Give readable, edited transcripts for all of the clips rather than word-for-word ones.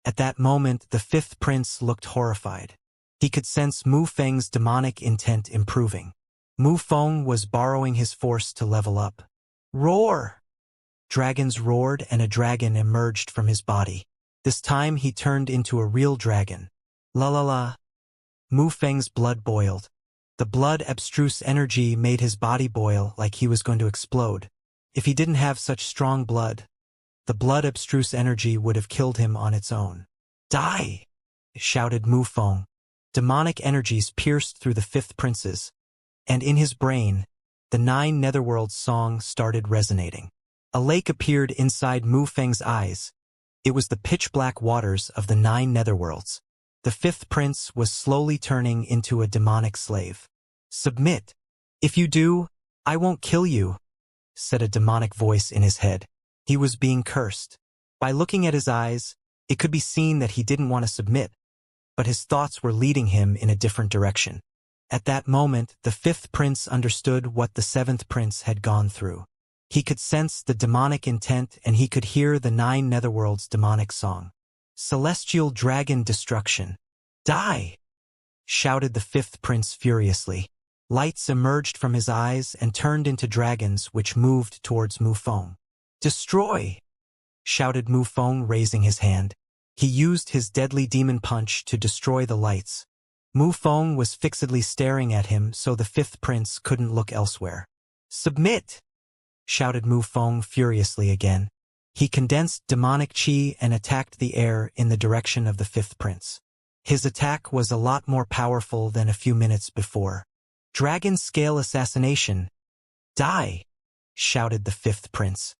At that moment, the fifth prince looked horrified. He could sense Mu Feng's demonic intent improving. Mu Feng was borrowing his force to level up. Roar! Dragons roared and a dragon emerged from his body. This time he turned into a real dragon. La la la. Mu Feng's blood boiled. The blood abstruse energy made his body boil like he was going to explode. If he didn't have such strong blood, the blood abstruse energy would have killed him on its own. Die! Shouted Mu Feng. Demonic energies pierced through the fifth prince's, and in his brain, the 9 netherworlds song started resonating. A lake appeared inside Mu Feng's eyes. It was the pitch-black waters of the 9 netherworlds. The fifth prince was slowly turning into a demonic slave. Submit. If you do, I won't kill you, said a demonic voice in his head. He was being cursed. By looking at his eyes, it could be seen that he didn't want to submit, but his thoughts were leading him in a different direction. At that moment, the fifth prince understood what the seventh prince had gone through. He could sense the demonic intent and he could hear the 9 netherworlds' demonic song. Celestial dragon destruction. Die! Shouted the fifth prince furiously. Lights emerged from his eyes and turned into dragons which moved towards Mu Feng. Destroy! Shouted Mu Feng, raising his hand. He used his deadly demon punch to destroy the lights. Mu Feng was fixedly staring at him so the fifth prince couldn't look elsewhere. Submit! Shouted Mu Feng furiously again. He condensed demonic chi and attacked the air in the direction of the fifth prince. His attack was a lot more powerful than a few minutes before. Dragon scale assassination. Die! Shouted the fifth prince.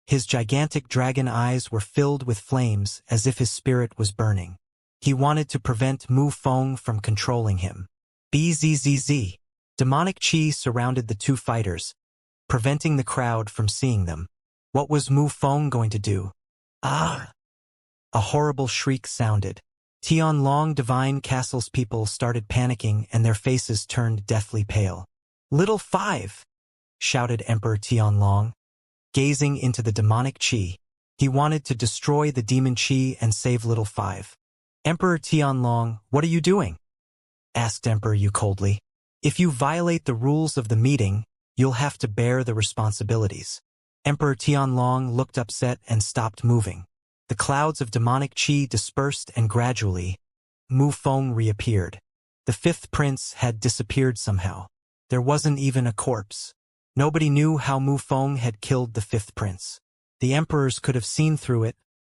His gigantic dragon eyes were filled with flames as if his spirit was burning. He wanted to prevent Mu Feng from controlling him. Bzzz. Demonic chi surrounded the 2 fighters, preventing the crowd from seeing them. What was Mu Feng going to do? Ah! A horrible shriek sounded. Tianlong Divine Castle's people started panicking and their faces turned deathly pale. Little 5! Shouted Emperor Tianlong. Gazing into the demonic chi, he wanted to destroy the demon chi and save Little 5. Emperor Tianlong, what are you doing? Asked Emperor Yu coldly. If you violate the rules of the meeting, you'll have to bear the responsibilities. Emperor Tianlong looked upset and stopped moving. The clouds of demonic chi dispersed and gradually, Mu Feng reappeared. The fifth prince had disappeared somehow. There wasn't even a corpse. Nobody knew how Mu Feng had killed the fifth prince. The emperors could have seen through it,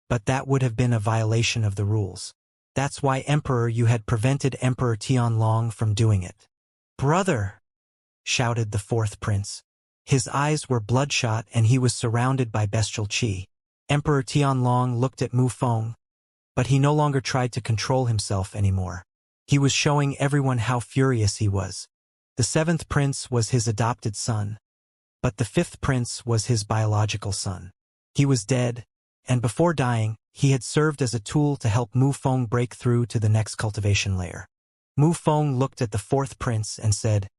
but that would have been a violation of the rules. That's why Emperor Yu had prevented Emperor Tianlong from doing it. Brother! Shouted the fourth prince. His eyes were bloodshot and he was surrounded by bestial chi. Emperor Tianlong looked at Mu Feng, but he no longer tried to control himself anymore. He was showing everyone how furious he was. The seventh prince was his adopted son, but the fifth prince was his biological son. He was dead, and before dying, he had served as a tool to help Mu Feng break through to the next cultivation layer. Mu Feng looked at the fourth prince and said,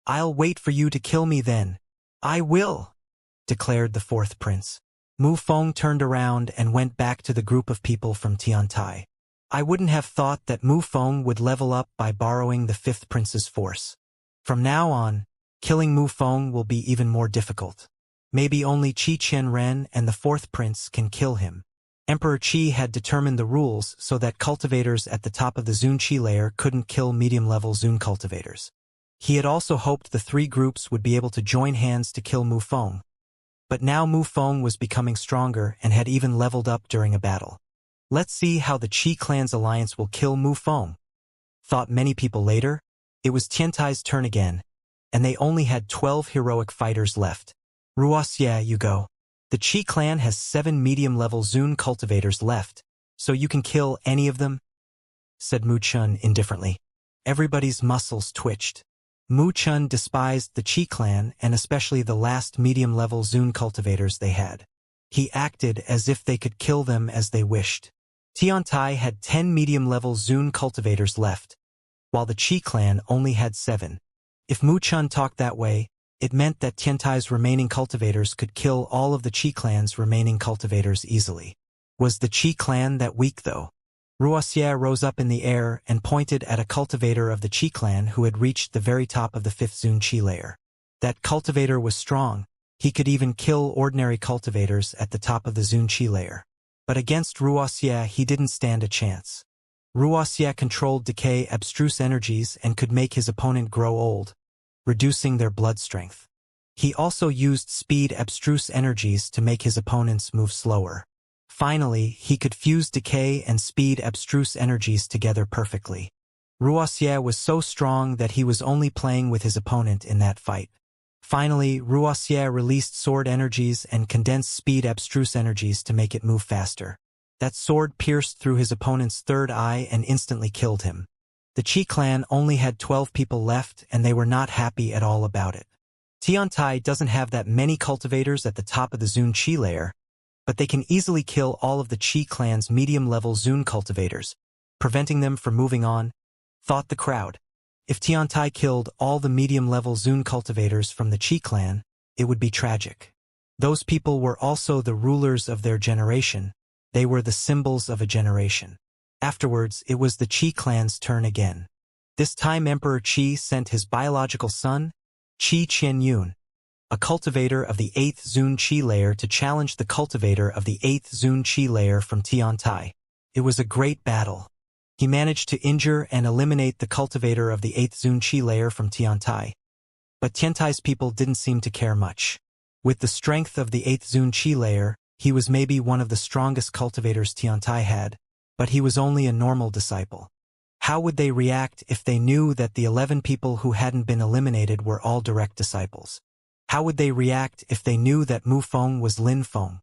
"I'll wait for you to kill me then." "I will," declared the fourth prince. Mu Feng turned around and went back to the group of people from Tiantai. I wouldn't have thought that Mu Feng would level up by borrowing the fifth prince's force. From now on, killing Mu Feng will be even more difficult. Maybe only Qi Qian Ren and the fourth prince can kill him. Emperor Qi had determined the rules so that cultivators at the top of the Zun Qi layer couldn't kill medium-level Zun cultivators. He had also hoped the 3 groups would be able to join hands to kill Mu Feng. But now Mu Feng was becoming stronger and had even leveled up during a battle. Let's see how the Qi clan's alliance will kill Mu Feng. Thought many people later, it was Tiantai's turn again, and they only had 12 heroic fighters left. Wuxia, you go. The Qi clan has 7 medium-level Zun cultivators left, so you can kill any of them? Said Mu Chun indifferently. Everybody's muscles twitched. Mu Chun despised the Qi clan and especially the last medium-level Zun cultivators they had. He acted as if they could kill them as they wished. Tiantai had 10 medium-level Zun cultivators left, while the Qi clan only had 7. If Mu Chun talked that way, it meant that Tiantai's remaining cultivators could kill all of the Qi clan's remaining cultivators easily. Was the Qi clan that weak though? Wuxia rose up in the air and pointed at a cultivator of the Qi clan who had reached the very top of the 5th Zun Qi layer. That cultivator was strong. He could even kill ordinary cultivators at the top of the Zun Qi layer. But against Wuxia he didn't stand a chance. Wuxia controlled decay abstruse energies and could make his opponent grow old, reducing their blood strength. He also used speed abstruse energies to make his opponents move slower. Finally, he could fuse decay and speed abstruse energies together perfectly. Wuxia was so strong that he was only playing with his opponent in that fight. Finally, Wuxia released sword energies and condensed speed abstruse energies to make it move faster. That sword pierced through his opponent's third eye and instantly killed him. The Qi clan only had 12 people left and they were not happy at all about it. Tiantai doesn't have that many cultivators at the top of the Zun Qi layer, but they can easily kill all of the Qi clan's medium-level Zun cultivators, preventing them from moving on, thought the crowd. If Tiantai killed all the medium-level Zun cultivators from the Qi clan, it would be tragic. Those people were also the rulers of their generation. They were the symbols of a generation. Afterwards, it was the Qi clan's turn again. This time Emperor Qi sent his biological son, Qi Qianyun, a cultivator of the 8th Zun Qi layer to challenge the cultivator of the 8th Zun Qi layer from Tiantai. It was a great battle. He managed to injure and eliminate the cultivator of the 8th Zun Qi layer from Tiantai. But Tiantai's people didn't seem to care much. With the strength of the 8th Zun Qi layer, he was maybe one of the strongest cultivators Tiantai had, but he was only a normal disciple. How would they react if they knew that the 11 people who hadn't been eliminated were all direct disciples? How would they react if they knew that Mu Feng was Lin Feng?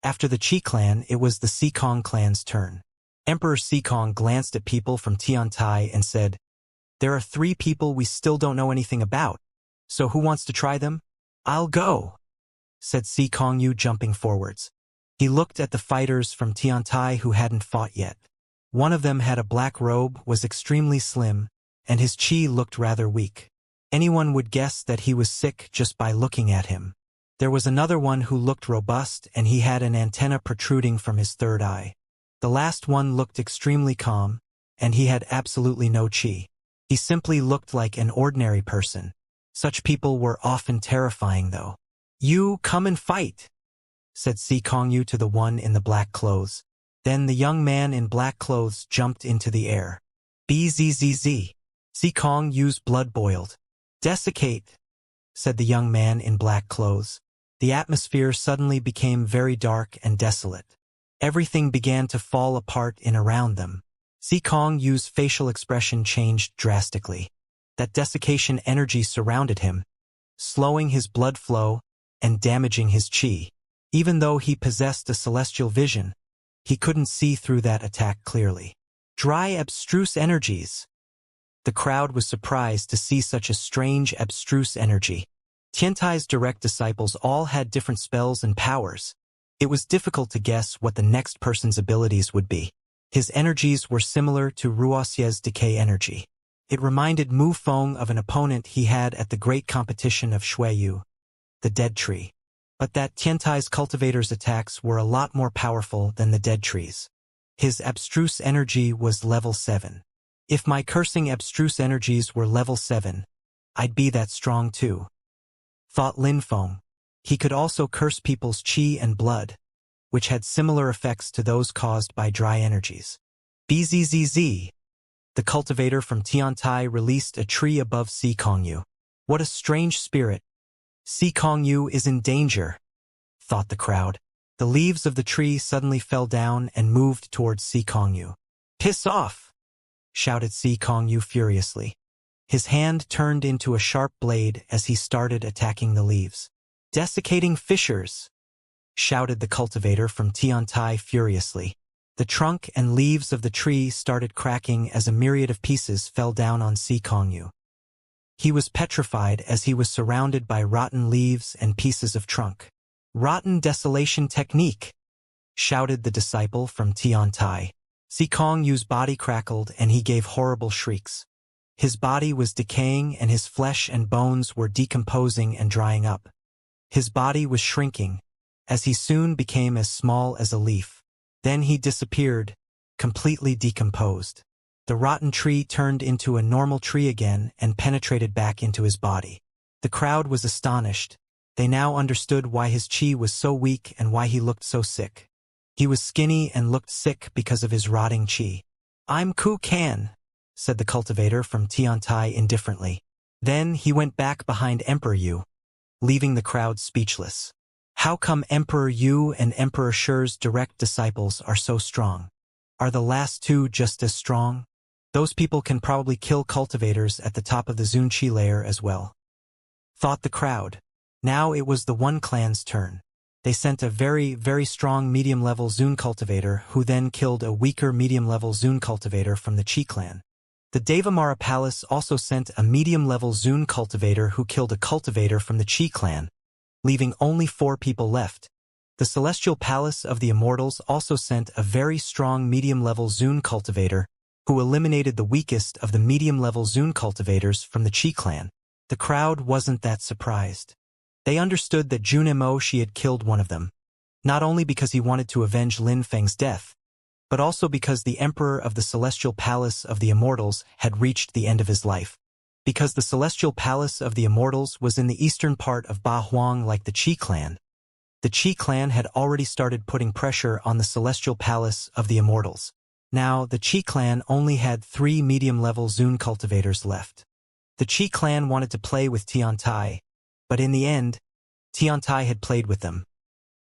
After the Qi clan, it was the Xikong clan's turn. Emperor Xikong glanced at people from Tiantai and said, "There are 3 people we still don't know anything about, so who wants to try them?" "I'll go," said Xikong Yu, jumping forwards. He looked at the fighters from Tiantai who hadn't fought yet. One of them had a black robe, was extremely slim, and his qi looked rather weak. Anyone would guess that he was sick just by looking at him. There was another one who looked robust and he had an antenna protruding from his third eye. The last one looked extremely calm, and he had absolutely no qi. He simply looked like an ordinary person. Such people were often terrifying though. "You come and fight," said Xikong Yu to the one in the black clothes. Then the young man in black clothes jumped into the air. Bzzz. Xikong Yu's blood boiled. "Desiccate," said the young man in black clothes. The atmosphere suddenly became very dark and desolate. Everything began to fall apart in around them. Xikong Yu's facial expression changed drastically. That desiccation energy surrounded him, slowing his blood flow and damaging his qi. Even though he possessed a celestial vision, he couldn't see through that attack clearly. Dry abstruse energies. The crowd was surprised to see such a strange abstruse energy. Tiantai's direct disciples all had different spells and powers. It was difficult to guess what the next person's abilities would be. His energies were similar to Wuxia's decay energy. It reminded Mu Feng of an opponent he had at the great competition of Shuiyu, the dead tree. But that Tiantai's cultivator's attacks were a lot more powerful than the dead trees. His abstruse energy was level 7. If my cursing abstruse energies were level 7, I'd be that strong too, thought Lin Feng. He could also curse people's qi and blood, which had similar effects to those caused by dry energies. Bzzz. The cultivator from Tiantai released a tree above Xikong Yu. What a strange spirit. Xikong Yu is in danger, thought the crowd. The leaves of the tree suddenly fell down and moved towards Xikong Yu. "Piss off!" shouted Xikong Yu furiously. His hand turned into a sharp blade as he started attacking the leaves. "Desiccating fissures!" shouted the cultivator from Tiantai furiously. The trunk and leaves of the tree started cracking as a myriad of pieces fell down on Xikong Yu. He was petrified as he was surrounded by rotten leaves and pieces of trunk. "Rotten desolation technique!" shouted the disciple from Tiantai. Xikong Yu's body crackled and he gave horrible shrieks. His body was decaying and his flesh and bones were decomposing and drying up. His body was shrinking, as he soon became as small as a leaf. Then he disappeared, completely decomposed. The rotten tree turned into a normal tree again and penetrated back into his body. The crowd was astonished. They now understood why his chi was so weak and why he looked so sick. He was skinny and looked sick because of his rotting chi. "I'm Ku Kan," said the cultivator from Tiantai indifferently. Then he went back behind Emperor Yu, leaving the crowd speechless. How come Emperor Yu and Emperor Shi's direct disciples are so strong? Are the last two just as strong? Those people can probably kill cultivators at the top of the Zun Chi layer as well, thought the crowd. Now it was the One Clan's turn. They sent a very, very strong medium-level Zun cultivator who then killed a weaker medium-level Zun cultivator from the Chi clan. The Devamara Palace also sent a medium-level Zun cultivator who killed a cultivator from the Chi clan, leaving only 4 people left. The Celestial Palace of the Immortals also sent a very strong medium-level Zun cultivator who eliminated the weakest of the medium-level Zun cultivators from the Chi clan. The crowd wasn't that surprised. They understood that Junimo Shi had killed one of them, not only because he wanted to avenge Lin Feng's death, but also because the Emperor of the Celestial Palace of the Immortals had reached the end of his life. Because the Celestial Palace of the Immortals was in the eastern part of Ba Huang like the Chi clan, the Chi clan had already started putting pressure on the Celestial Palace of the Immortals. Now, the Chi clan only had 3 medium-level Zun cultivators left. The Chi clan wanted to play with Tiantai, but in the end, Tiantai had played with them,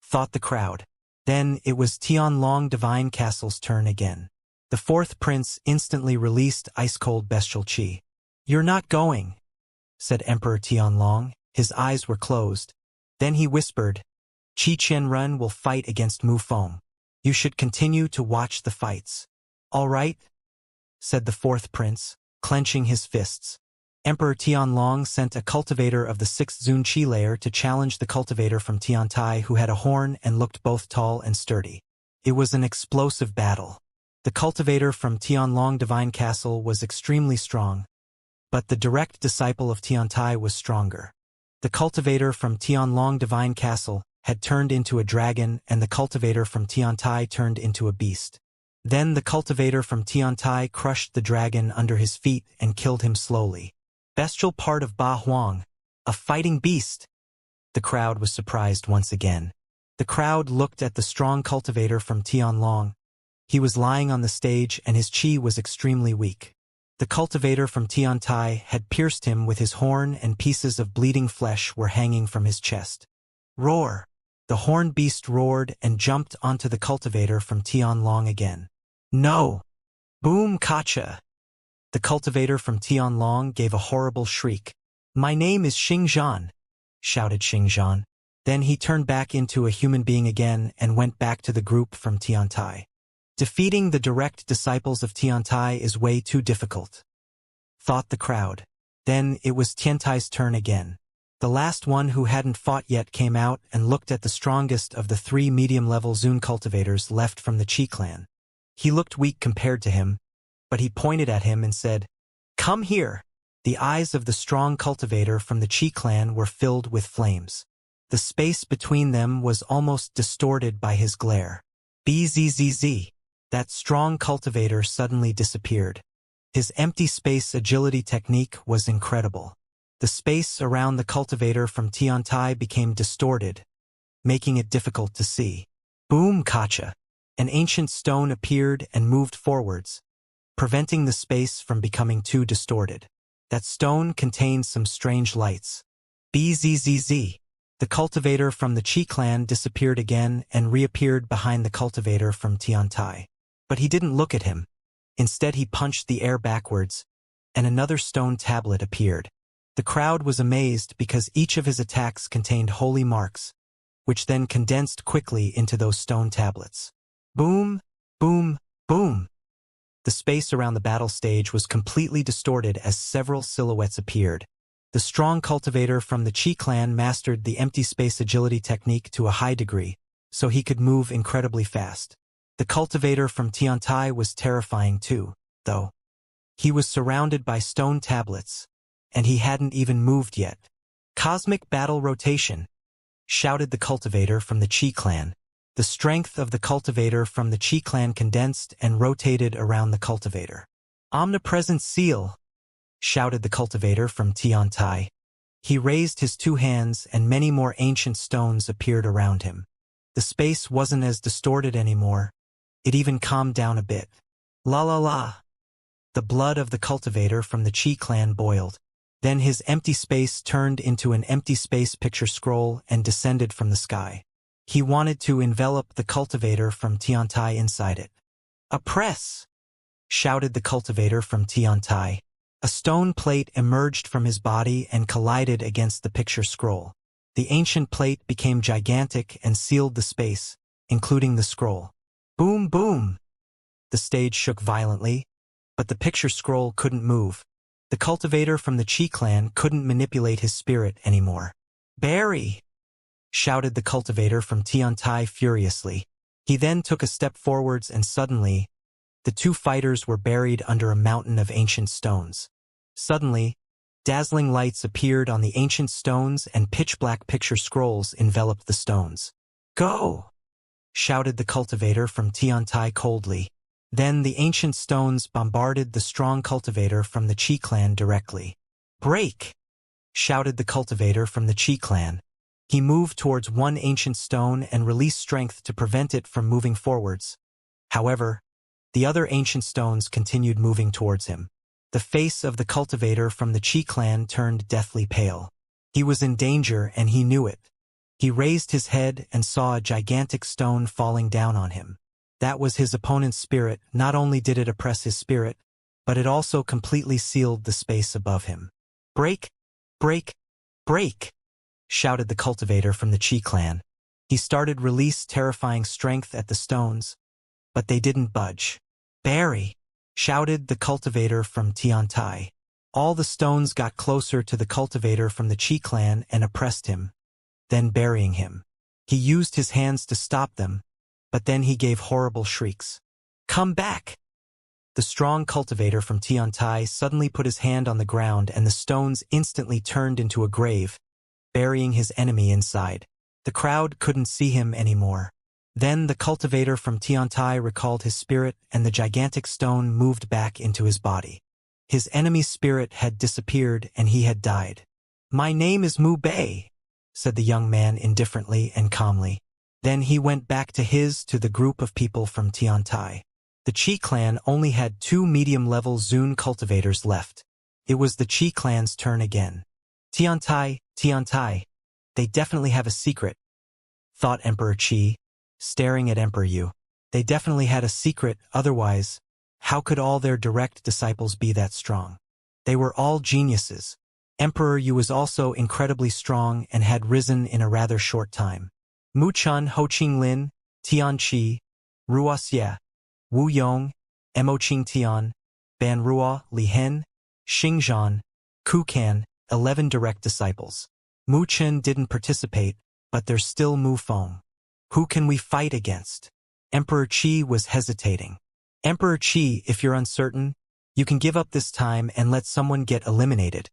thought the crowd. Then it was Tianlong Divine Castle's turn again. The 4th prince instantly released ice-cold bestial chi. "You're not going," said Emperor Tianlong. His eyes were closed. Then he whispered, "Qi Qianren will fight against Mu Feng. You should continue to watch the fights." "All right," said the 4th prince, clenching his fists. Emperor Tianlong sent a cultivator of the 6th Zun Chi layer to challenge the cultivator from Tiantai who had a horn and looked both tall and sturdy. It was an explosive battle. The cultivator from Tianlong Divine Castle was extremely strong, but the direct disciple of Tiantai was stronger. The cultivator from Tianlong Divine Castle had turned into a dragon and the cultivator from Tiantai turned into a beast. Then the cultivator from Tiantai crushed the dragon under his feet and killed him slowly. Bestial part of Ba Huang, a fighting beast. The crowd was surprised once again. The crowd looked at the strong cultivator from Tianlong. He was lying on the stage and his chi was extremely weak. The cultivator from Tiantai had pierced him with his horn and pieces of bleeding flesh were hanging from his chest. Roar! The horned beast roared and jumped onto the cultivator from Tianlong again. "No! Boom kacha!" The cultivator from Tianlong gave a horrible shriek. "My name is Xingzhan," shouted Xingzhan. Then he turned back into a human being again and went back to the group from Tiantai. Defeating the direct disciples of Tiantai is way too difficult, thought the crowd. Then it was Tiantai's turn again. The last one who hadn't fought yet came out and looked at the strongest of the 3 medium-level Zun cultivators left from the Chi clan. He looked weak compared to him, but he pointed at him and said, "Come here." The eyes of the strong cultivator from the Chi clan were filled with flames. The space between them was almost distorted by his glare. Bzzz. That strong cultivator suddenly disappeared. His empty space agility technique was incredible. The space around the cultivator from Tiantai became distorted, making it difficult to see. Boom kacha! An ancient stone appeared and moved forwards, preventing the space from becoming too distorted. That stone contained some strange lights. Bzzz. The cultivator from the Chi clan disappeared again and reappeared behind the cultivator from Tiantai. But he didn't look at him. Instead he punched the air backwards, and another stone tablet appeared. The crowd was amazed because each of his attacks contained holy marks, which then condensed quickly into those stone tablets. Boom, boom, boom. The space around the battle stage was completely distorted as several silhouettes appeared. The strong cultivator from the Chi clan mastered the empty space agility technique to a high degree, so he could move incredibly fast. The cultivator from Tiantai was terrifying too, though. He was surrounded by stone tablets, and he hadn't even moved yet. "Cosmic battle rotation," shouted the cultivator from the Chi clan. The strength of the cultivator from the Qi clan condensed and rotated around the cultivator. Omnipresent seal, shouted the cultivator from Tiantai. He raised his two hands and many more ancient stones appeared around him. The space wasn't as distorted anymore. It even calmed down a bit. La la la. The blood of the cultivator from the Qi clan boiled. Then his empty space turned into an empty space picture scroll and descended from the sky. He wanted to envelop the cultivator from Tiantai inside it. A press! Shouted the cultivator from Tiantai. A stone plate emerged from his body and collided against the picture scroll. The ancient plate became gigantic and sealed the space, including the scroll. Boom, boom! The stage shook violently, but the picture scroll couldn't move. The cultivator from the Qi clan couldn't manipulate his spirit anymore. Barry! Shouted the cultivator from Tiantai furiously. He then took a step forwards and suddenly, the two fighters were buried under a mountain of ancient stones. Suddenly, dazzling lights appeared on the ancient stones and pitch-black picture scrolls enveloped the stones. Go! Shouted the cultivator from Tiantai coldly. Then the ancient stones bombarded the strong cultivator from the Qi clan directly. Break! Shouted the cultivator from the Qi clan. He moved towards one ancient stone and released strength to prevent it from moving forwards. However, the other ancient stones continued moving towards him. The face of the cultivator from the Qi clan turned deathly pale. He was in danger and he knew it. He raised his head and saw a gigantic stone falling down on him. That was his opponent's spirit. Not only did it oppress his spirit, but it also completely sealed the space above him. Break! Break! Break! Shouted the cultivator from the Qi clan. He started release terrifying strength at the stones, but they didn't budge. Barry! Shouted the cultivator from Tiantai. All the stones got closer to the cultivator from the Qi clan and oppressed him, then burying him. He used his hands to stop them, but then he gave horrible shrieks. Come back! The strong cultivator from Tiantai suddenly put his hand on the ground and the stones instantly turned into a grave, burying his enemy inside. The crowd couldn't see him anymore. Then the cultivator from Tiantai recalled his spirit and the gigantic stone moved back into his body. His enemy's spirit had disappeared and he had died. My name is Mu Bei, said the young man indifferently and calmly. Then he went back to the group of people from Tiantai. The Qi clan only had 2 medium-level Zun cultivators left. It was the Qi clan's turn again. Tiantai, they definitely have a secret, thought Emperor Qi, staring at Emperor Yu. They definitely had a secret, otherwise, how could all their direct disciples be that strong? They were all geniuses. Emperor Yu was also incredibly strong and had risen in a rather short time. Mu Chun, Ho Qinglin, Tian Qi, Ruoxia, Wu Yong, Mo Qing Tian, Ban Ruo, Li Hen, Xingzhan, Ku Kan, 11 direct disciples. Mu Chen didn't participate, but there's still Mu Feng. Who can we fight against? Emperor Qi was hesitating. Emperor Qi, if you're uncertain, you can give up this time and let someone get eliminated,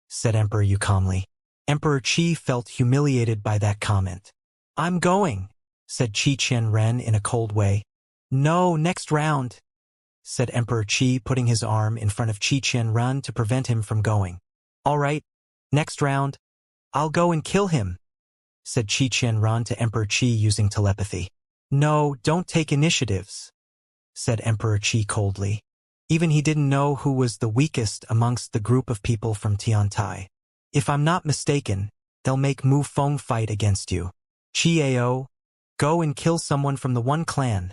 said Emperor Yu calmly. Emperor Qi felt humiliated by that comment. I'm going, said Qi Qianren in a cold way. No, next round, said Emperor Qi, putting his arm in front of Qi Qianren to prevent him from going. All right, next round, I'll go and kill him, said Qi Qianren to Emperor Qi using telepathy. No, don't take initiatives, said Emperor Qi coldly. Even he didn't know who was the weakest amongst the group of people from Tiantai. If I'm not mistaken, they'll make Mu Feng fight against you. Qiao, go and kill someone from the one clan,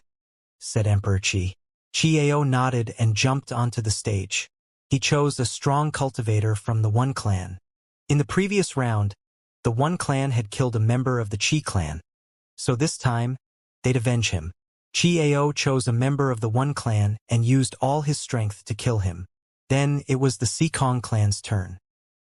said Emperor Qi. Qiao nodded and jumped onto the stage. He chose a strong cultivator from the one clan. In the previous round, the one clan had killed a member of the Qi clan, so this time, they'd avenge him. Qiao chose a member of the one clan and used all his strength to kill him. Then it was the Sikong clan's turn.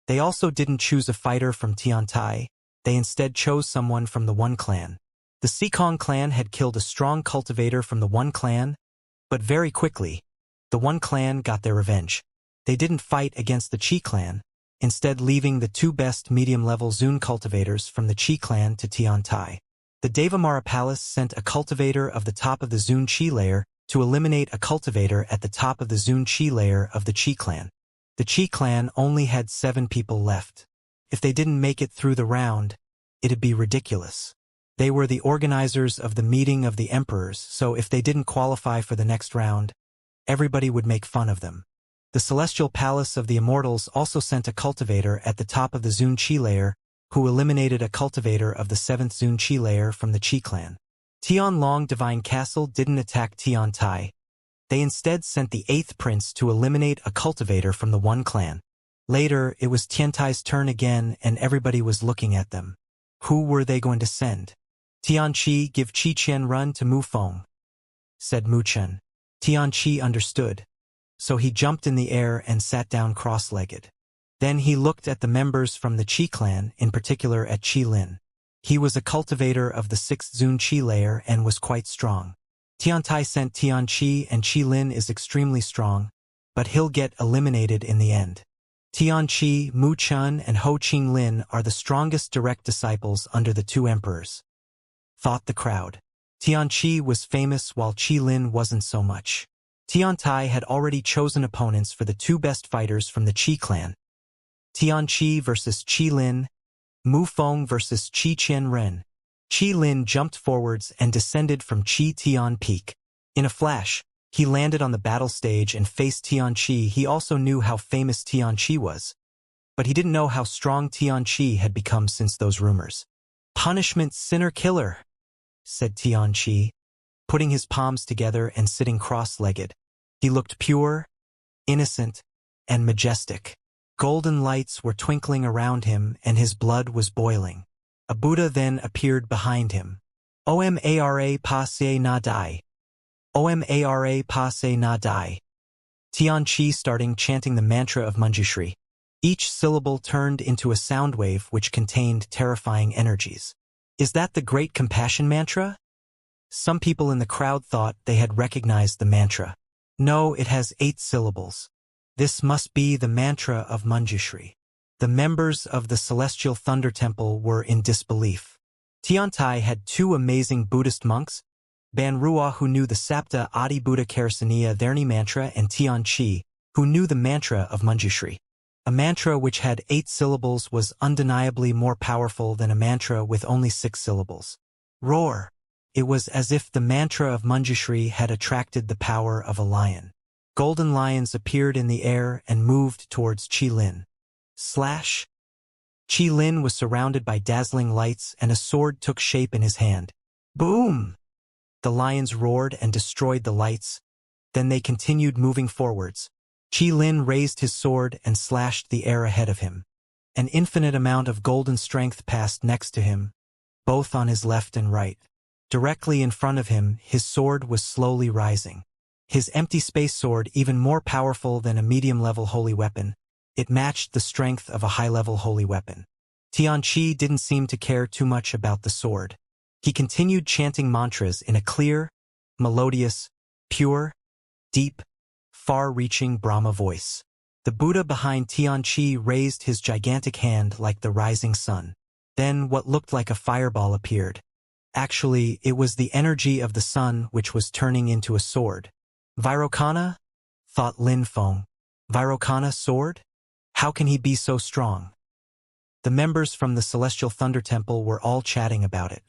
They also didn't choose a fighter from Tiantai, they instead chose someone from the one clan. The Sikong clan had killed a strong cultivator from the one clan, but very quickly, the one clan got their revenge. They didn't fight against the Qi clan, instead leaving the 2 best medium-level Zun cultivators from the Qi clan to Tiantai. The Devamara Palace sent a cultivator of the top of the Zun Chi layer to eliminate a cultivator at the top of the Zun Chi layer of the Chi clan. The Chi clan only had 7 people left. If they didn't make it through the round, it'd be ridiculous. They were the organizers of the meeting of the emperors, so if they didn't qualify for the next round, everybody would make fun of them. The Celestial Palace of the Immortals also sent a cultivator at the top of the Zun Chi layer, who eliminated a cultivator of the 7th Zun Chi layer from the Chi clan. Tian Long Divine Castle didn't attack Tian Tai. They instead sent the 8th prince to eliminate a cultivator from the 1 clan. Later, it was Tian Tai's turn again and everybody was looking at them. Who were they going to send? Tian Qi, give Qi Qian run to Mu Feng, said Mu Chen. Tian Qi understood. So he jumped in the air and sat down cross-legged. Then he looked at the members from the Qi clan, in particular at Qi Lin. He was a cultivator of the 6th Zun Chi layer and was quite strong. Tian Tai sent Tian Qi and Qi Lin is extremely strong, but he'll get eliminated in the end. Tian Qi, Mu Chen, and Ho Qing Lin are the strongest direct disciples under the 2 emperors, thought the crowd. Tian Qi was famous while Qi Lin wasn't so much. Tian Tai had already chosen opponents for the 2 best fighters from the Qi clan. Tian Qi versus Qi Lin, Mu Feng versus Qi Qian Ren. Qi Lin jumped forwards and descended from Qi Tian Peak. In a flash, he landed on the battle stage and faced Tian Qi. He also knew how famous Tian Qi was, but he didn't know how strong Tian Qi had become since those rumors. Punishment sinner killer, said Tian Qi, putting his palms together and sitting cross-legged. He looked pure, innocent, and majestic. Golden lights were twinkling around him and his blood was boiling. A Buddha then appeared behind him. Omara passe na dai. Omara passe na dai. Tian Qi starting chanting the mantra of Manjushri. Each syllable turned into a sound wave which contained terrifying energies. Is that the Great Compassion mantra? Some people in the crowd thought they had recognized the mantra. No, it has 8 syllables. This must be the mantra of Manjushri. The members of the Celestial Thunder Temple were in disbelief. Tian Tai had 2 amazing Buddhist monks, Ban Ruo who knew the Sapta Adi Buddha Karasaniya Therni mantra and Tian Qi, who knew the mantra of Manjushri. A mantra which had 8 syllables was undeniably more powerful than a mantra with only 6 syllables. Roar! It was as if the mantra of Manjushri had attracted the power of a lion. Golden lions appeared in the air and moved towards Qi Lin. Slash! Qi Lin was surrounded by dazzling lights and a sword took shape in his hand. Boom! The lions roared and destroyed the lights. Then they continued moving forwards. Qi Lin raised his sword and slashed the air ahead of him. An infinite amount of golden strength passed next to him, both on his left and right. Directly in front of him, his sword was slowly rising. His empty space sword, even more powerful than a medium-level holy weapon, it matched the strength of a high-level holy weapon. Tian Qi didn't seem to care too much about the sword. He continued chanting mantras in a clear, melodious, pure, deep, far-reaching Brahma voice. The Buddha behind Tian Qi raised his gigantic hand like the rising sun. Then what looked like a fireball appeared. Actually, it was the energy of the sun which was turning into a sword. Vairocana? Thought Lin Feng. Vairocana sword? How can he be so strong? The members from the Celestial Thunder Temple were all chatting about it.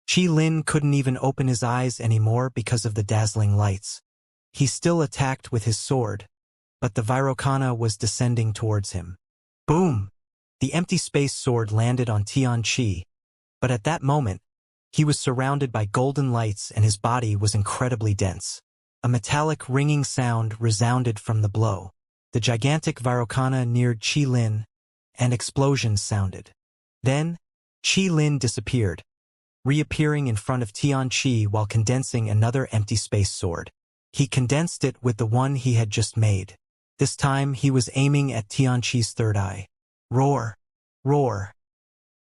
Qi Lin couldn't even open his eyes anymore because of the dazzling lights. He still attacked with his sword, but the Vairocana was descending towards him. Boom! The empty space sword landed on Tian Qi, but at that moment, he was surrounded by golden lights and his body was incredibly dense. A metallic ringing sound resounded from the blow. The gigantic Vairocana neared Qi Lin, and explosions sounded. Then, Qi Lin disappeared, reappearing in front of Tian Qi while condensing another empty space sword. He condensed it with the one he had just made. This time he was aiming at Tian Qi's third eye. Roar! Roar!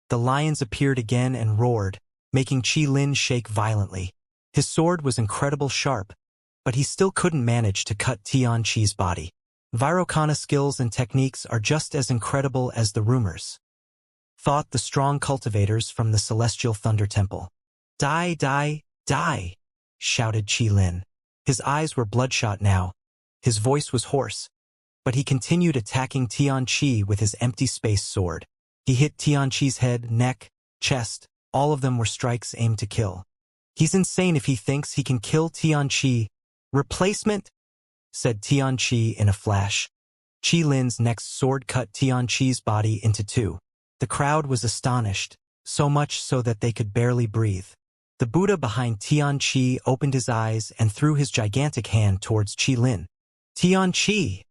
The lions appeared again and roared, making Qi Lin shake violently. His sword was incredibly sharp, but he still couldn't manage to cut Tian Qi's body. Vairocana skills and techniques are just as incredible as the rumors, thought the strong cultivators from the Celestial Thunder Temple. Die, die, die, shouted Qi Lin. His eyes were bloodshot now. His voice was hoarse, but he continued attacking Tianqi with his empty space sword. He hit Tianqi's head, neck, chest. All of them were strikes aimed to kill. He's insane if he thinks he can kill Tianqi. Replacement? Said Tianqi in a flash. Qi Lin's next sword cut Tianqi's body into two. The crowd was astonished, so much so that they could barely breathe. The Buddha behind Tianqi opened his eyes and threw his gigantic hand towards Qi Lin. Tianqi!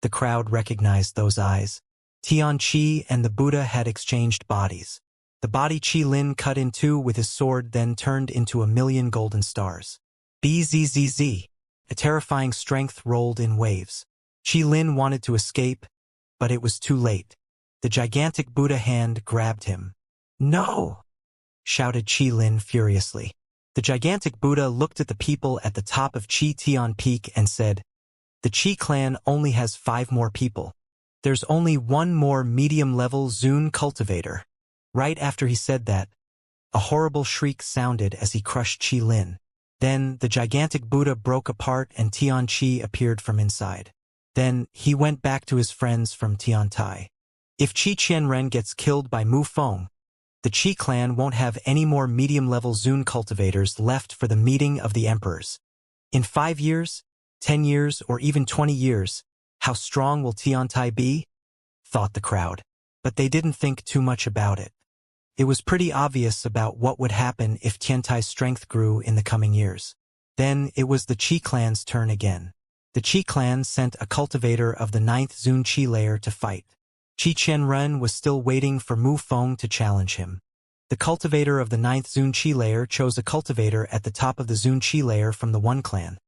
The crowd recognized those eyes. Tianqi and the Buddha had exchanged bodies. The body Qi Lin cut in two with his sword then turned into 1,000,000 golden stars. Bzzz. A terrifying strength rolled in waves. Qi Lin wanted to escape, but it was too late. The gigantic Buddha hand grabbed him. No! Shouted Qi Lin furiously. The gigantic Buddha looked at the people at the top of Qi Tian Peak and said, "The Qi clan only has 5 more people. There's only 1 more medium-level Zun cultivator." Right after he said that, a horrible shriek sounded as he crushed Qi Lin. Then the gigantic Buddha broke apart and Tianqi appeared from inside. Then he went back to his friends from Tiantai. If Qi Qianren gets killed by Mu Feng, the Qi clan won't have any more medium-level Zun cultivators left for the meeting of the emperors. In 5 years, 10 years, or even 20 years, how strong will Tiantai be? Thought the crowd. But they didn't think too much about it. It was pretty obvious about what would happen if Tiantai's strength grew in the coming years. Then it was the Qi clan's turn again. The Qi clan sent a cultivator of the 9th Zun Qi layer to fight. Qi Qianren was still waiting for Mu Feng to challenge him. The cultivator of the 9th Zun Qi layer chose a cultivator at the top of the Zun Qi layer from the One clan.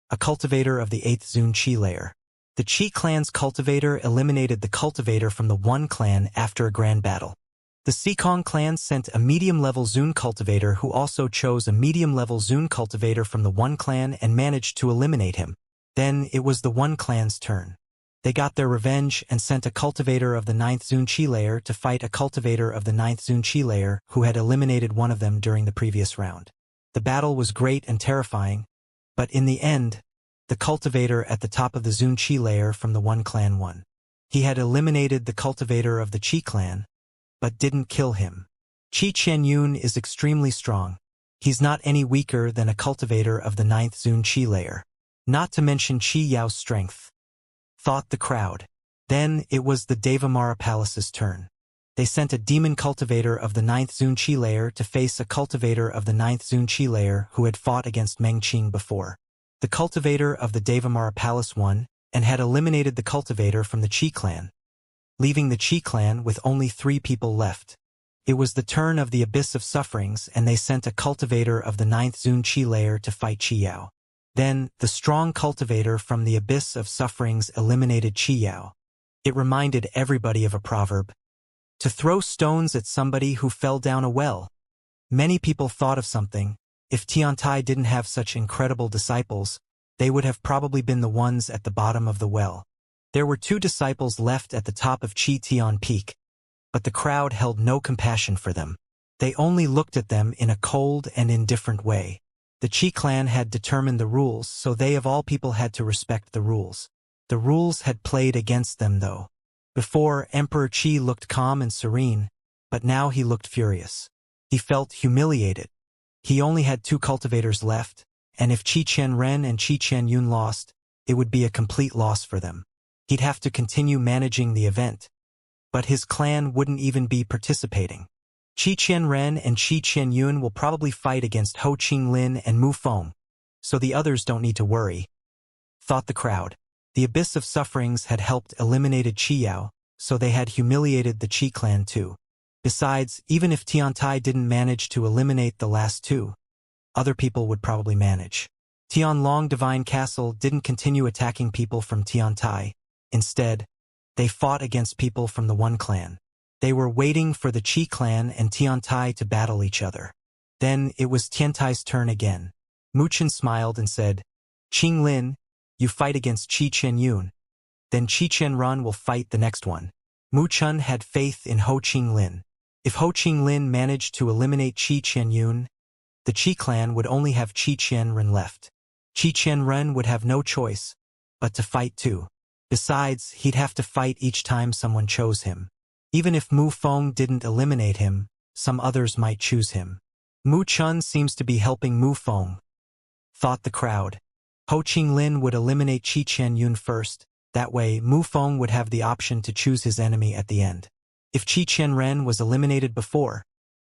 A cultivator of the 8th Zun Qi layer. The Qi clan's cultivator eliminated the cultivator from the One clan after a grand battle. The Sikong clan sent a medium-level Zun cultivator who also chose a medium-level Zun cultivator from the One clan and managed to eliminate him. Then it was the One clan's turn. They got their revenge and sent a cultivator of the 9th Zun Qi layer to fight a cultivator of the 9th Zun Qi layer who had eliminated one of them during the previous round. The battle was great and terrifying, but in the end, the cultivator at the top of the Zun Qi layer from the One clan won. He had eliminated the cultivator of the Qi clan, but didn't kill him. Qi Qianyun is extremely strong. He's not any weaker than a cultivator of the 9th Zun Qi layer. Not to mention Qi Yao's strength. Thought the crowd. Then it was the Devamara Palace's turn. They sent a demon cultivator of the 9th Zun Qi layer to face a cultivator of the 9th Zun Qi layer who had fought against Meng Qing before. The cultivator of the Devamara Palace won, and had eliminated the cultivator from the Qi clan, leaving the Qi clan with only 3 people left. It was the turn of the Abyss of Sufferings, and they sent a cultivator of the 9th Zun Qi layer to fight Qi Yao. Then, the strong cultivator from the Abyss of Sufferings eliminated Qi Yao. It reminded everybody of a proverb. To throw stones at somebody who fell down a well. Many people thought of something. If Tiantai didn't have such incredible disciples, they would have probably been the ones at the bottom of the well. There were 2 disciples left at the top of Qi Tian Peak, but the crowd held no compassion for them. They only looked at them in a cold and indifferent way. The Qi clan had determined the rules, so they of all people had to respect the rules. The rules had played against them, though. Before, Emperor Qi looked calm and serene, but now he looked furious. He felt humiliated. He only had 2 cultivators left, and if Qi Qianren and Qi Qianyun lost, it would be a complete loss for them. He'd have to continue managing the event, but his clan wouldn't even be participating. Qi Qianren and Qi Qianyun will probably fight against Ho Qinglin and Mu Feng, so the others don't need to worry. Thought the crowd. The Abyss of Sufferings had helped eliminated Qi Yao, so they had humiliated the Qi clan too. Besides, even if Tiantai didn't manage to eliminate the last 2, other people would probably manage. Tianlong Divine Castle didn't continue attacking people from Tiantai. Instead, they fought against people from the One clan. They were waiting for the Qi clan and Tiantai to battle each other. Then it was Tiantai's turn again. Mu Chen smiled and said, "Qinglin, you fight against Qi Qianyun. Then Qi Qianren will fight the next one." Mu Chen had faith in Ho Qinglin. If Ho Qinglin managed to eliminate Qi Qianyun, the Qi clan would only have Qi Qianren left. Qi Qianren would have no choice but to fight too. Besides, he'd have to fight each time someone chose him. Even if Mu Feng didn't eliminate him, some others might choose him. Mu Chun seems to be helping Mu Feng, thought the crowd. Ho Qinglin would eliminate Qi Qianyun first, that way Mu Feng would have the option to choose his enemy at the end. If Qi Qianren was eliminated before,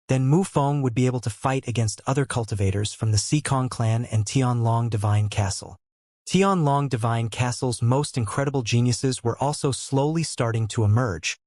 then Mu Feng would be able to fight against other cultivators from the Xikong clan and Tianlong Divine Castle. Tianlong Divine Castle's most incredible geniuses were also slowly starting to emerge,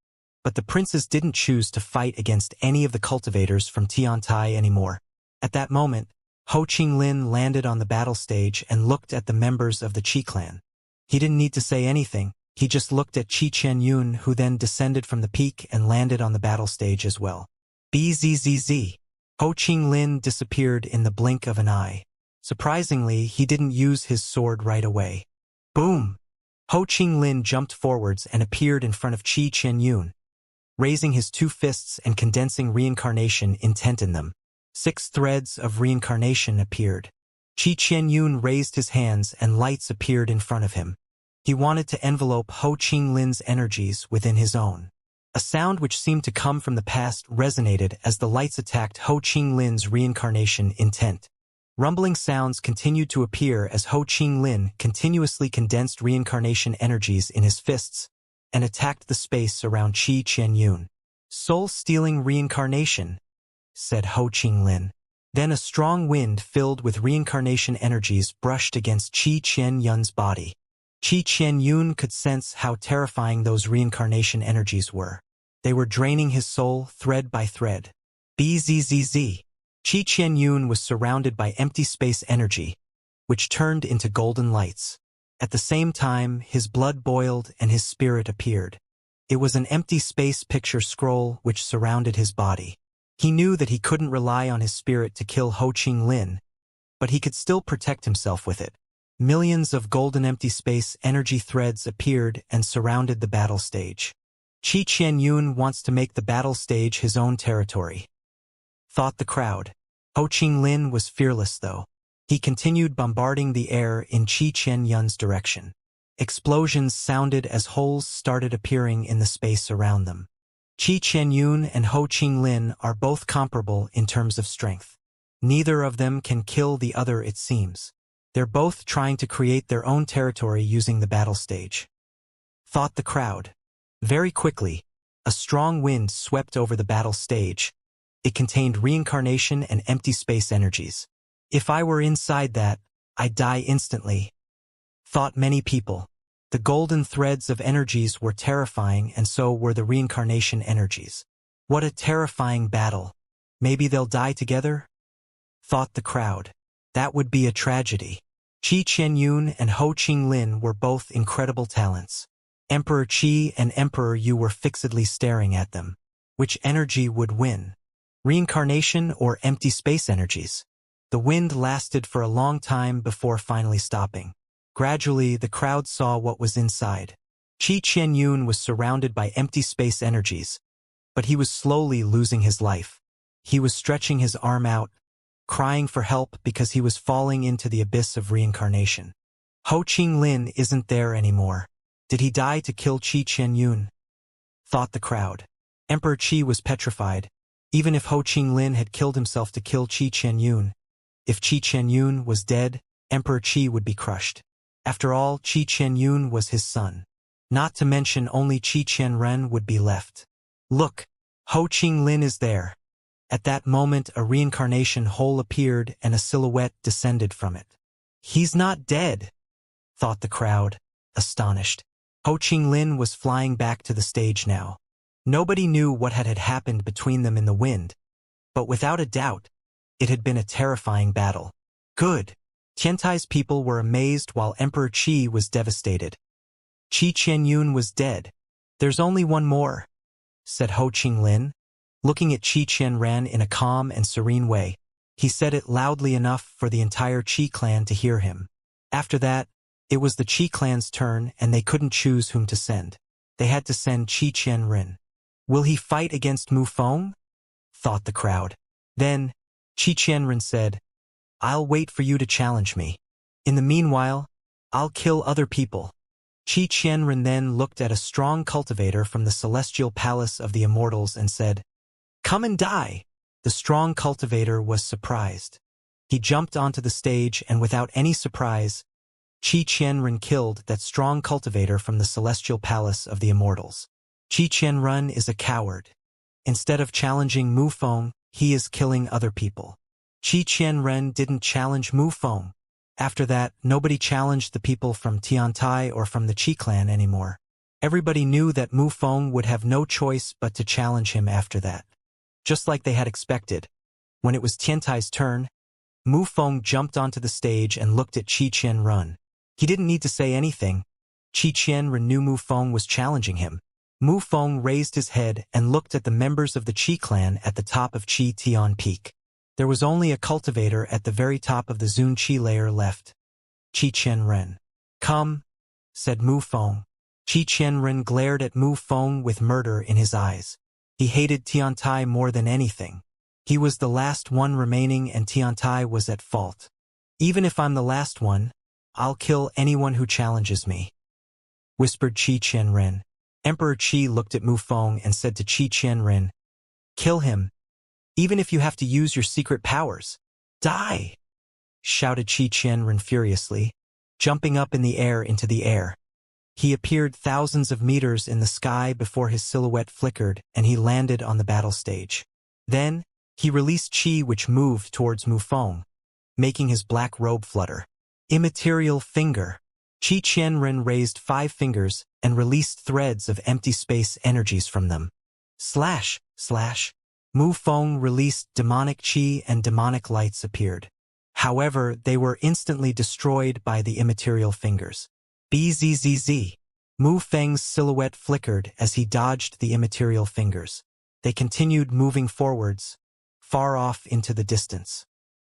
but the princes didn't choose to fight against any of the cultivators from Tiantai anymore. At that moment, Ho Qinglin landed on the battle stage and looked at the members of the Qi clan. He didn't need to say anything, he just looked at Qi Qianyun, who then descended from the peak and landed on the battle stage as well. Bzzz. Ho Qinglin disappeared in the blink of an eye. Surprisingly, he didn't use his sword right away. Boom! Ho Qinglin jumped forwards and appeared in front of Qi Qianyun, raising his two fists and condensing reincarnation intent in them. 6 threads of reincarnation appeared. Qi Qianyun raised his hands and lights appeared in front of him. He wanted to envelope Ho Qinglin's energies within his own. A sound which seemed to come from the past resonated as the lights attacked Ho Qinglin's reincarnation intent. Rumbling sounds continued to appear as Ho Qinglin continuously condensed reincarnation energies in his fists and attacked the space around Qi Qianyun. Soul-stealing reincarnation, said Ho Qinglin. Then a strong wind filled with reincarnation energies brushed against Qi Qianyun's body. Qi Qianyun could sense how terrifying those reincarnation energies were. They were draining his soul thread by thread. Bzzz. Qi Qianyun was surrounded by empty space energy, which turned into golden lights. At the same time, his blood boiled and his spirit appeared. It was an empty space picture scroll which surrounded his body. He knew that he couldn't rely on his spirit to kill Ho Qinglin, but he could still protect himself with it. Millions of golden empty space energy threads appeared and surrounded the battle stage. Qi Qianyun wants to make the battle stage his own territory, thought the crowd. Ho Qinglin was fearless though. He continued bombarding the air in Qi Qianyun's direction. Explosions sounded as holes started appearing in the space around them. Qi Qianyun and Ho Qinglin are both comparable in terms of strength. Neither of them can kill the other, it seems. They're both trying to create their own territory using the battle stage, thought the crowd. Very quickly, a strong wind swept over the battle stage. It contained reincarnation and empty space energies. If I were inside that, I'd die instantly, thought many people. The golden threads of energies were terrifying, and so were the reincarnation energies. What a terrifying battle. Maybe they'll die together, thought the crowd. That would be a tragedy. Qi Qianyun and Ho Qinglin were both incredible talents. Emperor Qi and Emperor Yu were fixedly staring at them. Which energy would win? Reincarnation or empty space energies? The wind lasted for a long time before finally stopping. Gradually, the crowd saw what was inside. Qi Qianyun was surrounded by empty space energies, but he was slowly losing his life. He was stretching his arm out, crying for help because he was falling into the abyss of reincarnation. Ho Qinglin isn't there anymore. Did he die to kill Qi Qianyun? Thought the crowd. Emperor Qi was petrified. Even if Ho Qinglin had killed himself to kill Qi Qianyun, if Qi Qianyun was dead, Emperor Qi would be crushed. After all, Qi Qianyun was his son. Not to mention only Qi Qianren would be left. Look, Ho Qinglin is there. At that moment, a reincarnation hole appeared and a silhouette descended from it. He's not dead, thought the crowd, astonished. Ho Qinglin was flying back to the stage now. Nobody knew what had happened between them in the wind, but without a doubt, it had been a terrifying battle. Good. Tiantai's people were amazed while Emperor Qi was devastated. Qi Qianyun was dead. There's only one more, said Ho Qinglin. Looking at Qi Qianren in a calm and serene way, he said it loudly enough for the entire Qi clan to hear him. After that, it was the Qi clan's turn and they couldn't choose whom to send. They had to send Qi Qianren. Will he fight against Mu Feng? Thought the crowd. Then, Qi Qianren said, "I'll wait for you to challenge me. In the meanwhile, I'll kill other people." Qi Qianren then looked at a strong cultivator from the celestial palace of the Immortals and said, "Come and die." The strong cultivator was surprised. He jumped onto the stage and without any surprise, Qi Qianren killed that strong cultivator from the celestial palace of the Immortals. Qi Qianren is a coward. Instead of challenging Mu Feng, he is killing other people. Qi Qianren didn't challenge Mu Feng. After that, nobody challenged the people from Tiantai or from the Qi clan anymore. Everybody knew that Mu Feng would have no choice but to challenge him after that. Just like they had expected, when it was Tiantai's turn, Mu Feng jumped onto the stage and looked at Qi Qianren. He didn't need to say anything. Qi Qianren knew Mu Feng was challenging him. Mu Feng raised his head and looked at the members of the Qi clan at the top of Qi Tian Peak. There was only a cultivator at the very top of the Zun Qi layer left. Qi Qianren. "Come," said Mu Feng. Qi Qianren glared at Mu Feng with murder in his eyes. He hated Tiantai more than anything. He was the last one remaining and Tiantai was at fault. "Even if I'm the last one, I'll kill anyone who challenges me," whispered Qi Qianren. Emperor Qi looked at Mu Feng and said to Qi Qianren, "Kill him, even if you have to use your secret powers. Die!" shouted Qi Qianren furiously, jumping up in the air into the air. He appeared thousands of meters in the sky before his silhouette flickered and he landed on the battle stage. Then, he released Qi which moved towards Mu Feng, making his black robe flutter. Immaterial finger. Qi Qianren raised 5 fingers and released threads of empty space energies from them. Slash, slash. Mu Feng released demonic qi and demonic lights appeared. However, they were instantly destroyed by the immaterial fingers. Bzzz. Mu Feng's silhouette flickered as he dodged the immaterial fingers. They continued moving forwards, far off into the distance.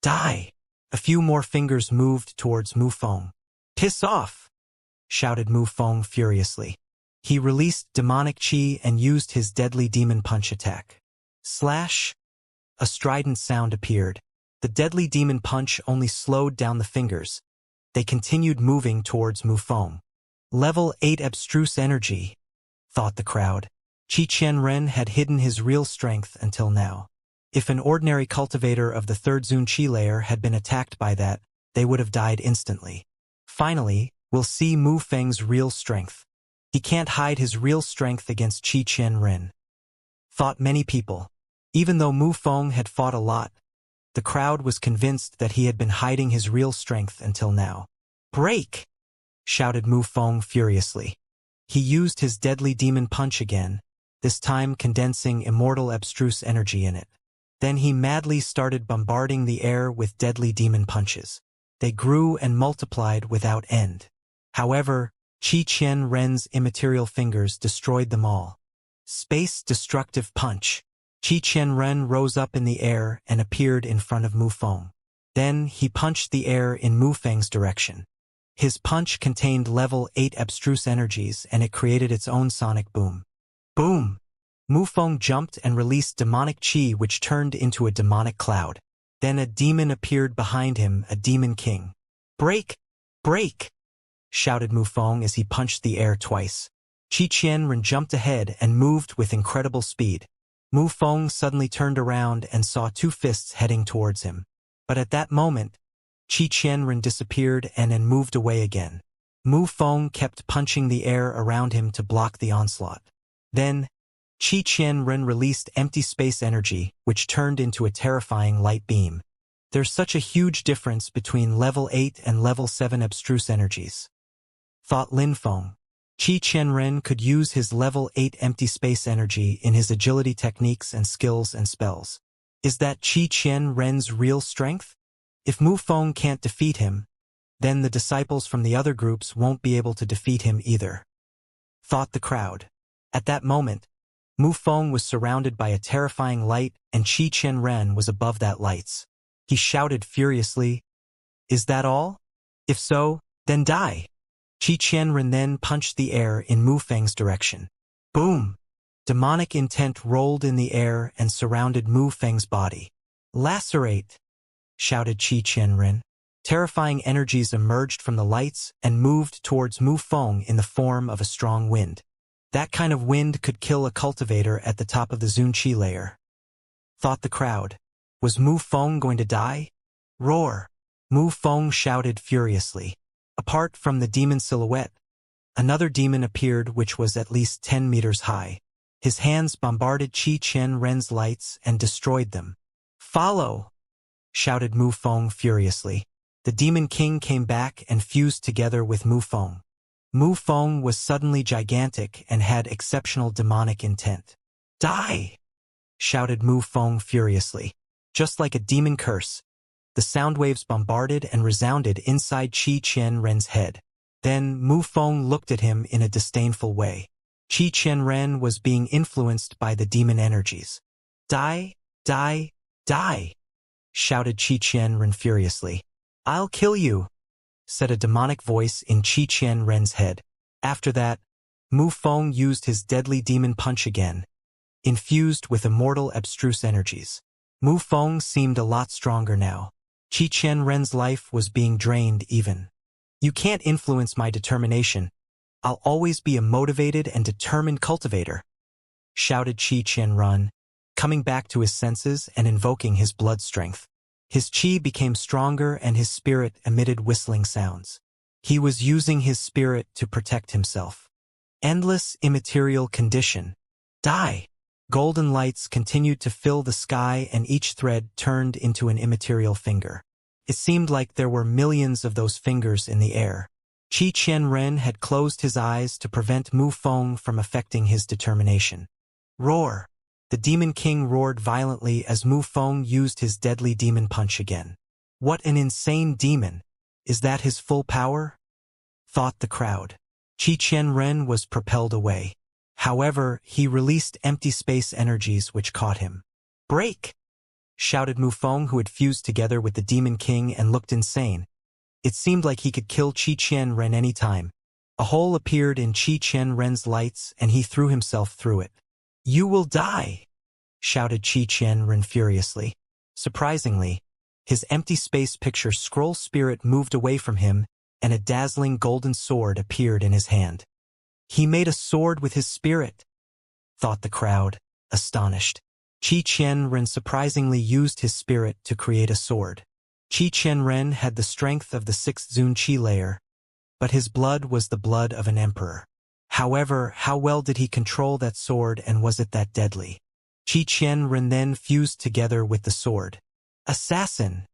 Die! A few more fingers moved towards Mu Feng. "Piss off!" shouted Mu Feng furiously. He released demonic qi and used his deadly demon punch attack. Slash! A strident sound appeared. The deadly demon punch only slowed down the fingers. They continued moving towards Mu Feng. Level 8 abstruse energy, thought the crowd. Qi Qianren had hidden his real strength until now. If an ordinary cultivator of the 3rd Zun Qi layer had been attacked by that, they would have died instantly. Finally, we'll see Mu Feng's real strength. He can't hide his real strength against Qi Qianren, thought many people. Even though Mu Feng had fought a lot, the crowd was convinced that he had been hiding his real strength until now. "Break!" shouted Mu Feng furiously. He used his deadly demon punch again, this time condensing immortal abstruse energy in it. Then he madly started bombarding the air with deadly demon punches. They grew and multiplied without end. However, Qi Qianren's immaterial fingers destroyed them all. Space destructive punch. Qi Qianren rose up in the air and appeared in front of Mu Feng. Then he punched the air in Mu Feng's direction. His punch contained level 8 abstruse energies and it created its own sonic boom. Boom! Mu Feng jumped and released demonic qi which turned into a demonic cloud. Then a demon appeared behind him, a demon king. "Break! Break!" shouted Mu Feng as he punched the air twice. Qi Qianren jumped ahead and moved with incredible speed. Mu Feng suddenly turned around and saw 2 fists heading towards him. But at that moment, Qi Qianren disappeared and moved away again. Mu Feng kept punching the air around him to block the onslaught. Then, Qi Qianren released empty space energy, which turned into a terrifying light beam. There's such a huge difference between level 8 and level 7 abstruse energies, thought Lin Feng. Qi Qianren could use his level 8 empty space energy in his agility techniques and skills and spells. Is that Qi Qianren's real strength? If Mu Feng can't defeat him, then the disciples from the other groups won't be able to defeat him either, thought the crowd. At that moment, Mu Feng was surrounded by a terrifying light and Qi Qianren was above that lights. He shouted furiously, "Is that all? If so, then die!" Qi Qianren then punched the air in Mu Feng's direction. Boom! Demonic intent rolled in the air and surrounded Mu Feng's body. Lacerate, shouted Qi Qianren. Terrifying energies emerged from the lights and moved towards Mu Feng in the form of a strong wind. That kind of wind could kill a cultivator at the top of the Zunqi layer. Thought the crowd. Was Mu Feng going to die? Roar! Mu Feng shouted furiously. Apart from the demon silhouette, another demon appeared which was at least 10 meters high. His hands bombarded Qi Qianren's lights and destroyed them. Follow! Shouted Mu Feng furiously. The Demon King came back and fused together with Mu Feng. Mu Feng was suddenly gigantic and had exceptional demonic intent. Die! Shouted Mu Feng furiously. Just like a demon curse, the sound waves bombarded and resounded inside Qi Qianren's head. Then Mu Feng looked at him in a disdainful way. Qi Qianren was being influenced by the demon energies. Die! Die! Die! Shouted Qi Qianren furiously. I'll kill you, said a demonic voice in Qi Qianren's head. After that, Mu Feng used his deadly demon punch again, infused with immortal abstruse energies. Mu Feng seemed a lot stronger now. Qi Qianren's life was being drained even. You can't influence my determination. I'll always be a motivated and determined cultivator, shouted Qi Qianren, coming back to his senses and invoking his blood strength. His qi became stronger and his spirit emitted whistling sounds. He was using his spirit to protect himself. Endless immaterial condition. Die! Golden lights continued to fill the sky and each thread turned into an immaterial finger. It seemed like there were millions of those fingers in the air. Qi Qianren had closed his eyes to prevent Mu Feng from affecting his determination. Roar! The Demon King roared violently as Mu Feng used his deadly demon punch again. What an insane demon! Is that his full power? Thought the crowd. Qi Qianren was propelled away. However, he released empty space energies which caught him. Break! Shouted Mu Feng, who had fused together with the Demon King and looked insane. It seemed like he could kill Qi Qianren any time. A hole appeared in Qi Qianren's lights and he threw himself through it. You will die! Shouted Qi Qianren furiously. Surprisingly, his empty space picture scroll spirit moved away from him and a dazzling golden sword appeared in his hand. He made a sword with his spirit, thought the crowd, astonished. Qi Qianren surprisingly used his spirit to create a sword. Qi Qianren had the strength of the 6th Zunqi layer, but his blood was the blood of an emperor. However, how well did he control that sword and was it that deadly? Qi Qianren then fused together with the sword. Assassin,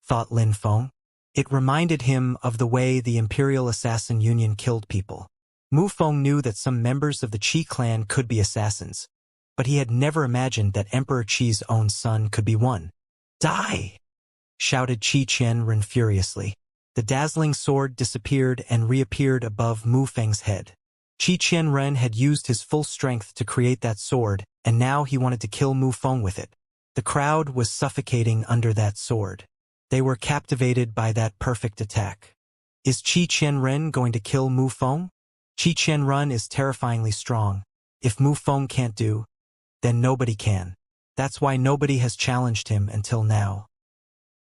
thought Lin Feng. It reminded him of the way the Imperial Assassin Union killed people. Mu Feng knew that some members of the Qi clan could be assassins, but he had never imagined that Emperor Qi's own son could be one. Die! Shouted Qi Qianren furiously. The dazzling sword disappeared and reappeared above Mu Feng's head. Qi Qianren had used his full strength to create that sword, and now he wanted to kill Mu Feng with it. The crowd was suffocating under that sword. They were captivated by that perfect attack. Is Qi Qianren going to kill Mu Feng? Qi Qianren is terrifyingly strong. If Mu Feng can't do, then nobody can. That's why nobody has challenged him until now.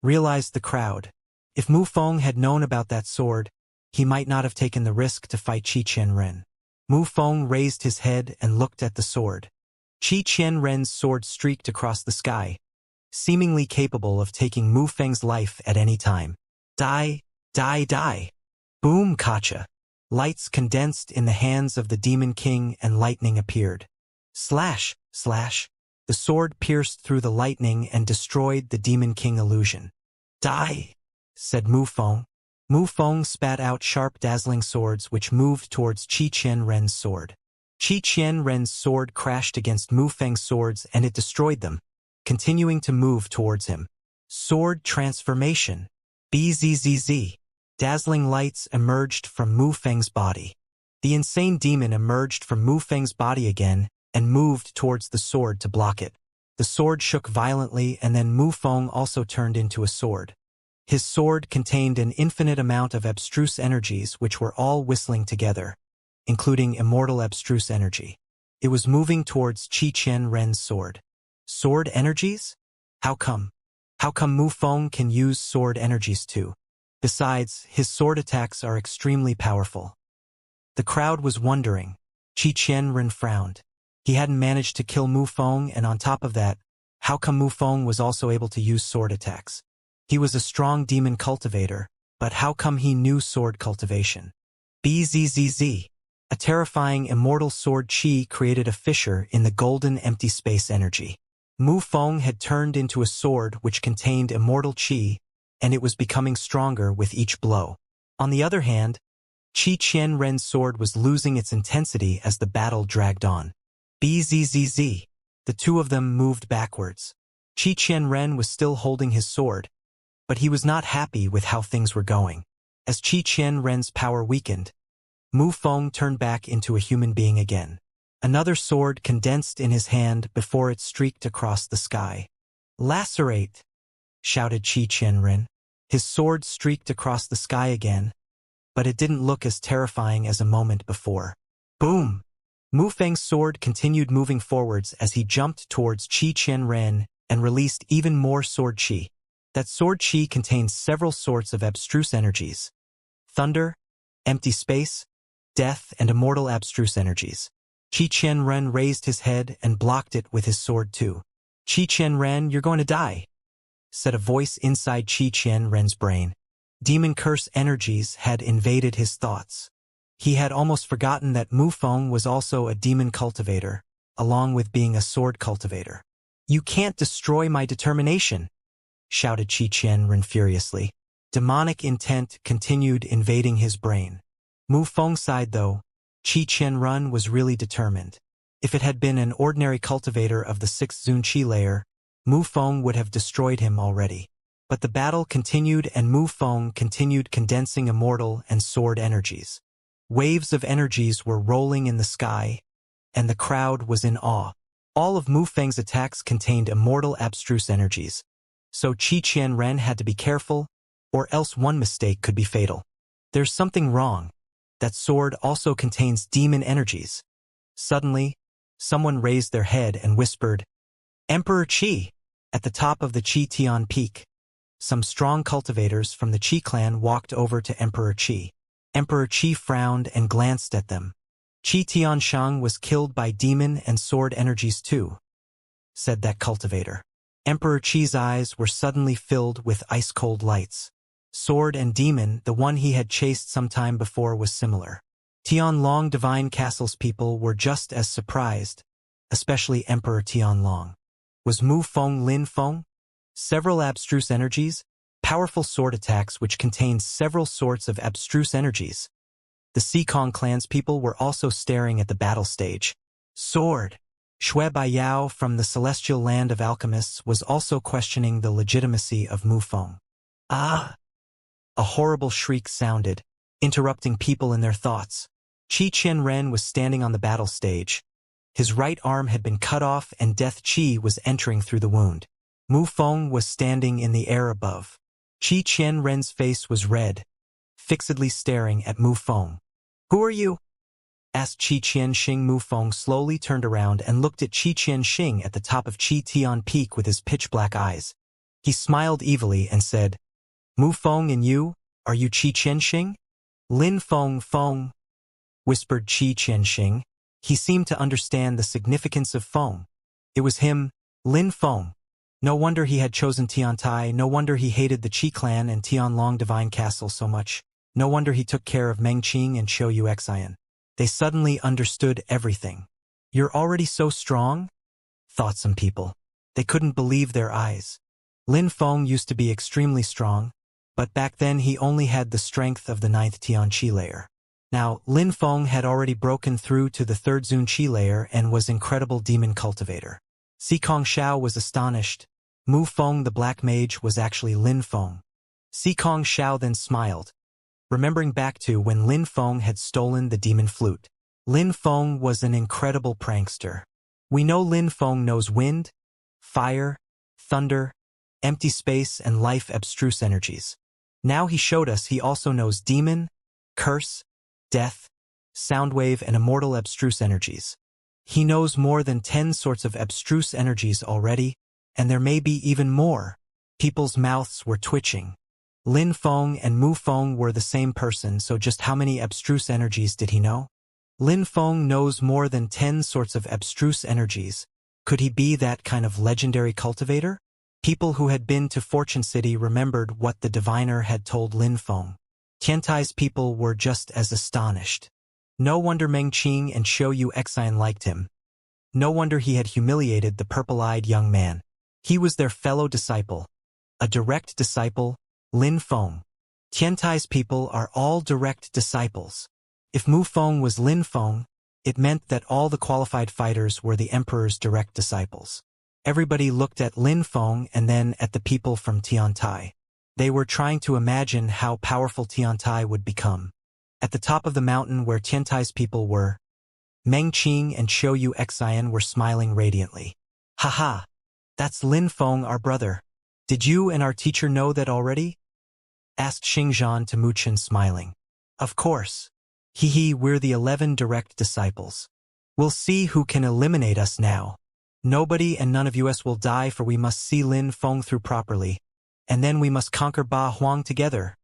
Realized the crowd. If Mu Feng had known about that sword, he might not have taken the risk to fight Qi Qianren. Mu Feng raised his head and looked at the sword. Qi Qianren's sword streaked across the sky, seemingly capable of taking Mu Feng's life at any time. Die, die, die. Boom, kacha. Lights condensed in the hands of the Demon King and lightning appeared. Slash, slash. The sword pierced through the lightning and destroyed the Demon King illusion. Die, said Mu Feng. Mu Feng spat out sharp dazzling swords which moved towards Qi Qianren's sword. Qi Qianren's sword crashed against Mu Feng's swords and it destroyed them, continuing to move towards him. Sword transformation. Bzzz. Dazzling lights emerged from Mu Feng's body. The insane demon emerged from Mu Feng's body again and moved towards the sword to block it. The sword shook violently and then Mu Feng also turned into a sword. His sword contained an infinite amount of abstruse energies which were all whistling together, including immortal abstruse energy. It was moving towards Qi Qianren's sword. Sword energies? How come? How come Mu Feng can use sword energies too? Besides, his sword attacks are extremely powerful. The crowd was wondering. Qi Qianren frowned. He hadn't managed to kill Mu Feng, and on top of that, how come Mu Feng was also able to use sword attacks? He was a strong demon cultivator, but how come he knew sword cultivation? Bzzz. A terrifying immortal sword qi created a fissure in the golden empty space energy. Mu Feng had turned into a sword which contained immortal qi, and it was becoming stronger with each blow. On the other hand, Qi Qianren's sword was losing its intensity as the battle dragged on. Bzzz. The two of them moved backwards. Qi Qianren was still holding his sword, but he was not happy with how things were going. As Qi Qianren's power weakened, Mu Feng turned back into a human being again. Another sword condensed in his hand before it streaked across the sky. "Lacerate!" shouted Qi Qianren. His sword streaked across the sky again, but it didn't look as terrifying as a moment before. Boom! Mu Feng's sword continued moving forwards as he jumped towards Qi Qianren and released even more sword qi. That sword qi contains several sorts of abstruse energies: thunder, empty space, death, and immortal abstruse energies. Qi Qianren raised his head and blocked it with his sword too. "Qi Qianren, you're going to die," said a voice inside Qi Qianren's brain. Demon curse energies had invaded his thoughts. He had almost forgotten that Mu Feng was also a demon cultivator, along with being a sword cultivator. "You can't destroy my determination," shouted Qi Qianren furiously. Demonic intent continued invading his brain. Mu Feng's side, though, Qi Qianren was really determined. If it had been an ordinary cultivator of the 6th Zun Qi layer, Mu Feng would have destroyed him already. But the battle continued, and Mu Feng continued condensing immortal and sword energies. Waves of energies were rolling in the sky, and the crowd was in awe. All of Mu Feng's attacks contained immortal abstruse energies, so Qi Qianren had to be careful, or else one mistake could be fatal. "There's something wrong. That sword also contains demon energies." Suddenly, someone raised their head and whispered, "Emperor Qi!" At the top of the Qi Tian Peak, some strong cultivators from the Qi clan walked over to Emperor Qi. Emperor Qi frowned and glanced at them. "Qi Tianshang was killed by demon and sword energies too," said that cultivator. Emperor Qi's eyes were suddenly filled with ice-cold lights. Sword and demon, the one he had chased some time before, was similar. Tianlong Divine Castle's people were just as surprised, especially Emperor Tianlong. Was Mu Feng Lin Feng? Several abstruse energies, powerful sword attacks which contained several sorts of abstruse energies. The Xikong clan's people were also staring at the battle stage. Sword! Xue Baiyao from the celestial land of alchemists was also questioning the legitimacy of Mu Feng. "Ah!" A horrible shriek sounded, interrupting people in their thoughts. Qi Qianren was standing on the battle stage. His right arm had been cut off and death qi was entering through the wound. Mu Feng was standing in the air above. Qi Qianren's face was red, fixedly staring at Mu Feng. "Who are you?" asked Qi Qianxing. Mu Feng slowly turned around and looked at Qi Qianxing at the top of Qi Tian Peak with his pitch-black eyes. He smiled evilly and said, "Mu Feng, and you, are you Qi Qianxing?" "Lin Feng," whispered Qi Qianxing. He seemed to understand the significance of Feng. It was him, Lin Feng. No wonder he had chosen Tiantai, no wonder he hated the Qi clan and Tianlong Divine Castle so much. No wonder he took care of Meng Qing and Qiu Yuxian. They suddenly understood everything. "You're already so strong?" thought some people. They couldn't believe their eyes. Lin Feng used to be extremely strong, but back then he only had the strength of the 9th Tian Qi layer. Now, Lin Feng had already broken through to the 3rd Zun Qi layer and was incredible demon cultivator. Xikong Xiao was astonished. Mu Feng the black mage was actually Lin Feng. Xikong Xiao then smiled, remembering back to when Lin Feng had stolen the demon flute. Lin Feng was an incredible prankster. We know Lin Feng knows wind, fire, thunder, empty space, and life abstruse energies. Now he showed us he also knows demon, curse, death, soundwave, and immortal abstruse energies. He knows more than 10 sorts of abstruse energies already, and there may be even more. People's mouths were twitching. Lin Feng and Mu Feng were the same person, so just how many abstruse energies did he know? Lin Feng knows more than 10 sorts of abstruse energies. Could he be that kind of legendary cultivator? People who had been to Fortune City remembered what the diviner had told Lin Feng. Tiantai's people were just as astonished. No wonder Meng Qing and Xiao Yu Xian liked him. No wonder he had humiliated the purple-eyed young man. He was their fellow disciple. A direct disciple, Lin Feng. Tiantai's people are all direct disciples. If Mu Feng was Lin Feng, it meant that all the qualified fighters were the emperor's direct disciples. Everybody looked at Lin Feng and then at the people from Tiantai. They were trying to imagine how powerful Tiantai would become. At the top of the mountain where Tiantai's people were, Meng Qing and Xiao Yu Xian were smiling radiantly. "Haha! That's Lin Feng, our brother. Did you and our teacher know that already?" asked Xingzhan to Mu Chen, smiling. "Of course. Hee, we're the 11 direct disciples. We'll see who can eliminate us now. Nobody and none of us will die, for we must see Lin Feng through properly. And then we must conquer Ba Huang together,"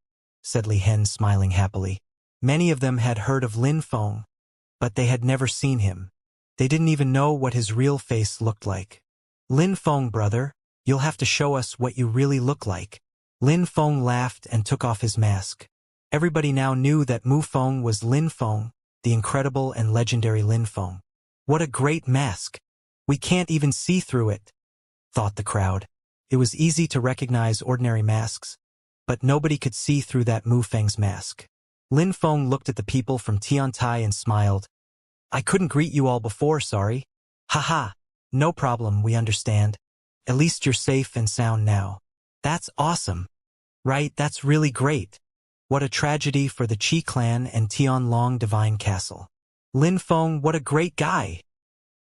said Li Hen, smiling happily. Many of them had heard of Lin Feng, but they had never seen him. They didn't even know what his real face looked like. "Lin Feng, brother, you'll have to show us what you really look like." Lin Feng laughed and took off his mask. Everybody now knew that Mu Feng was Lin Feng, the incredible and legendary Lin Feng. "What a great mask! We can't even see through it," thought the crowd. It was easy to recognize ordinary masks, but nobody could see through that Mu Feng's mask. Lin Feng looked at the people from Tiantai and smiled. "I couldn't greet you all before, sorry." "Haha, no problem, we understand. At least you're safe and sound now." "That's awesome. Right, that's really great. What a tragedy for the Qi clan and Tianlong Divine Castle." "Lin Feng, what a great guy,"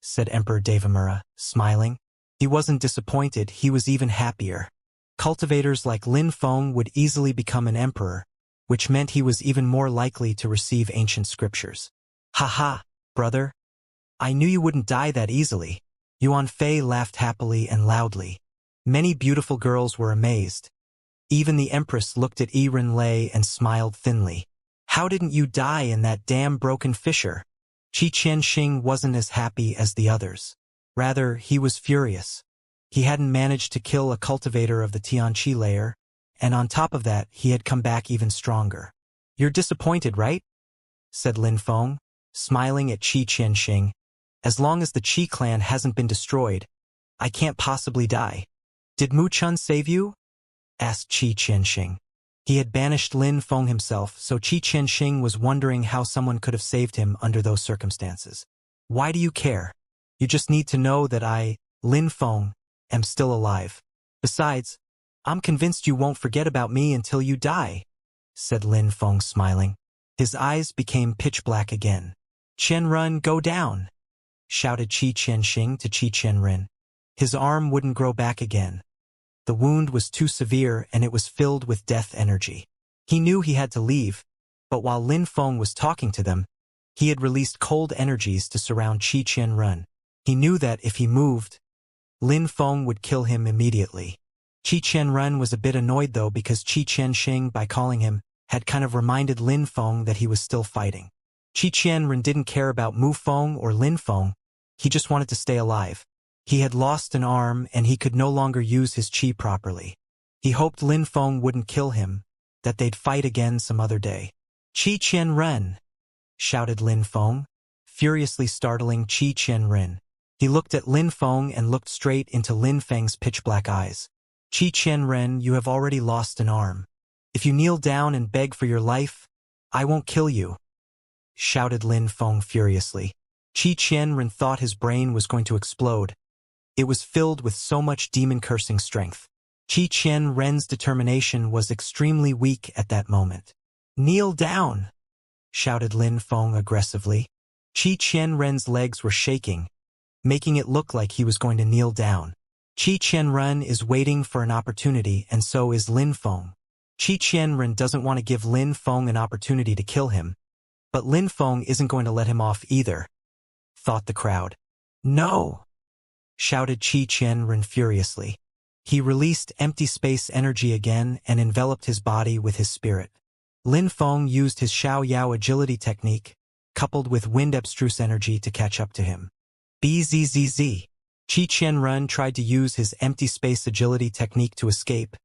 said Emperor Devamura, smiling. He wasn't disappointed, he was even happier. Cultivators like Lin Feng would easily become an emperor, which meant he was even more likely to receive ancient scriptures. "Haha, brother. I knew you wouldn't die that easily." Yuan Fei laughed happily and loudly. Many beautiful girls were amazed. Even the Empress looked at Yiren Lei and smiled thinly. "How didn't you die in that damn broken fissure?" Qi Qianxing wasn't as happy as the others. Rather, he was furious. He hadn't managed to kill a cultivator of the Tianqi layer, and on top of that, he had come back even stronger. "You're disappointed, right?" said Lin Feng, smiling at Qi Qianxing. "As long as the Qi clan hasn't been destroyed, I can't possibly die." "Did Mu Chun save you?" asked Qi Qianxing. He had banished Lin Feng himself, so Qi Qianxing was wondering how someone could have saved him under those circumstances. "Why do you care? You just need to know that I, Lin Feng, am still alive. Besides, I'm convinced you won't forget about me until you die," said Lin Feng, smiling. His eyes became pitch black again. "Qianrun, go down!" shouted Qi Qianxing to Qi Qianren. His arm wouldn't grow back again. The wound was too severe and it was filled with death energy. He knew he had to leave, but while Lin Feng was talking to them, he had released cold energies to surround Qi Qianren. He knew that if he moved, Lin Feng would kill him immediately. Qi Qianren was a bit annoyed though, because Qi Qianxing, by calling him, had kind of reminded Lin Feng that he was still fighting. Qi Qianren didn't care about Mu Feng or Lin Feng, he just wanted to stay alive. He had lost an arm and he could no longer use his qi properly. He hoped Lin Feng wouldn't kill him, that they'd fight again some other day. "Qi Qianren!" shouted Lin Feng, furiously startling Qi Qianren. He looked at Lin Feng and looked straight into Lin Feng's pitch-black eyes. "Qi Qianren, you have already lost an arm. If you kneel down and beg for your life, I won't kill you," shouted Lin Feng furiously. Qi Qianren thought his brain was going to explode. It was filled with so much demon-cursing strength. Qi Qianren's determination was extremely weak at that moment. "Kneel down!" shouted Lin Feng aggressively. Qi Qianren's legs were shaking, making it look like he was going to kneel down. Qi Qianren is waiting for an opportunity, and so is Lin Feng. Qi Qianren doesn't want to give Lin Feng an opportunity to kill him, but Lin Feng isn't going to let him off either, thought the crowd. "No!" shouted Qi Qianren furiously. He released empty space energy again and enveloped his body with his spirit. Lin Feng used his Xiao Yao agility technique, coupled with wind abstruse energy to catch up to him. Bzzz. Qi Qianren tried to use his empty space agility technique to escape.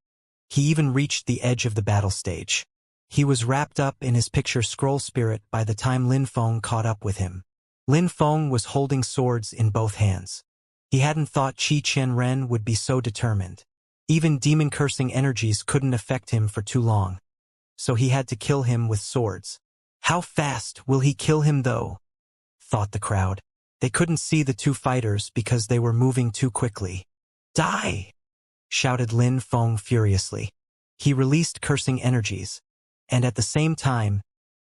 He even reached the edge of the battle stage. He was wrapped up in his picture scroll spirit by the time Lin Feng caught up with him. Lin Feng was holding swords in both hands. He hadn't thought Qi Qianren would be so determined. Even demon-cursing energies couldn't affect him for too long. So he had to kill him with swords. How fast will he kill him though? Thought the crowd. They couldn't see the two fighters because they were moving too quickly. Die! Shouted Lin Feng furiously. He released cursing energies, and at the same time,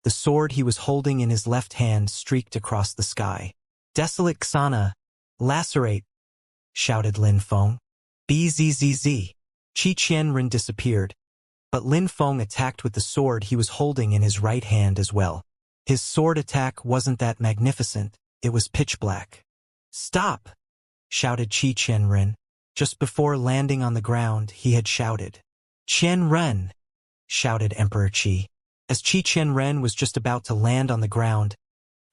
the sword he was holding in his left hand streaked across the sky. Desolate Xana, lacerate! Shouted Lin Feng. Bzzz. Qi Qianren disappeared, but Lin Feng attacked with the sword he was holding in his right hand as well. His sword attack wasn't that magnificent, it was pitch black. Stop! Shouted Qi Qianren. Just before landing on the ground, he had shouted. Qianren! Shouted Emperor Qi. As Qi Qianren was just about to land on the ground,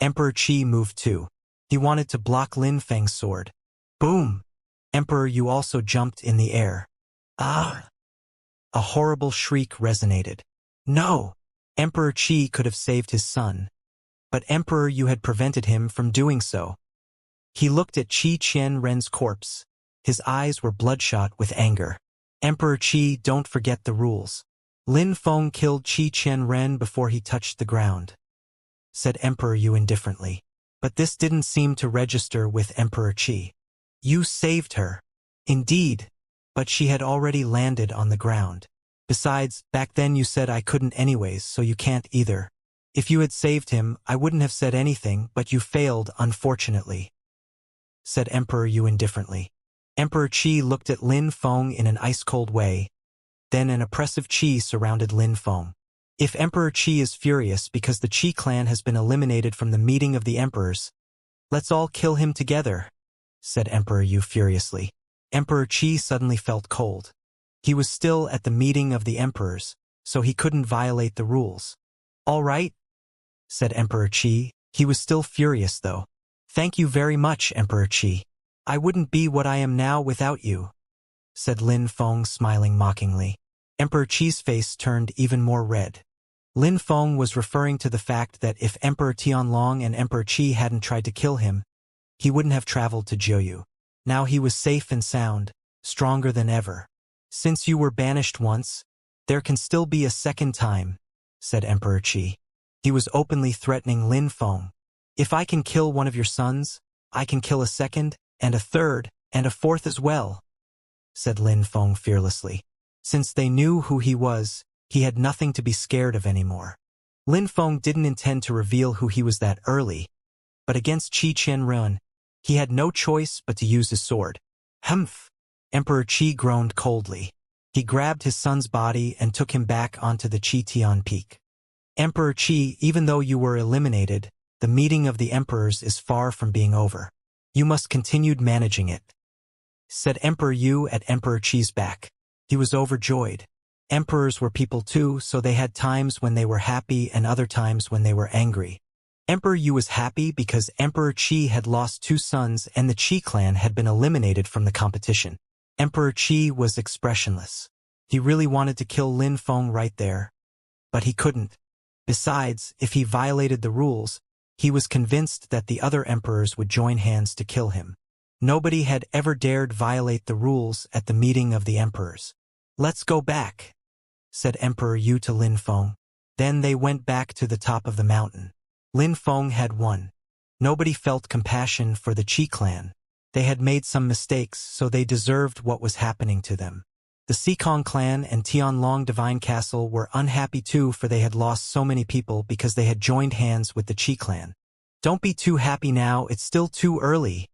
Emperor Qi moved too. He wanted to block Lin Feng's sword. Boom! Emperor Yu also jumped in the air. Ah! A horrible shriek resonated. No! Emperor Qi could have saved his son, but Emperor Yu had prevented him from doing so. He looked at Qi Qianren's corpse. His eyes were bloodshot with anger. Emperor Qi, don't forget the rules. Lin Feng killed Qi Qianren before he touched the ground, said Emperor Yu indifferently. But this didn't seem to register with Emperor Qi. You saved her. Indeed, but she had already landed on the ground. Besides, back then you said I couldn't anyways, so you can't either. If you had saved him, I wouldn't have said anything, but you failed, unfortunately, said Emperor Yu indifferently. Emperor Qi looked at Lin Feng in an ice-cold way. Then an oppressive Qi surrounded Lin Feng. If Emperor Qi is furious because the Qi clan has been eliminated from the meeting of the emperors, let's all kill him together, said Emperor Yu furiously. Emperor Qi suddenly felt cold. He was still at the meeting of the emperors, so he couldn't violate the rules. All right, said Emperor Qi. He was still furious though. Thank you very much, Emperor Qi. I wouldn't be what I am now without you, said Lin Feng, smiling mockingly. Emperor Qi's face turned even more red. Lin Feng was referring to the fact that if Emperor Tianlong and Emperor Qi hadn't tried to kill him, he wouldn't have traveled to Jiuyu. Now he was safe and sound, stronger than ever. Since you were banished once, there can still be a second time, said Emperor Qi. He was openly threatening Lin Feng. If I can kill one of your sons, I can kill a second, and a third, and a fourth as well, said Lin Feng fearlessly. Since they knew who he was, he had nothing to be scared of anymore. Lin Feng didn't intend to reveal who he was that early, but against Qi Qianren, he had no choice but to use his sword. Humph! Emperor Qi groaned coldly. He grabbed his son's body and took him back onto the Qi Tian Peak. Emperor Qi, even though you were eliminated, the meeting of the emperors is far from being over. You must continue managing it, said Emperor Yu at Emperor Qi's back. He was overjoyed. Emperors were people too, so they had times when they were happy and other times when they were angry. Emperor Yu was happy because Emperor Qi had lost 2 sons and the Qi clan had been eliminated from the competition. Emperor Qi was expressionless. He really wanted to kill Lin Feng right there, but he couldn't. Besides, if he violated the rules, he was convinced that the other emperors would join hands to kill him. Nobody had ever dared violate the rules at the meeting of the emperors. Let's go back, said Emperor Yu to Lin Feng. Then they went back to the top of the mountain. Lin Feng had won. Nobody felt compassion for the Qi clan. They had made some mistakes, so they deserved what was happening to them. The Xikong clan and Tianlong Divine Castle were unhappy too, for they had lost so many people because they had joined hands with the Qi clan. Don't be too happy now, it's still too early,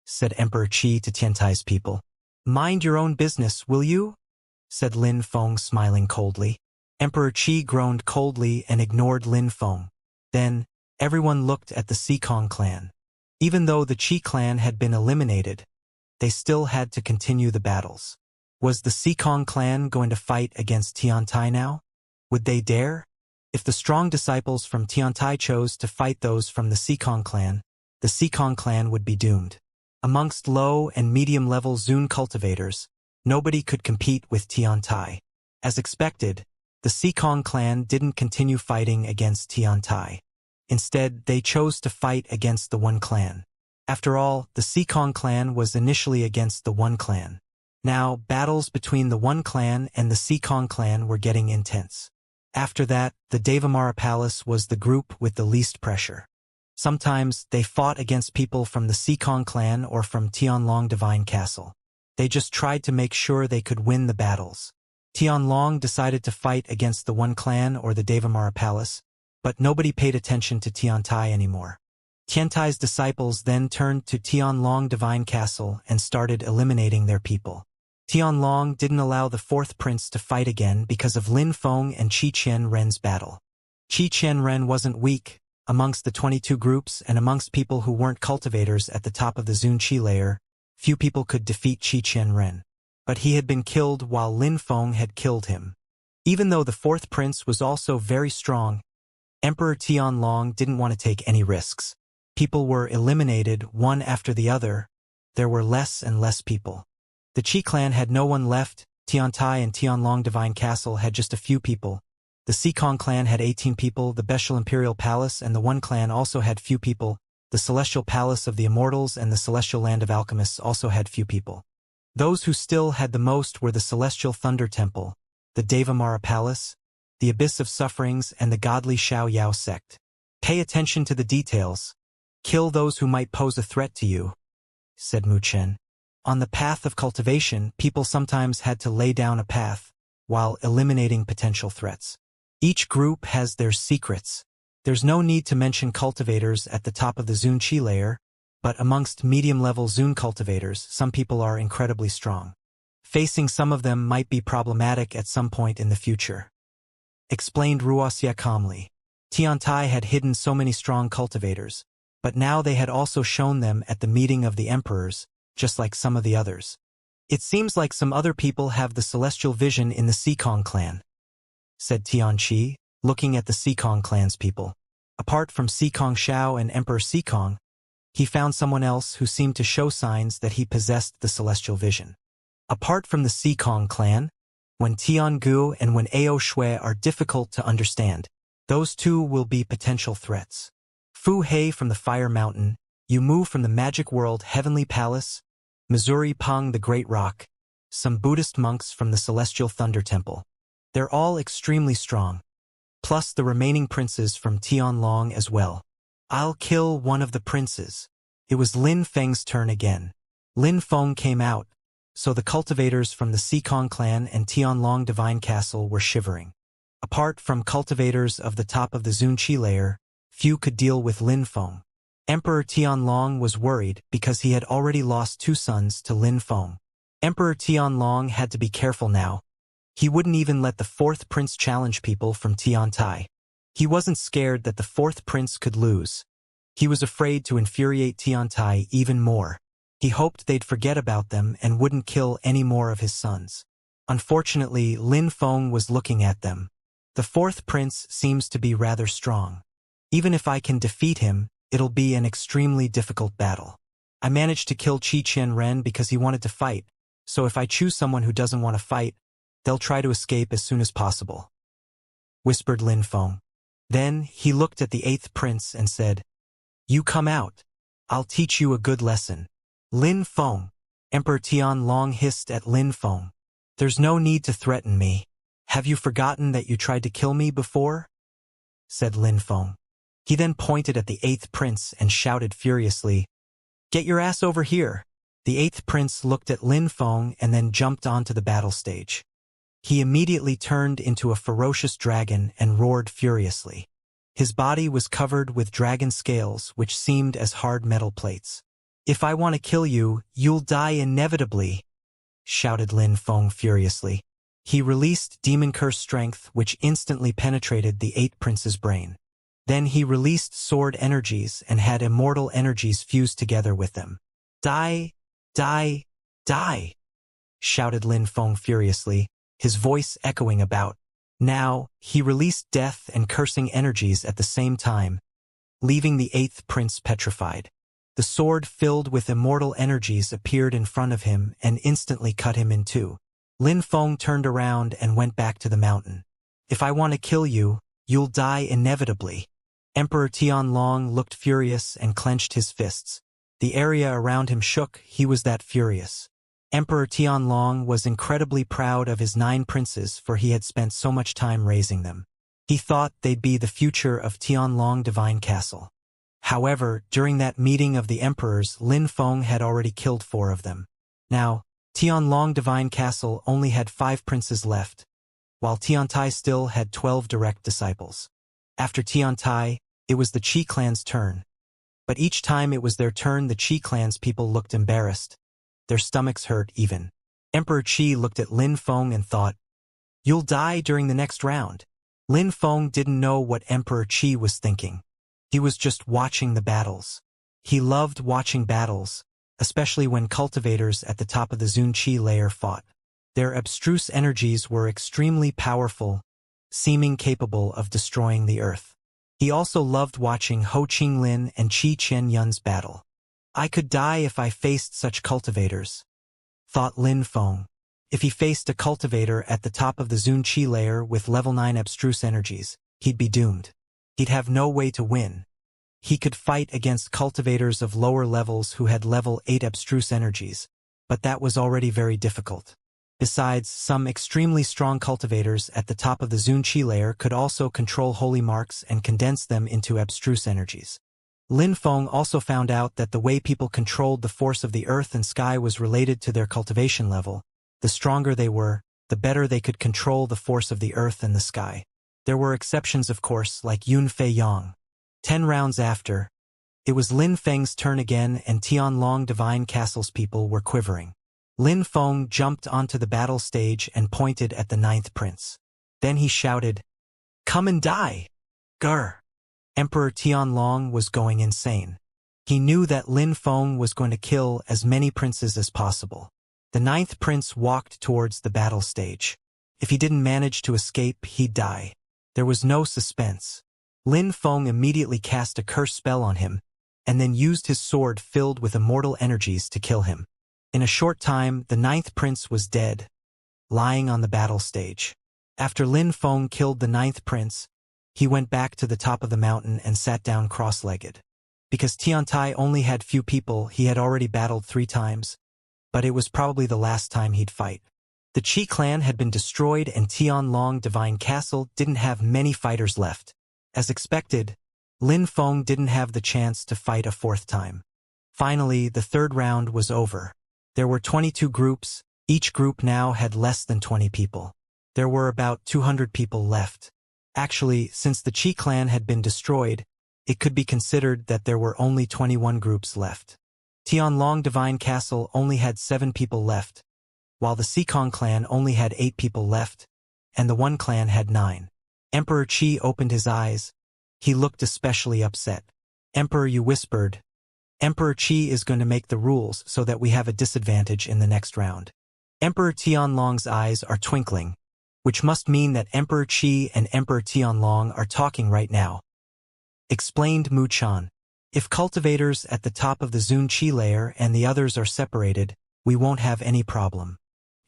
said Emperor Qi to Tiantai's people. Mind your own business, will you? Said Lin Feng, smiling coldly. Emperor Qi groaned coldly and ignored Lin Feng. Then, everyone looked at the Xikong clan. Even though the Qi clan had been eliminated, they still had to continue the battles. Was the Sikong clan going to fight against Tiantai now? Would they dare? If the strong disciples from Tiantai chose to fight those from the Sikong clan would be doomed. Amongst low and medium-level Zun cultivators, nobody could compete with Tiantai. As expected, the Sikong clan didn't continue fighting against Tiantai. Instead, they chose to fight against the One clan. After all, the Sikong clan was initially against the One clan. Now, battles between the One clan and the Sikong clan were getting intense. After that, the Devamara Palace was the group with the least pressure. Sometimes, they fought against people from the Sikong clan or from Tianlong Divine Castle. They just tried to make sure they could win the battles. Tianlong decided to fight against the One clan or the Devamara Palace, but nobody paid attention to Tiantai anymore. Tiantai's disciples then turned to Tianlong Divine Castle and started eliminating their people. Tianlong didn't allow the fourth prince to fight again because of Lin Feng and Qi Qianren's battle. Qi Qianren wasn't weak. Amongst the 22 groups and amongst people who weren't cultivators at the top of the Zun Qi layer, few people could defeat Qi Qianren. But he had been killed while Lin Feng had killed him. Even though the fourth prince was also very strong, Emperor Tianlong didn't want to take any risks. People were eliminated one after the other. There were less and less people. The Qi clan had no one left. Tiantai and Tianlong Divine Castle had just a few people. The Sikong clan had 18 people, the Bestial Imperial Palace and the One clan also had few people. The Celestial Palace of the Immortals and the Celestial Land of Alchemists also had few people. Those who still had the most were the Celestial Thunder Temple, the Devamara Palace, the Abyss of Sufferings and the godly Xiao Yao sect. Pay attention to the details. Kill those who might pose a threat to you, said Mu Chen. On the path of cultivation, people sometimes had to lay down a path, while eliminating potential threats. Each group has their secrets. There's no need to mention cultivators at the top of the Zun Qi layer, but amongst medium-level Zun cultivators, some people are incredibly strong. Facing some of them might be problematic at some point in the future, explained Wuxia calmly. Tiantai had hidden so many strong cultivators, but now they had also shown them at the meeting of the emperors, just like some of the others. It seems like some other people have the celestial vision in the Sikong clan, said Tianqi, looking at the Sikong clan's people. Apart from Sikong Xiao and Emperor Sikong, he found someone else who seemed to show signs that he possessed the celestial vision. Apart from the Sikong clan, when Tiangu and when Ao Shui are difficult to understand, those two will be potential threats. Fu Hei from the Fire Mountain, Yu Mu from the Magic World Heavenly Palace, Missouri Pang the Great Rock, some Buddhist monks from the Celestial Thunder Temple. They're all extremely strong. Plus the remaining princes from Tianlong as well. I'll kill one of the princes. It was Lin Feng's turn again. Lin Feng came out, so the cultivators from the Sikong clan and Tianlong Divine Castle were shivering. Apart from cultivators of the top of the Zun Qi layer, few could deal with Lin Feng. Emperor Tianlong was worried because he had already lost 2 sons to Lin Feng. Emperor Tianlong had to be careful now. He wouldn't even let the 4th prince challenge people from Tiantai. He wasn't scared that the 4th prince could lose. He was afraid to infuriate Tiantai even more. He hoped they'd forget about them and wouldn't kill any more of his sons. Unfortunately, Lin Feng was looking at them. The 4th prince seems to be rather strong. Even if I can defeat him, it'll be an extremely difficult battle. I managed to kill Qi Qianren because he wanted to fight, so if I choose someone who doesn't want to fight, they'll try to escape as soon as possible, whispered Lin Feng. Then he looked at the 8th prince and said, You come out. I'll teach you a good lesson. Lin Feng. Emperor Tianlong hissed at Lin Feng. There's no need to threaten me. Have you forgotten that you tried to kill me before? Said Lin Feng. He then pointed at the 8th prince and shouted furiously, Get your ass over here. The 8th prince looked at Lin Feng and then jumped onto the battle stage. He immediately turned into a ferocious dragon and roared furiously. His body was covered with dragon scales which seemed as hard metal plates. If I want to kill you, you'll die inevitably, shouted Lin Feng furiously. He released Demon Curse Strength which instantly penetrated the 8th prince's brain. Then he released sword energies and had immortal energies fused together with them. Die, die, die. shouted Lin Feng furiously, his voice echoing about. Now, he released death and cursing energies at the same time, leaving the 8th prince petrified. The sword filled with immortal energies appeared in front of him and instantly cut him in two. Lin Feng turned around and went back to the mountain. If I want to kill you, you'll die inevitably. Emperor Tianlong looked furious and clenched his fists. The area around him shook, he was that furious. Emperor Tianlong was incredibly proud of his 9 princes for he had spent so much time raising them. He thought they'd be the future of Tianlong Divine Castle. However, during that meeting of the emperors, Lin Feng had already killed 4 of them. Now, Tianlong Divine Castle only had 5 princes left, while Tiantai still had 12 direct disciples. After Tiantai, it was the Qi clan's turn. But each time it was their turn, the Qi clan's people looked embarrassed. Their stomachs hurt even. Emperor Qi looked at Lin Feng and thought, "You'll die during the next round." Lin Feng didn't know what Emperor Qi was thinking. He was just watching the battles. He loved watching battles, especially when cultivators at the top of the Zun Qi layer fought. Their abstruse energies were extremely powerful, seeming capable of destroying the earth. He also loved watching Ho Qinglin and Qi Qianyun's battle. I could die if I faced such cultivators, thought Lin Feng. If he faced a cultivator at the top of the Zun Qi layer with level 9 abstruse energies, he'd be doomed. He'd have no way to win. He could fight against cultivators of lower levels who had level 8 abstruse energies, but that was already very difficult. Besides, some extremely strong cultivators at the top of the Zun Qi layer could also control holy marks and condense them into abstruse energies. Lin Feng also found out that the way people controlled the force of the earth and sky was related to their cultivation level. The stronger they were, the better they could control the force of the earth and the sky. There were exceptions, of course, like Yun Fei Yang. 10 rounds after, it was Lin Feng's turn again and Tianlong Divine Castle's people were quivering. Lin Feng jumped onto the battle stage and pointed at the 9th prince. Then he shouted, "Come and die!" Grr! Emperor Tianlong was going insane. He knew that Lin Feng was going to kill as many princes as possible. The 9th prince walked towards the battle stage. If he didn't manage to escape, he'd die. There was no suspense. Lin Feng immediately cast a curse spell on him, and then used his sword filled with immortal energies to kill him. In a short time, the 9th prince was dead, lying on the battle stage. After Lin Feng killed the 9th prince, he went back to the top of the mountain and sat down cross-legged. Because Tiantai only had few people, he had already battled 3 times, but it was probably the last time he'd fight. The Qi clan had been destroyed and Tianlong Divine Castle didn't have many fighters left. As expected, Lin Feng didn't have the chance to fight a 4th time. Finally, the 3rd round was over. There were 22 groups, each group now had less than 20 people. There were about 200 people left. Actually, since the Qi clan had been destroyed, it could be considered that there were only 21 groups left. Tianlong Divine Castle only had 7 people left, while the Xikong clan only had 8 people left, and the One clan had 9. Emperor Qi opened his eyes. He looked especially upset. "Emperor," you whispered. "Emperor Qi is going to make the rules so that we have a disadvantage in the next round." Emperor Tianlong's eyes are twinkling, which must mean that Emperor Qi and Emperor Tianlong are talking right now. Explained Mu Chan. "If cultivators at the top of the Zun Qi layer and the others are separated, we won't have any problem.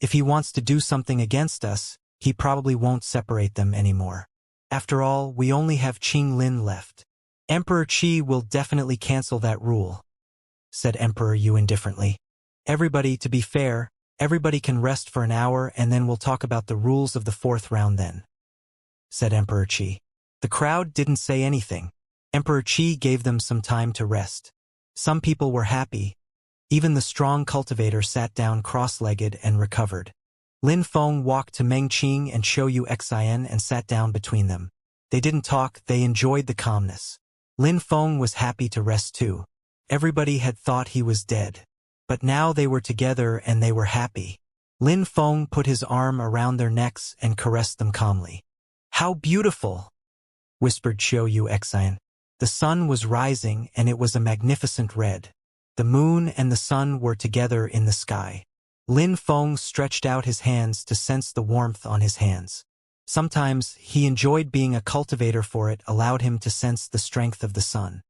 If he wants to do something against us, he probably won't separate them anymore. After all, we only have Qing Lin left. Emperor Qi will definitely cancel that rule," said Emperor Yu indifferently. "Everybody, to be fair, everybody can rest for an hour and then we'll talk about the rules of the 4th round then," said Emperor Qi. The crowd didn't say anything. Emperor Qi gave them some time to rest. Some people were happy. Even the strong cultivator sat down cross-legged and recovered. Lin Feng walked to Meng Qing and Xiu Xian and sat down between them. They didn't talk, they enjoyed the calmness. Lin Feng was happy to rest too. Everybody had thought he was dead. But now they were together and they were happy. Lin Feng put his arm around their necks and caressed them calmly. "How beautiful," whispered Xiu Xian. The sun was rising and it was a magnificent red. The moon and the sun were together in the sky. Lin Feng stretched out his hands to sense the warmth on his hands. Sometimes he enjoyed being a cultivator, for it allowed him to sense the strength of the sun.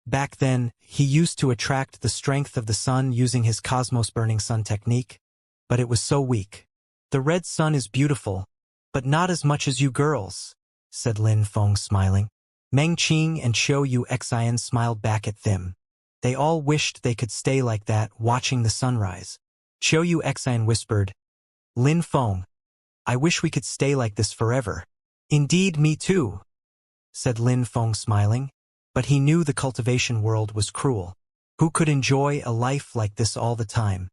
Back then, he used to attract the strength of the sun using his cosmos burning sun technique, but it was so weak. The red sun is beautiful, but not as much as you girls, said Lin Feng smiling. Meng Qing and Xiao Yu Xian smiled back at them. They all wished they could stay like that, watching the sunrise. Xiao Yu Xian whispered, Lin Feng, I wish we could stay like this forever. Indeed, me too, said Lin Feng smiling, but he knew the cultivation world was cruel. Who could enjoy a life like this all the time?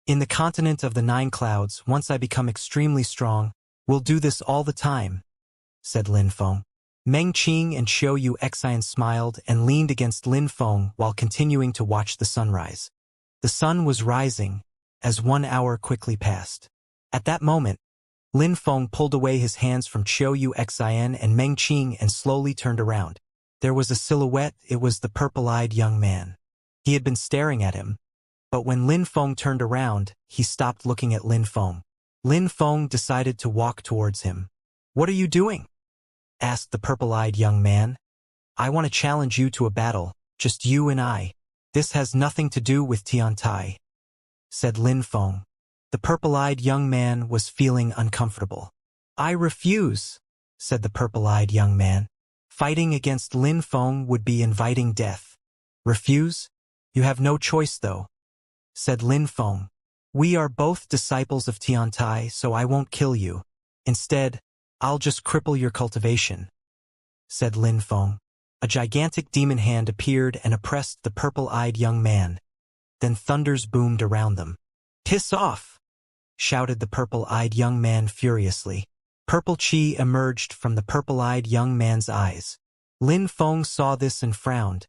In the continent of the 9 clouds, once I become extremely strong, we'll do this all the time, said Lin Feng. Meng Qing and Xiao Yu Xian smiled and leaned against Lin Feng while continuing to watch the sunrise. The sun was rising as 1 hour quickly passed. At that moment, Lin Feng pulled away his hands from Xiao Yu Xian and Meng Qing and slowly turned around. There was a silhouette. It was the purple-eyed young man. He had been staring at him, but when Lin Feng turned around, he stopped looking at Lin Feng. Lin Feng decided to walk towards him. What are you doing? Asked the purple-eyed young man. I want to challenge you to a battle, just you and I. This has nothing to do with Tiantai, said Lin Feng. The purple-eyed young man was feeling uncomfortable. I refuse, said the purple-eyed young man. Fighting against Lin Feng would be inviting death. Refuse? You have no choice though, said Lin Feng. We are both disciples of Tiantai, so I won't kill you. Instead, I'll just cripple your cultivation, said Lin Feng. A gigantic demon hand appeared and oppressed the purple-eyed young man. Then thunders boomed around them. Piss off, shouted the purple-eyed young man furiously. Purple chi emerged from the purple-eyed young man's eyes. Lin Feng saw this and frowned.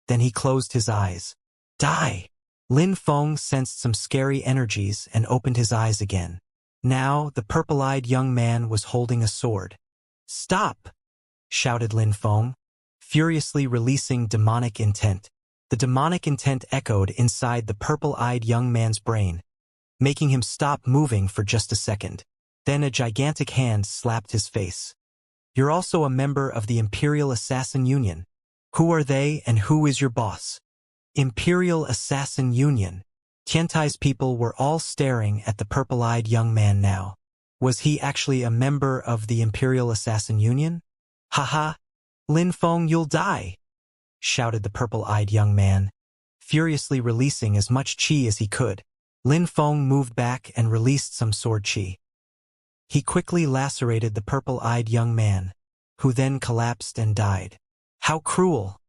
Then he closed his eyes. Die! Lin Feng sensed some scary energies and opened his eyes again. Now, the purple-eyed young man was holding a sword. Stop! Shouted Lin Feng, furiously releasing demonic intent. The demonic intent echoed inside the purple-eyed young man's brain, making him stop moving for just a second. Then a gigantic hand slapped his face. You're also a member of the Imperial Assassin Union. Who are they and who is your boss? Imperial Assassin Union. Tiantai's people were all staring at the purple-eyed young man now. Was he actually a member of the Imperial Assassin Union? Haha! Lin Feng, you'll die! Shouted the purple-eyed young man, furiously releasing as much chi as he could. Lin Feng moved back and released some sword chi. He quickly lacerated the purple-eyed young man, who then collapsed and died. How cruel,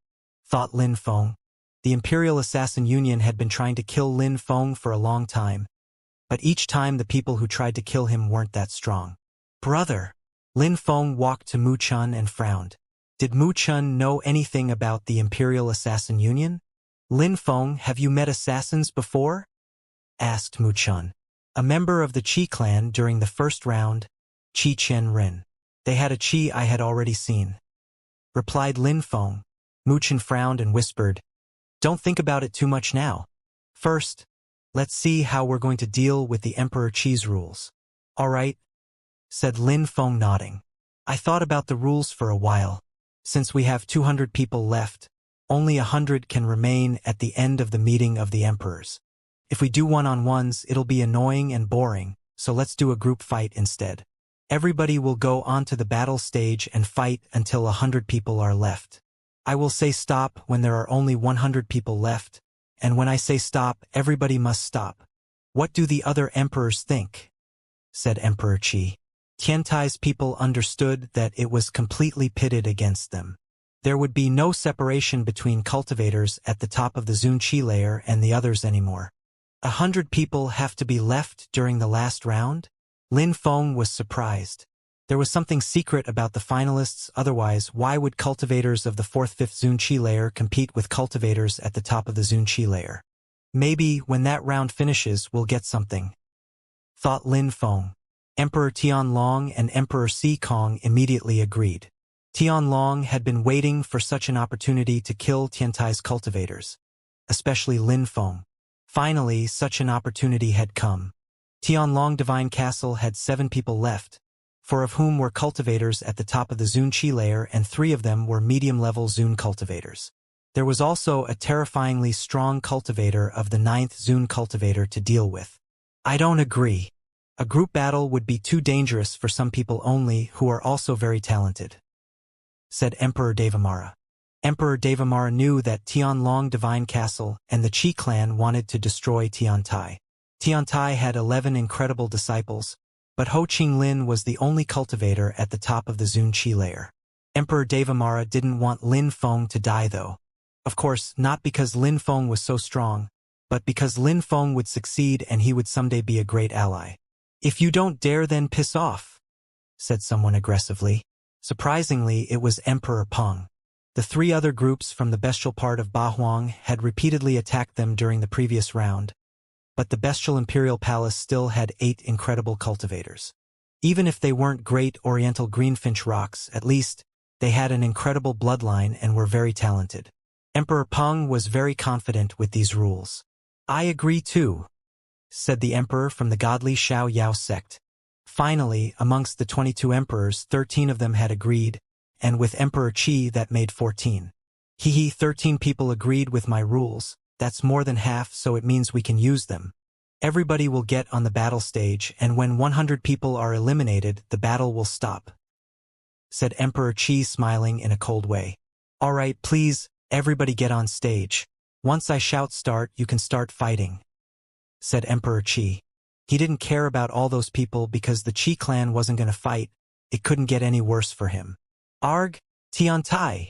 thought Lin Feng. The Imperial Assassin Union had been trying to kill Lin Feng for a long time, but each time the people who tried to kill him weren't that strong. Brother! Lin Feng walked to Mu Chun and frowned. Did Mu Chun know anything about the Imperial Assassin Union? Lin Feng, have you met assassins before? Asked Mu Chun. A member of the Qi clan during the first round, Qi Chen Ren. They had a Qi I had already seen, replied Lin Feng. Mu Chun frowned and whispered, Don't think about it too much now. First, let's see how we're going to deal with the Emperor Qi's rules. All right, said Lin Feng nodding. I thought about the rules for a while. Since we have 200 people left, only 100 can remain at the end of the meeting of the emperors. If we do one-on-ones, it'll be annoying and boring, so let's do a group fight instead. Everybody will go onto the battle stage and fight until 100 people are left. I will say stop when there are only 100 people left, and when I say stop, everybody must stop. What do the other emperors think? Said Emperor Qi. Tiantai's people understood that it was completely pitted against them. There would be no separation between cultivators at the top of the Zun Qi layer and the others anymore. 100 people have to be left during the last round? Lin Feng was surprised. There was something secret about the finalists, otherwise why would cultivators of the 4th-5th Zun Qi layer compete with cultivators at the top of the Zun Qi layer? Maybe when that round finishes we'll get something, thought Lin Feng. Emperor Tianlong and Emperor Si Kong immediately agreed. Tianlong had been waiting for such an opportunity to kill Tiantai's cultivators, especially Lin Feng. Finally, such an opportunity had come. Tianlong Divine Castle had 7 people left, 4 of whom were cultivators at the top of the Zun Qi layer and 3 of them were medium-level Zun cultivators. There was also a terrifyingly strong cultivator of the 9th Zun cultivator to deal with. I don't agree. A group battle would be too dangerous for some people only who are also very talented, said Emperor Devamara. Emperor Devamara knew that Tianlong Divine Castle and the Qi clan wanted to destroy Tiantai. Tiantai had 11 incredible disciples, but Ho Qinglin was the only cultivator at the top of the Zun Qi layer. Emperor Devamara didn't want Lin Feng to die though. Of course, not because Lin Feng was so strong, but because Lin Feng would succeed and he would someday be a great ally. If you don't dare then piss off, said someone aggressively. Surprisingly, it was Emperor Peng. The 3 other groups from the bestial part of Bahuang had repeatedly attacked them during the previous round, but the bestial imperial palace still had 8 incredible cultivators. Even if they weren't great oriental greenfinch rocks, at least they had an incredible bloodline and were very talented. Emperor Peng was very confident with these rules. I agree too, said the emperor from the godly Xiao Yao sect. Finally, amongst the 22 emperors, 13 of them had agreed, and with Emperor Qi that made 14. 13 people agreed with my rules. That's more than half, so it means we can use them. Everybody will get on the battle stage, and when 100 people are eliminated, the battle will stop, said Emperor Qi, smiling in a cold way. All right, please, everybody get on stage. Once I shout start, you can start fighting, said Emperor Qi. He didn't care about all those people because the Qi clan wasn't going to fight. It couldn't get any worse for him. Arg, Tiantai,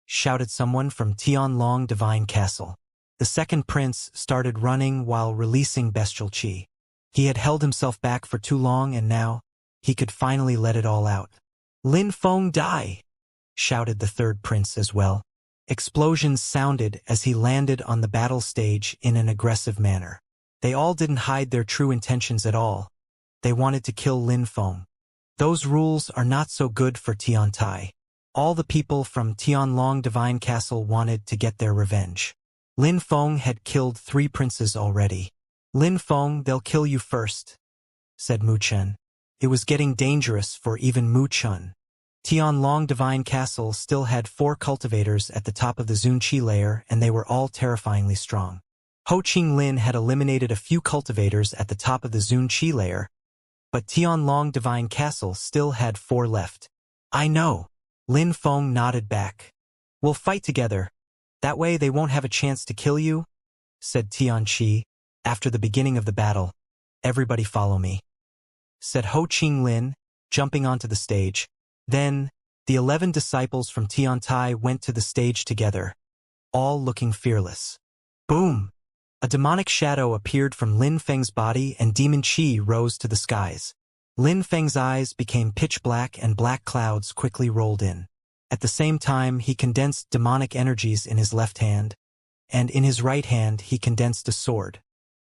shouted someone from Tianlong Divine Castle. The second prince started running while releasing bestial qi. He had held himself back for too long and now he could finally let it all out. Lin Feng die, shouted the third prince as well. Explosions sounded as he landed on the battle stage in an aggressive manner. They all didn't hide their true intentions at all. They wanted to kill Lin Feng. Those rules are not so good for Tiantai. All the people from Tianlong Divine Castle wanted to get their revenge. Lin Feng had killed 3 princes already. Lin Feng, they'll kill you first, said Mu Chen. It was getting dangerous for even Mu Chen. Tianlong Divine Castle still had 4 cultivators at the top of the Zun Qi layer and they were all terrifyingly strong. Ho Qinglin had eliminated a few cultivators at the top of the Zun Qi layer, but Tianlong Divine Castle still had 4 left. I know. Lin Feng nodded back. We'll fight together. That way they won't have a chance to kill you, said Tian Qi. After the beginning of the battle, everybody follow me, said Ho Qinglin, jumping onto the stage. Then, the 11 disciples from Tiantai went to the stage together, all looking fearless. Boom! A demonic shadow appeared from Lin Feng's body and demon qi rose to the skies. Lin Feng's eyes became pitch black and black clouds quickly rolled in. At the same time, he condensed demonic energies in his left hand, and in his right hand he condensed a sword.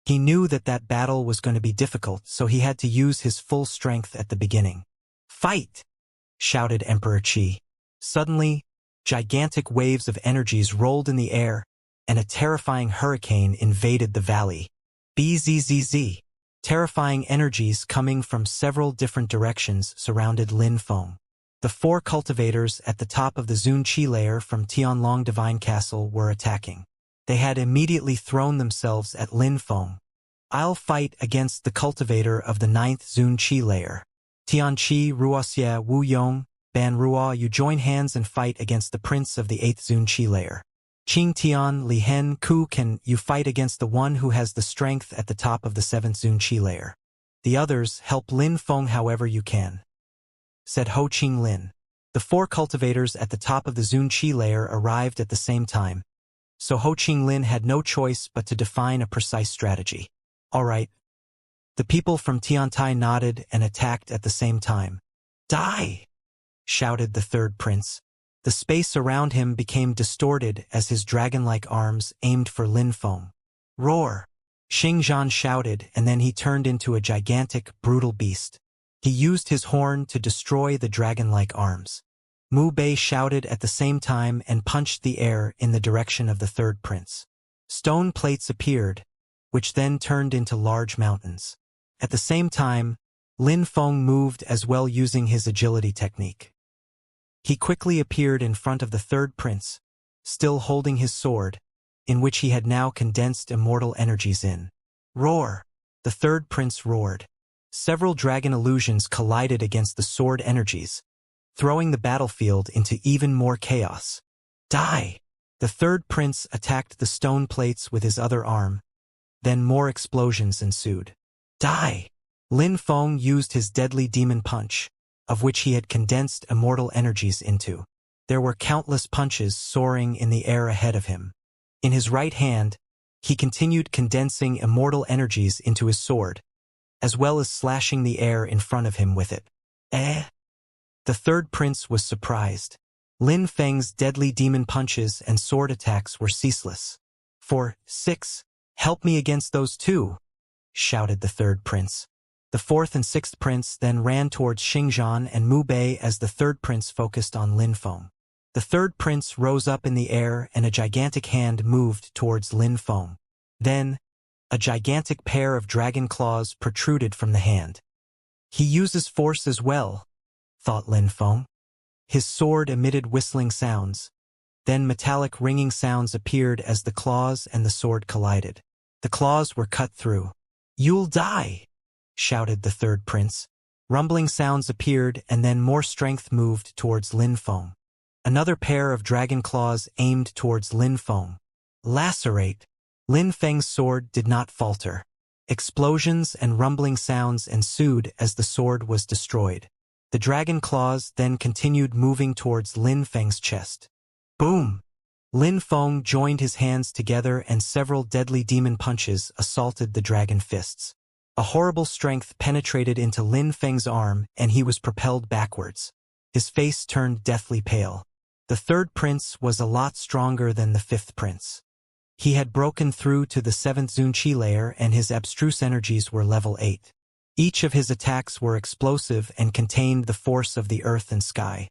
He knew that that battle was going to be difficult, so he had to use his full strength at the beginning. Fight! Shouted Emperor Qi. Suddenly, gigantic waves of energies rolled in the air, and a terrifying hurricane invaded the valley. Bzzz. Terrifying energies coming from several different directions surrounded Lin Feng. The 4 cultivators at the top of the Zun Qi layer from Tianlong Divine Castle were attacking. They had immediately thrown themselves at Lin Feng. I'll fight against the cultivator of the 9th Zun Qi layer. Tian Qi, Ruoxia, Wu Yong, Ban Ruo, you join hands and fight against the prince of the 8th Zun Qi layer. Qing Tian, Li Hen, Ku, can you fight against the one who has the strength at the top of the 7th Zun Qi layer. The others, help Lin Feng however you can, said Ho Qinglin. The 4 cultivators at the top of the Zun Qi layer arrived at the same time, so Ho Qinglin had no choice but to define a precise strategy. All right. The people from Tiantai nodded and attacked at the same time. Die! Shouted the third prince. The space around him became distorted as his dragon-like arms aimed for Lin Feng. Roar! Xingzhan shouted, and then he turned into a gigantic, brutal beast. He used his horn to destroy the dragon-like arms. Mu Bei shouted at the same time and punched the air in the direction of the third prince. Stone plates appeared, which then turned into large mountains. At the same time, Lin Feng moved as well using his agility technique. He quickly appeared in front of the third prince, still holding his sword, in which he had now condensed immortal energies in. Roar! The third prince roared. Several dragon illusions collided against the sword energies, throwing the battlefield into even more chaos. Die! The third prince attacked the stone plates with his other arm. Then more explosions ensued. Die! Lin Feng used his deadly demon punch, of which he had condensed immortal energies into. There were countless punches soaring in the air ahead of him. In his right hand, he continued condensing immortal energies into his sword, as well as slashing the air in front of him with it. The third prince was surprised. Lin Feng's deadly demon punches and sword attacks were ceaseless. "For 6, help me against those two," shouted the third prince. The fourth and sixth prince then ran towards Xingzhan and Mu Bei as the third prince focused on Lin Feng. The third prince rose up in the air and a gigantic hand moved towards Lin Feng. Then, a gigantic pair of dragon claws protruded from the hand. He uses force as well, thought Lin Feng. His sword emitted whistling sounds. Then metallic ringing sounds appeared as the claws and the sword collided. The claws were cut through. "You'll die!" shouted the third prince. Rumbling sounds appeared and then more strength moved towards Lin Feng. Another pair of dragon claws aimed towards Lin Feng. Lacerate! Lin Feng's sword did not falter. Explosions and rumbling sounds ensued as the sword was destroyed. The dragon claws then continued moving towards Lin Feng's chest. Boom! Lin Feng joined his hands together and several deadly demon punches assaulted the dragon fists. A horrible strength penetrated into Lin Feng's arm and he was propelled backwards. His face turned deathly pale. The third prince was a lot stronger than the fifth prince. He had broken through to the 7th Zunqi layer and his abstruse energies were level 8. Each of his attacks were explosive and contained the force of the earth and sky.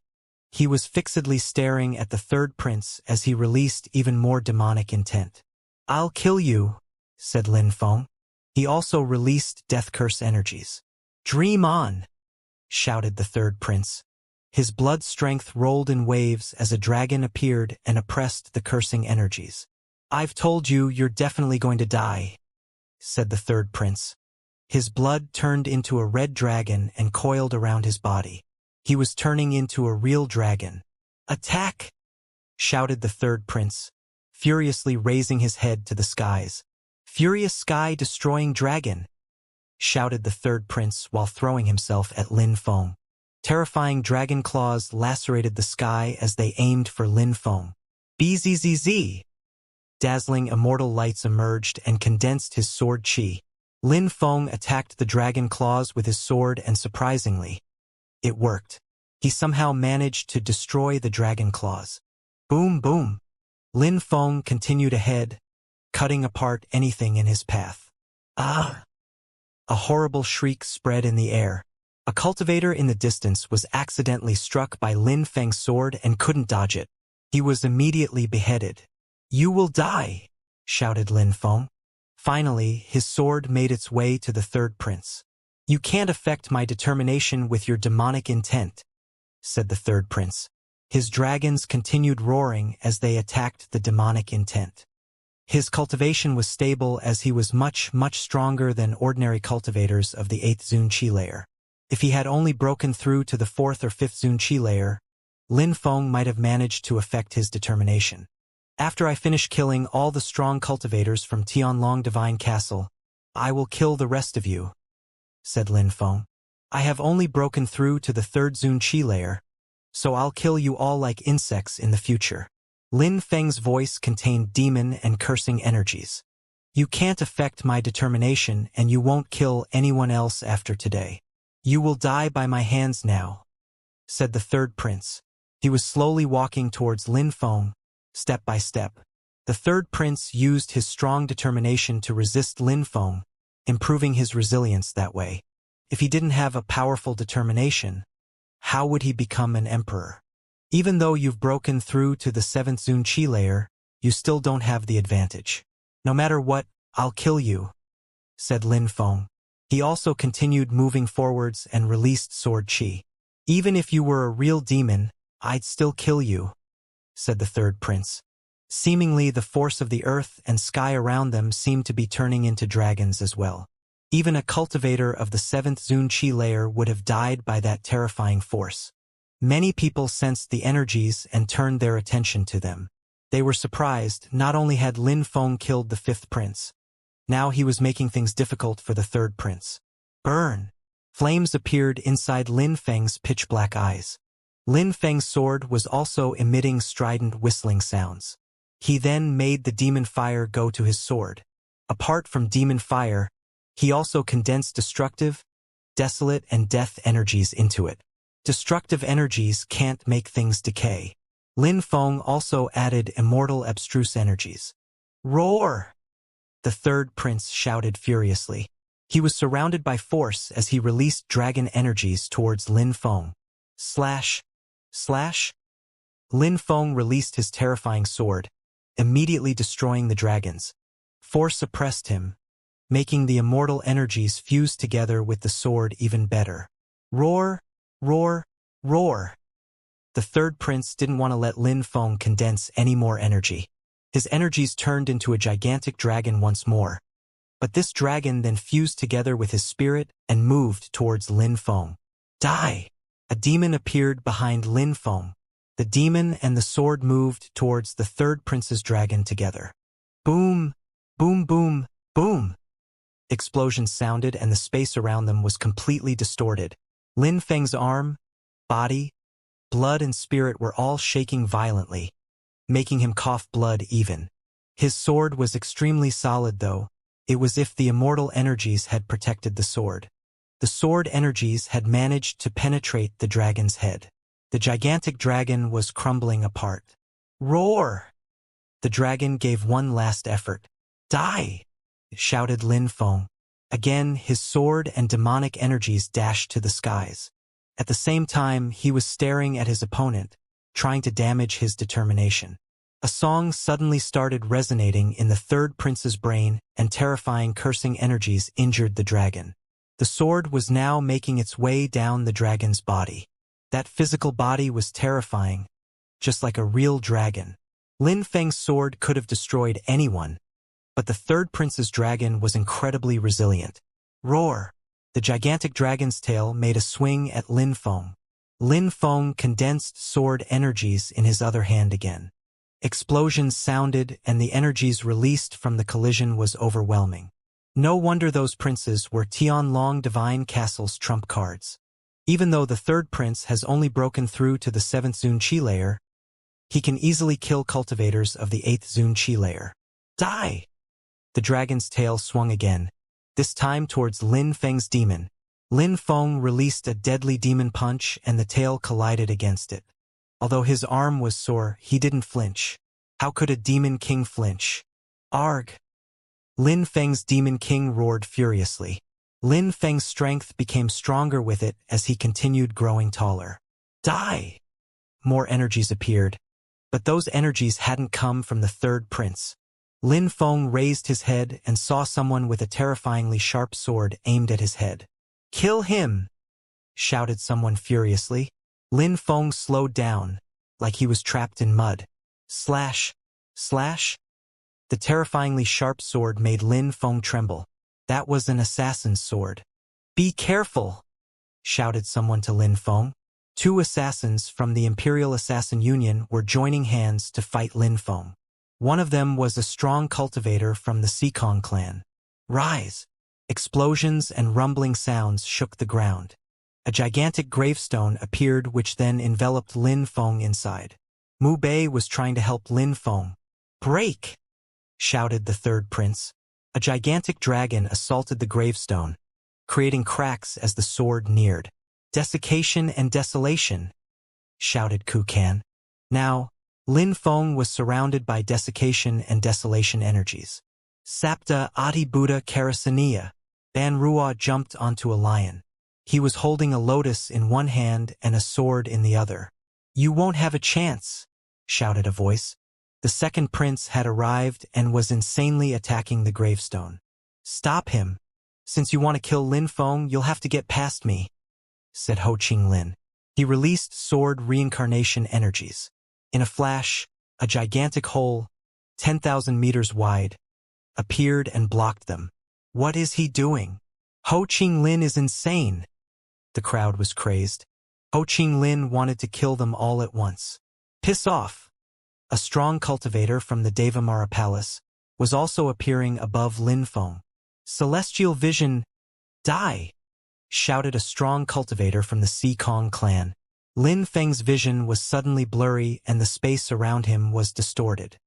He was fixedly staring at the third prince as he released even more demonic intent. "I'll kill you," said Lin Feng. He also released death curse energies. "Dream on!" shouted the third prince. His blood strength rolled in waves as a dragon appeared and oppressed the cursing energies. "I've told you you're definitely going to die," said the third prince. His blood turned into a red dragon and coiled around his body. He was turning into a real dragon. "Attack!" shouted the third prince, furiously raising his head to the skies. "Furious sky-destroying dragon!" shouted the third prince while throwing himself at Lin Feng. Terrifying dragon claws lacerated the sky as they aimed for Lin Feng. "Bzzz!" Dazzling immortal lights emerged and condensed his sword chi. Lin Feng attacked the dragon claws with his sword and surprisingly, it worked. He somehow managed to destroy the dragon claws. Boom, boom. Lin Feng continued ahead, cutting apart anything in his path. Ah! A horrible shriek spread in the air. A cultivator in the distance was accidentally struck by Lin Feng's sword and couldn't dodge it. He was immediately beheaded. "You will die!" shouted Lin Feng. Finally, his sword made its way to the third prince. "You can't affect my determination with your demonic intent," said the third prince. His dragons continued roaring as they attacked the demonic intent. His cultivation was stable as he was much stronger than ordinary cultivators of the 8th Zunqi layer. If he had only broken through to the 4th or 5th Zunqi layer, Lin Feng might have managed to affect his determination. "After I finish killing all the strong cultivators from Tianlong Divine Castle, I will kill the rest of you," said Lin Feng. "I have only broken through to the 3rd Zunqi layer, so I'll kill you all like insects in the future." Lin Feng's voice contained demon and cursing energies. "You can't affect my determination and you won't kill anyone else after today. You will die by my hands now," said the third prince. He was slowly walking towards Lin Feng, step by step. The third prince used his strong determination to resist Lin Feng, improving his resilience that way. If he didn't have a powerful determination, how would he become an emperor? Even though you've broken through to the 7th Zunqi layer, you still don't have the advantage. "No matter what, I'll kill you," said Lin Feng. He also continued moving forwards and released sword chi. "Even if you were a real demon, I'd still kill you," said the third prince. Seemingly, the force of the earth and sky around them seemed to be turning into dragons as well. Even a cultivator of the 7th Zun Chi layer would have died by that terrifying force. Many people sensed the energies and turned their attention to them. They were surprised. Not only had Lin Feng killed the 5th prince, now he was making things difficult for the 3rd prince. Burn! Flames appeared inside Lin Feng's pitch-black eyes. Lin Feng's sword was also emitting strident whistling sounds. He then made the demon fire go to his sword. Apart from demon fire, he also condensed destructive, desolate, and death energies into it. Destructive energies can't make things decay. Lin Feng also added immortal abstruse energies. Roar! The 3rd prince shouted furiously. He was surrounded by force as he released dragon energies towards Lin Feng. Slash! Slash! Lin Feng released his terrifying sword, immediately destroying the dragons. Force oppressed him, making the immortal energies fuse together with the sword even better. Roar! Roar! Roar! The 3rd prince didn't want to let Lin Feng condense any more energy. His energies turned into a gigantic dragon once more. But this dragon then fused together with his spirit and moved towards Lin Feng. Die! A demon appeared behind Lin Feng. The demon and the sword moved towards the 3rd prince's dragon together. Boom! Boom boom! Boom! Explosions sounded and the space around them was completely distorted. Lin Feng's arm, body, blood and spirit were all shaking violently, making him cough blood even. His sword was extremely solid though. It was as if the immortal energies had protected the sword. The sword energies had managed to penetrate the dragon's head. The gigantic dragon was crumbling apart. Roar! The dragon gave one last effort. Die! Shouted Lin Feng. Again, his sword and demonic energies dashed to the skies. At the same time, he was staring at his opponent, trying to damage his determination. A song suddenly started resonating in the 3rd prince's brain, and terrifying cursing energies injured the dragon. The sword was now making its way down the dragon's body. That physical body was terrifying, just like a real dragon. Lin Feng's sword could have destroyed anyone, but the 3rd prince's dragon was incredibly resilient. Roar! The gigantic dragon's tail made a swing at Lin Feng. Lin Feng condensed sword energies in his other hand again. Explosions sounded and the energies released from the collision was overwhelming. No wonder those princes were Tianlong Divine Castle's trump cards. Even though the 3rd prince has only broken through to the 7th Zun Chi layer, he can easily kill cultivators of the 8th Zun Chi layer. Die! The dragon's tail swung again, this time towards Lin Feng's demon. Lin Feng released a deadly demon punch and the tail collided against it. Although his arm was sore, he didn't flinch. How could a demon king flinch? Arg! Lin Feng's demon king roared furiously. Lin Feng's strength became stronger with it as he continued growing taller. Die! More energies appeared, but those energies hadn't come from the 3rd prince. Lin Feng raised his head and saw someone with a terrifyingly sharp sword aimed at his head. Kill him! Shouted someone furiously. Lin Feng slowed down, like he was trapped in mud. Slash! Slash! The terrifyingly sharp sword made Lin Feng tremble. That was an assassin's sword. Be careful! Shouted someone to Lin Feng. 2 assassins from the Imperial Assassin Union were joining hands to fight Lin Feng. One of them was a strong cultivator from the Sikong clan. Rise! Explosions and rumbling sounds shook the ground. A gigantic gravestone appeared which then enveloped Lin Feng inside. Mu Bei was trying to help Lin Feng. Break! Shouted the 3rd prince. A gigantic dragon assaulted the gravestone, creating cracks as the sword neared. Desiccation and desolation! Shouted Kukan. Now, Lin Feng was surrounded by desiccation and desolation energies. Sapta Adi Buddha Karasaniya. Ban Ruo jumped onto a lion. He was holding a lotus in one hand and a sword in the other. You won't have a chance, shouted a voice. The 2nd prince had arrived and was insanely attacking the gravestone. Stop him, Since you want to kill Lin Feng, you'll have to get past me, said Ho Qing Lin. He released sword reincarnation energies. In a flash, a gigantic hole, 10,000 meters wide, appeared and blocked them. What is he doing? Ho Qing Lin is insane. The crowd was crazed. Ho Qing Lin wanted to kill them all at once. Piss off! A strong cultivator from the Devamara Palace was also appearing above Lin Feng. Celestial vision, die! Shouted a strong cultivator from the Sikong clan. Lin Feng's vision was suddenly blurry and the space around him was distorted.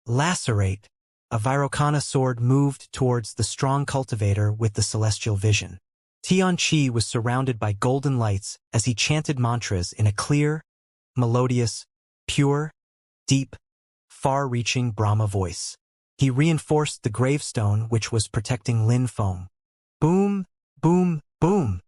Lacerate! A Virokana sword moved towards the strong cultivator with the celestial vision. Tianqi was surrounded by golden lights as he chanted mantras in a clear, melodious, pure, deep, far-reaching Brahma voice. He reinforced the gravestone which was protecting Lin Feng. Boom, boom, boom!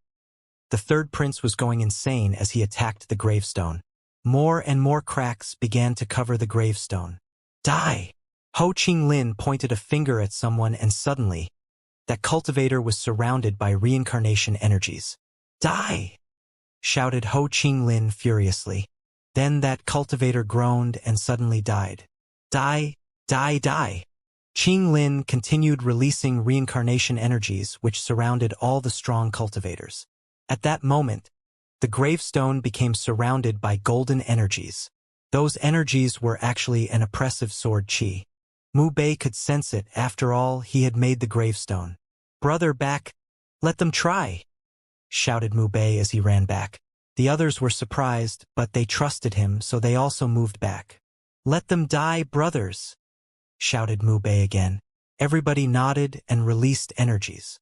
The third prince was going insane as he attacked the gravestone. More and more cracks began to cover the gravestone. Die! Ho Qing Lin pointed a finger at someone and suddenly, that cultivator was surrounded by reincarnation energies. Die! Shouted Ho Qing Lin furiously. Then that cultivator groaned and suddenly died. Die, die, die! Qing Lin continued releasing reincarnation energies which surrounded all the strong cultivators. At that moment, the gravestone became surrounded by golden energies. Those energies were actually an oppressive sword qi. Mu Bei could sense it. After all, he had made the gravestone. Brother, back! Let them try! Shouted Mu Bei as he ran back. The others were surprised, but they trusted him, so they also moved back. Let them die, brothers! Shouted Mu Bei again. Everybody nodded and released energies.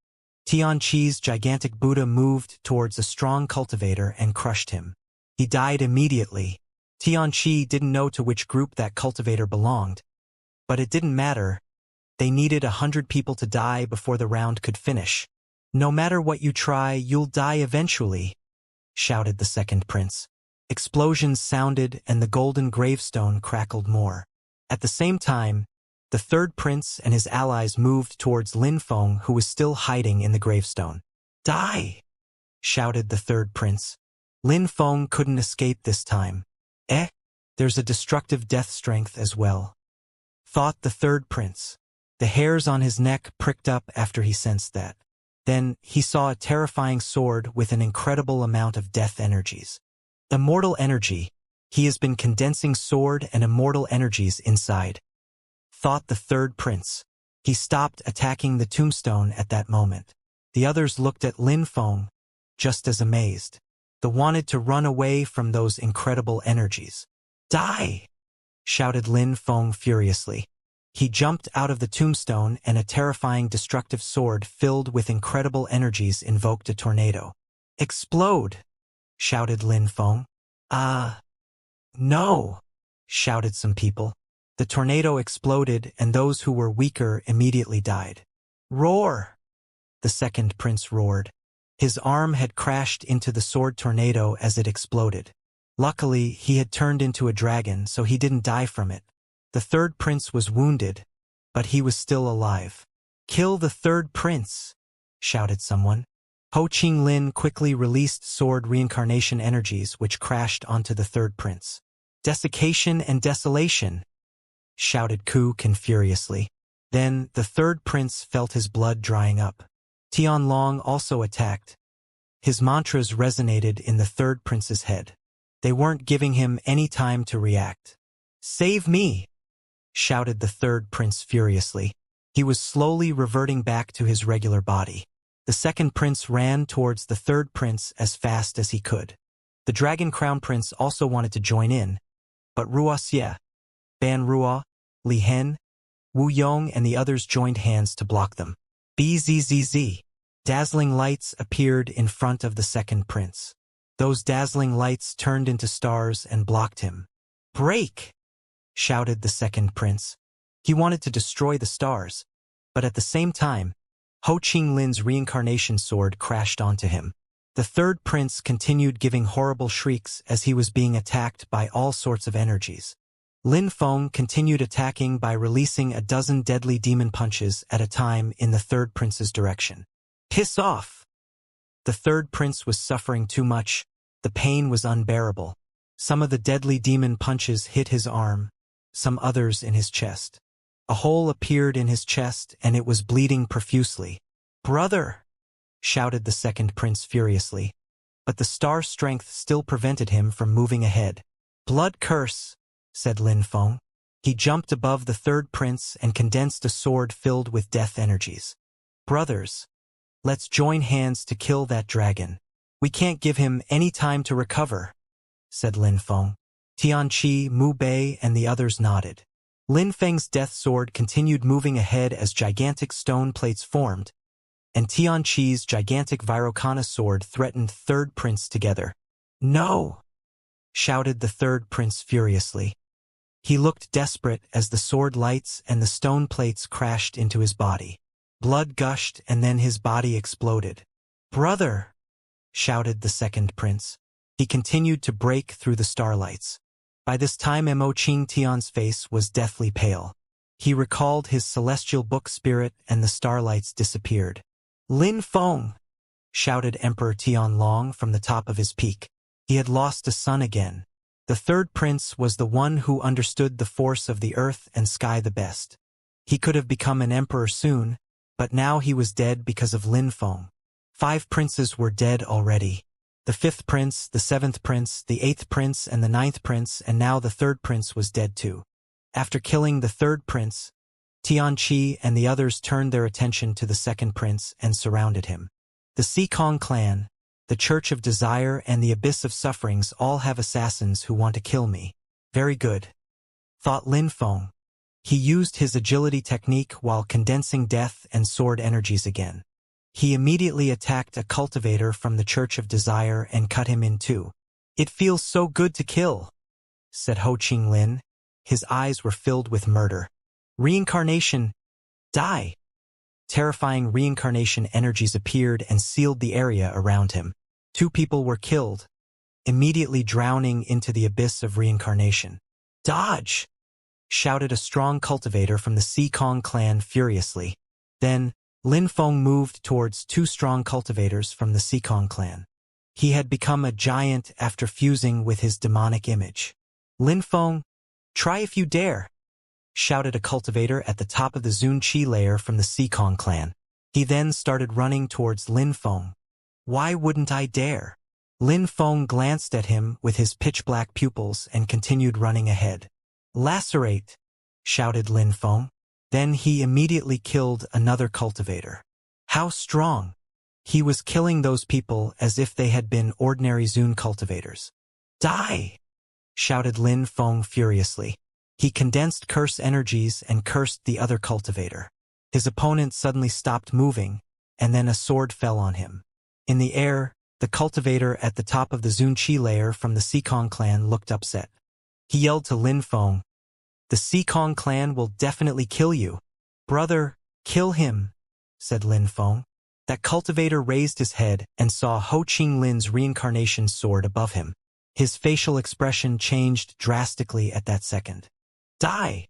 Tianqi's gigantic Buddha moved towards a strong cultivator and crushed him. He died immediately. Tianqi didn't know to which group that cultivator belonged. But it didn't matter. They needed 100 people to die before the round could finish. No matter what you try, you'll die eventually, shouted the second prince. Explosions sounded and the golden gravestone crackled more. At the same time, the third prince and his allies moved towards Lin Feng, who was still hiding in the gravestone. Die! Shouted the third prince. Lin Feng couldn't escape this time. There's a destructive death strength as well, thought the third prince. The hairs on his neck pricked up after he sensed that. Then he saw a terrifying sword with an incredible amount of death energies. Immortal energy. He has been condensing sword and immortal energies inside, thought the third prince. He stopped attacking the tombstone at that moment. The others looked at Lin Feng, just as amazed. They wanted to run away from those incredible energies. Die! Shouted Lin Feng furiously. He jumped out of the tombstone and a terrifying destructive sword filled with incredible energies invoked a tornado. Explode! Shouted Lin Feng. No! Shouted some people. The tornado exploded and those who were weaker immediately died. Roar! The second prince roared. His arm had crashed into the sword tornado as it exploded. Luckily, he had turned into a dragon, so he didn't die from it. The third prince was wounded, but he was still alive. Kill the third prince! Shouted someone. Ho Qing Lin quickly released sword reincarnation energies which crashed onto the third prince. Desiccation and desolation! Shouted Ku Kan furiously. Then the third prince felt his blood drying up. Tianlong also attacked. His mantras resonated in the third prince's head. They weren't giving him any time to react. Save me! Shouted the third prince furiously. He was slowly reverting back to his regular body. The second prince ran towards the third prince as fast as he could. The dragon crown prince also wanted to join in, but Wuxia, Ban Ruo, Li Hen, Wu Yong and the others joined hands to block them. Bzzz. Dazzling lights appeared in front of the second prince. Those dazzling lights turned into stars and blocked him. Break! Shouted the second prince. He wanted to destroy the stars, but at the same time, Ho Qing Lin's reincarnation sword crashed onto him. The third prince continued giving horrible shrieks as he was being attacked by all sorts of energies. Lin Feng continued attacking by releasing a dozen deadly demon punches at a time in the third prince's direction. Piss off! The third prince was suffering too much. The pain was unbearable. Some of the deadly demon punches hit his arm, some others in his chest. A hole appeared in his chest and it was bleeding profusely. "Brother!" shouted the second prince furiously. But the star strength still prevented him from moving ahead. "Blood curse," said Lin Feng. He jumped above the third prince and condensed a sword filled with death energies. "Brothers, let's join hands to kill that dragon. We can't give him any time to recover," said Lin Feng. Tianqi, Mu Bei, and the others nodded. Lin Feng's death sword continued moving ahead as gigantic stone plates formed, and Tianqi's gigantic Virokana sword threatened third prince together. "No!" shouted the third prince furiously. He looked desperate as the sword lights and the stone plates crashed into his body. Blood gushed and then his body exploded. "Brother!" shouted the second prince. He continued to break through the starlights. By this time Mo Qing Tian's face was deathly pale. He recalled his celestial book spirit and the starlights disappeared. "Lin Feng!" shouted Emperor Tianlong from the top of his peak. He had lost a son again. The third prince was the one who understood the force of the earth and sky the best. He could have become an emperor soon, but now he was dead because of Lin Feng. 5 princes were dead already. The 5th prince, the 7th prince, the 8th prince, and the 9th prince, and now the third prince was dead too. After killing the third prince, Tianqi and the others turned their attention to the second prince and surrounded him. The Xikong clan, the Church of Desire, and the Abyss of Sufferings all have assassins who want to kill me. Very good, thought Lin Feng. He used his agility technique while condensing death and sword energies again. He immediately attacked a cultivator from the Church of Desire and cut him in two. "It feels so good to kill," said Ho Qinglin. His eyes were filled with murder. "Reincarnation, die!" Terrifying reincarnation energies appeared and sealed the area around him. 2 people were killed, immediately drowning into the abyss of reincarnation. "Dodge!" shouted a strong cultivator from the Xikong clan furiously. Then, Lin Feng moved towards 2 strong cultivators from the Xikong clan. He had become a giant after fusing with his demonic image. "Lin Feng, try if you dare!" shouted a cultivator at the top of the Zunqi layer from the Xikong clan. He then started running towards Lin Feng. "Why wouldn't I dare?" Lin Feng glanced at him with his pitch-black pupils and continued running ahead. "Lacerate!" shouted Lin Feng. Then he immediately killed another cultivator. How strong! He was killing those people as if they had been ordinary Zun cultivators. "Die!" shouted Lin Feng furiously. He condensed curse energies and cursed the other cultivator. His opponent suddenly stopped moving, and then a sword fell on him. In the air, the cultivator at the top of the Zunqi layer from the Xikong clan looked upset. He yelled to Lin Feng, "The Xikong clan will definitely kill you." "Brother, kill him," said Lin Feng. That cultivator raised his head and saw Ho Qinglin's reincarnation sword above him. His facial expression changed drastically at that second. "Die!"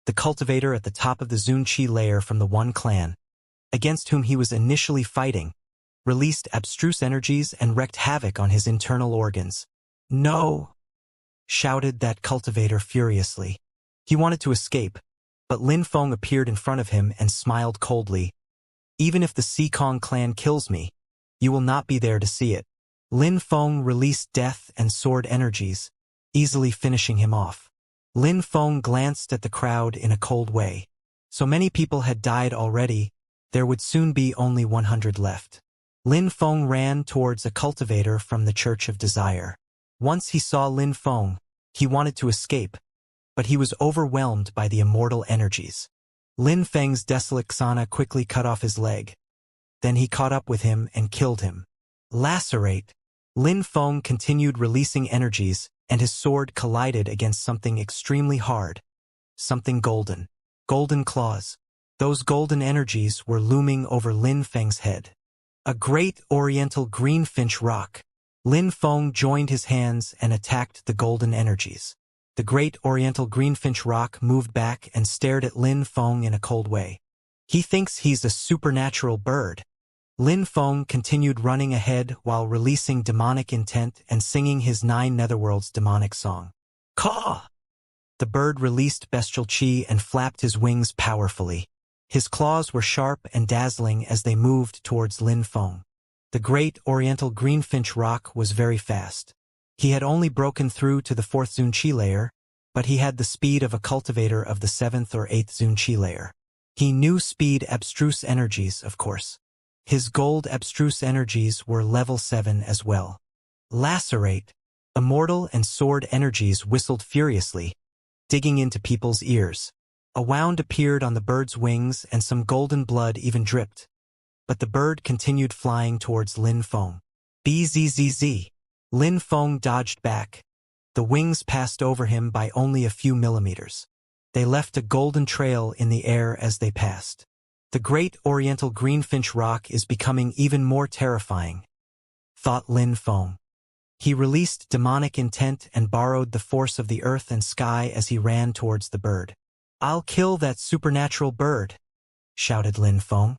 The cultivator at the top of the Zunqi layer from the one clan, against whom he was initially fighting, released abstruse energies and wreaked havoc on his internal organs. "No!" shouted that cultivator furiously. He wanted to escape, but Lin Feng appeared in front of him and smiled coldly. "Even if the Xikong clan kills me, you will not be there to see it." Lin Feng released death and sword energies, easily finishing him off. Lin Feng glanced at the crowd in a cold way. So many people had died already, there would soon be only 100 left. Lin Feng ran towards a cultivator from the Church of Desire. Once he saw Lin Feng, he wanted to escape, but he was overwhelmed by the immortal energies. Lin Feng's desolate Xana quickly cut off his leg. Then he caught up with him and killed him. "Lacerate!" Lin Feng continued releasing energies, and his sword collided against something extremely hard. Something golden. Golden claws. Those golden energies were looming over Lin Feng's head. A great oriental greenfinch rock. Lin Feng joined his hands and attacked the golden energies. The great oriental greenfinch rock moved back and stared at Lin Feng in a cold way. "He thinks he's a supernatural bird," Lin Feng continued running ahead while releasing demonic intent and singing his 9 netherworlds demonic song. Caw! The bird released bestial chi and flapped his wings powerfully. His claws were sharp and dazzling as they moved towards Lin Feng. The great oriental greenfinch rock was very fast. He had only broken through to the 4th Zun Chi layer, but he had the speed of a cultivator of the 7th or 8th Zun Chi layer. He knew speed abstruse energies, of course. His gold abstruse energies were level 7 as well. Lacerate. Immortal and sword energies whistled furiously, digging into people's ears. A wound appeared on the bird's wings and some golden blood even dripped. But the bird continued flying towards Lin Feng. Bzzz. Lin Feng dodged back. The wings passed over him by only a few millimeters. They left a golden trail in the air as they passed. The great oriental greenfinch rock is becoming even more terrifying, thought Lin Feng. He released demonic intent and borrowed the force of the earth and sky as he ran towards the bird. I'll kill that supernatural bird, shouted Lin Feng.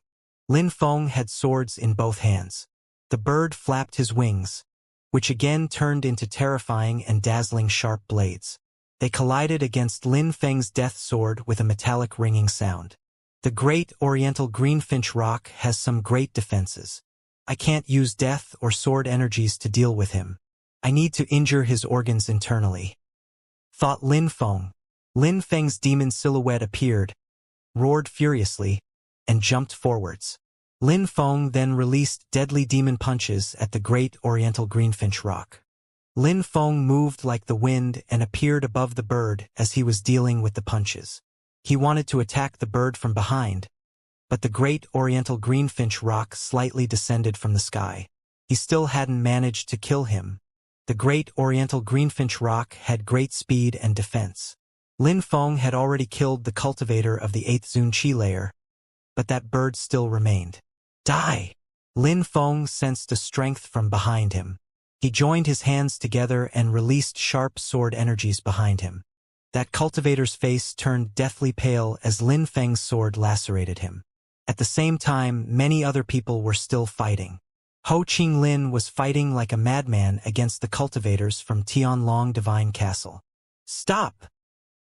Lin Feng had swords in both hands. The bird flapped his wings, which again turned into terrifying and dazzling sharp blades. They collided against Lin Feng's death sword with a metallic ringing sound. The great oriental greenfinch rock has some great defenses. I can't use death or sword energies to deal with him. I need to injure his organs internally, thought Lin Feng. Lin Feng's demon silhouette appeared, roared furiously, and jumped forwards. Lin Feng then released deadly demon punches at the great oriental greenfinch rock. Lin Feng moved like the wind and appeared above the bird as he was dealing with the punches. He wanted to attack the bird from behind, but the great oriental greenfinch rock slightly descended from the sky. He still hadn't managed to kill him. The great oriental greenfinch rock had great speed and defense. Lin Feng had already killed the cultivator of the 8th Zun Chi layer, but that bird still remained. Die! Lin Feng sensed a strength from behind him. He joined his hands together and released sharp sword energies behind him. That cultivator's face turned deathly pale as Lin Feng's sword lacerated him. At the same time, many other people were still fighting. Ho Qinglin was fighting like a madman against the cultivators from Tianlong Divine Castle. Stop!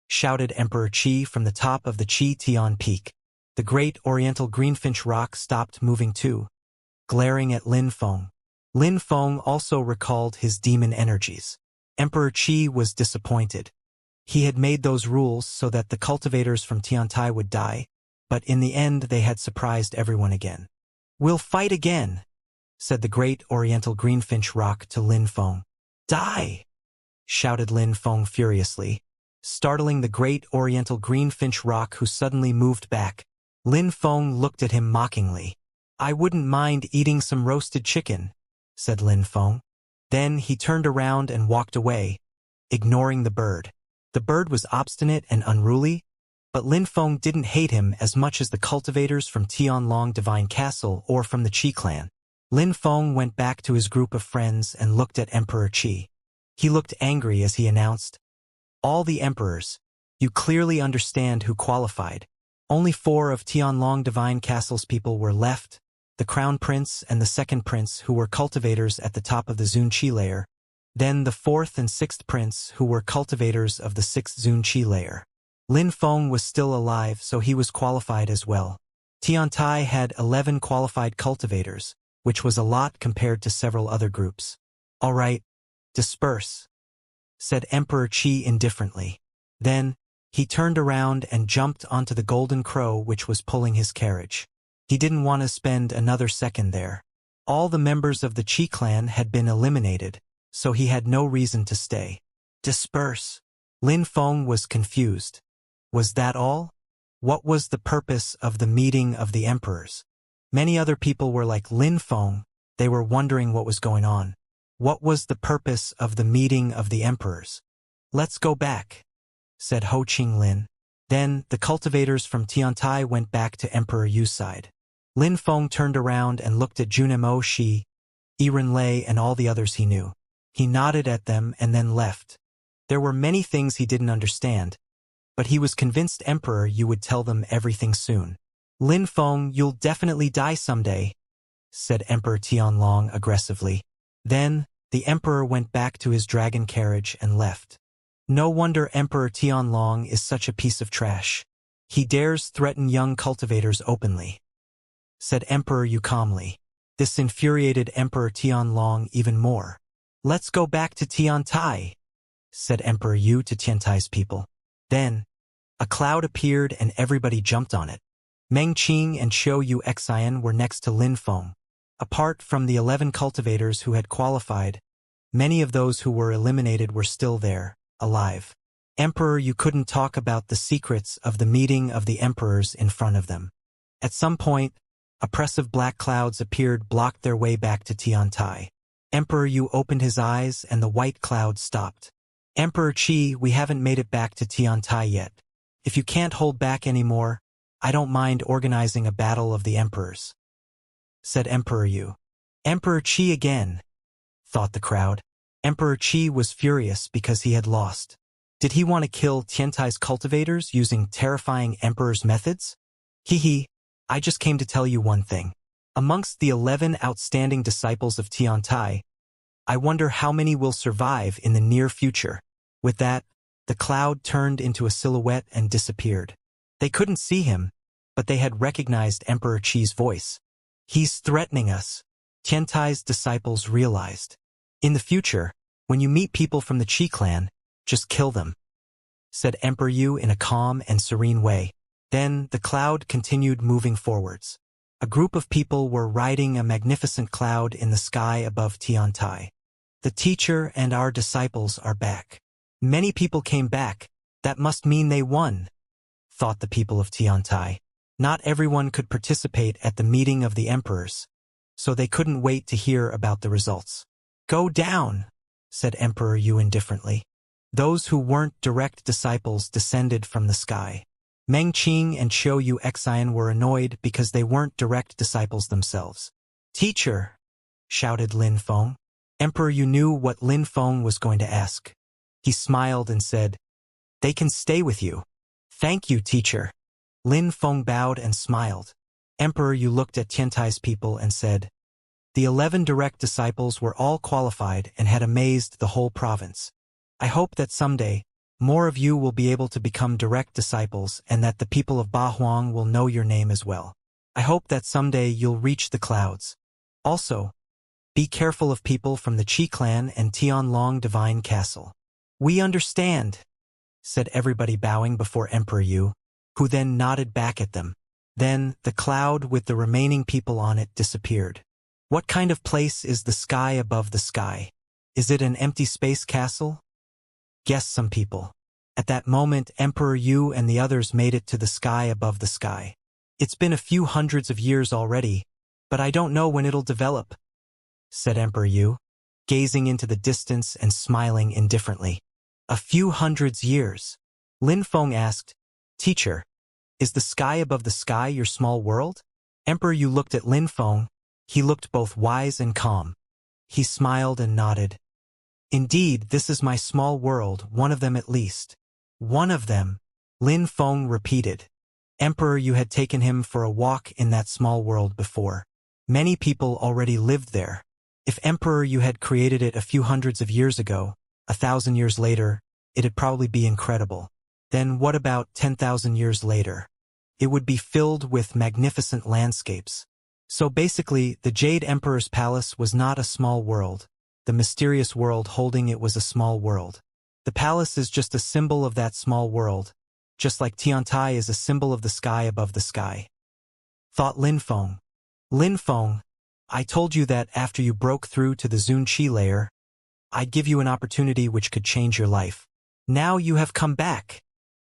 Shouted Emperor Qi from the top of the Qi Tian Peak. The great oriental greenfinch rock stopped moving too, glaring at Lin Feng. Lin Feng also recalled his demon energies. Emperor Qi was disappointed. He had made those rules so that the cultivators from Tiantai would die, but in the end they had surprised everyone again. We'll fight again, said the great oriental greenfinch rock to Lin Feng. Die! Shouted Lin Feng furiously, startling the great oriental greenfinch rock, who suddenly moved back. Lin Feng looked at him mockingly. I wouldn't mind eating some roasted chicken, said Lin Feng. Then he turned around and walked away, ignoring the bird. The bird was obstinate and unruly, but Lin Feng didn't hate him as much as the cultivators from Tianlong Divine Castle or from the Qi clan. Lin Feng went back to his group of friends and looked at Emperor Qi. He looked angry as he announced, all the emperors, you clearly understand who qualified. Only 4 of Tianlong Divine Castle's people were left, the Crown Prince and the Second Prince, who were cultivators at the top of the Zun Chi layer, then the 4th and 6th Prince, who were cultivators of the 6th Zun Chi layer. Lin Feng was still alive, so he was qualified as well. Tiantai had 11 qualified cultivators, which was a lot compared to several other groups. All right, disperse, said Emperor Qi indifferently. Then, he turned around and jumped onto the golden crow which was pulling his carriage. He didn't want to spend another second there. All the members of the Qi clan had been eliminated, so he had no reason to stay. Disperse. Lin Feng was confused. Was that all? What was the purpose of the meeting of the emperors? Many other people were like Lin Feng. They were wondering what was going on. What was the purpose of the meeting of the emperors? Let's go back, said Ho Qinglin. Then, the cultivators from Tiantai went back to Emperor Yu's side. Lin Feng turned around and looked at Junemo Shi, Yiren Lei and all the others he knew. He nodded at them and then left. There were many things he didn't understand, but he was convinced Emperor Yu would tell them everything soon. Lin Feng, you'll definitely die someday, said Emperor Tianlong aggressively. Then, the emperor went back to his dragon carriage and left. No wonder Emperor Tianlong is such a piece of trash. He dares threaten young cultivators openly, said Emperor Yu calmly. This infuriated Emperor Tianlong even more. Let's go back to Tiantai, said Emperor Yu to Tiantai's people. Then, a cloud appeared and everybody jumped on it. Meng Qing and Xiu Yu Xian were next to Lin Feng. Apart from the 11 cultivators who had qualified, many of those who were eliminated were still there, alive. Emperor Yu couldn't talk about the secrets of the meeting of the emperors in front of them. At some point, oppressive black clouds appeared, blocked their way back to Tiantai. Emperor Yu opened his eyes and the white cloud stopped. Emperor Qi, we haven't made it back to Tiantai yet. If you can't hold back anymore, I don't mind organizing a battle of the emperors, said Emperor Yu. Emperor Qi again, thought the crowd. Emperor Qi was furious because he had lost. Did he want to kill Tiantai's cultivators using terrifying emperor's methods? I just came to tell you one thing. Amongst the 11 outstanding disciples of Tiantai, I wonder how many will survive in the near future. With that, the cloud turned into a silhouette and disappeared. They couldn't see him, but they had recognized Emperor Qi's voice. He's threatening us, Tiantai's disciples realized. In the future, when you meet people from the Qi clan, just kill them, said Emperor Yu in a calm and serene way. Then the cloud continued moving forwards. A group of people were riding a magnificent cloud in the sky above Tiantai. The teacher and our disciples are back. Many people came back. That must mean they won, thought the people of Tiantai. Not everyone could participate at the meeting of the emperors, so they couldn't wait to hear about the results. Go down, said Emperor Yu indifferently. Those who weren't direct disciples descended from the sky. Meng Qing and Xiu Yu Xian were annoyed because they weren't direct disciples themselves. Teacher, shouted Lin Feng. Emperor Yu knew what Lin Feng was going to ask. He smiled and said, they can stay with you. Thank you, teacher. Lin Feng bowed and smiled. Emperor Yu looked at Tiantai's people and said, the 11 direct disciples were all qualified and had amazed the whole province. I hope that someday, more of you will be able to become direct disciples and that the people of Bahuang will know your name as well. I hope that someday you'll reach the clouds. Also, be careful of people from the Qi clan and Tianlong Divine Castle. We understand, said everybody bowing before Emperor Yu, who then nodded back at them. Then, the cloud with the remaining people on it disappeared. What kind of place is the sky above the sky? Is it an empty space castle? Guessed some people. At that moment, Emperor Yu and the others made it to the sky above the sky. It's been a few hundreds of years already, but I don't know when it'll develop, said Emperor Yu, gazing into the distance and smiling indifferently. A few hundreds years. Lin Feng asked, teacher, is the sky above the sky your small world? Emperor Yu looked at Lin Feng. He looked both wise and calm. He smiled and nodded. Indeed, this is my small world, one of them at least. One of them, Lin Feng repeated. Emperor Yu had taken him for a walk in that small world before. Many people already lived there. If Emperor Yu had created it a few hundreds of years ago, 1,000 years later, it'd probably be incredible. Then what about 10,000 years later? It would be filled with magnificent landscapes. So basically, the Jade Emperor's palace was not a small world. The mysterious world holding it was a small world. The palace is just a symbol of that small world, just like Tiantai is a symbol of the sky above the sky. Thought Lin Feng. Lin Feng, I told you that after you broke through to the Zun Qi layer, I'd give you an opportunity which could change your life. Now you have come back,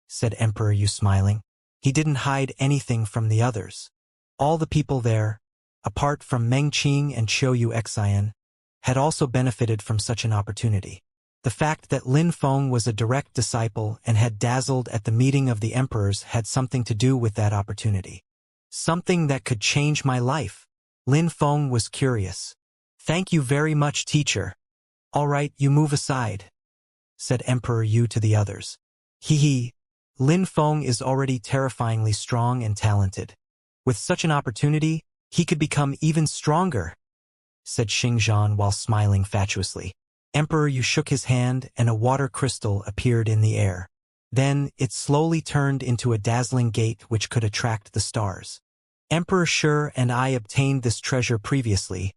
said Emperor Yu smiling. He didn't hide anything from the others. All the people there, apart from Meng Qing and Xiu Yu Xian, had also benefited from such an opportunity. The fact that Lin Feng was a direct disciple and had dazzled at the meeting of the emperors had something to do with that opportunity. Something that could change my life. Lin Feng was curious. Thank you very much, teacher. All right, you move aside, said Emperor Yu to the others. Lin Feng is already terrifyingly strong and talented. With such an opportunity, He could become even stronger, said Xingzhan while smiling fatuously. Emperor Yu shook his hand and a water crystal appeared in the air. Then it slowly turned into a dazzling gate which could attract the stars. Emperor Shi and I obtained this treasure previously,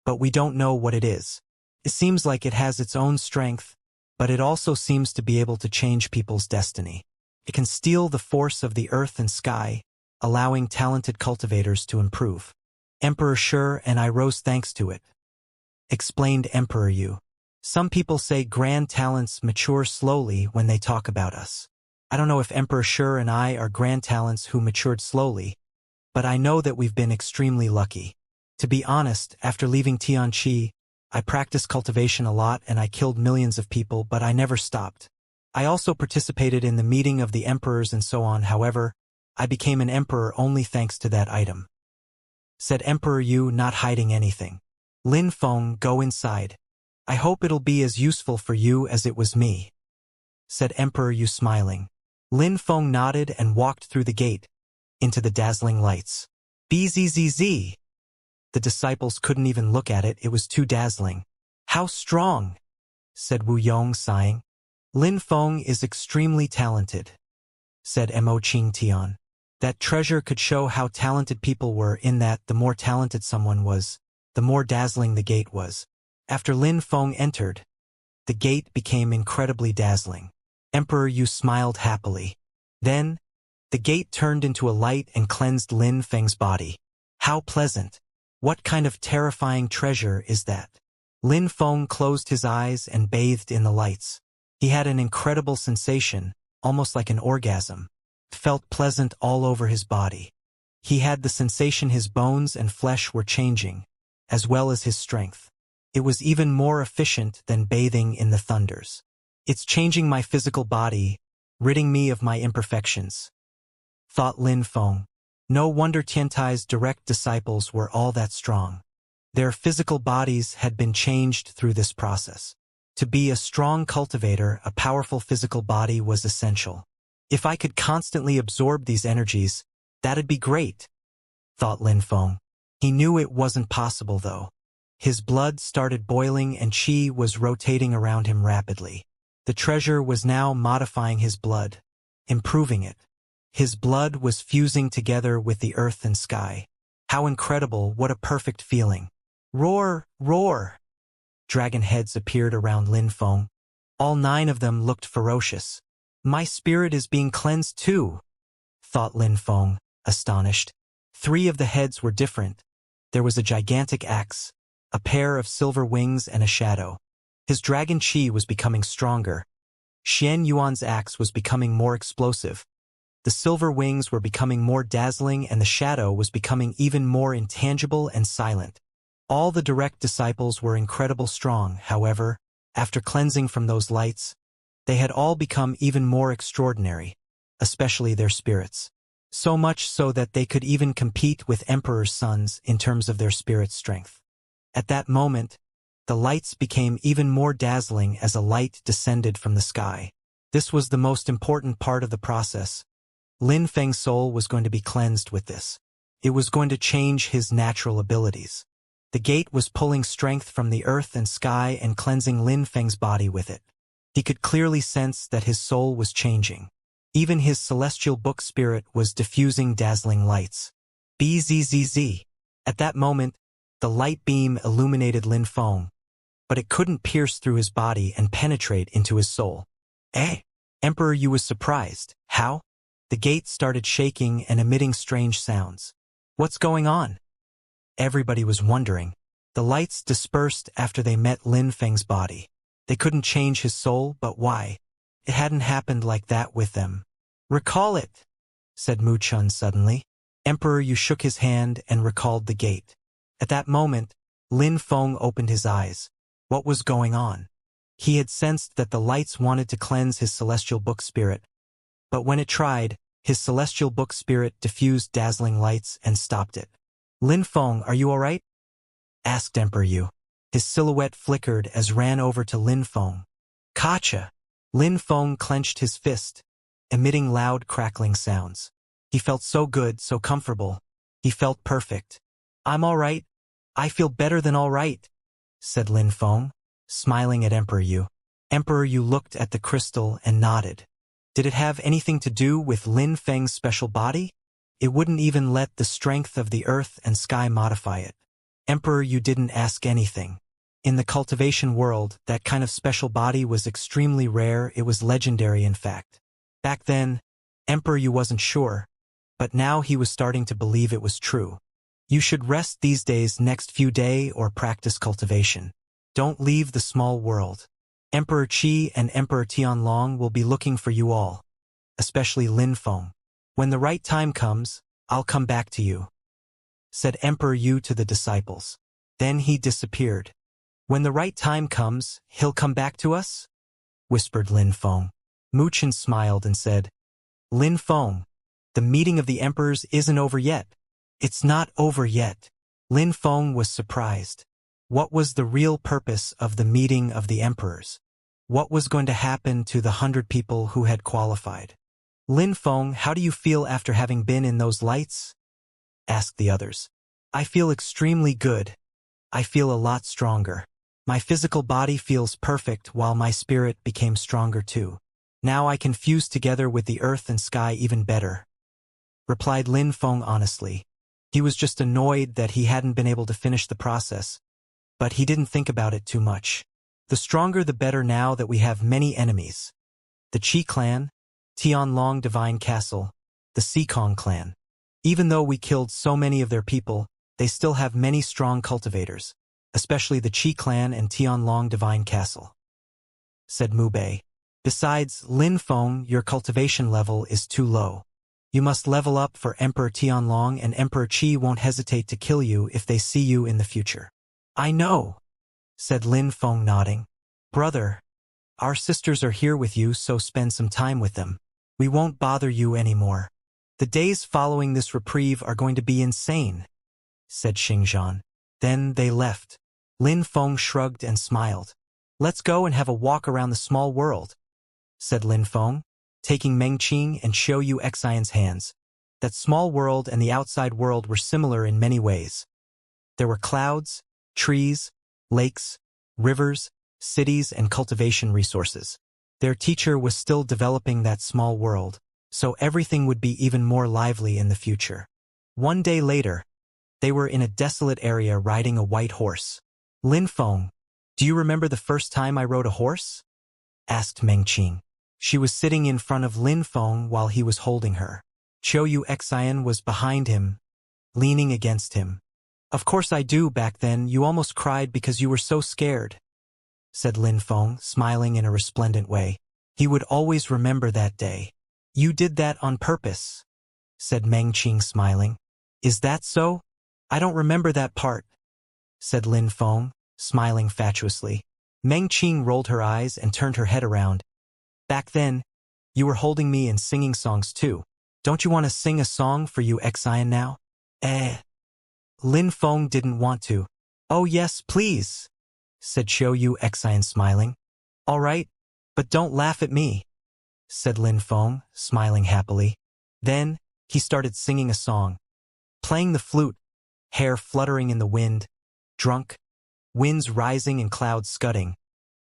but we don't know what it is. It seems like it has its own strength, but it also seems to be able to change people's destiny. It can steal the force of the earth and sky, allowing talented cultivators to improve. Emperor Shi and I rose thanks to it, explained Emperor Yu. Some people say grand talents mature slowly when they talk about us. I don't know if Emperor Shi and I are grand talents who matured slowly, but I know that we've been extremely lucky. To be honest, after leaving Tianqi, I practiced cultivation a lot and I killed millions of people, but I never stopped. I also participated in the meeting of the emperors and so on. However, I became an emperor only thanks to that item, said Emperor Yu, not hiding anything. Lin Feng, go inside. I hope it'll be as useful for you as it was me, said Emperor Yu, smiling. Lin Feng nodded and walked through the gate, into the dazzling lights. Bzzz. The disciples couldn't even look at it, it was too dazzling. How strong, said Wu Yong, sighing. Lin Feng is extremely talented, said Mo Qingtian. That treasure could show how talented people were, in that the more talented someone was, the more dazzling the gate was. After Lin Feng entered, the gate became incredibly dazzling. Emperor Yu smiled happily. Then, the gate turned into a light and cleansed Lin Feng's body. How pleasant! What kind of terrifying treasure is that? Lin Feng closed his eyes and bathed in the lights. He had an incredible sensation, almost like an orgasm. It felt pleasant all over his body. He had the sensation his bones and flesh were changing, as well as his strength. It was even more efficient than bathing in the thunders. It's changing my physical body, ridding me of my imperfections, thought Lin Feng. No wonder Tiantai's direct disciples were all that strong. Their physical bodies had been changed through this process. To be a strong cultivator, a powerful physical body was essential. If I could constantly absorb these energies, that'd be great, thought Lin Feng. He knew it wasn't possible though. His blood started boiling and qi was rotating around him rapidly. The treasure was now modifying his blood, improving it. His blood was fusing together with the earth and sky. How incredible, what a perfect feeling. Roar, roar! Dragon heads appeared around Lin Feng. All 9 of them looked ferocious. My spirit is being cleansed too, thought Lin Feng, astonished. 3 of the heads were different. There was a gigantic axe, a pair of silver wings and a shadow. His dragon qi was becoming stronger. Xian Yuan's axe was becoming more explosive. The silver wings were becoming more dazzling and the shadow was becoming even more intangible and silent. All the direct disciples were incredibly strong, however, after cleansing from those lights, they had all become even more extraordinary, especially their spirits. So much so that they could even compete with emperor's sons in terms of their spirit strength. At that moment, the lights became even more dazzling as a light descended from the sky. This was the most important part of the process. Lin Feng's soul was going to be cleansed with this. It was going to change his natural abilities. The gate was pulling strength from the earth and sky and cleansing Lin Feng's body with it. He could clearly sense that his soul was changing. Even his celestial book spirit was diffusing dazzling lights. Bzzz. At that moment, the light beam illuminated Lin Feng, but it couldn't pierce through his body and penetrate into his soul. Eh? Emperor Yu was surprised. How? The gate started shaking and emitting strange sounds. What's going on? Everybody was wondering. The lights dispersed after they met Lin Feng's body. They couldn't change his soul, but why? It hadn't happened like that with them. Recall it, said Mu Chun suddenly. Emperor Yu shook his hand and recalled the gate. At that moment, Lin Feng opened his eyes. What was going on? He had sensed that the lights wanted to cleanse his celestial book spirit, but when it tried, his celestial book spirit diffused dazzling lights and stopped it. Lin Feng, are you all right? Asked Emperor Yu. His silhouette flickered as ran over to Lin Feng. Kacha! Lin Feng clenched his fist, emitting loud crackling sounds. He felt so good, so comfortable. He felt perfect. I'm all right. I feel better than all right, said Lin Feng, smiling at Emperor Yu. Emperor Yu looked at the crystal and nodded. Did it have anything to do with Lin Feng's special body? It wouldn't even let the strength of the earth and sky modify it. Emperor Yu didn't ask anything. In the cultivation world, that kind of special body was extremely rare. It was legendary, in fact. Back then, Emperor Yu wasn't sure, but now he was starting to believe it was true. You should rest these days next few days or practice cultivation. Don't leave the small world. Emperor Qi and Emperor Tianlong will be looking for you all, especially Lin Feng. When the right time comes, I'll come back to you, said Emperor Yu to the disciples. Then he disappeared. When the right time comes, he'll come back to us? Whispered Lin Feng. Mu Chen smiled and said, Lin Feng, the meeting of the emperors isn't over yet. It's not over yet. Lin Feng was surprised. What was the real purpose of the meeting of the emperors? What was going to happen to the 100 people who had qualified? Lin Feng, how do you feel after having been in those lights? Asked the others. I feel extremely good. I feel a lot stronger. My physical body feels perfect while my spirit became stronger too. Now I can fuse together with the earth and sky even better, replied Lin Feng honestly. He was just annoyed that he hadn't been able to finish the process, but he didn't think about it too much. The stronger the better now that we have many enemies. The Qi clan, Tianlong Divine Castle, the Sikong clan. Even though we killed so many of their people, they still have many strong cultivators, especially the Qi clan and Tianlong Divine Castle, said Mu Bei. Besides, Lin Feng, your cultivation level is too low. You must level up for Emperor Tianlong, and Emperor Qi won't hesitate to kill you if they see you in the future. I know, said Lin Feng nodding. Brother, our sisters are here with you, so spend some time with them. We won't bother you anymore. The days following this reprieve are going to be insane, said Xingzhan. Then they left. Lin Feng shrugged and smiled. Let's go and have a walk around the small world, said Lin Feng, taking Mengqing and Xiu Xian's hands. That small world and the outside world were similar in many ways. There were clouds, trees, lakes, rivers, cities, and cultivation resources. Their teacher was still developing that small world, so everything would be even more lively in the future. One day later, they were in a desolate area riding a white horse. Lin Feng, do you remember the first time I rode a horse? Asked Mengqing. She was sitting in front of Lin Feng while he was holding her. Xiu Xian was behind him, leaning against him. Of course I do. Back then you almost cried because you were so scared, said Lin Feng, smiling in a resplendent way. He would always remember that day. You did that on purpose, said Mengqing, smiling. Is that so? I don't remember that part, said Lin Feng, smiling fatuously. Mengqing rolled her eyes and turned her head around. Back then, you were holding me and singing songs too. Don't you want to sing a song for Xiu Xian now? Lin Feng didn't want to. Oh yes, please, said Xiu Xian, smiling. All right, but don't laugh at me, said Lin Feng, smiling happily. Then, he started singing a song, playing the flute, hair fluttering in the wind, drunk, winds rising and clouds scudding,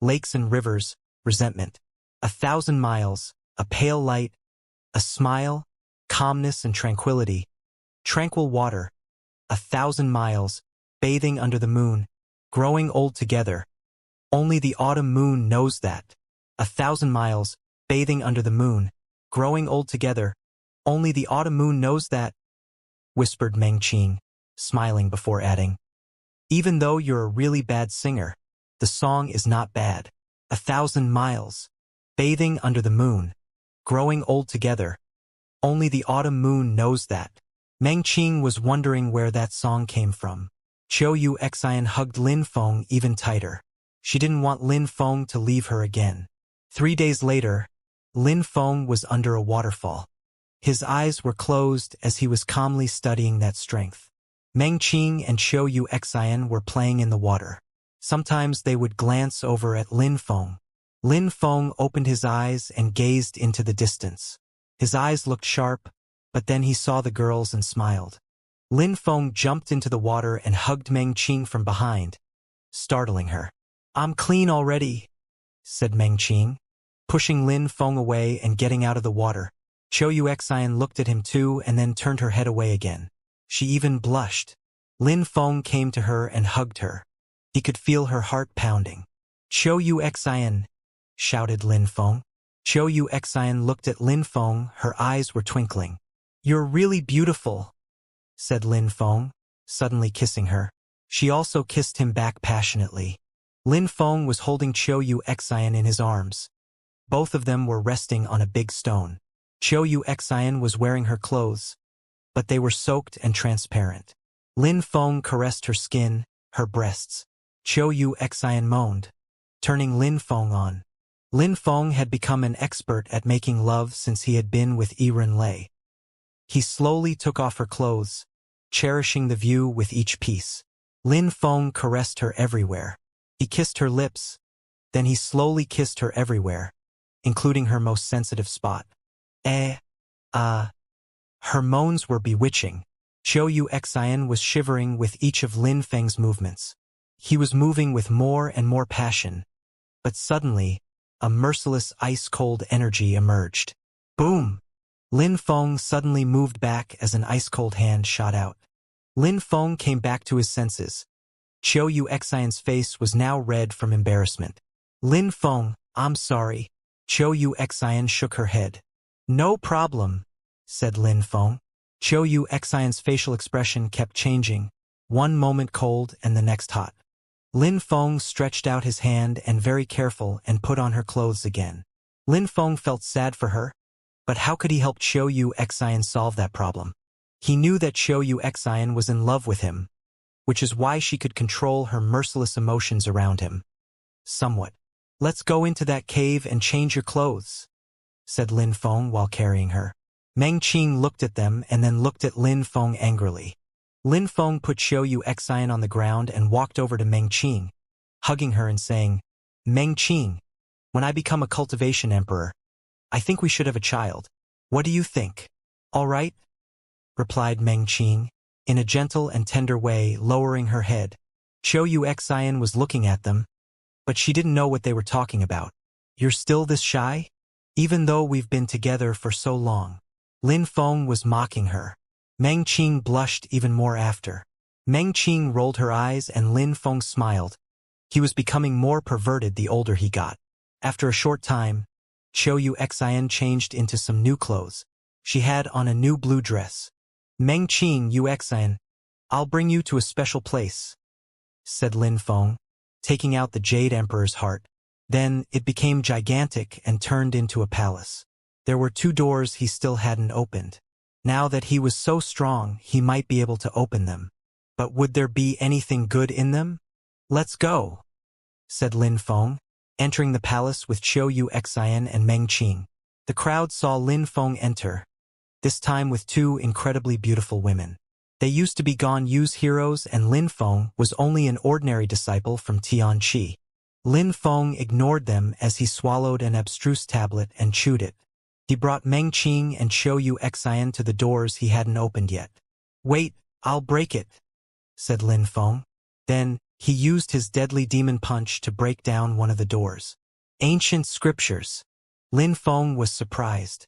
lakes and rivers, resentment. 1,000 miles, a pale light, a smile, calmness and tranquility, tranquil water, 1,000 miles, bathing under the moon, growing old together. Only the autumn moon knows that. 1,000 miles, bathing under the moon, growing old together. Only the autumn moon knows that, whispered Mengqing, smiling before adding. Even though you're a really bad singer, the song is not bad. 1,000 miles, bathing under the moon, growing old together. Only the autumn moon knows that. Mengqing was wondering where that song came from. Xiu Xian hugged Lin Feng even tighter. She didn't want Lin Feng to leave her again. 3 days later, Lin Feng was under a waterfall. His eyes were closed as he was calmly studying that strength. Mengqing and Xiu Xian were playing in the water. Sometimes they would glance over at Lin Feng. Lin Feng opened his eyes and gazed into the distance. His eyes looked sharp, but then he saw the girls and smiled. Lin Feng jumped into the water and hugged Meng Qing from behind, startling her. "I'm clean already," said Meng Qing, pushing Lin Feng away and getting out of the water. Qiu Yuxian looked at him too and then turned her head away again. She even blushed. Lin Feng came to her and hugged her. He could feel her heart pounding. "Qiu Yuxian," shouted Lin Feng. Qiu Yuxian looked at Lin Feng, her eyes were twinkling. "You're really beautiful," said Lin Feng, suddenly kissing her. She also kissed him back passionately. Lin Feng was holding Qiu Yuxian in his arms. Both of them were resting on a big stone. Qiu Yuxian was wearing her clothes, but they were soaked and transparent. Lin Feng caressed her skin, her breasts. Qiu Yuxian moaned, turning Lin Feng on. Lin Feng had become an expert at making love since he had been with Yiren Lei. He slowly took off her clothes, cherishing the view with each piece. Lin Feng caressed her everywhere. He kissed her lips, then he slowly kissed her everywhere, including her most sensitive spot. Her moans were bewitching. Qiu Yuxian was shivering with each of Lin Feng's movements. He was moving with more and more passion, but suddenly, a merciless ice-cold energy emerged. Boom! Lin Feng suddenly moved back as an ice-cold hand shot out. Lin Feng came back to his senses. Qiu Yuxian's face was now red from embarrassment. "Lin Feng, I'm sorry." Qiu Yuxian shook her head. "No problem," said Lin Feng. Qiu Yuxian's facial expression kept changing, one moment cold and the next hot. Lin Feng stretched out his hand and very careful and put on her clothes again. Lin Feng felt sad for her, but how could he help Qiu Yuxian solve that problem? He knew that Qiu Yuxian was in love with him, which is why she could control her merciless emotions around him. Somewhat. "Let's go into that cave and change your clothes," said Lin Feng while carrying her. Meng Qing looked at them and then looked at Lin Feng angrily. Lin Feng put Qiu Yuxian on the ground and walked over to Meng Qing, hugging her and saying, "Meng Qing, when I become a cultivation emperor, I think we should have a child. What do you think?" "All right," replied Meng Qing, in a gentle and tender way, lowering her head. Qiu Yuxian was looking at them, but she didn't know what they were talking about. "You're still this shy? Even though we've been together for so long." Lin Feng was mocking her. Meng Qing blushed even more after. Meng Qing rolled her eyes and Lin Feng smiled. He was becoming more perverted the older he got. After a short time, Qiu Yuxian changed into some new clothes. She had on a new blue dress. "Meng Qing Yuxian, I'll bring you to a special place," said Lin Feng, taking out the Jade Emperor's heart. Then it became gigantic and turned into a palace. There were 2 doors he still hadn't opened. Now that he was so strong, he might be able to open them. But would there be anything good in them? "Let's go," said Lin Feng, entering the palace with Qiu Yuxian and Meng Qing. The crowd saw Lin Feng enter, this time with 2 incredibly beautiful women. They used to be Gan Yu's heroes, and Lin Feng was only an ordinary disciple from Tianqi. Lin Feng ignored them as he swallowed an abstruse tablet and chewed it. He brought Meng Qing and Qiu Yuxian to the doors he hadn't opened yet. "Wait, I'll break it," said Lin Feng. Then, he used his deadly demon punch to break down one of the doors. Ancient scriptures. Lin Feng was surprised.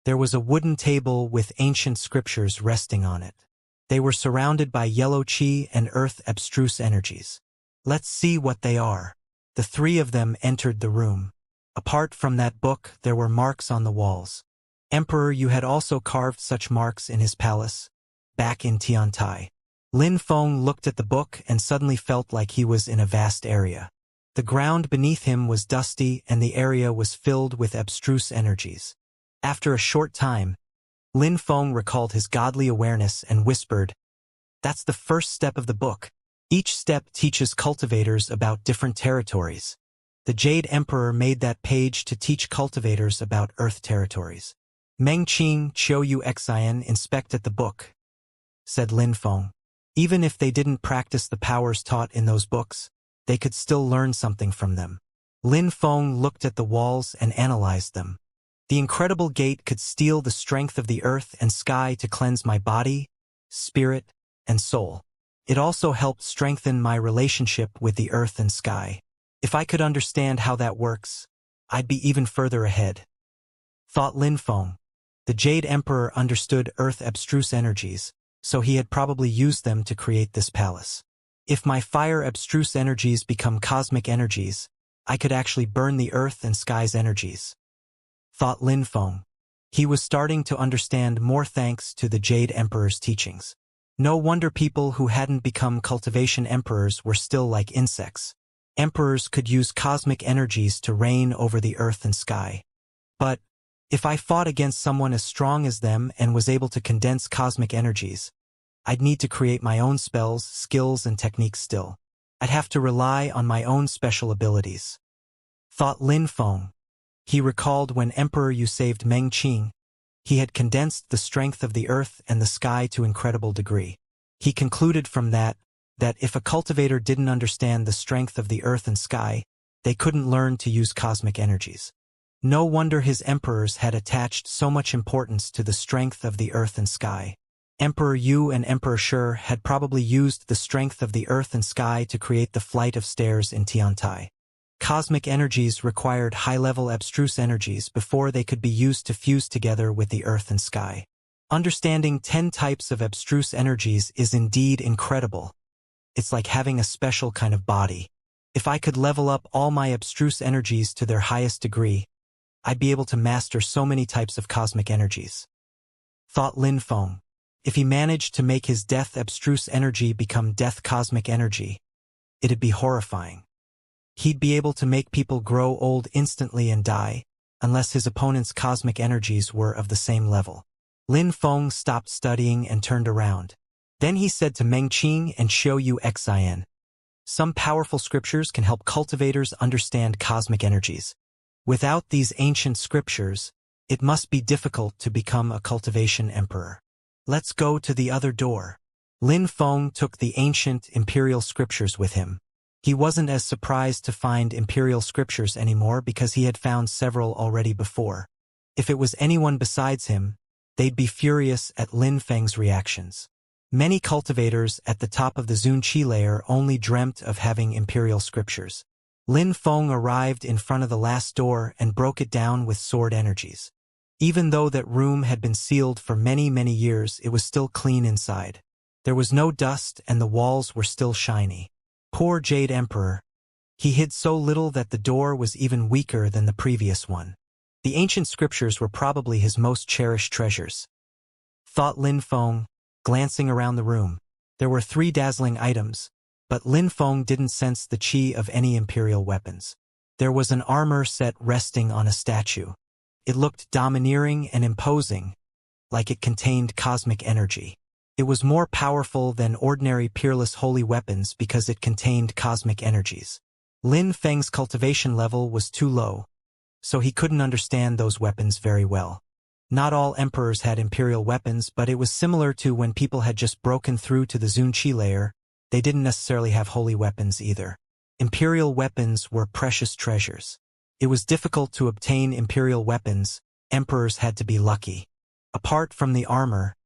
There was a wooden table with ancient scriptures resting on it. They were surrounded by yellow qi and earth abstruse energies. "Let's see what they are." The 3 of them entered the room. Apart from that book, there were marks on the walls. "Emperor, you had also carved such marks in his palace, back in Tiantai." Lin Feng looked at the book and suddenly felt like he was in a vast area. The ground beneath him was dusty and the area was filled with abstruse energies. After a short time, Lin Feng recalled his godly awareness and whispered, "That's the first step of the book. Each step teaches cultivators about different territories. The Jade Emperor made that page to teach cultivators about Earth territories." Meng Qing, Qiu Yuxian inspected the book, said Lin Feng. Even if they didn't practice the powers taught in those books, they could still learn something from them. Lin Feng looked at the walls and analyzed them. "The incredible gate could steal the strength of the earth and sky to cleanse my body, spirit, and soul. It also helped strengthen my relationship with the earth and sky. If I could understand how that works, I'd be even further ahead. Thought Lin Feng. The Jade Emperor understood Earth abstruse energies, so he had probably used them to create this palace. If my fire abstruse energies become cosmic energies, I could actually burn the Earth and sky's energies. Thought Lin Feng. He was starting to understand more thanks to the Jade Emperor's teachings. No wonder people who hadn't become cultivation emperors were still like insects. Emperors could use cosmic energies to reign over the earth and sky. But if I fought against someone as strong as them and was able to condense cosmic energies, I'd need to create my own spells, skills, and techniques still. I'd have to rely on my own special abilities. Thought Lin Feng. He recalled when Emperor Yu saved Meng Qing. He had condensed the strength of the earth and the sky to incredible degree. He concluded from that if a cultivator didn't understand the strength of the earth and sky, they couldn't learn to use cosmic energies. No wonder his emperors had attached so much importance to the strength of the earth and sky. Emperor Yu and Emperor Shi had probably used the strength of the earth and sky to create the flight of stairs in Tiantai. Cosmic energies required high-level abstruse energies before they could be used to fuse together with the earth and sky. Understanding 10 types of abstruse energies is indeed incredible. It's like having a special kind of body. If I could level up all my abstruse energies to their highest degree, I'd be able to master so many types of cosmic energies. Thought Lin Feng. If he managed to make his death abstruse energy become death cosmic energy, it'd be horrifying. He'd be able to make people grow old instantly and die, unless his opponent's cosmic energies were of the same level. Lin Feng stopped studying and turned around. Then he said to Meng Qing and Xianxia, "Some powerful scriptures can help cultivators understand cosmic energies. Without these ancient scriptures, it must be difficult to become a cultivation emperor. Let's go to the other door." Lin Feng took the ancient imperial scriptures with him. He wasn't as surprised to find imperial scriptures anymore because he had found several already before. If it was anyone besides him, they'd be furious at Lin Feng's reactions. Many cultivators at the top of the Zunqi layer only dreamt of having imperial scriptures. Lin Feng arrived in front of the last door and broke it down with sword energies. Even though that room had been sealed for many, many years, it was still clean inside. There was no dust and the walls were still shiny. Poor Jade Emperor. He hid so little that the door was even weaker than the previous one. The ancient scriptures were probably his most cherished treasures. Thought Lin Feng, glancing around the room. There were 3 dazzling items, but Lin Feng didn't sense the chi of any imperial weapons. There was an armor set resting on a statue. It looked domineering and imposing, like it contained cosmic energy. It was more powerful than ordinary peerless holy weapons because it contained cosmic energies. Lin Feng's cultivation level was too low, so he couldn't understand those weapons very well. Not all emperors had imperial weapons, but it was similar to when people had just broken through to the Zunqi layer. They didn't necessarily have holy weapons either. Imperial weapons were precious treasures. It was difficult to obtain imperial weapons. Emperors had to be lucky. Apart from the armor,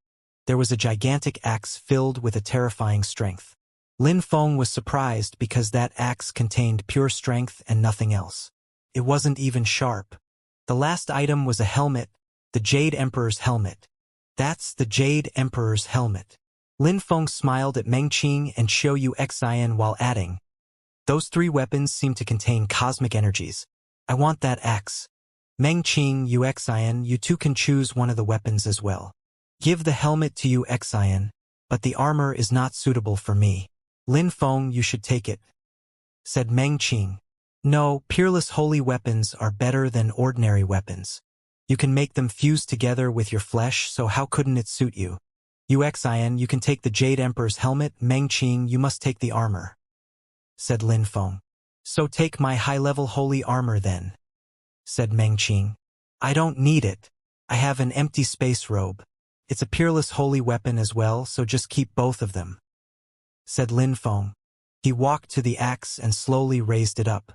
there was a gigantic axe filled with a terrifying strength. Lin Feng was surprised because that axe contained pure strength and nothing else. It wasn't even sharp. The last item was a helmet, the Jade Emperor's helmet. That's the Jade Emperor's helmet. Lin Feng smiled at Meng Qing and Xianxia while adding, "Those 3 weapons seem to contain cosmic energies. I want that axe. Meng Qing, Xianxia, you two can choose one of the weapons as well. Give the helmet to Xianxia, but the armor is not suitable for me. Lin Feng, you should take it," said Meng Qing. "No, peerless holy weapons are better than ordinary weapons. You can make them fuse together with your flesh, so how couldn't it suit you? Xianxia, you can take the Jade Emperor's helmet. Meng Qing, you must take the armor," said Lin Feng. "So take my high-level holy armor then," said Meng Qing. "I don't need it. I have an empty space robe. It's a peerless holy weapon as well, so just keep both of them," said Lin Feng. He walked to the axe and slowly raised it up.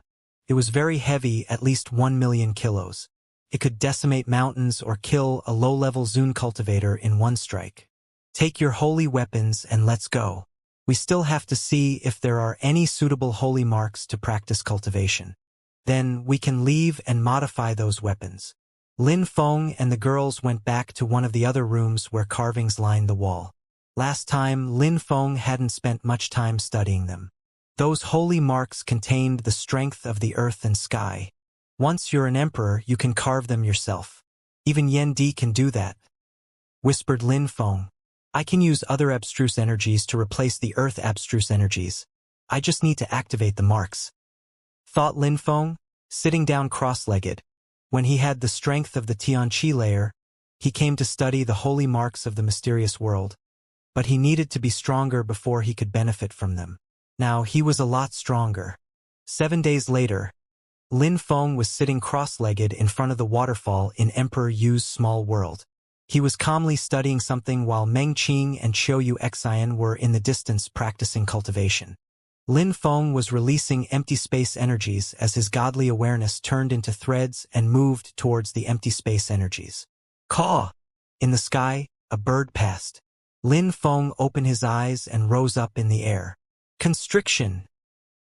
It was very heavy, at least 1 million kilos. It could decimate mountains or kill a low-level Zun cultivator in one strike. Take your holy weapons and let's go. We still have to see if there are any suitable holy marks to practice cultivation. Then we can leave and modify those weapons. Lin Feng and the girls went back to one of the other rooms where carvings lined the wall. Last time, Lin Feng hadn't spent much time studying them. Those holy marks contained the strength of the earth and sky. Once you're an emperor, you can carve them yourself. Even Yen Di can do that, whispered Lin Feng. I can use other abstruse energies to replace the earth abstruse energies. I just need to activate the marks, thought Lin Feng, sitting down cross-legged. When he had the strength of the Tianqi layer, he came to study the holy marks of the mysterious world. But he needed to be stronger before he could benefit from them. Now he was a lot stronger. 7 days later, Lin Feng was sitting cross-legged in front of the waterfall in Emperor Yu's small world. He was calmly studying something while Meng Qing and Qiu Xian were in the distance practicing cultivation. Lin Feng was releasing empty space energies as his godly awareness turned into threads and moved towards the empty space energies. Caw! In the sky, a bird passed. Lin Feng opened his eyes and rose up in the air. Constriction!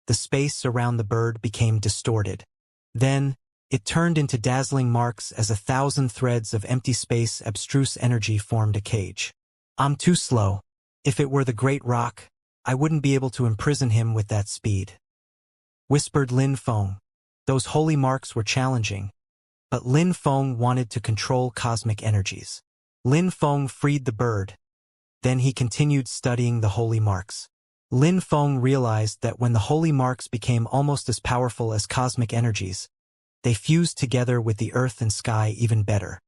The space around the bird became distorted. Then, it turned into dazzling marks as 1,000 threads of empty space abstruse energy formed a cage. I'm too slow. If it were the Great Rock, I wouldn't be able to imprison him with that speed, whispered Lin Feng. Those holy marks were challenging, but Lin Feng wanted to control cosmic energies. Lin Feng freed the bird. Then he continued studying the holy marks. Lin Feng realized that when the holy marks became almost as powerful as cosmic energies, they fused together with the earth and sky even better.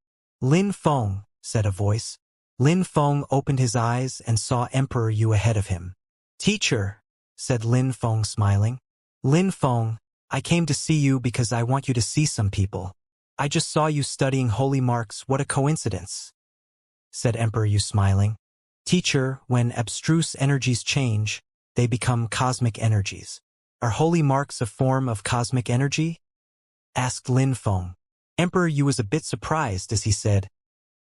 Lin Feng, said a voice. Lin Feng opened his eyes and saw Emperor Yu ahead of him. Teacher, said Lin Feng smiling. Lin Feng, I came to see you because I want you to see some people. I just saw you studying holy marks, what a coincidence, said Emperor Yu smiling. Teacher, when abstruse energies change, they become cosmic energies. Are holy marks a form of cosmic energy? Asked Lin Feng. Emperor Yu was a bit surprised as he said,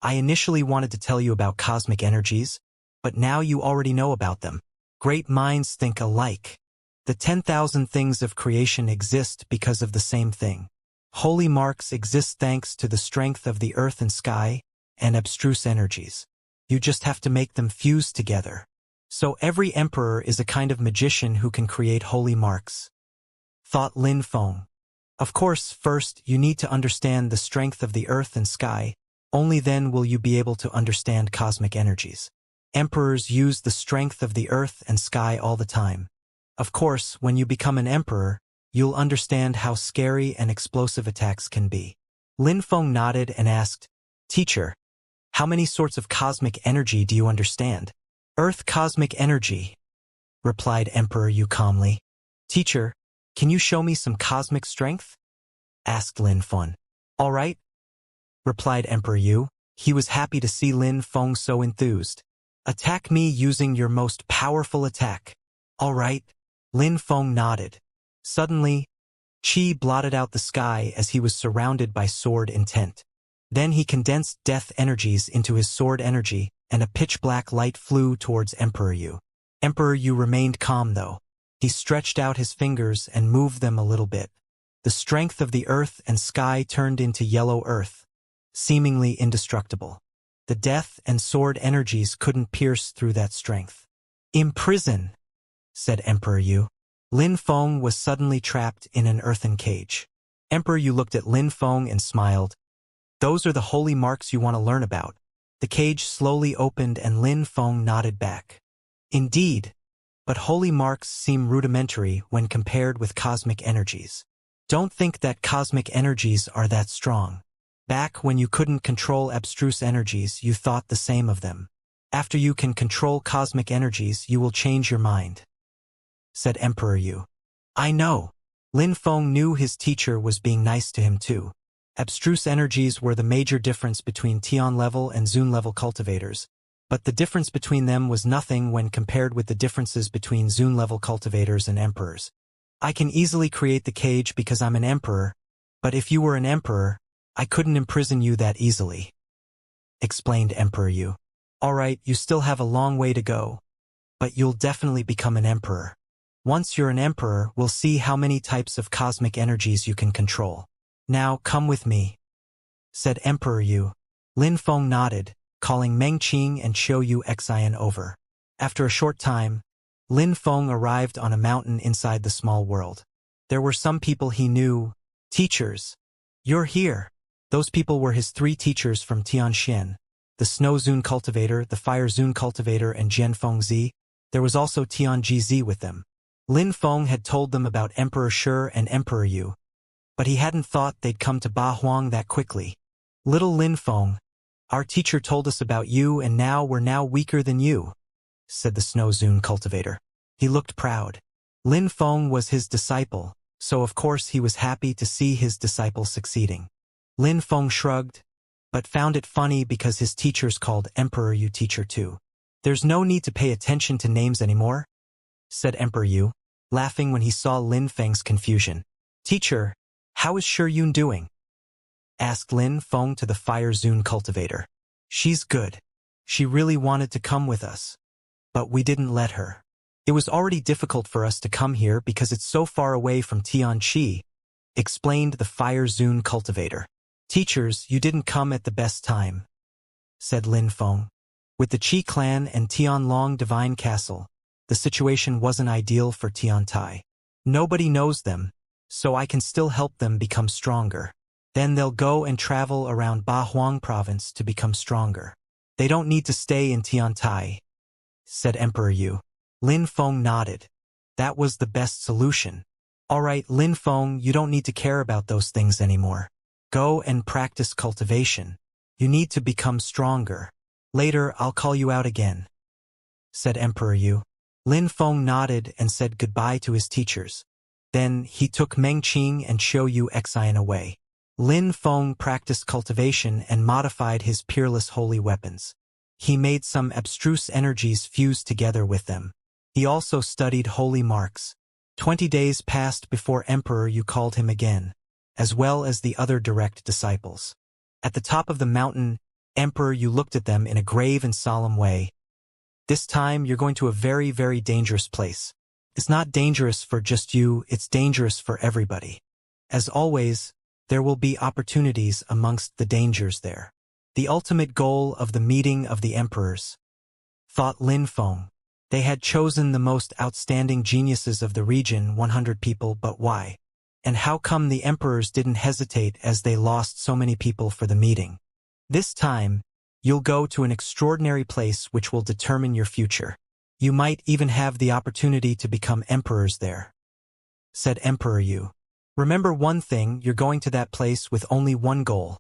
I initially wanted to tell you about cosmic energies, but now you already know about them. Great minds think alike. The 10,000 things of creation exist because of the same thing. Holy marks exist thanks to the strength of the earth and sky and abstruse energies. You just have to make them fuse together. So every emperor is a kind of magician who can create holy marks, thought Lin Feng. Of course, first you need to understand the strength of the earth and sky. Only then will you be able to understand cosmic energies. Emperors use the strength of the earth and sky all the time. Of course, when you become an emperor, you'll understand how scary and explosive attacks can be. Lin Feng nodded and asked, Teacher, how many sorts of cosmic energy do you understand? Earth cosmic energy, replied Emperor Yu calmly. Teacher, can you show me some cosmic strength? Asked Lin Feng. All right, replied Emperor Yu. He was happy to see Lin Feng so enthused. Attack me using your most powerful attack. All right, Lin Feng nodded. Suddenly, Qi blotted out the sky as he was surrounded by sword intent. Then he condensed death energies into his sword energy, and a pitch-black light flew towards Emperor Yu. Emperor Yu remained calm though. He stretched out his fingers and moved them a little bit. The strength of the earth and sky turned into yellow earth, seemingly indestructible. The death and sword energies couldn't pierce through that strength. Imprison, said Emperor Yu. Lin Feng was suddenly trapped in an earthen cage. Emperor Yu looked at Lin Feng and smiled. Those are the holy marks you want to learn about. The cage slowly opened and Lin Feng nodded back. Indeed, but holy marks seem rudimentary when compared with cosmic energies. Don't think that cosmic energies are that strong. Back when you couldn't control abstruse energies, you thought the same of them. After you can control cosmic energies, you will change your mind, said Emperor Yu. I know. Lin Feng knew his teacher was being nice to him too. Abstruse energies were the major difference between Tian level and Zun level cultivators, but the difference between them was nothing when compared with the differences between Zun level cultivators and emperors. I can easily create the cage because I'm an emperor, but if you were an emperor, I couldn't imprison you that easily, explained Emperor Yu. Alright, you still have a long way to go. But you'll definitely become an emperor. Once you're an emperor, we'll see how many types of cosmic energies you can control. Now, come with me, said Emperor Yu. Lin Feng nodded, calling Meng Qing and Xiu Yu Xian over. After a short time, Lin Feng arrived on a mountain inside the small world. There were some people he knew. Teachers. You're here. Those people were his 3 teachers from Tianxian. The Snow Zun Cultivator, the Fire Zun Cultivator, and Jian Feng Zi. There was also Tianji Zi with them. Lin Feng had told them about Emperor Shi and Emperor Yu, but he hadn't thought they'd come to Ba Huang that quickly. Little Lin Feng, our teacher told us about you and now we're weaker than you, said the Snow Zun Cultivator. He looked proud. Lin Feng was his disciple, so of course he was happy to see his disciple succeeding. Lin Feng shrugged, but found it funny because his teachers called Emperor Yu teacher too. There's no need to pay attention to names anymore, said Emperor Yu, laughing when he saw Lin Feng's confusion. Teacher, how is Shi Yun doing? Asked Lin Feng to the Fire Zun Cultivator. She's good. She really wanted to come with us, but we didn't let her. It was already difficult for us to come here because it's so far away from Tianqi, explained the Fire Zun Cultivator. Teachers, you didn't come at the best time, said Lin Feng. With the Qi clan and Tianlong Divine Castle, the situation wasn't ideal for Tiantai. Nobody knows them, so I can still help them become stronger. Then they'll go and travel around Ba Huang province to become stronger. They don't need to stay in Tiantai, said Emperor Yu. Lin Feng nodded. That was the best solution. Alright, Lin Feng, you don't need to care about those things anymore. Go and practice cultivation. You need to become stronger. Later, I'll call you out again, said Emperor Yu. Lin Feng nodded and said goodbye to his teachers. Then he took Meng Qing and Xiu Yu Xian away. Lin Feng practiced cultivation and modified his peerless holy weapons. He made some abstruse energies fuse together with them. He also studied holy marks. 20 days passed before Emperor Yu called him again, as well as the other direct disciples. At the top of the mountain, Emperor Yu looked at them in a grave and solemn way. This time you're going to a very, very dangerous place. It's not dangerous for just you, it's dangerous for everybody. As always, there will be opportunities amongst the dangers there. The ultimate goal of the meeting of the emperors, thought Lin Feng. They had chosen the most outstanding geniuses of the region, 100 people, but why? And how come the emperors didn't hesitate as they lost so many people for the meeting? This time, you'll go to an extraordinary place which will determine your future. You might even have the opportunity to become emperors there, said Emperor Yu. Remember one thing, you're going to that place with only one goal,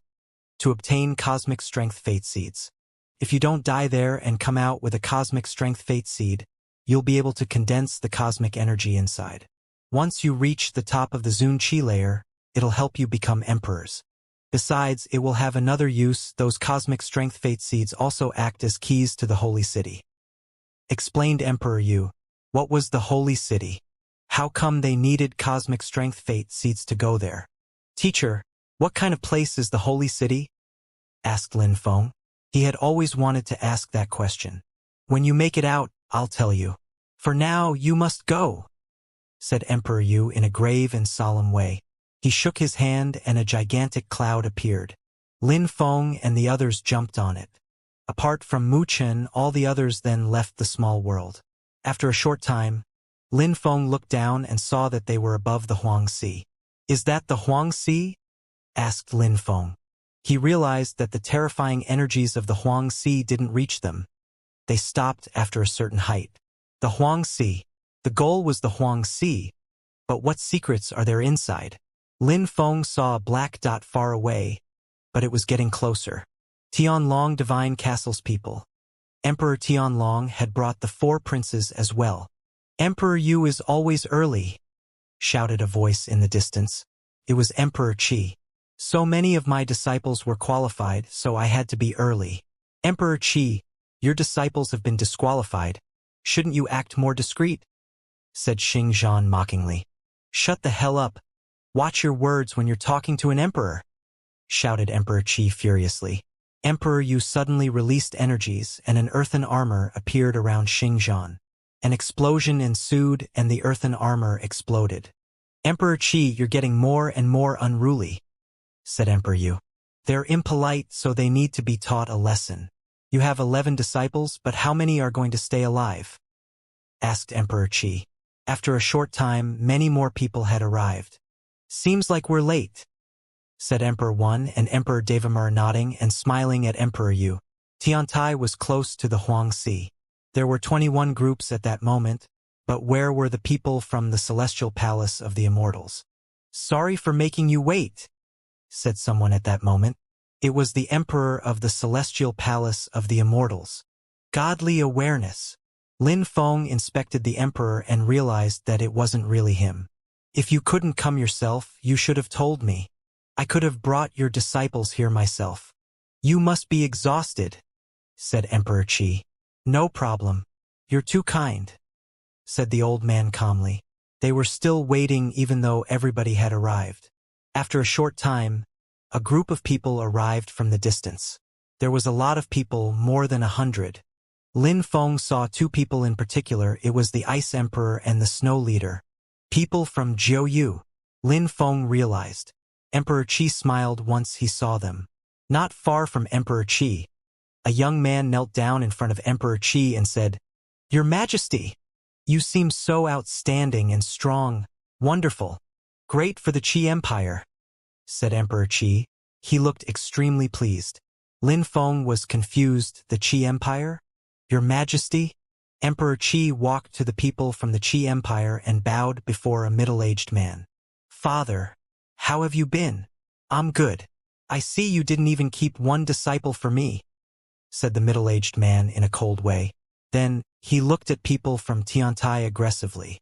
to obtain cosmic strength fate seeds. If you don't die there and come out with a cosmic strength fate seed, you'll be able to condense the cosmic energy inside. Once you reach the top of the Zun Qi layer, it'll help you become emperors. Besides, it will have another use. Those cosmic strength fate seeds also act as keys to the holy city, explained Emperor Yu. What was the holy city? How come they needed cosmic strength fate seeds to go there? Teacher, what kind of place is the holy city? Asked Lin Feng. He had always wanted to ask that question. When you make it out, I'll tell you. For now, you must go, said Emperor Yu in a grave and solemn way. He shook his hand and a gigantic cloud appeared. Lin Feng and the others jumped on it. Apart from Mu Chen, all the others then left the small world. After a short time, Lin Feng looked down and saw that they were above the Huang Sea. Is that the Huang Sea? Asked Lin Feng. He realized that the terrifying energies of the Huang Sea didn't reach them. They stopped after a certain height. The Huang Sea. The goal was the Huang Sea, but what secrets are there inside? Lin Feng saw a black dot far away, but it was getting closer. Tianlong Divine Castle's people. Emperor Tianlong had brought the 4 princes as well. Emperor Yu is always early, shouted a voice in the distance. It was Emperor Qi. So many of my disciples were qualified, so I had to be early. Emperor Qi, your disciples have been disqualified. Shouldn't you act more discreet? Said Xingzhan mockingly. Shut the hell up. Watch your words when you're talking to an emperor, shouted Emperor Qi furiously. Emperor Yu suddenly released energies and an earthen armor appeared around Xingjian. An explosion ensued and the earthen armor exploded. Emperor Qi, you're getting more and more unruly, said Emperor Yu. They're impolite, so they need to be taught a lesson. You have 11 disciples, but how many are going to stay alive? Asked Emperor Qi. After a short time, many more people had arrived. Seems like we're late, said Emperor Wan and Emperor Devamar, nodding and smiling at Emperor Yu. Tiantai was close to the Huangxi. There were 21 groups at that moment, but where were the people from the celestial palace of the immortals? Sorry for making you wait, said someone at that moment. It was the emperor of the celestial palace of the immortals. Godly awareness. Lin Feng inspected the emperor and realized that it wasn't really him. If you couldn't come yourself, you should have told me. I could have brought your disciples here myself. You must be exhausted, said Emperor Qi. No problem. You're too kind, said the old man calmly. They were still waiting even though everybody had arrived. After a short time, a group of people arrived from the distance. There was a lot of people, more than 100. Lin Feng saw 2 people in particular. It was the Ice Emperor and the Snow Leader. People from Jiuyu, Lin Feng realized. Emperor Qi smiled once he saw them. Not far from Emperor Qi, a young man knelt down in front of Emperor Qi and said, Your Majesty, you seem so outstanding and strong, wonderful, great for the Qi Empire, said Emperor Qi. He looked extremely pleased. Lin Feng was confused. The Qi Empire? Your Majesty? Emperor Qi walked to the people from the Qi Empire and bowed before a middle-aged man. Father, how have you been? I'm good. I see you didn't even keep one disciple for me, said the middle-aged man in a cold way. Then, he looked at people from Tiantai aggressively.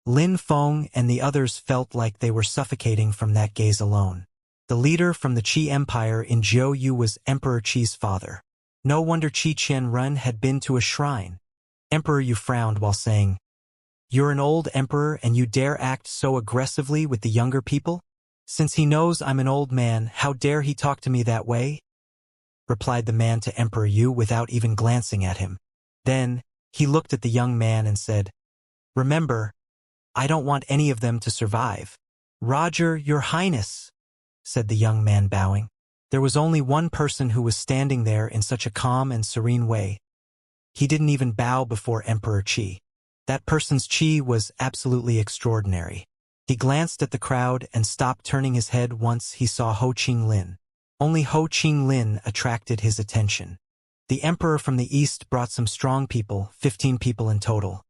Lin Feng and the others felt like they were suffocating from that gaze alone. The leader from the Qi Empire in Jiuyu was Emperor Qi's father. No wonder Qi Qianrun had been to a shrine. Emperor Yu frowned while saying, You're an old emperor and you dare act so aggressively with the younger people? Since he knows I'm an old man, how dare he talk to me that way? Replied the man to Emperor Yu without even glancing at him. Then, he looked at the young man and said, Remember, I don't want any of them to survive. Roger, Your Highness, said the young man bowing. There was only one person who was standing there in such a calm and serene way. He didn't even bow before Emperor Qi. That person's Qi was absolutely extraordinary. He glanced at the crowd and stopped turning his head once he saw Ho Qinglin. Only Ho Qinglin attracted his attention. The emperor from the east brought some strong people, 15 people in total.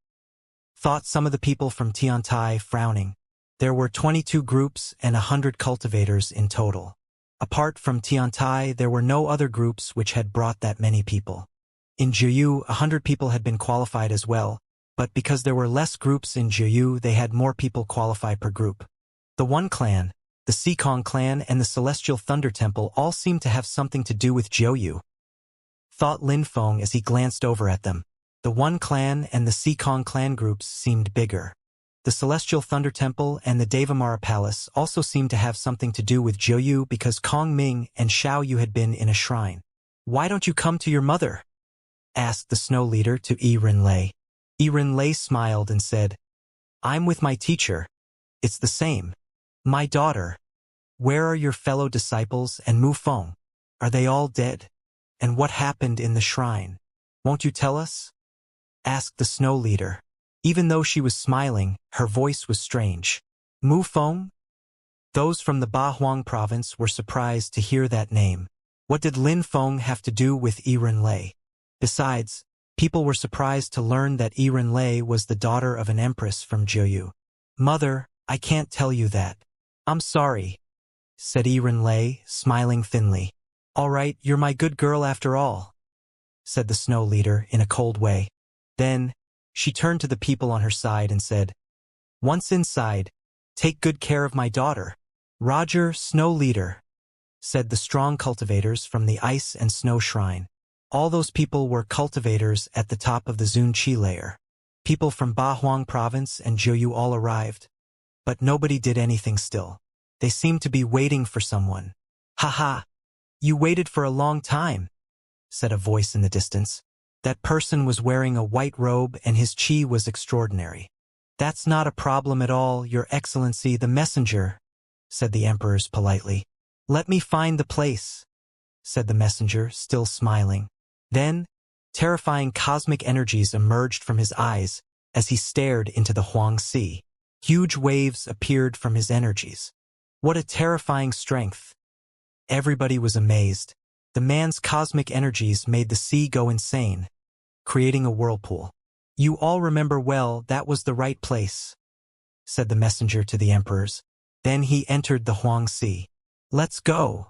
Thought some of the people from Tiantai, frowning. There were 22 groups and 100 cultivators in total. Apart from Tiantai, there were no other groups which had brought that many people. In Jiuyu, 100 people had been qualified as well, but because there were less groups in Jiuyu, they had more people qualify per group. The One Clan, the Sikong Clan, and the Celestial Thunder Temple all seemed to have something to do with Jiuyu, thought Lin Feng as he glanced over at them. The One Clan and the Sikong Clan groups seemed bigger. The Celestial Thunder Temple and the Devamara Palace also seemed to have something to do with Jiuyu because Kong Ming and Xiao Yu had been in a shrine. Why don't you come to your mother? Asked the Snow Leader to Yi Rinlei. Yi Rinlei smiled and said, I'm with my teacher. It's the same. My daughter. Where are your fellow disciples and Mu Feng? Are they all dead? And what happened in the shrine? Won't you tell us? Asked the Snow Leader. Even though she was smiling, her voice was strange. Mu Feng? Those from the Bahuang province were surprised to hear that name. What did Lin Feng have to do with Yi Rinlei? Besides, people were surprised to learn that Yi Rinlei was the daughter of an empress from Jiuyu. Mother, I can't tell you that. I'm sorry, said Yi Rinlei, smiling thinly. All right, you're my good girl after all, said the Snow Leader in a cold way. Then, she turned to the people on her side and said, Once inside, take good care of my daughter. Roger, Snow Leader, said the strong cultivators from the Ice and Snow Shrine. All those people were cultivators at the top of the Zun Qi layer. People from Bahuang province and Jiuyu all arrived. But nobody did anything still. They seemed to be waiting for someone. Haha, you waited for a long time, said a voice in the distance. That person was wearing a white robe and his chi was extraordinary. That's not a problem at all, Your Excellency, the messenger, said the emperors politely. Let me find the place, said the messenger, still smiling. Then, terrifying cosmic energies emerged from his eyes as he stared into the Huang Sea. Huge waves appeared from his energies. What a terrifying strength! Everybody was amazed. The man's cosmic energies made the sea go insane, creating a whirlpool. You all remember well that was the right place, said the messenger to the emperors. Then he entered the Huang Sea. Let's go,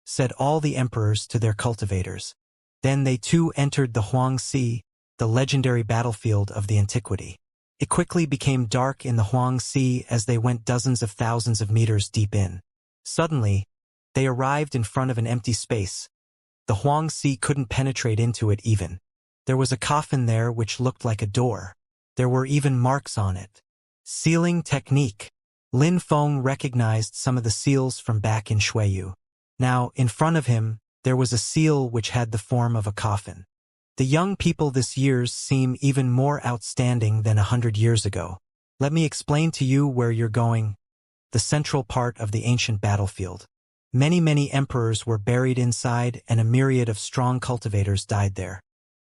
said all the emperors to their cultivators. Then they too entered the Huang Sea, the legendary battlefield of the antiquity. It quickly became dark in the Huang Sea as they went dozens of thousands of meters deep in. Suddenly, they arrived in front of an empty space. The Huang Sea couldn't penetrate into it even. There was a coffin there which looked like a door. There were even marks on it. Sealing technique. Lin Feng recognized some of the seals from back in Shuiyu. Now, in front of him, there was a seal which had the form of a coffin. The young people this year's seem even more outstanding than 100 years ago. Let me explain to you where you're going. The central part of the ancient battlefield. Many emperors were buried inside and a myriad of strong cultivators died there.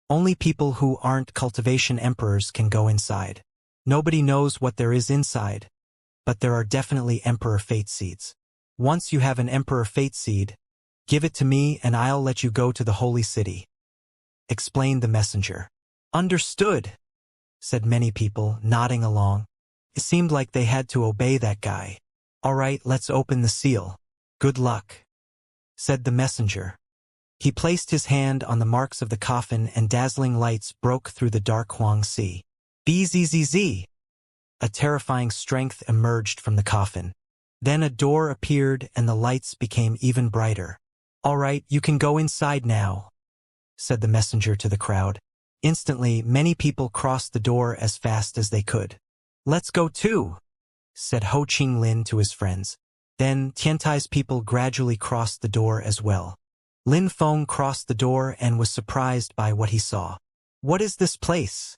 Only people who aren't cultivation emperors can go inside. Nobody knows what there is inside, but there are definitely emperor fate seeds. Once you have an emperor fate seed, give it to me and I'll let you go to the holy city, explained the messenger. Understood, said many people, nodding along. It seemed like they had to obey that guy. All right, let's open the seal. Good luck, said the messenger. He placed his hand on the marks of the coffin and dazzling lights broke through the dark Huang Sea. Bzzz. A terrifying strength emerged from the coffin. Then a door appeared and the lights became even brighter. All right, you can go inside now, said the messenger to the crowd. Instantly, many people crossed the door as fast as they could. Let's go too, said Ho Qinglin to his friends. Then Tiantai's people gradually crossed the door as well. Lin Feng crossed the door and was surprised by what he saw. What is this place?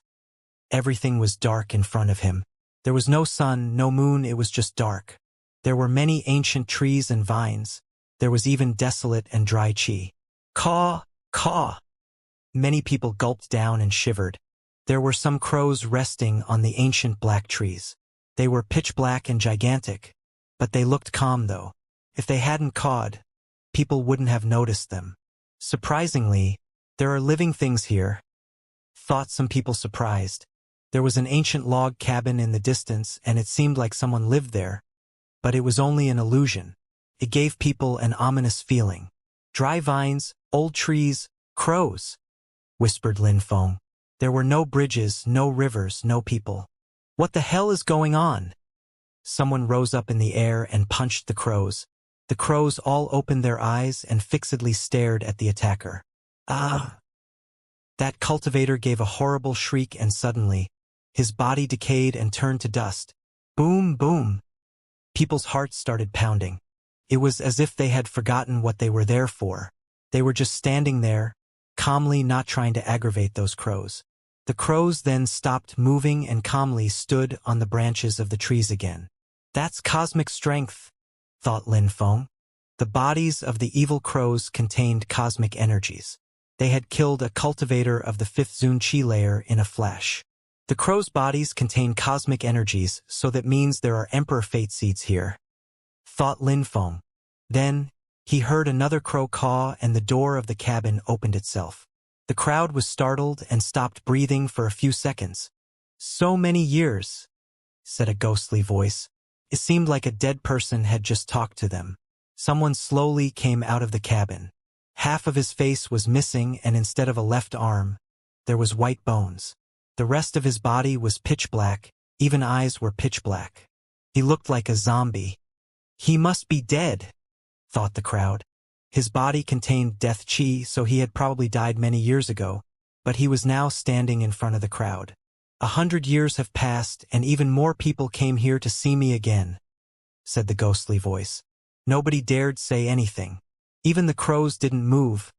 Everything was dark in front of him. There was no sun, no moon, it was just dark. There were many ancient trees and vines. There was even desolate and dry chi. Caw, caw. Many people gulped down and shivered. There were some crows resting on the ancient black trees. They were pitch black and gigantic, but they looked calm though. If they hadn't cawed, people wouldn't have noticed them. Surprisingly, there are living things here, thought some people surprised. There was an ancient log cabin in the distance and it seemed like someone lived there, but it was only an illusion. It gave people an ominous feeling. Dry vines, old trees, crows, whispered Lin Feng. There were no bridges, no rivers, no people. What the hell is going on? Someone rose up in the air and punched the crows. The crows all opened their eyes and fixedly stared at the attacker. Ah! That cultivator gave a horrible shriek and suddenly, his body decayed and turned to dust. Boom, boom. People's hearts started pounding. It was as if they had forgotten what they were there for. They were just standing there, calmly not trying to aggravate those crows. The crows then stopped moving and calmly stood on the branches of the trees again. That's cosmic strength, thought Lin Feng. The bodies of the evil crows contained cosmic energies. They had killed a cultivator of the 5th Zun Qi layer in a flash. The crows' bodies contain cosmic energies, so that means there are emperor fate seeds here, thought Lin Feng. Then, he heard another crow caw and the door of the cabin opened itself. The crowd was startled and stopped breathing for a few seconds. So many years, said a ghostly voice. It seemed like a dead person had just talked to them. Someone slowly came out of the cabin. Half of his face was missing and instead of a left arm, there was white bones. The rest of his body was pitch black, even eyes were pitch black. He looked like a zombie. He must be dead, thought the crowd. His body contained death chi, so he had probably died many years ago, but he was now standing in front of the crowd. 100 years have passed and even more people came here to see me again, said the ghostly voice. Nobody dared say anything. Even the crows didn't move.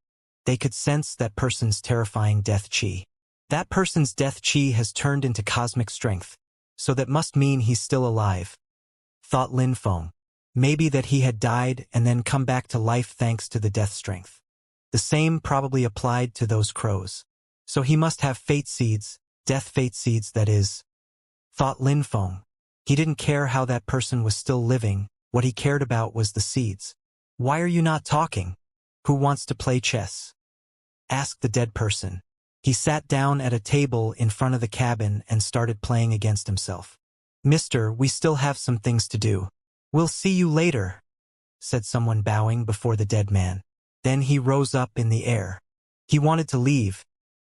They could sense that person's terrifying death chi. That person's death chi has turned into cosmic strength, so that must mean he's still alive, thought Lin Feng. Maybe that he had died and then come back to life thanks to the death strength. The same probably applied to those crows. So he must have fate seeds, death fate seeds that is, thought Lin Feng. He didn't care how that person was still living, what he cared about was the seeds. Why are you not talking? Who wants to play chess? Asked the dead person. He sat down at a table in front of the cabin and started playing against himself. Mister, we still have some things to do. We'll see you later, said someone bowing before the dead man. Then he rose up in the air. He wanted to leave,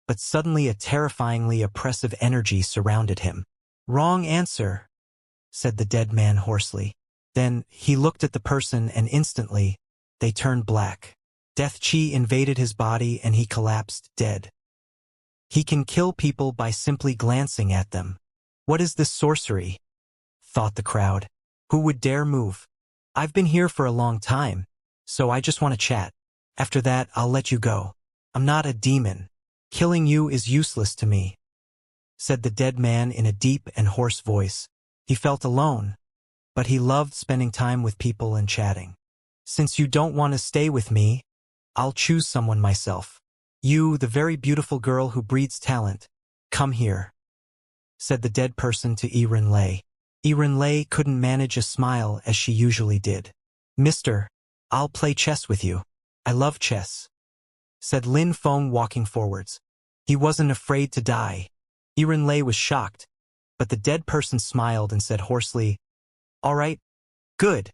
but suddenly a terrifyingly oppressive energy surrounded him. Wrong answer, said the dead man hoarsely. Then he looked at the person and instantly, they turned black. Death chi invaded his body and he collapsed dead. He can kill people by simply glancing at them. What is this sorcery? Thought the crowd. Who would dare move? I've been here for a long time, so I just want to chat. After that, I'll let you go. I'm not a demon. Killing you is useless to me, said the dead man in a deep and hoarse voice. He felt alone, but he loved spending time with people and chatting. Since you don't want to stay with me, I'll choose someone myself. You, the very beautiful girl who breeds talent, come here, said the dead person to Lei. Lei couldn't manage a smile as she usually did. Mister, I'll play chess with you. I love chess, said Lin Feng walking forwards. He wasn't afraid to die. Lei was shocked, but the dead person smiled and said hoarsely, All right, good,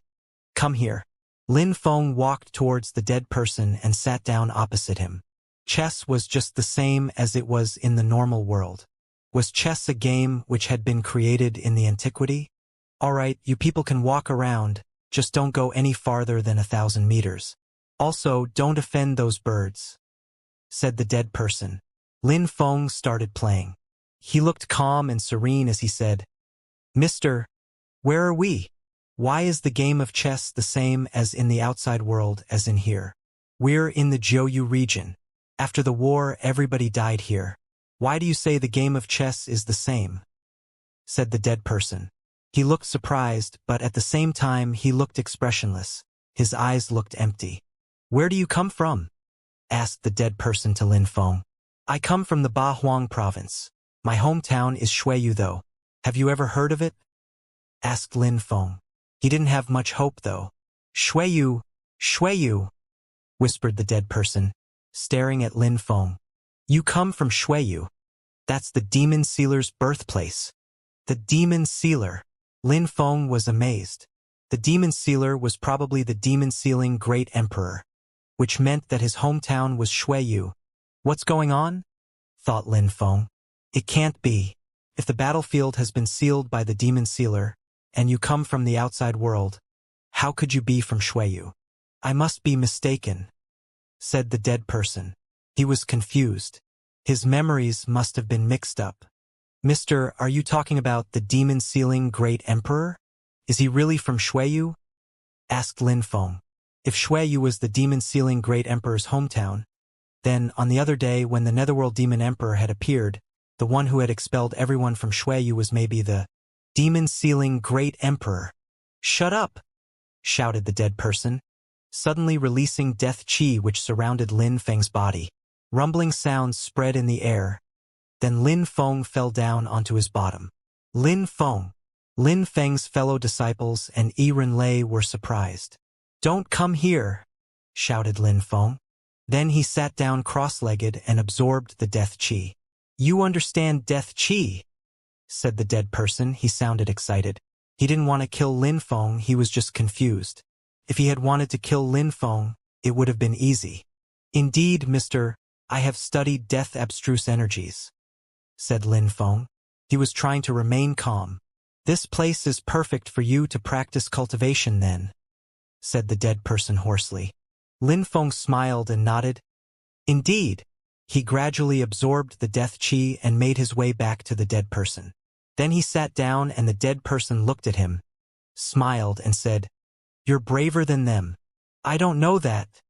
come here. Lin Feng walked towards the dead person and sat down opposite him. Chess was just the same as it was in the normal world. Was chess a game which had been created in the antiquity? All right, you people can walk around, just don't go any farther than 1,000 meters. Also, don't offend those birds, said the dead person. Lin Feng started playing. He looked calm and serene as he said, Mister, where are we? Why is the game of chess the same as in the outside world as in here? We're in the Jiuyu region. After the war, everybody died here. Why do you say the game of chess is the same? Said the dead person. He looked surprised, but at the same time he looked expressionless. His eyes looked empty. Where do you come from? Asked the dead person to Lin Feng. I come from the Bahuang province. My hometown is Shuiyu though. Have you ever heard of it? Asked Lin Feng. He didn't have much hope though. Shuiyu, Shuiyu, whispered the dead person, staring at Lin Feng. You come from Shuiyu. That's the demon sealer's birthplace. The demon sealer. Lin Feng was amazed. The demon sealer was probably the demon sealing great emperor, which meant that his hometown was Shuiyu. What's going on? Thought Lin Feng. It can't be. If the battlefield has been sealed by the demon sealer, and you come from the outside world, how could you be from Shuiyu? I must be mistaken, said the dead person. He was confused. His memories must have been mixed up. Mister, are you talking about the demon-sealing great emperor? Is he really from Shuiyu? Asked Lin Feng. If Shuiyu was the demon-sealing great emperor's hometown, then on the other day when the netherworld demon emperor had appeared, the one who had expelled everyone from Shuiyu was maybe the demon-sealing great emperor. Shut up, shouted the dead person, suddenly releasing death chi which surrounded Lin Feng's body. Rumbling sounds spread in the air. Then Lin Feng fell down onto his bottom. Lin Feng, Lin Feng's fellow disciples and Lei were surprised. Don't come here, shouted Lin Feng. Then he sat down cross-legged and absorbed the death chi. You understand death chi, said the dead person. He sounded excited. He didn't want to kill Lin Feng, he was just confused. If he had wanted to kill Lin Feng, it would have been easy. Indeed, mister, I have studied death abstruse energies, said Lin Feng. He was trying to remain calm. This place is perfect for you to practice cultivation then, said the dead person hoarsely. Lin Feng smiled and nodded. Indeed. He gradually absorbed the death chi and made his way back to the dead person. Then he sat down and the dead person looked at him, smiled and said, You're braver than them. I don't know that,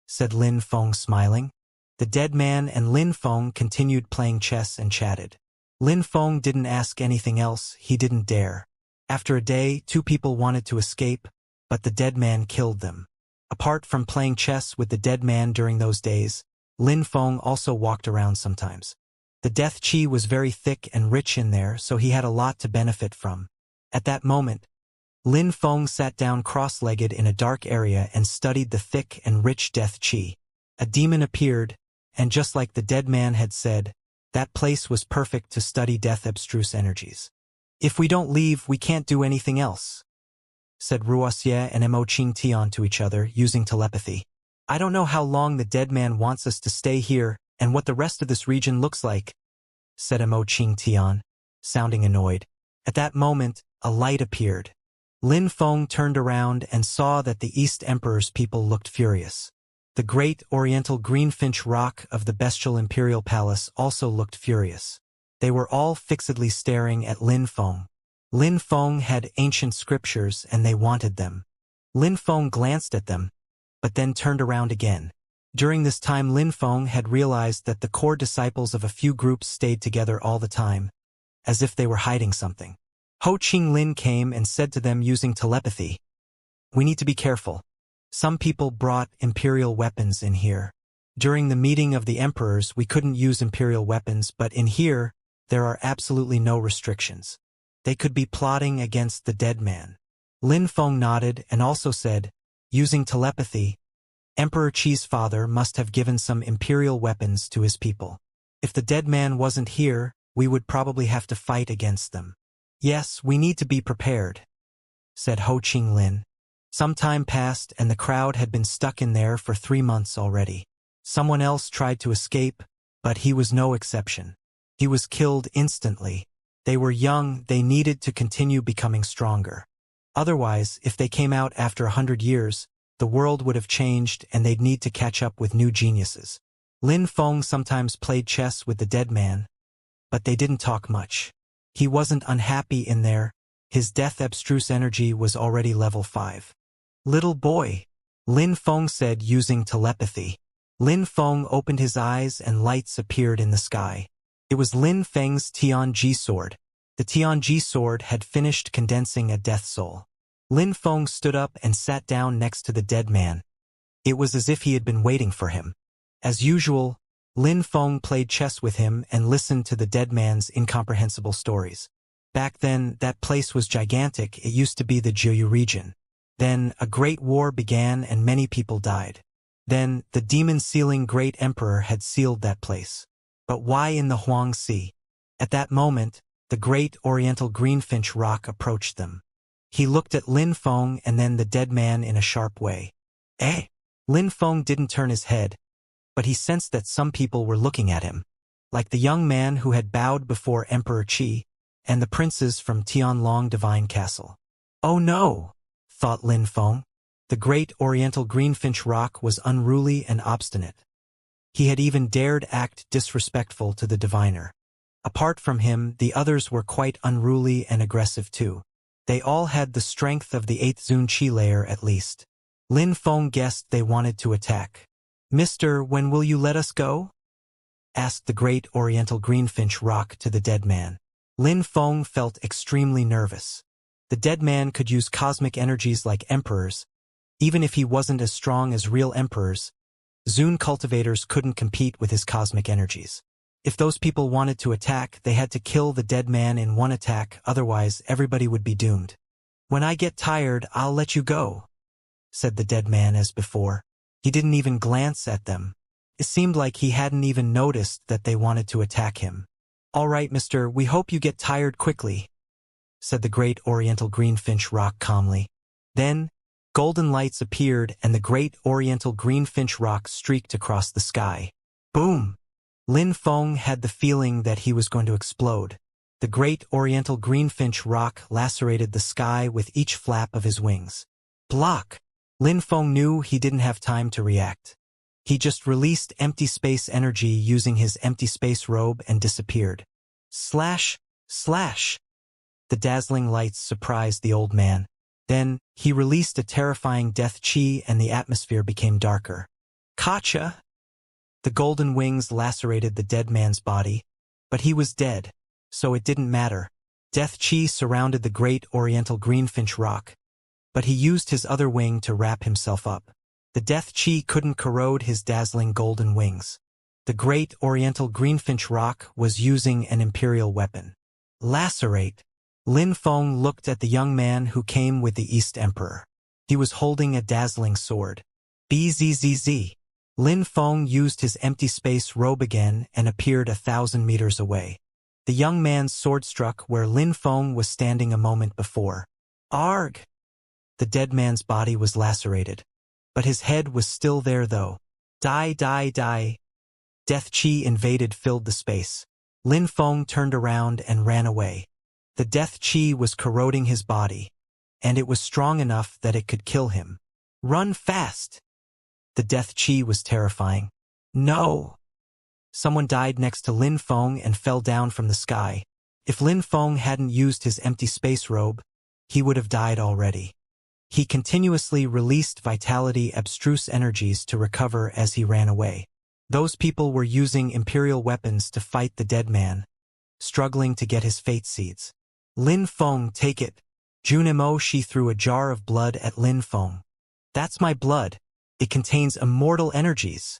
said Lin Feng smiling. The dead man and Lin Feng continued playing chess and chatted. Lin Feng didn't ask anything else, he didn't dare. After a day, two people wanted to escape, but the dead man killed them. Apart from playing chess with the dead man during those days, Lin Feng also walked around sometimes. The death qi was very thick and rich in there, so he had a lot to benefit from. At that moment, Lin Feng sat down cross-legged in a dark area and studied the thick and rich death qi. A demon appeared, and just like the dead man had said, that place was perfect to study death abstruse energies. If we don't leave, we can't do anything else, said Wuxia and Mo Qingtian to each other, using telepathy. I don't know how long the dead man wants us to stay here and what the rest of this region looks like, said Mo Qingtian, sounding annoyed. At that moment, a light appeared. Lin Feng turned around and saw that the East Emperor's people looked furious. The great oriental greenfinch rock of the bestial imperial palace also looked furious. They were all fixedly staring at Lin Feng. Lin Feng had ancient scriptures and they wanted them. Lin Feng glanced at them, but then turned around again. During this time Lin Feng had realized that the core disciples of a few groups stayed together all the time, as if they were hiding something. Ho Qinglin came and said to them using telepathy, "We need to be careful. Some people brought imperial weapons in here. During the meeting of the emperors we couldn't use imperial weapons, but in here there are absolutely no restrictions. They could be plotting against the dead man." Lin Feng nodded and also said, using telepathy, "Emperor Qi's father must have given some imperial weapons to his people. If the dead man wasn't here, we would probably have to fight against them." "Yes, we need to be prepared," said Ho Qinglin. Some time passed and the crowd had been stuck in there for 3 months already. Someone else tried to escape, but he was no exception. He was killed instantly. They were young, they needed to continue becoming stronger. Otherwise, if they came out after 100 years, the world would have changed and they'd need to catch up with new geniuses. Lin Feng sometimes played chess with the dead man, but they didn't talk much. He wasn't unhappy in there. His death abstruse energy was already level 5. "Little boy," Lin Feng said using telepathy. Lin Feng opened his eyes and lights appeared in the sky. It was Lin Feng's Tianji sword. The Tianji sword had finished condensing a death soul. Lin Feng stood up and sat down next to the dead man. It was as if he had been waiting for him. As usual, Lin Feng played chess with him and listened to the dead man's incomprehensible stories. Back then, that place was gigantic. It used to be the Jiuyu region. Then, a great war began and many people died. Then, the demon-sealing great emperor had sealed that place. But why in the Huang Sea? At that moment, the great oriental greenfinch rock approached them. He looked at Lin Feng and then the dead man in a sharp way. "Eh?" Lin Feng didn't turn his head, but he sensed that some people were looking at him, like the young man who had bowed before Emperor Qi, and the princes from Tianlong Divine Castle. "Oh no," thought Lin Feng. The great oriental greenfinch rock was unruly and obstinate. He had even dared act disrespectful to the diviner. Apart from him, the others were quite unruly and aggressive too. They all had the strength of the 8th Zun Qi layer at least. Lin Feng guessed they wanted to attack. "Mister, when will you let us go?" asked the great oriental greenfinch rock to the dead man. Lin Feng felt extremely nervous. The dead man could use cosmic energies like emperors. Even if he wasn't as strong as real emperors, Zun cultivators couldn't compete with his cosmic energies. If those people wanted to attack, they had to kill the dead man in one attack, otherwise everybody would be doomed. "When I get tired, I'll let you go," said the dead man as before. He didn't even glance at them. It seemed like he hadn't even noticed that they wanted to attack him. "All right, mister, we hope you get tired quickly," said the great oriental greenfinch rock calmly. Then, golden lights appeared and the great oriental greenfinch rock streaked across the sky. Boom! Lin Feng had the feeling that he was going to explode. The great oriental greenfinch rock lacerated the sky with each flap of his wings. Block! Lin Feng knew he didn't have time to react. He just released empty space energy using his empty space robe and disappeared. Slash! Slash! The dazzling lights surprised the old man. Then, he released a terrifying death chi and the atmosphere became darker. Kacha! The golden wings lacerated the dead man's body, but he was dead, so it didn't matter. Death chi surrounded the great oriental greenfinch rock, but he used his other wing to wrap himself up. The death chi couldn't corrode his dazzling golden wings. The great oriental greenfinch rock was using an imperial weapon. Lacerate. Lin Feng looked at the young man who came with the East Emperor. He was holding a dazzling sword. Bzzz. Lin Feng used his empty space robe again and appeared 1,000 meters away. The young man's sword struck where Lin Feng was standing a moment before. Arg! The dead man's body was lacerated, but his head was still there though. Die. Death chi invaded filled the space. Lin Feng turned around and ran away. The death chi was corroding his body, and it was strong enough that it could kill him. Run fast! The death chi was terrifying. No! Someone died next to Lin Feng and fell down from the sky. If Lin Feng hadn't used his empty space robe, he would have died already. He continuously released vitality abstruse energies to recover as he ran away. Those people were using imperial weapons to fight the dead man, struggling to get his fate seeds. Lin Feng, take it. Junimo Shi threw a jar of blood at Lin Feng. That's my blood. It contains immortal energies,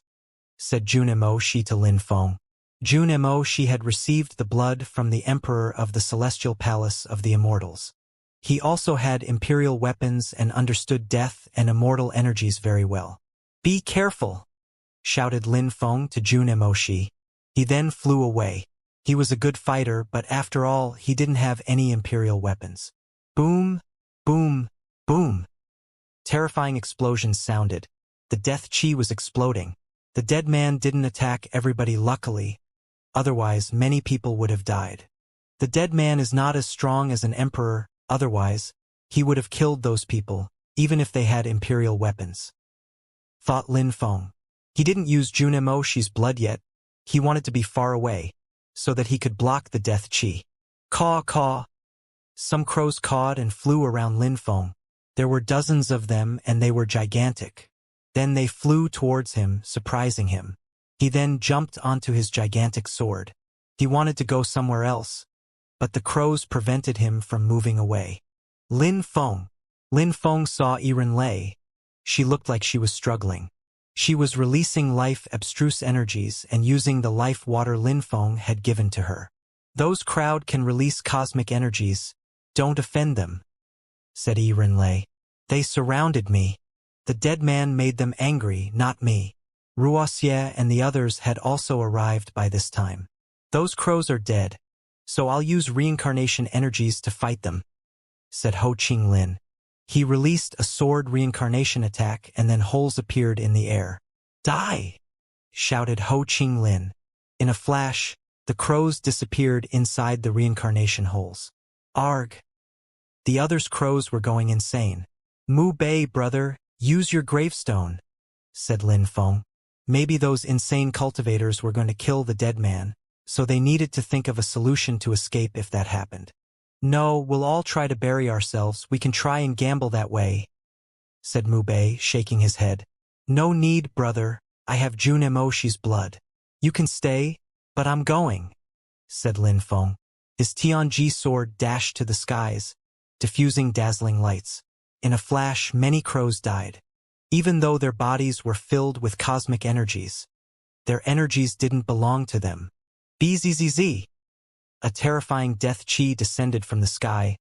said Junimo Shi to Lin Feng. Junimo Shi had received the blood from the Emperor of the Celestial Palace of the Immortals. He also had imperial weapons and understood death and immortal energies very well. Be careful, shouted Lin Feng to Junimo Shi. He then flew away. He was a good fighter, but after all, he didn't have any imperial weapons. Boom, boom, boom. Terrifying explosions sounded. The death chi was exploding. The dead man didn't attack everybody luckily, otherwise many people would have died. The dead man is not as strong as an emperor, otherwise, he would have killed those people, even if they had imperial weapons. Thought Lin Feng. He didn't use Junimo Shi's blood yet. He wanted to be far away, so that he could block the death chi. Caw, caw. Some crows cawed and flew around Lin Feng. There were dozens of them and they were gigantic. Then they flew towards him, surprising him. He then jumped onto his gigantic sword. He wanted to go somewhere else, but the crows prevented him from moving away. Lin Feng. Lin Feng saw Yiren Lei. She looked like she was struggling. She was releasing life abstruse energies and using the life water Lin Feng had given to her. Those crowd can release cosmic energies. Don't offend them, said Yiren Lei. They surrounded me. The dead man made them angry, not me. Wuxia and the others had also arrived by this time. Those crows are dead, so I'll use reincarnation energies to fight them, said Ho Ching Lin. He released a sword reincarnation attack and then holes appeared in the air. Die! Shouted Ho Ching Lin. In a flash, the crows disappeared inside the reincarnation holes. Arg! The others' crows were going insane. Mu Bei, brother, use your gravestone, said Lin Feng. Maybe those insane cultivators were going to kill the dead man, so they needed to think of a solution to escape if that happened. No, we'll all try to bury ourselves. We can try and gamble that way, said Mu Bei, shaking his head. No need, brother. I have Junimo Shi's blood. You can stay, but I'm going, said Lin Feng. His Tianji sword dashed to the skies, diffusing dazzling lights. In a flash, many crows died. Even though their bodies were filled with cosmic energies, their energies didn't belong to them. Bzzz. A terrifying death chi descended from the sky,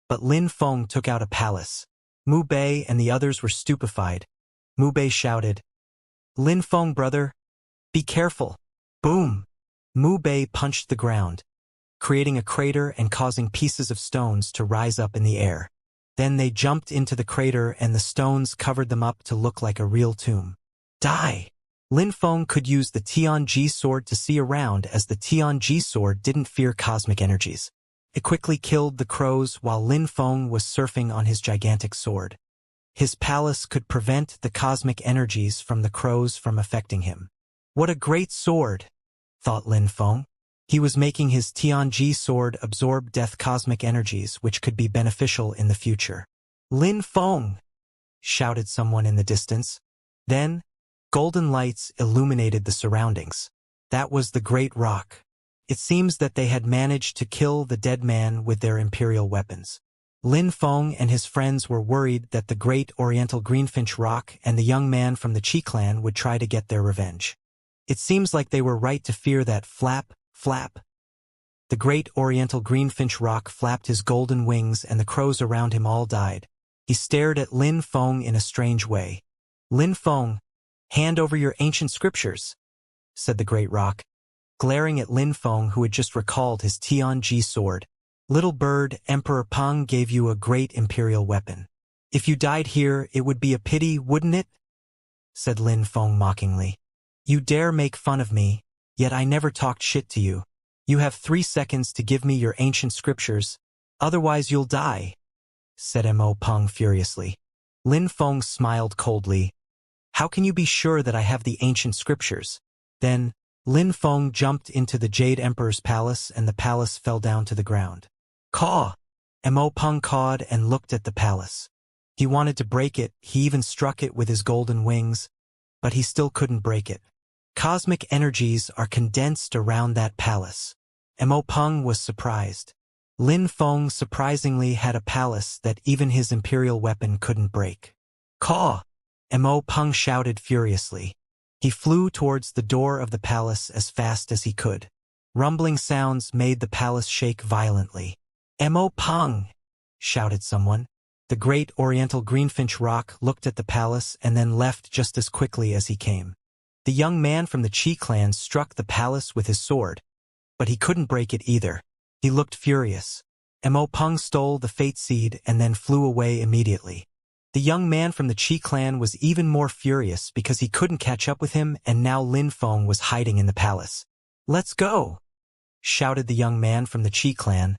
but Lin Feng took out a palace. Mu Bei and the others were stupefied. Mu Bei shouted, Lin Feng, brother, be careful. Boom! Mu Bei punched the ground, creating a crater and causing pieces of stones to rise up in the air. Then they jumped into the crater and the stones covered them up to look like a real tomb. Die! Lin Feng could use the Tianji sword to see around as the Tianji sword didn't fear cosmic energies. It quickly killed the crows while Lin Feng was surfing on his gigantic sword. His palace could prevent the cosmic energies from the crows from affecting him. What a great sword, thought Lin Feng. He was making his Tianji sword absorb death cosmic energies which could be beneficial in the future. Lin Feng! Shouted someone in the distance. Then, golden lights illuminated the surroundings. That was the Great Rock. It seems that they had managed to kill the dead man with their imperial weapons. Lin Feng and his friends were worried that the Great Oriental Greenfinch Rock and the young man from the Qi clan would try to get their revenge. It seems like they were right to fear that flap. The Great Oriental Greenfinch Rock flapped his golden wings and the crows around him all died. He stared at Lin Feng in a strange way. "Lin Feng, hand over your ancient scriptures," said the Great Rock, glaring at Lin Feng, who had just recalled his Tianji sword. "Little bird, Emperor Peng gave you a great imperial weapon. If you died here, it would be a pity, wouldn't it?" said Lin Feng mockingly. "You dare make fun of me, yet I never talked shit to you. You have 3 seconds to give me your ancient scriptures, otherwise you'll die," said Mo Peng furiously. Lin Feng smiled coldly. "How can you be sure that I have the ancient scriptures?" Then, Lin Feng jumped into the Jade Emperor's palace and the palace fell down to the ground. "Caw!" Mo Peng cawed and looked at the palace. He wanted to break it, he even struck it with his golden wings, but he still couldn't break it. Cosmic energies are condensed around that palace. Mo Peng was surprised. Lin Feng surprisingly had a palace that even his imperial weapon couldn't break. "Caw!" Mo Peng shouted furiously. He flew towards the door of the palace as fast as he could. Rumbling sounds made the palace shake violently. "Mo Peng!" shouted someone. The Great Oriental Greenfinch Rock looked at the palace and then left just as quickly as he came. The young man from the Qi clan struck the palace with his sword, but he couldn't break it either. He looked furious. Mo Peng stole the fate seed and then flew away immediately. The young man from the Qi clan was even more furious because he couldn't catch up with him, and now Lin Feng was hiding in the palace. "Let's go!" shouted the young man from the Qi clan,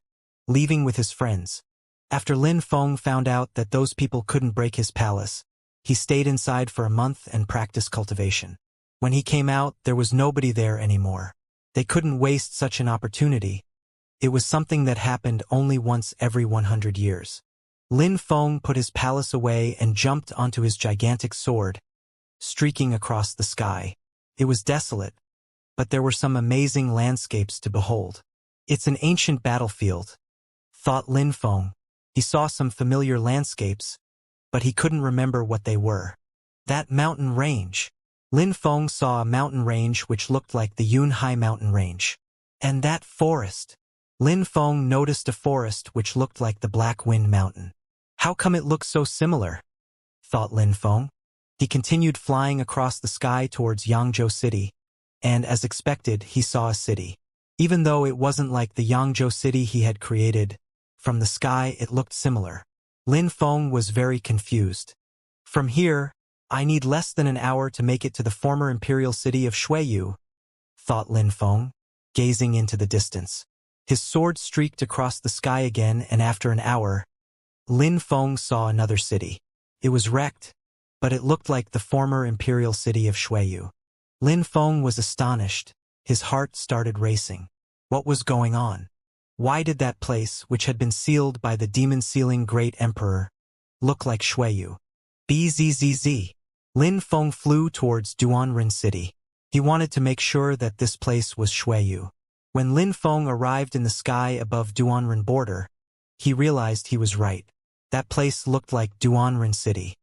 leaving with his friends. After Lin Feng found out that those people couldn't break his palace, he stayed inside for a month and practiced cultivation. When he came out, there was nobody there anymore. They couldn't waste such an opportunity. It was something that happened only once every 100 years. Lin Feng put his palace away and jumped onto his gigantic sword, streaking across the sky. It was desolate, but there were some amazing landscapes to behold. "It's an ancient battlefield," thought Lin Feng. He saw some familiar landscapes, but he couldn't remember what they were. That mountain range. Lin Feng saw a mountain range which looked like the Yunhai mountain range. And that forest. Lin Feng noticed a forest which looked like the Black Wind Mountain. How come it looks so similar? Thought Lin Feng. He continued flying across the sky towards Yangzhou City, and as expected, he saw a city. Even though it wasn't like the Yangzhou City he had created, from the sky it looked similar. Lin Feng was very confused. From here, I need less than an hour to make it to the former imperial city of Shuiyu, thought Lin Feng, gazing into the distance. His sword streaked across the sky again, and after an hour, Lin Feng saw another city. It was wrecked, but it looked like the former imperial city of Shuiyu. Lin Feng was astonished. His heart started racing. What was going on? Why did that place, which had been sealed by the demon-sealing Great Emperor, look like Shuiyu? Bzzz. Lin Feng flew towards Duanren City. He wanted to make sure that this place was Shuiyu. When Lin Feng arrived in the sky above Duanren border, he realized he was right. That place looked like Duanren City.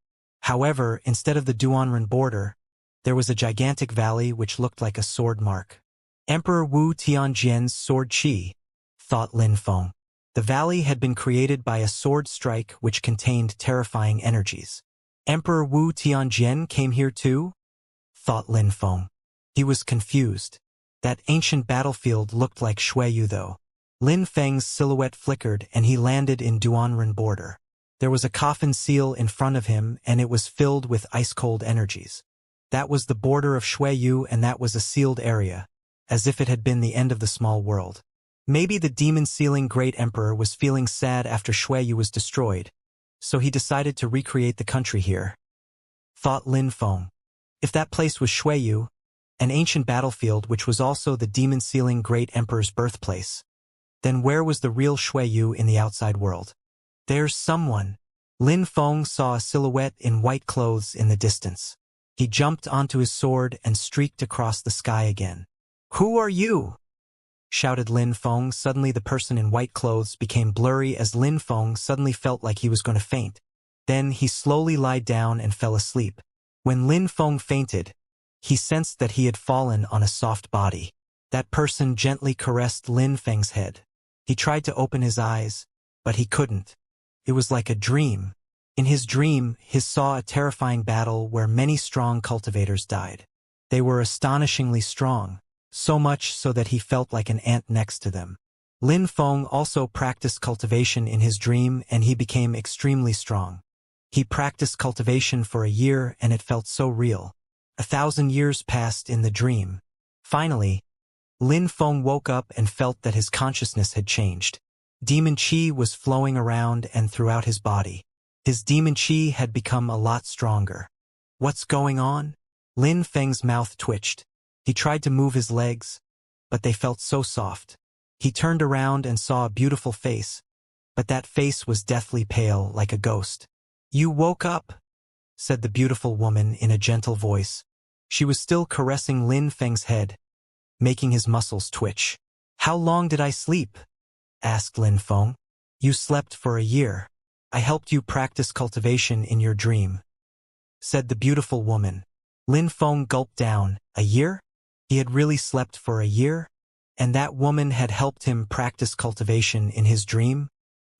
However, instead of the Duanren border, there was a gigantic valley which looked like a sword mark. Emperor Wu Tianjian's sword Qi, thought Lin Feng. The valley had been created by a sword strike which contained terrifying energies. Emperor Wu Tianjian came here too? Thought Lin Feng. He was confused. That ancient battlefield looked like Shuiyu though. Lin Feng's silhouette flickered and he landed in Duanren border. There was a coffin seal in front of him and it was filled with ice-cold energies. That was the border of Shuiyu, and that was a sealed area, as if it had been the end of the small world. Maybe the demon-sealing Great Emperor was feeling sad after Shuiyu was destroyed, so he decided to recreate the country here. Thought Lin Feng. If that place was Shuiyu, an ancient battlefield which was also the demon-sealing Great Emperor's birthplace, then where was the real Shuiyu in the outside world? There's someone. Lin Feng saw a silhouette in white clothes in the distance. He jumped onto his sword and streaked across the sky again. "Who are you?" shouted Lin Feng. Suddenly the person in white clothes became blurry as Lin Feng suddenly felt like he was going to faint. Then he slowly lied down and fell asleep. When Lin Feng fainted, he sensed that he had fallen on a soft body. That person gently caressed Lin Feng's head. He tried to open his eyes, but he couldn't. It was like a dream. In his dream, he saw a terrifying battle where many strong cultivators died. They were astonishingly strong, so much so that he felt like an ant next to them. Lin Feng also practiced cultivation in his dream and he became extremely strong. He practiced cultivation for a year and it felt so real. 1,000 years passed in the dream. Finally, Lin Feng woke up and felt that his consciousness had changed. Demon Qi was flowing around and throughout his body. His demon Qi had become a lot stronger. What's going on? Lin Feng's mouth twitched. He tried to move his legs, but they felt so soft. He turned around and saw a beautiful face, but that face was deathly pale like a ghost. "You woke up," said the beautiful woman in a gentle voice. She was still caressing Lin Feng's head, making his muscles twitch. "How long did I sleep?" asked Lin Feng. "You slept for a year. I helped you practice cultivation in your dream," said the beautiful woman. Lin Feng gulped down. A year? He had really slept for a year? And that woman had helped him practice cultivation in his dream?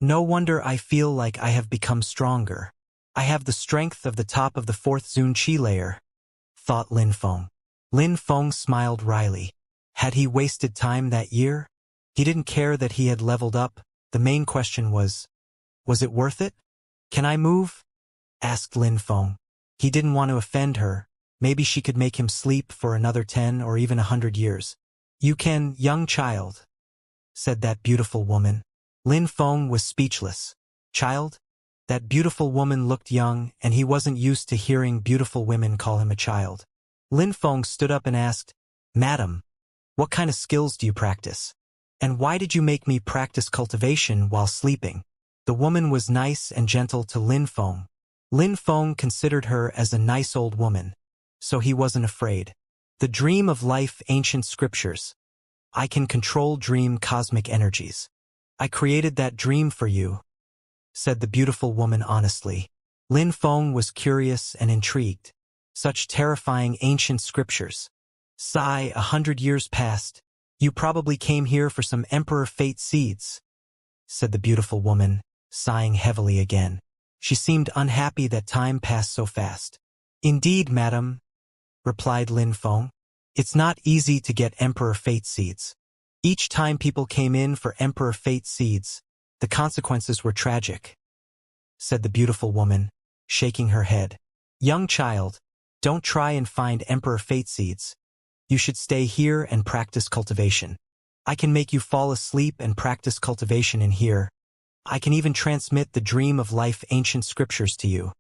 No wonder I feel like I have become stronger. I have the strength of the top of the 4th Zun Qi layer, thought Lin Feng. Lin Feng smiled wryly. Had he wasted time that year? He didn't care that he had leveled up. The main question was it worth it? "Can I move?" asked Lin Feng. He didn't want to offend her. Maybe she could make him sleep for another 10 or even 100 years. "You can, young child," said that beautiful woman. Lin Feng was speechless. Child? That beautiful woman looked young, and he wasn't used to hearing beautiful women call him a child. Lin Feng stood up and asked, "Madam, what kind of skills do you practice? And why did you make me practice cultivation while sleeping?" The woman was nice and gentle to Lin Feng. Lin Feng considered her as a nice old woman, so he wasn't afraid. "The dream of life, ancient scriptures. I can control dream cosmic energies. I created that dream for you," said the beautiful woman honestly. Lin Feng was curious and intrigued. Such terrifying ancient scriptures. Sigh, 100 years passed. "You probably came here for some Emperor Fate seeds," said the beautiful woman, sighing heavily again. She seemed unhappy that time passed so fast. "Indeed, madam," replied Lin Feng. "It's not easy to get Emperor Fate seeds. Each time people came in for Emperor Fate seeds, the consequences were tragic," said the beautiful woman, shaking her head. "Young child, don't try and find Emperor Fate seeds. You should stay here and practice cultivation. I can make you fall asleep and practice cultivation in here. I can even transmit the dream of life ancient scriptures to you,"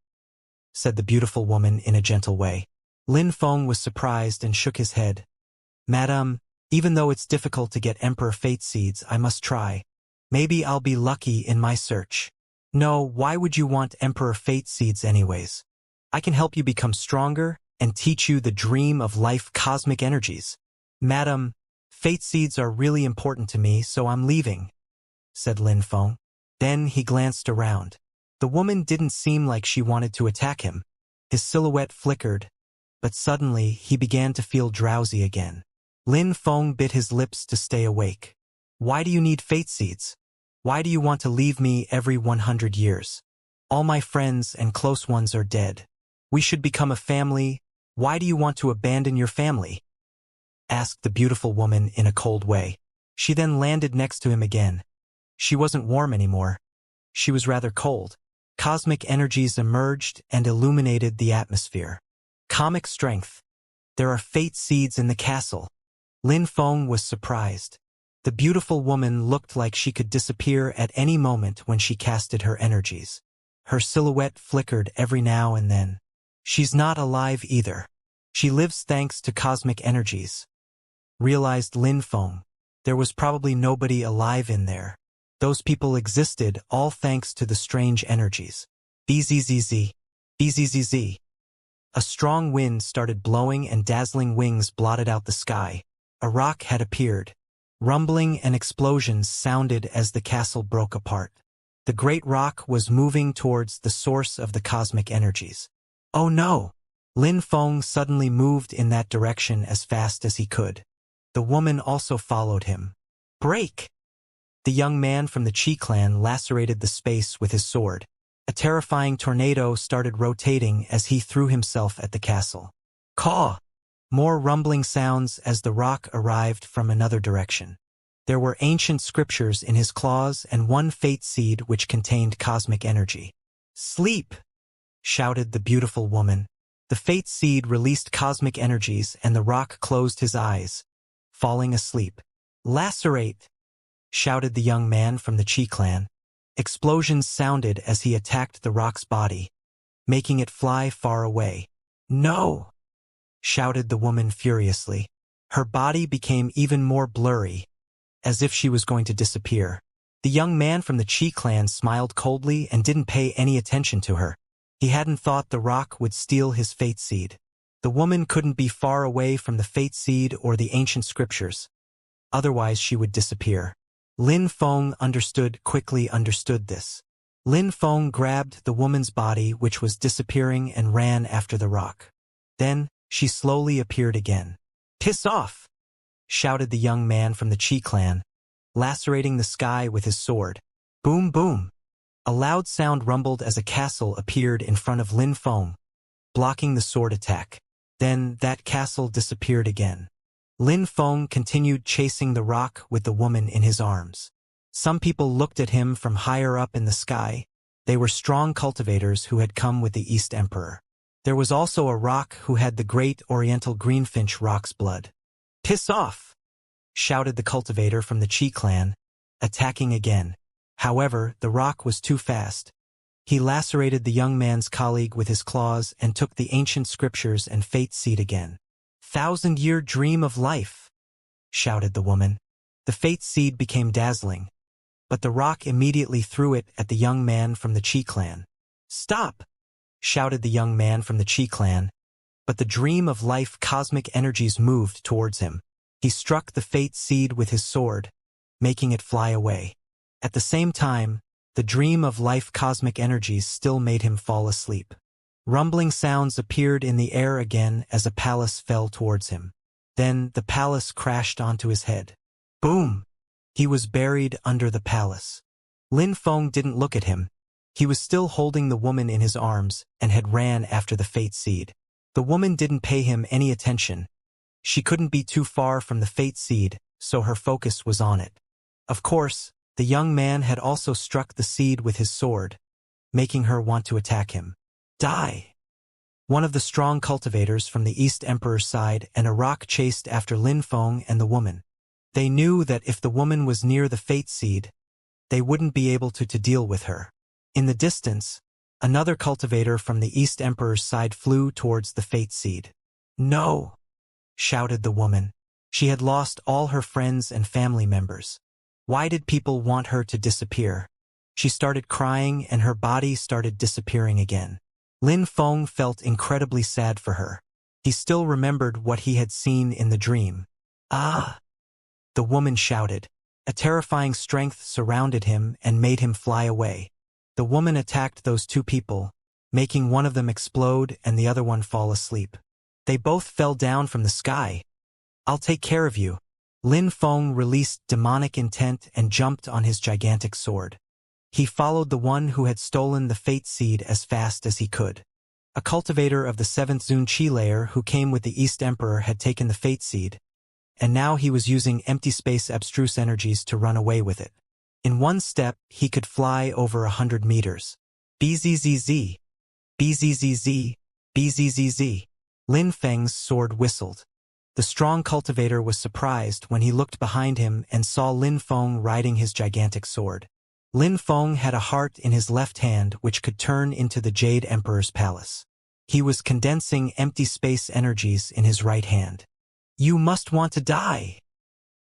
said the beautiful woman in a gentle way. Lin Feng was surprised and shook his head. "Madam, even though it's difficult to get Emperor Fate seeds, I must try. Maybe I'll be lucky in my search." "No, why would you want Emperor Fate seeds anyways? I can help you become stronger and teach you the dream of life cosmic energies." "Madam, Fate seeds are really important to me, so I'm leaving," said Lin Feng. Then he glanced around. The woman didn't seem like she wanted to attack him. His silhouette flickered, but suddenly he began to feel drowsy again. Lin Feng bit his lips to stay awake. "Why do you need fate seeds? Why do you want to leave me every 100 years? All my friends and close ones are dead. We should become a family. Why do you want to abandon your family?" asked the beautiful woman in a cold way. She then landed next to him again. She wasn't warm anymore. She was rather cold. Cosmic energies emerged and illuminated the atmosphere. Comic strength. "There are fate seeds in the castle." Lin Feng was surprised. The beautiful woman looked like she could disappear at any moment when she casted her energies. Her silhouette flickered every now and then. "She's not alive either. She lives thanks to cosmic energies," realized Lin Feng. There was probably nobody alive in there. Those people existed all thanks to the strange energies. BZZZ. BZZZ. A strong wind started blowing and dazzling wings blotted out the sky. A rock had appeared. Rumbling and explosions sounded as the castle broke apart. The great rock was moving towards the source of the cosmic energies. Oh no! Lin Feng suddenly moved in that direction as fast as he could. The woman also followed him. Break! The young man from the Qi clan lacerated the space with his sword. A terrifying tornado started rotating as he threw himself at the castle. Caw! More rumbling sounds as the rock arrived from another direction. There were ancient scriptures in his claws and one fate seed which contained cosmic energy. Sleep! Shouted the beautiful woman. The fate seed released cosmic energies and the rock closed his eyes, falling asleep. Lacerate! Shouted the young man from the Qi clan. Explosions sounded as he attacked the rock's body, making it fly far away. No! Shouted the woman furiously. Her body became even more blurry, as if she was going to disappear. The young man from the Qi clan smiled coldly and didn't pay any attention to her. He hadn't thought the rock would steal his fate seed. The woman couldn't be far away from the fate seed or the ancient scriptures. Otherwise she would disappear. Lin Feng quickly understood this. Lin Feng grabbed the woman's body which was disappearing and ran after the rock. Then, she slowly appeared again. Piss off! Shouted the young man from the Qi clan, lacerating the sky with his sword. Boom boom! A loud sound rumbled as a castle appeared in front of Lin Feng, blocking the sword attack. Then, that castle disappeared again. Lin Feng continued chasing the rock with the woman in his arms. Some people looked at him from higher up in the sky. They were strong cultivators who had come with the East Emperor. There was also a rock who had the great Oriental Greenfinch rock's blood. Piss off! Shouted the cultivator from the Qi clan, attacking again. However, the rock was too fast. He lacerated the young man's colleague with his claws and took the ancient scriptures and fate seed again. 1,000-year dream of life! Shouted the woman. The fate seed became dazzling, but the rock immediately threw it at the young man from the Qi clan. Stop! Shouted the young man from the Qi clan, but the dream of life cosmic energies moved towards him. He struck the fate seed with his sword, making it fly away. At the same time, the dream of life cosmic energies still made him fall asleep. Rumbling sounds appeared in the air again as a palace fell towards him. Then the palace crashed onto his head. Boom! He was buried under the palace. Lin Feng didn't look at him. He was still holding the woman in his arms and had ran after the fate seed. The woman didn't pay him any attention. She couldn't be too far from the fate seed, so her focus was on it. Of course, the young man had also struck the seed with his sword, making her want to attack him. Die! One of the strong cultivators from the East Emperor's side and a rock chased after Lin Feng and the woman. They knew that if the woman was near the fate seed, they wouldn't be able to deal with her. In the distance, another cultivator from the East Emperor's side flew towards the fate seed. No! Shouted the woman. She had lost all her friends and family members. Why did people want her to disappear? She started crying and her body started disappearing again. Lin Feng felt incredibly sad for her. He still remembered what he had seen in the dream. Ah! The woman shouted. A terrifying strength surrounded him and made him fly away. The woman attacked those two people, making one of them explode and the other one fall asleep. They both fell down from the sky. I'll take care of you. Lin Feng released demonic intent and jumped on his gigantic sword. He followed the one who had stolen the fate seed as fast as he could. A cultivator of the 7th Zun Qi layer who came with the East Emperor had taken the fate seed, and now he was using empty space abstruse energies to run away with it. In one step, he could fly over 100 meters. Bzzz. Bzzz. Bzzz. Lin Feng's sword whistled. The strong cultivator was surprised when he looked behind him and saw Lin Feng riding his gigantic sword. Lin Feng had a heart in his left hand which could turn into the Jade Emperor's palace. He was condensing empty space energies in his right hand. You must want to die!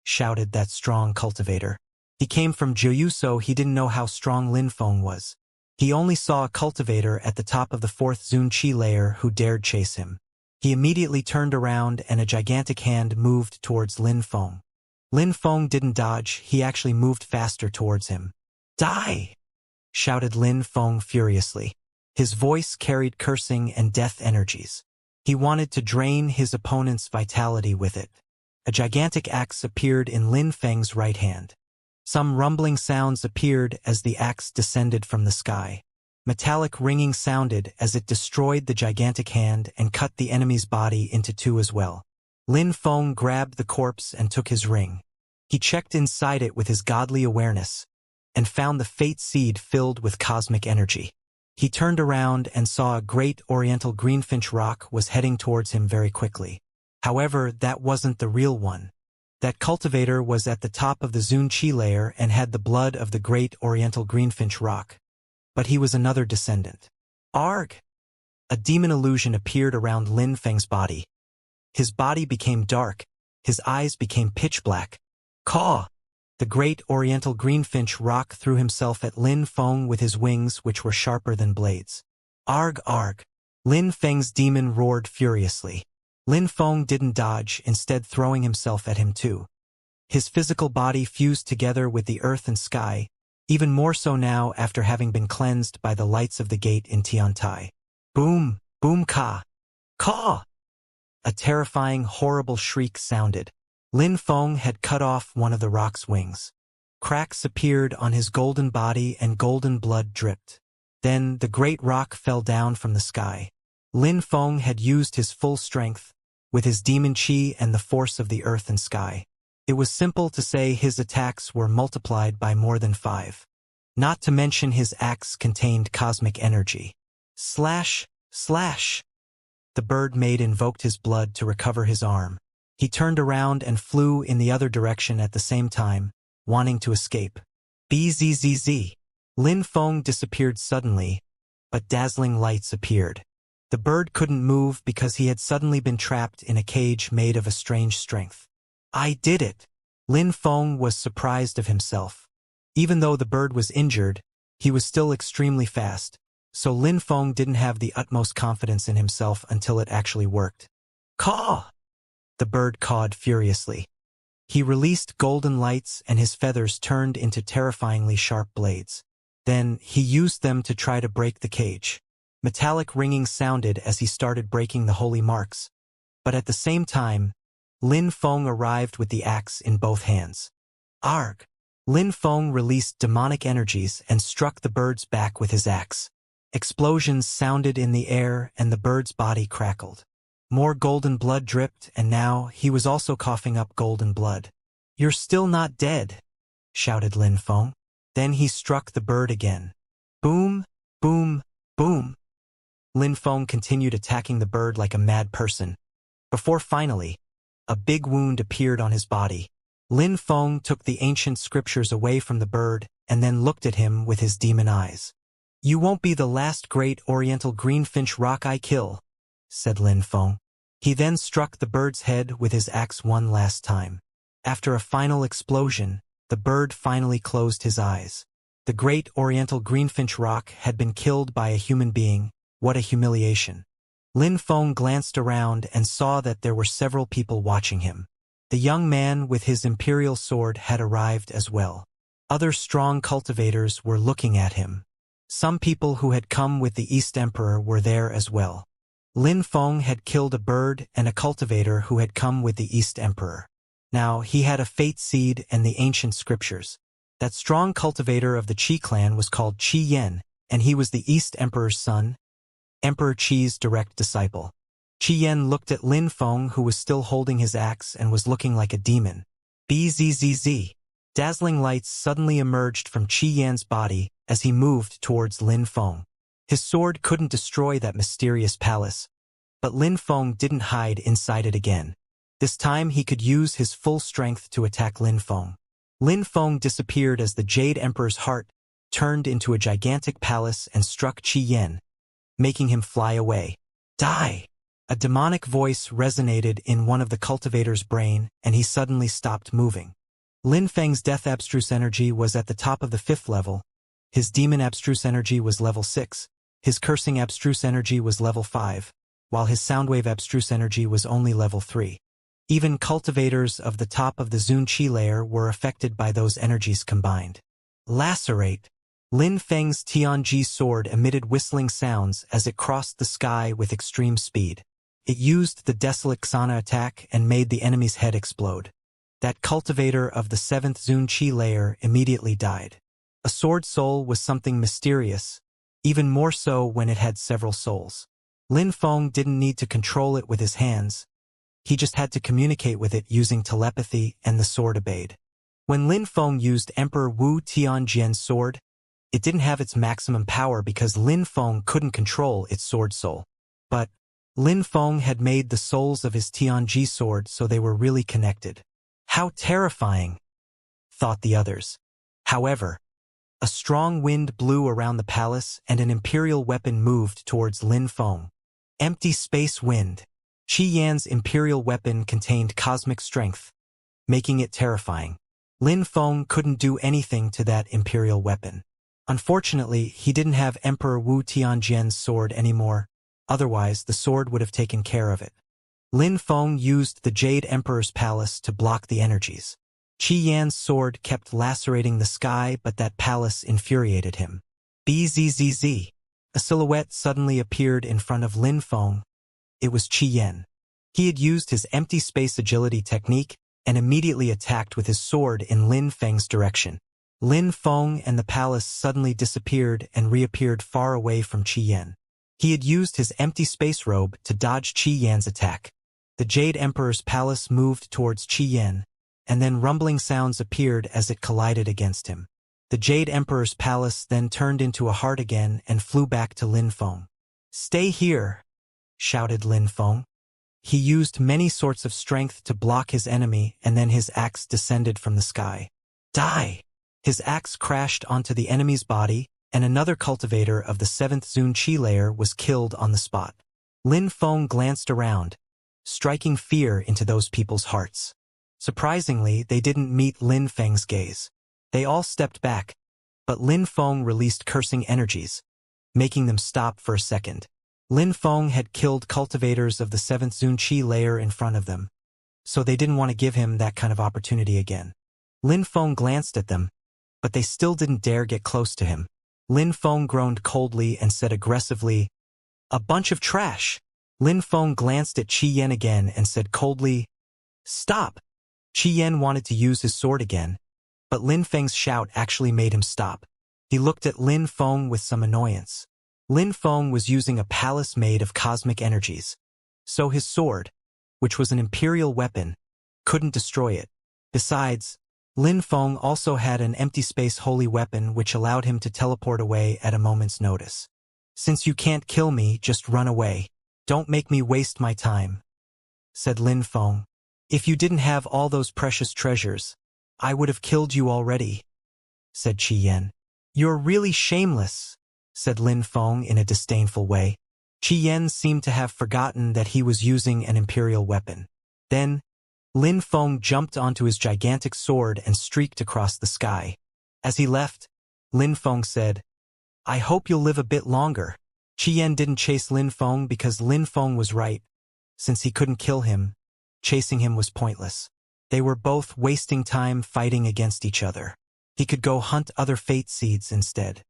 Shouted that strong cultivator. He came from Jiu, so he didn't know how strong Lin Feng was. He only saw a cultivator at the top of the fourth Zun Qi layer who dared chase him. He immediately turned around and a gigantic hand moved towards Lin Feng. Lin Feng didn't dodge, he actually moved faster towards him. "Die!" shouted Lin Feng furiously. His voice carried cursing and death energies. He wanted to drain his opponent's vitality with it. A gigantic axe appeared in Lin Feng's right hand. Some rumbling sounds appeared as the axe descended from the sky. Metallic ringing sounded as it destroyed the gigantic hand and cut the enemy's body into two as well. Lin Feng grabbed the corpse and took his ring. He checked inside it with his godly awareness and found the fate seed filled with cosmic energy. He turned around and saw a great oriental greenfinch rock was heading towards him very quickly. However, that wasn't the real one. That cultivator was at the top of the Zun Qi layer and had the blood of the great oriental greenfinch rock. But he was another descendant. Arg! A demon illusion appeared around Lin Feng's body. His body became dark, his eyes became pitch black. Caw! The great oriental greenfinch rock threw himself at Lin Feng with his wings which were sharper than blades. Arg arg! Lin Feng's demon roared furiously. Lin Feng didn't dodge, instead throwing himself at him too. His physical body fused together with the earth and sky, even more so now after having been cleansed by the lights of the gate in Tiantai. Boom! Boom ka! Caw! A terrifying, horrible shriek sounded. Lin Feng had cut off one of the rock's wings. Cracks appeared on his golden body and golden blood dripped. Then the great rock fell down from the sky. Lin Feng had used his full strength, with his demon qi and the force of the earth and sky. It was simple to say his attacks were multiplied by more than 5. Not to mention his axe contained cosmic energy. Slash! Slash! The bird maid invoked his blood to recover his arm. He turned around and flew in the other direction at the same time, wanting to escape. Bzzz. Lin Feng disappeared suddenly, but dazzling lights appeared. The bird couldn't move because he had suddenly been trapped in a cage made of a strange strength. I did it! Lin Feng was surprised of himself. Even though the bird was injured, he was still extremely fast, so Lin Feng didn't have the utmost confidence in himself until it actually worked. Caw! The bird cawed furiously. He released golden lights and his feathers turned into terrifyingly sharp blades. Then he used them to try to break the cage. Metallic ringing sounded as he started breaking the holy marks. But at the same time, Lin Feng arrived with the axe in both hands. Arg! Lin Feng released demonic energies and struck the bird's back with his axe. Explosions sounded in the air and the bird's body crackled. More golden blood dripped and now he was also coughing up golden blood. You're still not dead, shouted Lin Feng. Then he struck the bird again. Boom, boom, boom. Lin Feng continued attacking the bird like a mad person. Before finally, a big wound appeared on his body. Lin Feng took the ancient scriptures away from the bird and then looked at him with his demon eyes. You won't be the last great oriental greenfinch rock I kill, said Lin Feng. He then struck the bird's head with his axe one last time. After a final explosion, the bird finally closed his eyes. The great oriental greenfinch rock had been killed by a human being. What a humiliation. Lin Feng glanced around and saw that there were several people watching him. The young man with his imperial sword had arrived as well. Other strong cultivators were looking at him. Some people who had come with the East Emperor were there as well. Lin Feng had killed a bird and a cultivator who had come with the East Emperor. Now he had a fate seed and the ancient scriptures. That strong cultivator of the Qi clan was called Qi Yan, and he was the East Emperor's son, Emperor Qi's direct disciple. Qi Yan looked at Lin Feng who was still holding his axe and was looking like a demon. Bzzz. Dazzling lights suddenly emerged from Qi Yan's body as he moved towards Lin Feng. His sword couldn't destroy that mysterious palace, but Lin Feng didn't hide inside it again. This time he could use his full strength to attack Lin Feng. Lin Feng disappeared as the Jade Emperor's heart turned into a gigantic palace and struck Qi Yan, making him fly away. Die! A demonic voice resonated in one of the cultivator's brain and he suddenly stopped moving. Lin Feng's death abstruse energy was at the top of the 5th level. His demon abstruse energy was level 6, his cursing abstruse energy was level 5, while his soundwave abstruse energy was only level 3. Even cultivators of the top of the Zun Qi layer were affected by those energies combined. Lacerate. Lin Feng's Tianji sword emitted whistling sounds as it crossed the sky with extreme speed. It used the Desolate Xana attack and made the enemy's head explode. That cultivator of the 7th Zun Qi layer immediately died. A sword soul was something mysterious, even more so when it had several souls. Lin Feng didn't need to control it with his hands. He just had to communicate with it using telepathy, and the sword obeyed. When Lin Feng used Emperor Wu Tianjian's sword, it didn't have its maximum power because Lin Feng couldn't control its sword soul. But Lin Feng had made the souls of his Tianji sword so they were really connected. How terrifying, thought the others. However, a strong wind blew around the palace and an imperial weapon moved towards Lin Feng. Empty space wind. Qi Yan's imperial weapon contained cosmic strength, making it terrifying. Lin Feng couldn't do anything to that imperial weapon. Unfortunately, he didn't have Emperor Wu Tianjian's sword anymore, otherwise the sword would have taken care of it. Lin Feng used the Jade Emperor's palace to block the energies. Qi Yan's sword kept lacerating the sky, but that palace infuriated him. Bzzz. A silhouette suddenly appeared in front of Lin Feng. It was Qi Yan. He had used his empty space agility technique and immediately attacked with his sword in Lin Feng's direction. Lin Feng and the palace suddenly disappeared and reappeared far away from Qi Yan. He had used his empty space robe to dodge Qi Yan's attack. The Jade Emperor's palace moved towards Qi Yan, and then rumbling sounds appeared as it collided against him. The Jade Emperor's palace then turned into a heart again and flew back to Lin Feng. "Stay here," shouted Lin Feng. He used many sorts of strength to block his enemy, and then his axe descended from the sky. Die! His axe crashed onto the enemy's body, and another cultivator of the 7th Zun Qi layer was killed on the spot. Lin Feng glanced around, striking fear into those people's hearts. Surprisingly, they didn't meet Lin Feng's gaze. They all stepped back, but Lin Feng released cursing energies, making them stop for a second. Lin Feng had killed cultivators of the 7th Zun Qi layer in front of them, so they didn't want to give him that kind of opportunity again. Lin Feng glanced at them, but they still didn't dare get close to him. Lin Feng groaned coldly and said aggressively, "A bunch of trash." Lin Feng glanced at Qi Yan again and said coldly, "Stop." Qi Yan wanted to use his sword again, but Lin Feng's shout actually made him stop. He looked at Lin Feng with some annoyance. Lin Feng was using a palace made of cosmic energies, so his sword, which was an imperial weapon, couldn't destroy it. Besides, Lin Feng also had an empty space holy weapon which allowed him to teleport away at a moment's notice. "Since you can't kill me, just run away. Don't make me waste my time," said Lin Feng. "If you didn't have all those precious treasures, I would have killed you already," said Qi Yan. "You're really shameless," said Lin Feng in a disdainful way. Qi Yan seemed to have forgotten that he was using an imperial weapon. Then, Lin Feng jumped onto his gigantic sword and streaked across the sky. As he left, Lin Feng said, "I hope you'll live a bit longer." Qi Yan didn't chase Lin Feng because Lin Feng was right. Since he couldn't kill him, chasing him was pointless. They were both wasting time fighting against each other. He could go hunt other fate seeds instead.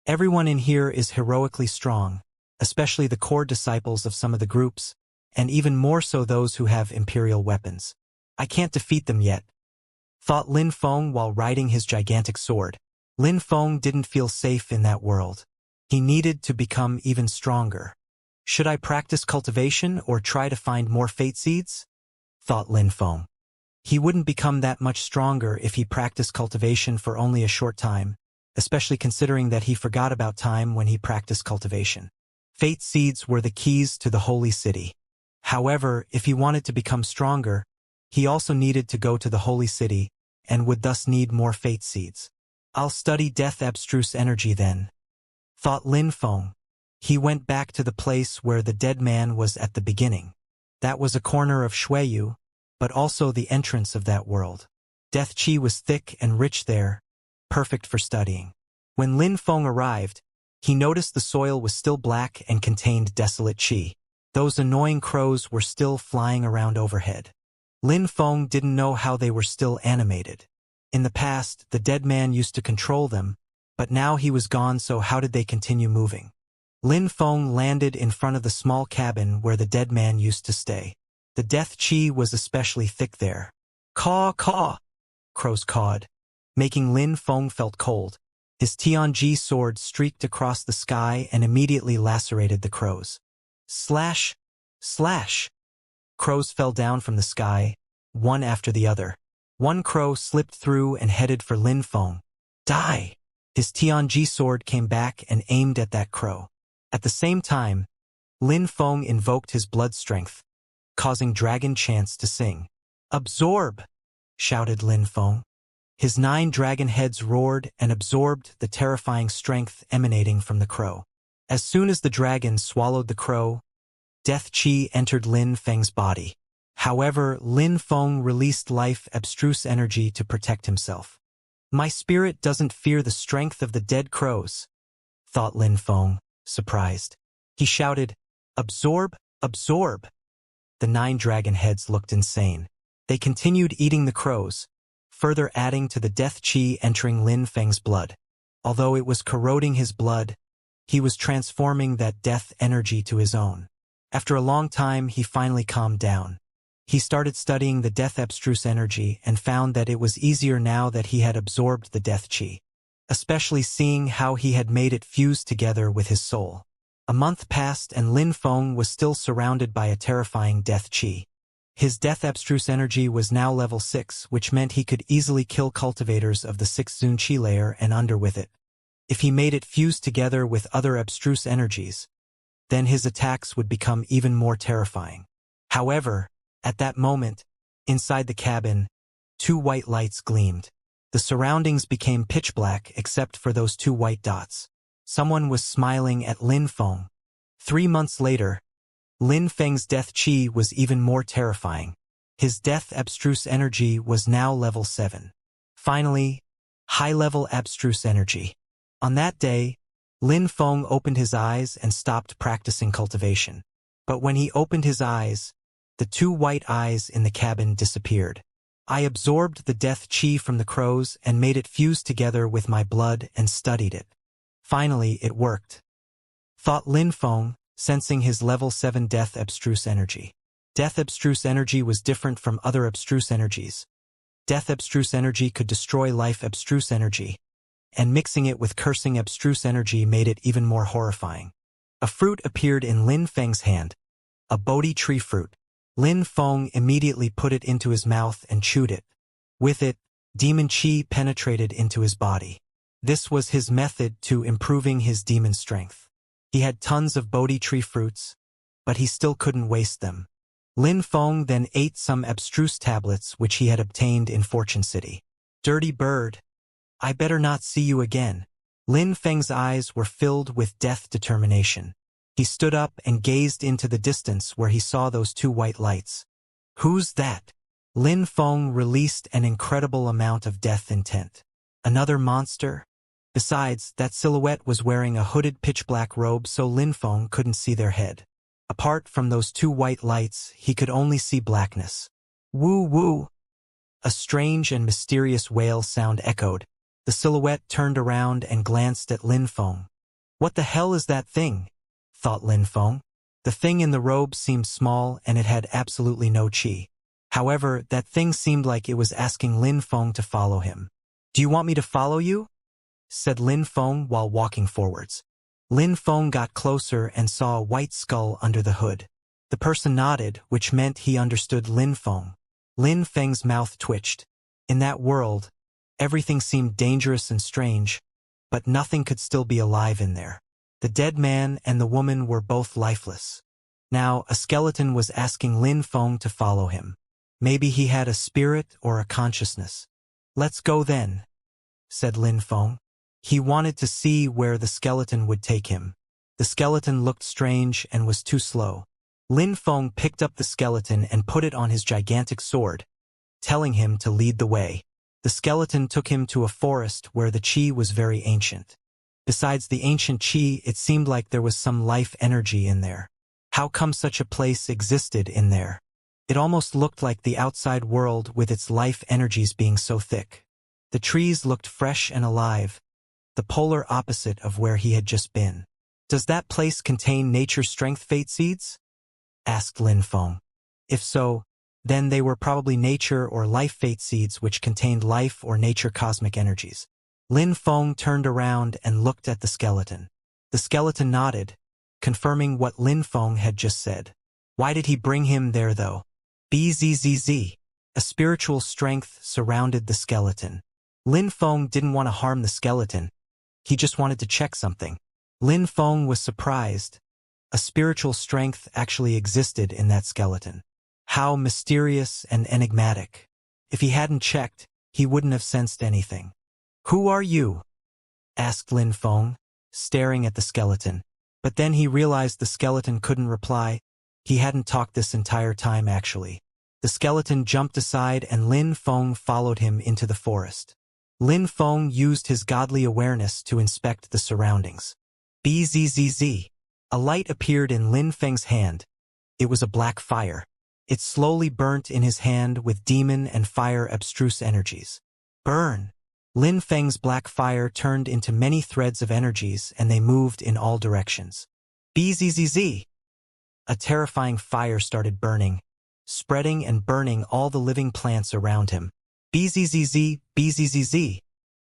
Everyone in here is heroically strong, especially the core disciples of some of the groups, and even more so those who have imperial weapons. I can't defeat them yet, thought Lin Feng while riding his gigantic sword. Lin Feng didn't feel safe in that world. He needed to become even stronger. Should I practice cultivation or try to find more fate seeds? Thought Lin Feng. He wouldn't become that much stronger if he practiced cultivation for only a short time, especially considering that he forgot about time when he practiced cultivation. Fate seeds were the keys to the holy city. However, if he wanted to become stronger, he also needed to go to the holy city, and would thus need more fate seeds. I'll study death abstruse energy then, thought Lin Feng. He went back to the place where the dead man was at the beginning. That was a corner of Shuiyu, but also the entrance of that world. Death chi was thick and rich there, perfect for studying. When Lin Feng arrived, he noticed the soil was still black and contained desolate qi. Those annoying crows were still flying around overhead. Lin Feng didn't know how they were still animated. In the past, the dead man used to control them, but now he was gone, so how did they continue moving? Lin Feng landed in front of the small cabin where the dead man used to stay. The death qi was especially thick there. Caw, caw, crows cawed, making Lin Feng felt cold. His Tianji sword streaked across the sky and immediately lacerated the crows. Slash, slash. Crows fell down from the sky, one after the other. One crow slipped through and headed for Lin Feng. Die! His Tianji sword came back and aimed at that crow. At the same time, Lin Feng invoked his blood strength, causing dragon chants to sing. Absorb! Shouted Lin Feng. His 9 dragon heads roared and absorbed the terrifying strength emanating from the crow. As soon as the dragon swallowed the crow, death qi entered Lin Feng's body. However, Lin Feng released life abstruse energy to protect himself. My spirit doesn't fear the strength of the dead crows, thought Lin Feng, surprised. He shouted, Absorb, absorb. The 9 dragon heads looked insane. They continued eating the crows, further adding to the death qi entering Lin Feng's blood. Although it was corroding his blood, he was transforming that death energy to his own. After a long time, he finally calmed down. He started studying the death abstruse energy and found that it was easier now that he had absorbed the death qi, especially seeing how he had made it fuse together with his soul. A month passed and Lin Feng was still surrounded by a terrifying death qi. His death abstruse energy was now level 6, which meant he could easily kill cultivators of the 6th Zun Qi layer and under with it. If he made it fuse together with other abstruse energies, then his attacks would become even more terrifying. However, at that moment, inside the cabin, 2 white lights gleamed. The surroundings became pitch black except for those 2 white dots. Someone was smiling at Lin Feng. 3 months later, Lin Feng's death qi was even more terrifying. His death abstruse energy was now level 7. Finally, high-level abstruse energy. On that day, Lin Feng opened his eyes and stopped practicing cultivation. But when he opened his eyes, the 2 white eyes in the cabin disappeared. I absorbed the death qi from the crows and made it fuse together with my blood and studied it. Finally, it worked, thought Lin Feng, sensing his level 7 death abstruse energy. Death abstruse energy was different from other abstruse energies. Death abstruse energy could destroy life abstruse energy, and mixing it with cursing abstruse energy made it even more horrifying. A fruit appeared in Lin Feng's hand, a Bodhi tree fruit. Lin Feng immediately put it into his mouth and chewed it. With it, demon qi penetrated into his body. This was his method to improving his demon strength. He had tons of Bodhi tree fruits, but he still couldn't waste them. Lin Feng then ate some abstruse tablets which he had obtained in Fortune City. Dirty bird, I better not see you again. Lin Feng's eyes were filled with death determination. He stood up and gazed into the distance where he saw those 2 white lights. Who's that? Lin Feng released an incredible amount of death intent. Another monster? Besides, that silhouette was wearing a hooded pitch-black robe so Lin Feng couldn't see their head. Apart from those 2 white lights, he could only see blackness. Woo woo! A strange and mysterious wail sound echoed. The silhouette turned around and glanced at Lin Feng. What the hell is that thing? Thought Lin Feng. The thing in the robe seemed small and it had absolutely no qi. However, that thing seemed like it was asking Lin Feng to follow him. Do you want me to follow you? Said Lin Feng while walking forwards. Lin Feng got closer and saw a white skull under the hood. The person nodded, which meant he understood Lin Feng. Lin Feng's mouth twitched. In that world, everything seemed dangerous and strange, but nothing could still be alive in there. The dead man and the woman were both lifeless. Now, a skeleton was asking Lin Feng to follow him. Maybe he had a spirit or a consciousness. Let's go then, said Lin Feng. He wanted to see where the skeleton would take him. The skeleton looked strange and was too slow. Lin Feng picked up the skeleton and put it on his gigantic sword, telling him to lead the way. The skeleton took him to a forest where the qi was very ancient. Besides the ancient qi, it seemed like there was some life energy in there. How come such a place existed in there? It almost looked like the outside world with its life energies being so thick. The trees looked fresh and alive, the polar opposite of where he had just been. Does that place contain nature strength fate seeds? Asked Lin Feng. If so, then they were probably nature or life fate seeds which contained life or nature cosmic energies. Lin Feng turned around and looked at the skeleton. The skeleton nodded, confirming what Lin Feng had just said. Why did he bring him there though? Bzzz. A spiritual strength surrounded the skeleton. Lin Feng didn't want to harm the skeleton. He just wanted to check something. Lin Feng was surprised. A spiritual strength actually existed in that skeleton. How mysterious and enigmatic. If he hadn't checked, he wouldn't have sensed anything. Who are you? Asked Lin Feng, staring at the skeleton. But then he realized the skeleton couldn't reply. He hadn't talked this entire time actually. The skeleton jumped aside and Lin Feng followed him into the forest. Lin Feng used his godly awareness to inspect the surroundings. Bzzz. A light appeared in Lin Feng's hand. It was a black fire. It slowly burnt in his hand with demon and fire abstruse energies. Burn! Lin Feng's black fire turned into many threads of energies and they moved in all directions. Bzzz. A terrifying fire started burning, spreading and burning all the living plants around him. Bzzz.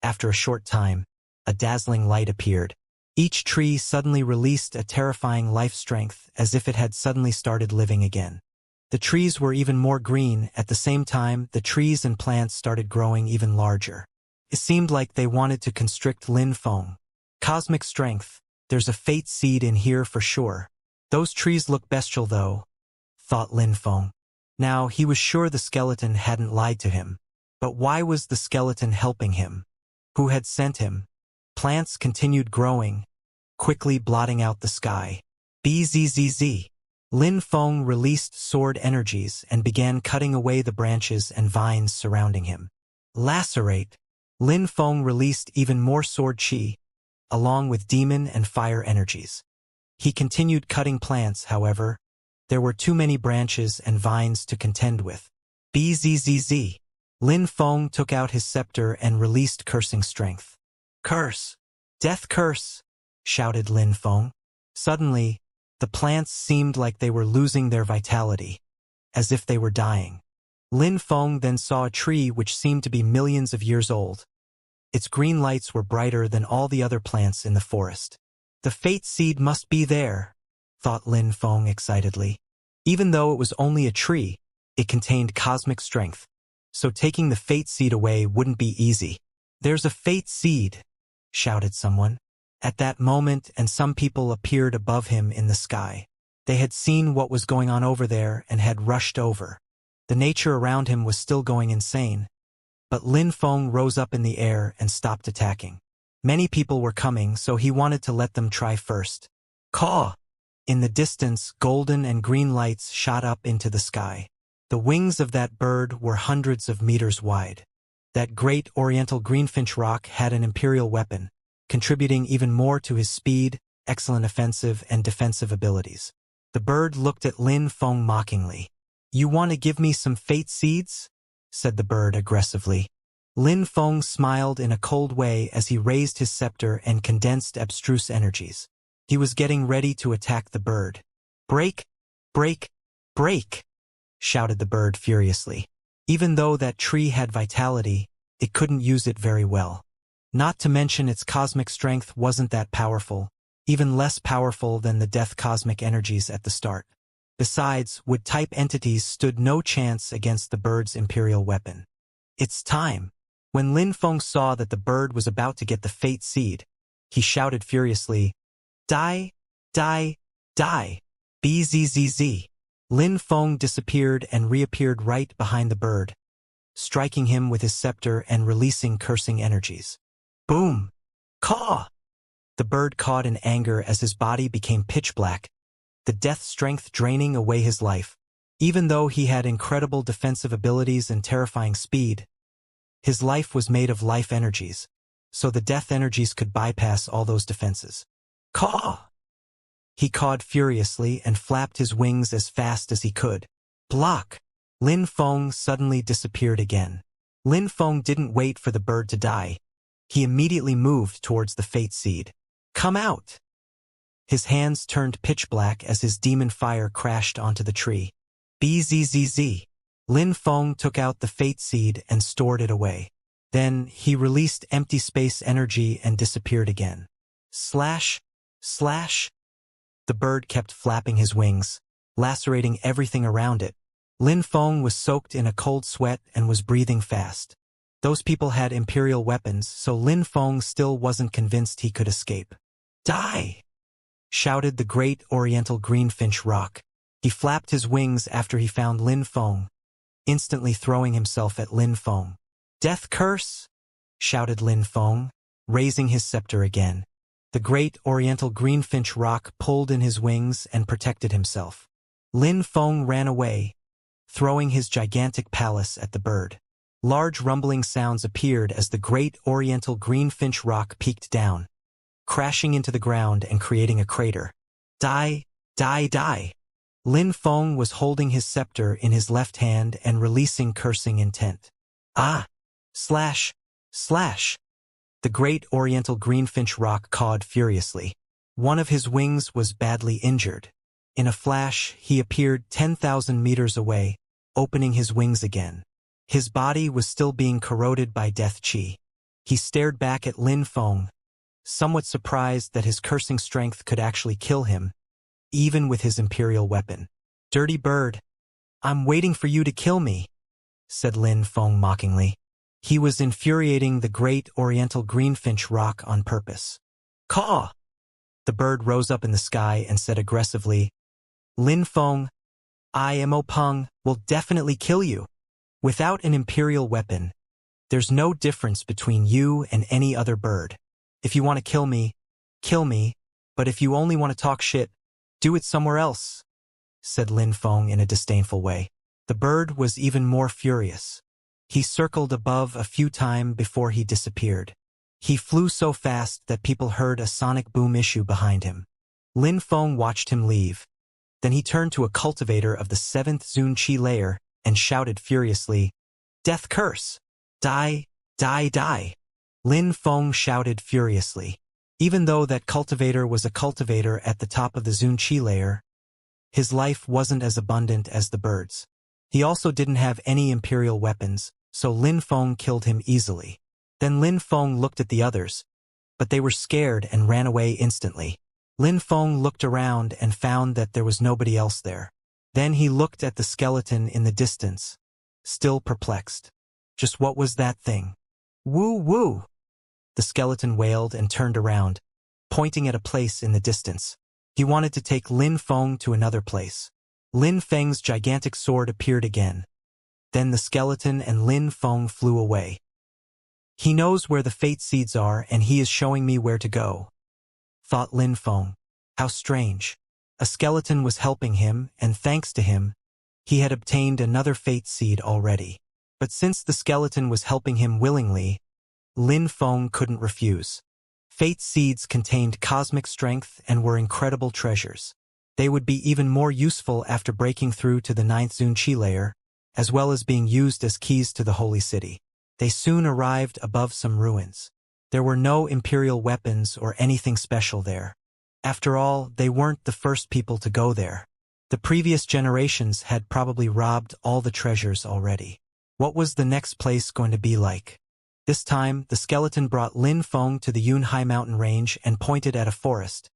After a short time, a dazzling light appeared. Each tree suddenly released a terrifying life strength as if it had suddenly started living again. The trees were even more green. At the same time, the trees and plants started growing even larger. It seemed like they wanted to constrict Lin Feng. Cosmic strength, there's a fate seed in here for sure. Those trees look bestial though, thought Lin Feng. Now, he was sure the skeleton hadn't lied to him. But why was the skeleton helping him? Who had sent him? Plants continued growing, quickly blotting out the sky. Bzzz. Lin Feng released sword energies and began cutting away the branches and vines surrounding him. Lacerate. Lin Feng released even more sword qi, along with demon and fire energies. He continued cutting plants, however. There were too many branches and vines to contend with. Bzzz. Lin Feng took out his scepter and released cursing strength. Curse! Death curse! Shouted Lin Feng. Suddenly, the plants seemed like they were losing their vitality, as if they were dying. Lin Feng then saw a tree which seemed to be millions of years old. Its green lights were brighter than all the other plants in the forest. The fate seed must be there, thought Lin Feng excitedly. Even though it was only a tree, it contained cosmic strength, so taking the fate seed away wouldn't be easy. There's a fate seed, shouted someone. At that moment, and some people appeared above him in the sky. They had seen what was going on over there and had rushed over. The nature around him was still going insane. But Lin Feng rose up in the air and stopped attacking. Many people were coming, so he wanted to let them try first. Caw! In the distance, golden and green lights shot up into the sky. The wings of that bird were hundreds of meters wide. That great oriental greenfinch rock had an imperial weapon, contributing even more to his speed, excellent offensive and defensive abilities. The bird looked at Lin Feng mockingly. You want to give me some fate seeds? Said the bird aggressively. Lin Feng smiled in a cold way as he raised his scepter and condensed abstruse energies. He was getting ready to attack the bird. Break! Break! Break! Shouted the bird furiously. Even though that tree had vitality, it couldn't use it very well. Not to mention its cosmic strength wasn't that powerful, even less powerful than the death cosmic energies at the start. Besides, wood-type entities stood no chance against the bird's imperial weapon. It's time. When Lin Feng saw that the bird was about to get the fate seed, he shouted furiously, Die! Die! Die! Bzzz. Lin Feng disappeared and reappeared right behind the bird, striking him with his scepter and releasing cursing energies. Boom! Caw! The bird cawed in anger as his body became pitch black, the death strength draining away his life. Even though he had incredible defensive abilities and terrifying speed, his life was made of life energies. so the death energies could bypass all those defenses. Caw! He cawed furiously and flapped his wings as fast as he could. Block! Lin Feng suddenly disappeared again. Lin Feng didn't wait for the bird to die. He immediately moved towards the fate seed. Come out! His hands turned pitch black as his demon fire crashed onto the tree. Bzzz. Lin Feng took out the fate seed and stored it away. Then he released empty space energy and disappeared again. Slash! Slash! The bird kept flapping his wings, lacerating everything around it. Lin Feng was soaked in a cold sweat and was breathing fast. Those people had imperial weapons, so Lin Feng still wasn't convinced he could escape. Die! Shouted the great oriental greenfinch rock. He flapped his wings after he found Lin Feng, instantly throwing himself at Lin Feng. Death curse! Shouted Lin Feng, raising his scepter again. The great oriental greenfinch rock pulled in his wings and protected himself. Lin Feng ran away, throwing his gigantic palace at the bird. Large rumbling sounds appeared as the great oriental greenfinch rock peaked down, crashing into the ground and creating a crater. Die! Die! Die! Lin Feng was holding his scepter in his left hand and releasing cursing intent. Ah! Slash! Slash! The great oriental greenfinch rock cawed furiously. One of his wings was badly injured. In a flash, he appeared 10,000 meters away, opening his wings again. His body was still being corroded by death chi. He stared back at Lin Feng, somewhat surprised that his cursing strength could actually kill him, even with his imperial weapon. Dirty bird, I'm waiting for you to kill me, said Lin Feng mockingly. He was infuriating the great oriental greenfinch rock on purpose. Caw! The bird rose up in the sky and said aggressively, Lin Feng, I, Peng, will definitely kill you. Without an imperial weapon, there's no difference between you and any other bird. If you want to kill me, but if you only want to talk shit, do it somewhere else, said Lin Feng in a disdainful way. The bird was even more furious. He circled above a few times before he disappeared. He flew so fast that people heard a sonic boom issue behind him. Lin Feng watched him leave. Then he turned to a cultivator of the 7th Zun Qi layer and shouted furiously, Death curse! Die! Die! Die! Lin Feng shouted furiously. Even though that cultivator was a cultivator at the top of the Zun Qi layer, his life wasn't as abundant as the bird's. He also didn't have any imperial weapons, so Lin Feng killed him easily. Then Lin Feng looked at the others, but they were scared and ran away instantly. Lin Feng looked around and found that there was nobody else there. Then he looked at the skeleton in the distance, still perplexed. Just what was that thing? Woo woo! The skeleton wailed and turned around, pointing at a place in the distance. He wanted to take Lin Feng to another place. Lin Feng's gigantic sword appeared again. Then the skeleton and Lin Feng flew away. He knows where the fate seeds are and he is showing me where to go, thought Lin Feng. How strange. A skeleton was helping him, and thanks to him, he had obtained another fate seed already. But since the skeleton was helping him willingly, Lin Feng couldn't refuse. Fate seeds contained cosmic strength and were incredible treasures. They would be even more useful after breaking through to the 9th Zun Qi layer, as well as being used as keys to the holy city. They soon arrived above some ruins. There were no imperial weapons or anything special there. After all, they weren't the first people to go there. The previous generations had probably robbed all the treasures already. What was the next place going to be like? This time, the skeleton brought Lin Feng to the Yunhai mountain range and pointed at a forest,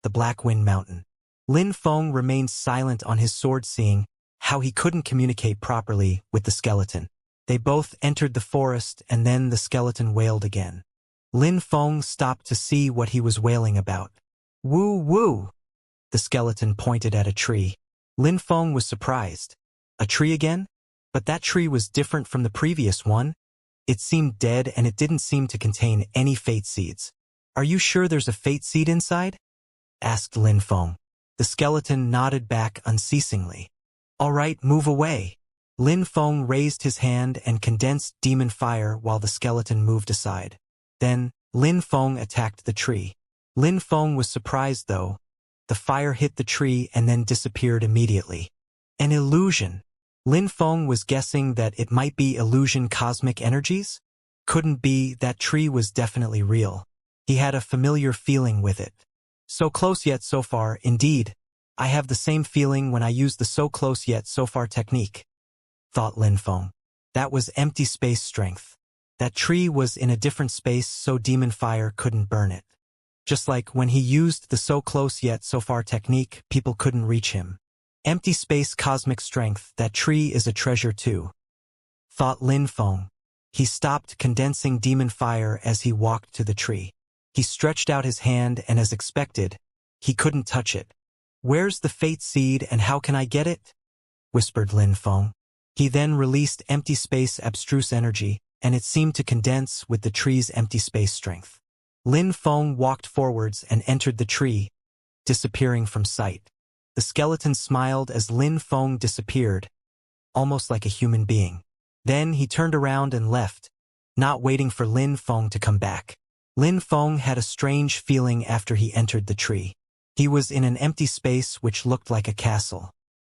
the Black Wind Mountain. Lin Feng remained silent on his sword, seeing how he couldn't communicate properly with the skeleton. They both entered the forest and then the skeleton wailed again. Lin Feng stopped to see what he was wailing about. Woo woo! The skeleton pointed at a tree. Lin Feng was surprised. A tree again? But that tree was different from the previous one. It seemed dead and it didn't seem to contain any fate seeds. Are you sure there's a fate seed inside? Asked Lin Feng. The skeleton nodded back unceasingly. All right, move away. Lin Feng raised his hand and condensed demon fire while the skeleton moved aside. Then, Lin Feng attacked the tree. Lin Feng was surprised though. The fire hit the tree and then disappeared immediately. An illusion. Lin Feng was guessing that it might be illusion cosmic energies? Couldn't be, that tree was definitely real. He had a familiar feeling with it. So close yet so far, indeed. I have the same feeling when I use the so close yet so far technique, thought Lin Feng. That was empty space strength. That tree was in a different space so demon fire couldn't burn it. Just like when he used the so close yet so far technique, people couldn't reach him. Empty space cosmic strength, that tree is a treasure too, thought Lin Feng. He stopped condensing demon fire as he walked to the tree. He stretched out his hand and as expected, he couldn't touch it. Where's the fate seed and how can I get it? Whispered Lin Feng. He then released empty space abstruse energy, and it seemed to condense with the tree's empty space strength. Lin Feng walked forwards and entered the tree, disappearing from sight. The skeleton smiled as Lin Feng disappeared, almost like a human being. Then he turned around and left, not waiting for Lin Feng to come back. Lin Feng had a strange feeling after he entered the tree. He was in an empty space which looked like a castle.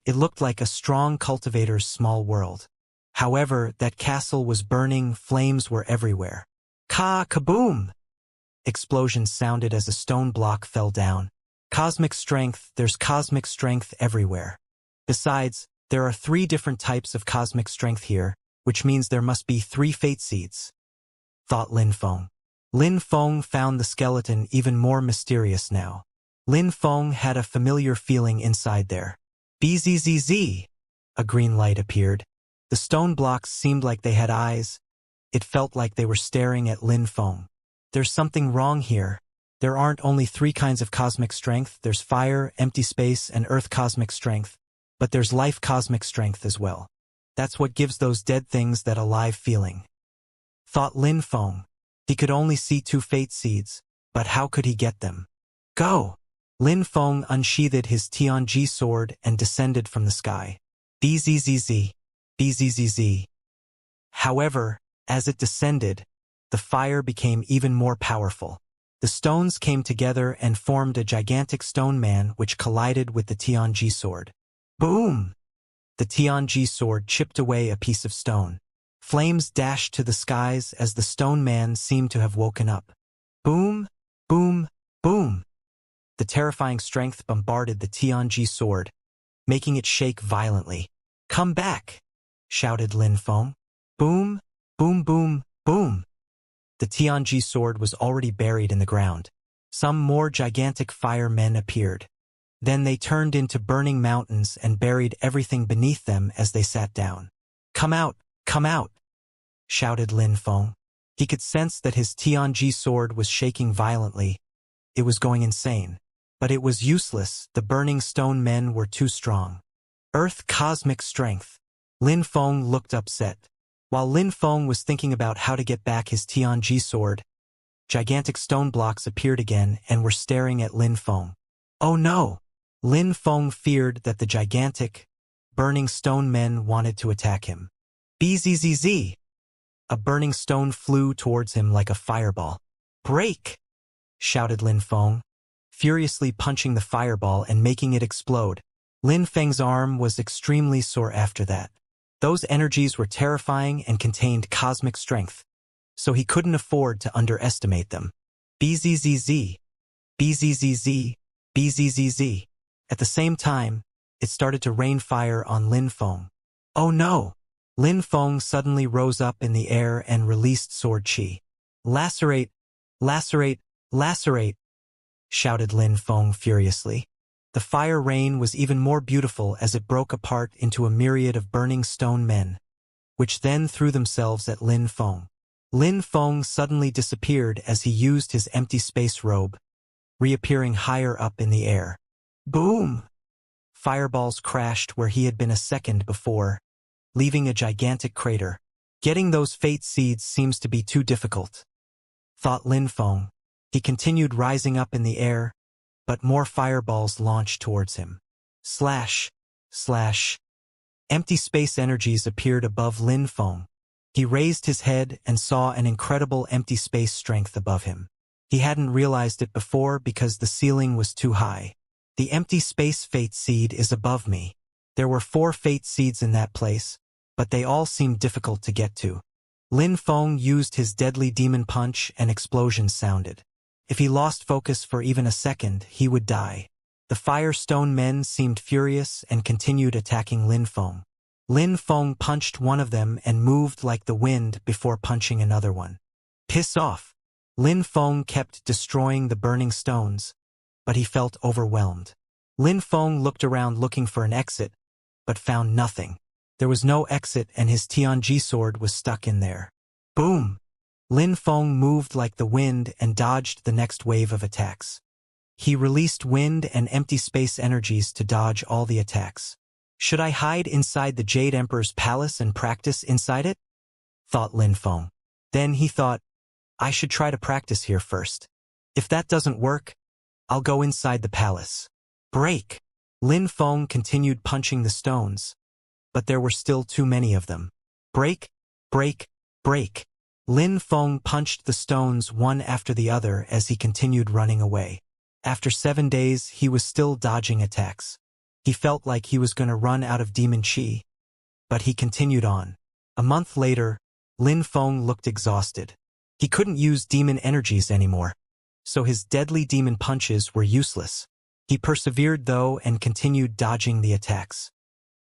It looked like a strong cultivator's small world. However, that castle was burning, flames were everywhere. Kaboom! Explosions sounded as a stone block fell down. Cosmic strength, there's cosmic strength everywhere. Besides, there are 3 different types of cosmic strength here, which means there must be 3 fate seeds, thought Lin Feng. Lin Feng found the skeleton even more mysterious now. Lin Feng had a familiar feeling inside there. Bzzz. A green light appeared. The stone blocks seemed like they had eyes. It felt like they were staring at Lin Feng. There's something wrong here. There aren't only 3 kinds of cosmic strength, there's fire, empty space, and earth cosmic strength, but there's life cosmic strength as well. That's what gives those dead things that alive feeling, thought Lin Feng. He could only see 2 fate seeds, but how could he get them? Go! Lin Feng unsheathed his Tianji sword and descended from the sky. Bzzz. Bzzz. However, as it descended, the fire became even more powerful. The stones came together and formed a gigantic stone man which collided with the Tianji sword. Boom! The Tianji sword chipped away a piece of stone. Flames dashed to the skies as the stone man seemed to have woken up. Boom! Boom! Boom! The terrifying strength bombarded the Tianji sword, making it shake violently. Come back! Shouted Lin Feng. Boom! Boom! Boom! Boom! The Tianji sword was already buried in the ground. Some more gigantic firemen appeared. Then they turned into burning mountains and buried everything beneath them as they sat down. Come out! Come out! Shouted Lin Feng. He could sense that his Tianji sword was shaking violently. It was going insane. But it was useless, the burning stone men were too strong. Earth cosmic strength. Lin Feng looked upset. While Lin Feng was thinking about how to get back his Tianji sword, gigantic stone blocks appeared again and were staring at Lin Feng. Oh no! Lin Feng feared that the gigantic, burning stone men wanted to attack him. Bzzz. A burning stone flew towards him like a fireball. Break! Shouted Lin Feng, furiously punching the fireball and making it explode. Lin Feng's arm was extremely sore after that. Those energies were terrifying and contained cosmic strength, so he couldn't afford to underestimate them. Bzzz. Bzzz. Bzzz. At the same time, it started to rain fire on Lin Feng. Oh no! Lin Feng suddenly rose up in the air and released sword chi. Lacerate! Lacerate! Lacerate! Shouted Lin Feng furiously. The fire rain was even more beautiful as it broke apart into a myriad of burning stone men, which then threw themselves at Lin Feng. Lin Feng suddenly disappeared as he used his empty space robe, reappearing higher up in the air. Boom! Fireballs crashed where he had been a second before, leaving a gigantic crater. Getting those fate seeds seems to be too difficult, thought Lin Feng. He continued rising up in the air, but more fireballs launched towards him. Slash! Slash! Empty space energies appeared above Lin Feng. He raised his head and saw an incredible empty space strength above him. He hadn't realized it before because the ceiling was too high. The empty space fate seed is above me. There were 4 fate seeds in that place, but they all seemed difficult to get to. Lin Feng used his deadly demon punch and explosions sounded. If he lost focus for even a second, he would die. The Firestone men seemed furious and continued attacking Lin Feng. Lin Feng punched one of them and moved like the wind before punching another one. Piss off! Lin Feng kept destroying the burning stones, but he felt overwhelmed. Lin Feng looked around looking for an exit, but found nothing. There was no exit and his Tianji sword was stuck in there. Boom! Lin Feng moved like the wind and dodged the next wave of attacks. He released wind and empty space energies to dodge all the attacks. Should I hide inside the Jade Emperor's palace and practice inside it? Thought Lin Feng. Then he thought, I should try to practice here first. If that doesn't work, I'll go inside the palace. Break! Lin Feng continued punching the stones, but there were still too many of them. Break, break, break. Lin Feng punched the stones one after the other as he continued running away. After 7 days, he was still dodging attacks. He felt like he was going to run out of demon chi, but he continued on. A month later, Lin Feng looked exhausted. He couldn't use demon energies anymore, so his deadly demon punches were useless. He persevered though and continued dodging the attacks.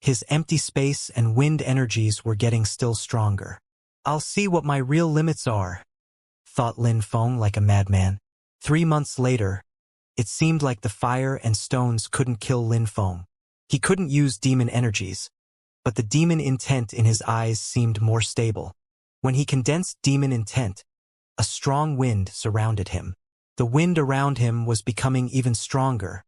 His empty space and wind energies were getting still stronger. I'll see what my real limits are, thought Lin Feng like a madman. 3 months later, it seemed like the fire and stones couldn't kill Lin Feng. He couldn't use demon energies, but the demon intent in his eyes seemed more stable. When he condensed demon intent, a strong wind surrounded him. The wind around him was becoming even stronger.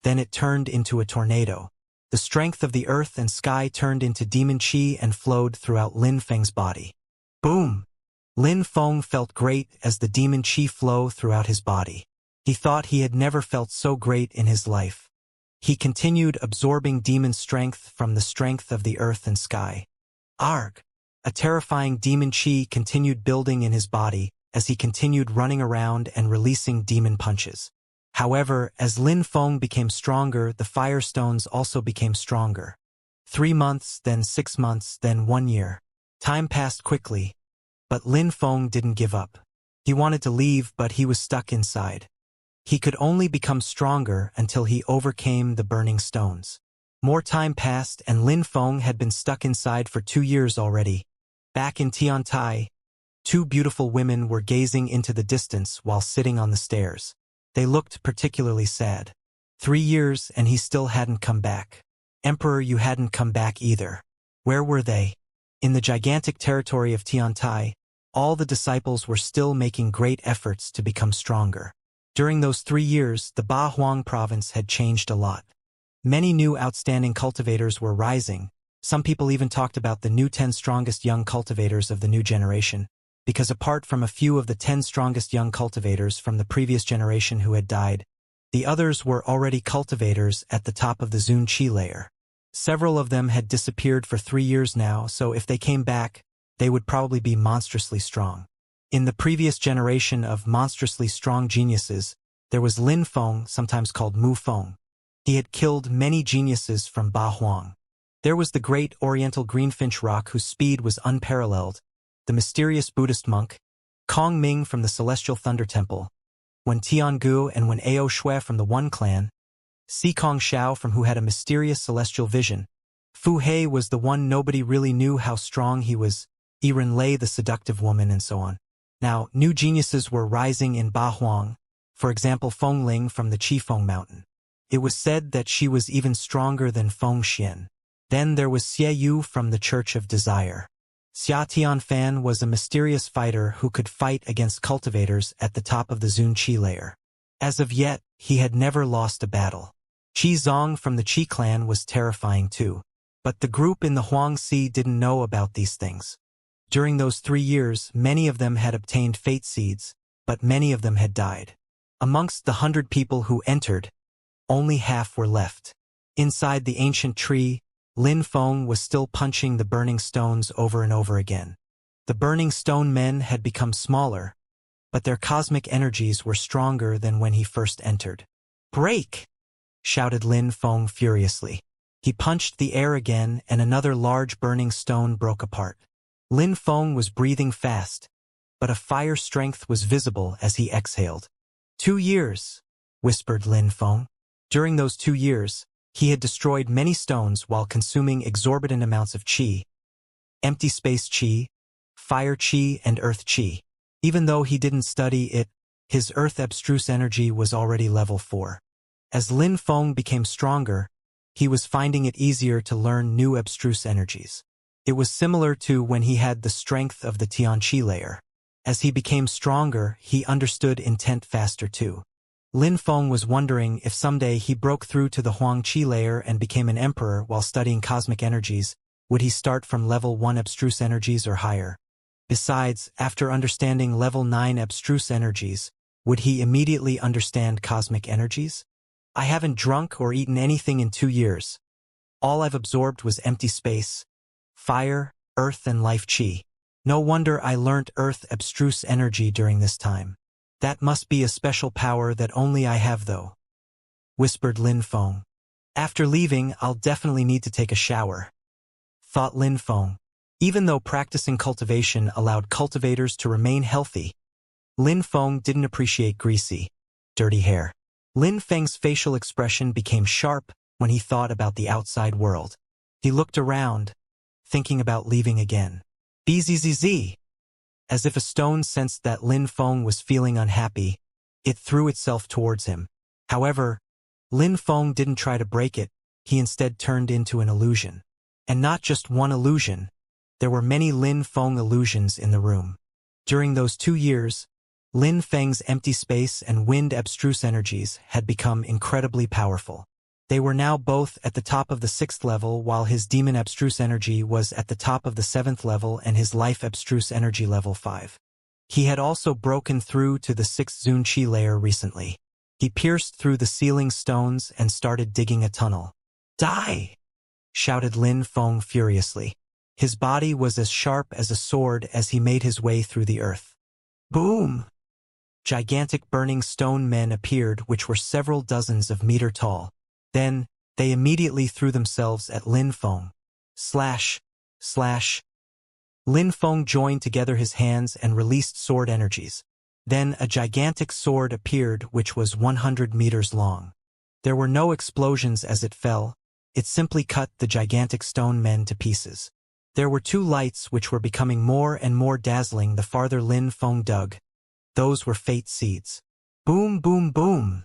Then it turned into a tornado. The strength of the earth and sky turned into demon chi and flowed throughout Lin Feng's body. Boom! Lin Feng felt great as the demon chi flowed throughout his body. He thought he had never felt so great in his life. He continued absorbing demon strength from the strength of the earth and sky. Arg! A terrifying demon chi continued building in his body as he continued running around and releasing demon punches. However, as Lin Feng became stronger, the firestones also became stronger. 3 months, then 6 months, then 1 year. Time passed quickly, but Lin Feng didn't give up. He wanted to leave, but he was stuck inside. He could only become stronger until he overcame the burning stones. More time passed and Lin Feng had been stuck inside for 2 years already. Back in Tiantai, 2 beautiful women were gazing into the distance while sitting on the stairs. They looked particularly sad. 3 years and he still hadn't come back. Emperor, you hadn't come back either. Where were they? In the gigantic territory of Tiantai, all the disciples were still making great efforts to become stronger. During those 3 years, the Ba Huang province had changed a lot. Many new outstanding cultivators were rising. Some people even talked about the new 10 strongest young cultivators of the new generation, because apart from a few of the 10 strongest young cultivators from the previous generation who had died, the others were already cultivators at the top of the Zun Qi layer. Several of them had disappeared for 3 years now, so if they came back, they would probably be monstrously strong. In the previous generation of monstrously strong geniuses, there was Lin Feng, sometimes called Mu Feng. He had killed many geniuses from Ba Huang. There was the great Oriental Greenfinch Rock whose speed was unparalleled, the mysterious Buddhist monk, Kong Ming from the Celestial Thunder Temple, Wen Tiangu and Wen Ao Shui from the One Clan, Si Kong Xiao from who had a mysterious celestial vision. Fu Hei was the one nobody really knew how strong he was, Yiren Lei the seductive woman, and so on. Now, new geniuses were rising in Ba Huang, for example Feng Ling from the Qifeng Mountain. It was said that she was even stronger than Feng Xian. Then there was Xie Yu from the Church of Desire. Xia Tianfan was a mysterious fighter who could fight against cultivators at the top of the Zun Qi layer. As of yet, he had never lost a battle. Qi Zong from the Qi clan was terrifying too. But the group in the Huangxi didn't know about these things. During those 3 years, many of them had obtained fate seeds, but many of them had died. Amongst the 100 people who entered, only half were left. Inside the ancient tree, Lin Feng was still punching the burning stones over and over again. The burning stone men had become smaller, but their cosmic energies were stronger than when he first entered. "Break!" shouted Lin Feng furiously. He punched the air again and another large burning stone broke apart. Lin Feng was breathing fast, but a fire strength was visible as he exhaled. 2 years, whispered Lin Feng. During those 2 years, he had destroyed many stones while consuming exorbitant amounts of qi, empty space qi, fire qi, and earth qi. Even though he didn't study it, his earth abstruse energy was already level 4. As Lin Feng became stronger, he was finding it easier to learn new abstruse energies. It was similar to when he had the strength of the Tianqi layer. As he became stronger, he understood intent faster too. Lin Feng was wondering if someday he broke through to the Huangqi layer and became an emperor while studying cosmic energies, would he start from level 1 abstruse energies or higher? Besides, after understanding level 9 abstruse energies, would he immediately understand cosmic energies? I haven't drunk or eaten anything in 2 years. All I've absorbed was empty space, fire, earth, and life qi. No wonder I learnt earth abstruse energy during this time. That must be a special power that only I have though, whispered Lin Feng. After leaving, I'll definitely need to take a shower, thought Lin Feng. Even though practicing cultivation allowed cultivators to remain healthy, Lin Feng didn't appreciate greasy, dirty hair. Lin Feng's facial expression became sharp when he thought about the outside world. He looked around, thinking about leaving again. Bzzz. As if a stone sensed that Lin Feng was feeling unhappy, it threw itself towards him. However, Lin Feng didn't try to break it, he instead turned into an illusion. And not just one illusion. There were many Lin Feng illusions in the room. During those 2 years, Lin Feng's empty space and wind abstruse energies had become incredibly powerful. They were now both at the top of the 6th level while his demon abstruse energy was at the top of the 7th level and his life abstruse energy level 5. He had also broken through to the 6th Zunqi layer recently. He pierced through the ceiling stones and started digging a tunnel. Die! Shouted Lin Feng furiously. His body was as sharp as a sword as he made his way through the earth. Boom! Gigantic burning stone men appeared which were several dozens of meters tall. Then, they immediately threw themselves at Lin Feng. Slash, slash. Lin Feng joined together his hands and released sword energies. Then a gigantic sword appeared which was 100 meters long. There were no explosions as it fell, it simply cut the gigantic stone men to pieces. There were 2 lights which were becoming more and more dazzling the farther Lin Feng dug. Those were fate seeds. Boom, boom, boom.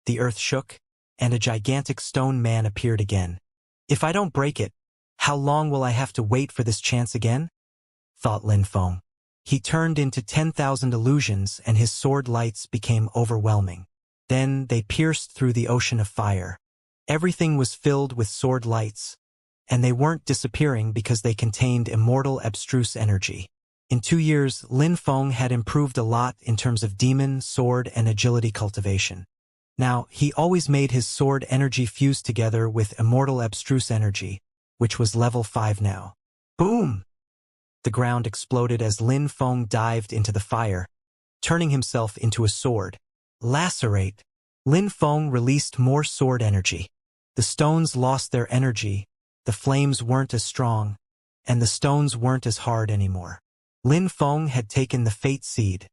The earth shook, and a gigantic stone man appeared again. If I don't break it, how long will I have to wait for this chance again? Thought Lin Feng. He turned into 10,000 illusions and his sword lights became overwhelming. Then they pierced through the ocean of fire. Everything was filled with sword lights, and they weren't disappearing because they contained immortal abstruse energy. In 2 years, Lin Feng had improved a lot in terms of demon, sword, and agility cultivation. Now, he always made his sword energy fuse together with immortal abstruse energy, which was level 5 now. Boom! The ground exploded as Lin Feng dived into the fire, turning himself into a sword. Lacerate! Lin Feng released more sword energy. The stones lost their energy, the flames weren't as strong, and the stones weren't as hard anymore. Lin Feng had taken the fate seed.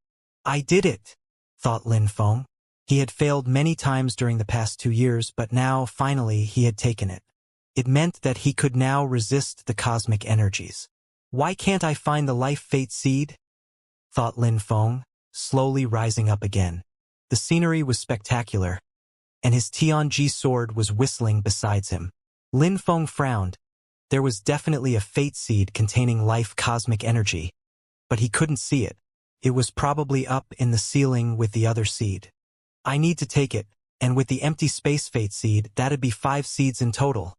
I did it, thought Lin Feng. He had failed many times during the past 2 years, but now, finally, he had taken it. It meant that he could now resist the cosmic energies. Why can't I find the life fate seed? Thought Lin Feng, slowly rising up again. The scenery was spectacular, and his Tianji sword was whistling besides him. Lin Feng frowned. There was definitely a fate seed containing life cosmic energy, but he couldn't see it. It was probably up in the ceiling with the other seed. I need to take it, and with the empty space fate seed, that'd be 5 seeds in total,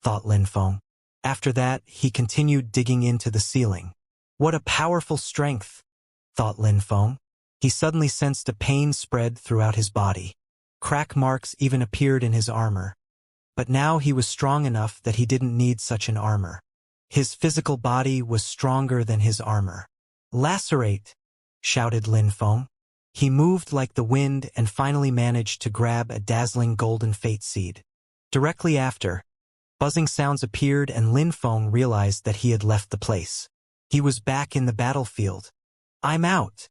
thought Lin Feng. After that, he continued digging into the ceiling. What a powerful strength, thought Lin Feng. He suddenly sensed a pain spread throughout his body. Crack marks even appeared in his armor. But now he was strong enough that he didn't need such an armor. His physical body was stronger than his armor. "Lacerate!" shouted Lin Feng. He moved like the wind and finally managed to grab a dazzling golden fate seed. Directly after, buzzing sounds appeared and Lin Feng realized that he had left the place. He was back in the battlefield. "I'm out,"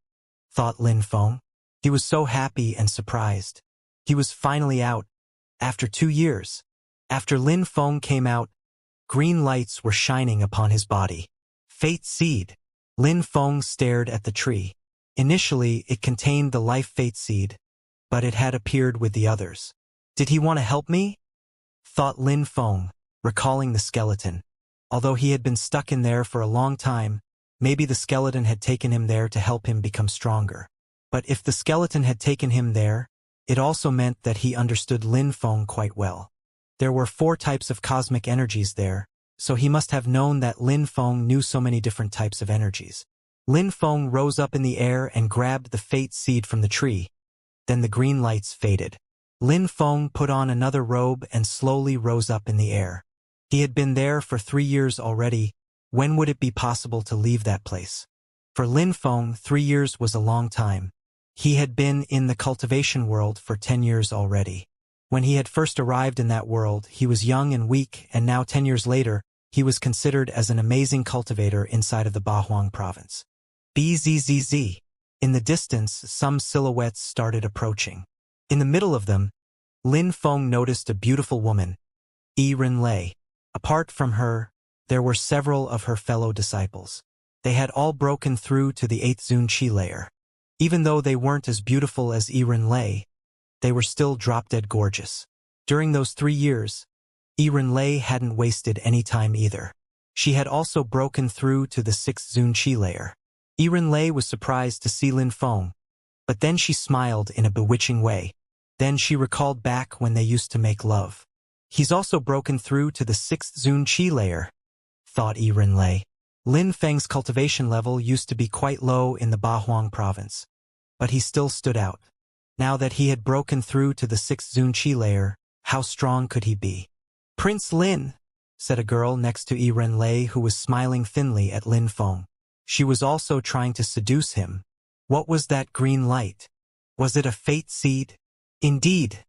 thought Lin Feng. He was so happy and surprised. He was finally out, after 2 years. After Lin Feng came out, green lights were shining upon his body. Fate seed. Lin Feng stared at the tree. Initially, it contained the life fate seed, but it had appeared with the others. "Did he want to help me?" thought Lin Feng, recalling the skeleton. Although he had been stuck in there for a long time, maybe the skeleton had taken him there to help him become stronger. But if the skeleton had taken him there, it also meant that he understood Lin Feng quite well. There were 4 types of cosmic energies there, so he must have known that Lin Feng knew so many different types of energies. Lin Feng rose up in the air and grabbed the fate seed from the tree. Then the green lights faded. Lin Feng put on another robe and slowly rose up in the air. He had been there for 3 years already. When would it be possible to leave that place? For Lin Feng, 3 years was a long time. He had been in the cultivation world for 10 years already. When he had first arrived in that world, he was young and weak, and now 10 years later, he was considered as an amazing cultivator inside of the Bahuang province. Bzzz. In the distance, some silhouettes started approaching. In the middle of them, Lin Feng noticed a beautiful woman, Lei. Apart from her, there were several of her fellow disciples. They had all broken through to the 8th Zun Qi layer. Even though they weren't as beautiful as Lei, they were still drop-dead gorgeous. During those 3 years, Lei hadn't wasted any time either. She had also broken through to the 6th Zun Qi layer. Lei was surprised to see Lin Feng, but then she smiled in a bewitching way. Then she recalled back when they used to make love. He's also broken through to the 6th Zun Qi layer, thought Lei. Lin Feng's cultivation level used to be quite low in the Bahuang province, but he still stood out. Now that he had broken through to the 6th Zun Qi layer, how strong could he be? "Prince Lin," said a girl next to Lei who was smiling thinly at Lin Feng. She was also trying to seduce him. What was that green light? Was it a fate seed? "Indeed,"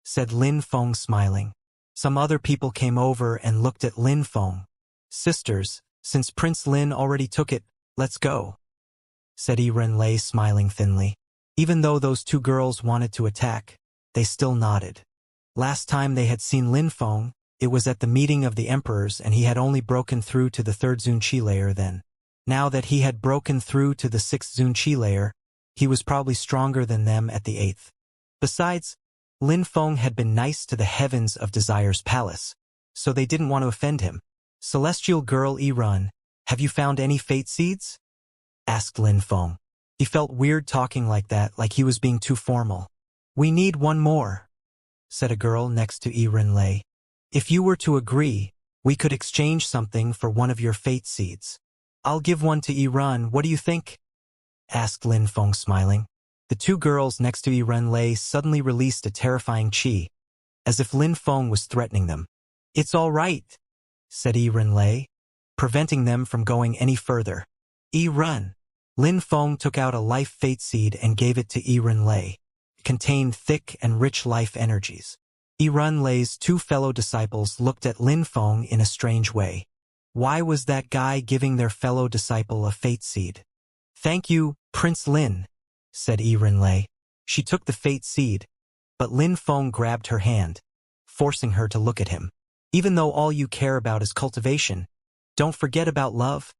said Lin Feng smiling. Some other people came over and looked at Lin Feng. "Sisters, since Prince Lin already took it, let's go," said Lei smiling thinly. Even though those 2 girls wanted to attack, they still nodded. Last time they had seen Lin Feng, it was at the meeting of the emperors and he had only broken through to the 3rd Zun Qi layer then. Now that he had broken through to the 6th Zun Qi layer, he was probably stronger than them at the 8th. Besides, Lin Feng had been nice to the heavens of Desire's palace, so they didn't want to offend him. "Celestial girl Run, have you found any fate seeds?" asked Lin Feng. He felt weird talking like that, like he was being too formal. "We need one more," said a girl next to Lei. "If you were to agree, we could exchange something for one of your fate seeds." "I'll give one to Run, what do you think?" asked Lin Feng smiling. The 2 girls next to Lei suddenly released a terrifying qi, as if Lin Feng was threatening them. "It's all right," said Lei, preventing them from going any further. Run. Lin Feng took out a life fate seed and gave it to Lei. It contained thick and rich life energies. Lei's 2 fellow disciples looked at Lin Feng in a strange way. Why was that guy giving their fellow disciple a fate seed? "Thank you, Prince Lin," said Lei. She took the fate seed, but Lin Feng grabbed her hand, forcing her to look at him. "Even though all you care about is cultivation, don't forget about love,"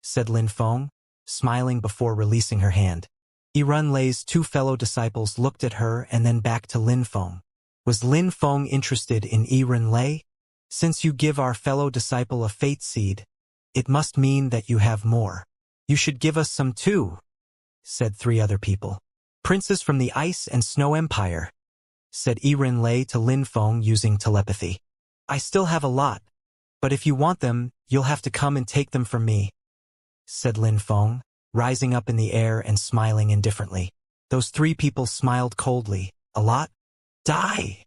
said Lin Feng, smiling before releasing her hand. Lei's 2 fellow disciples looked at her and then back to Lin Feng. Was Lin Feng interested in Lei? "Since you give our fellow disciple a fate seed, it must mean that you have more. You should give us some too," said 3 other people. "Princes from the Ice and Snow Empire," said Lei to Lin Feng using telepathy. "I still have a lot, but if you want them, you'll have to come and take them from me," said Lin Feng, rising up in the air and smiling indifferently. Those 3 people smiled coldly. "A lot? Die!"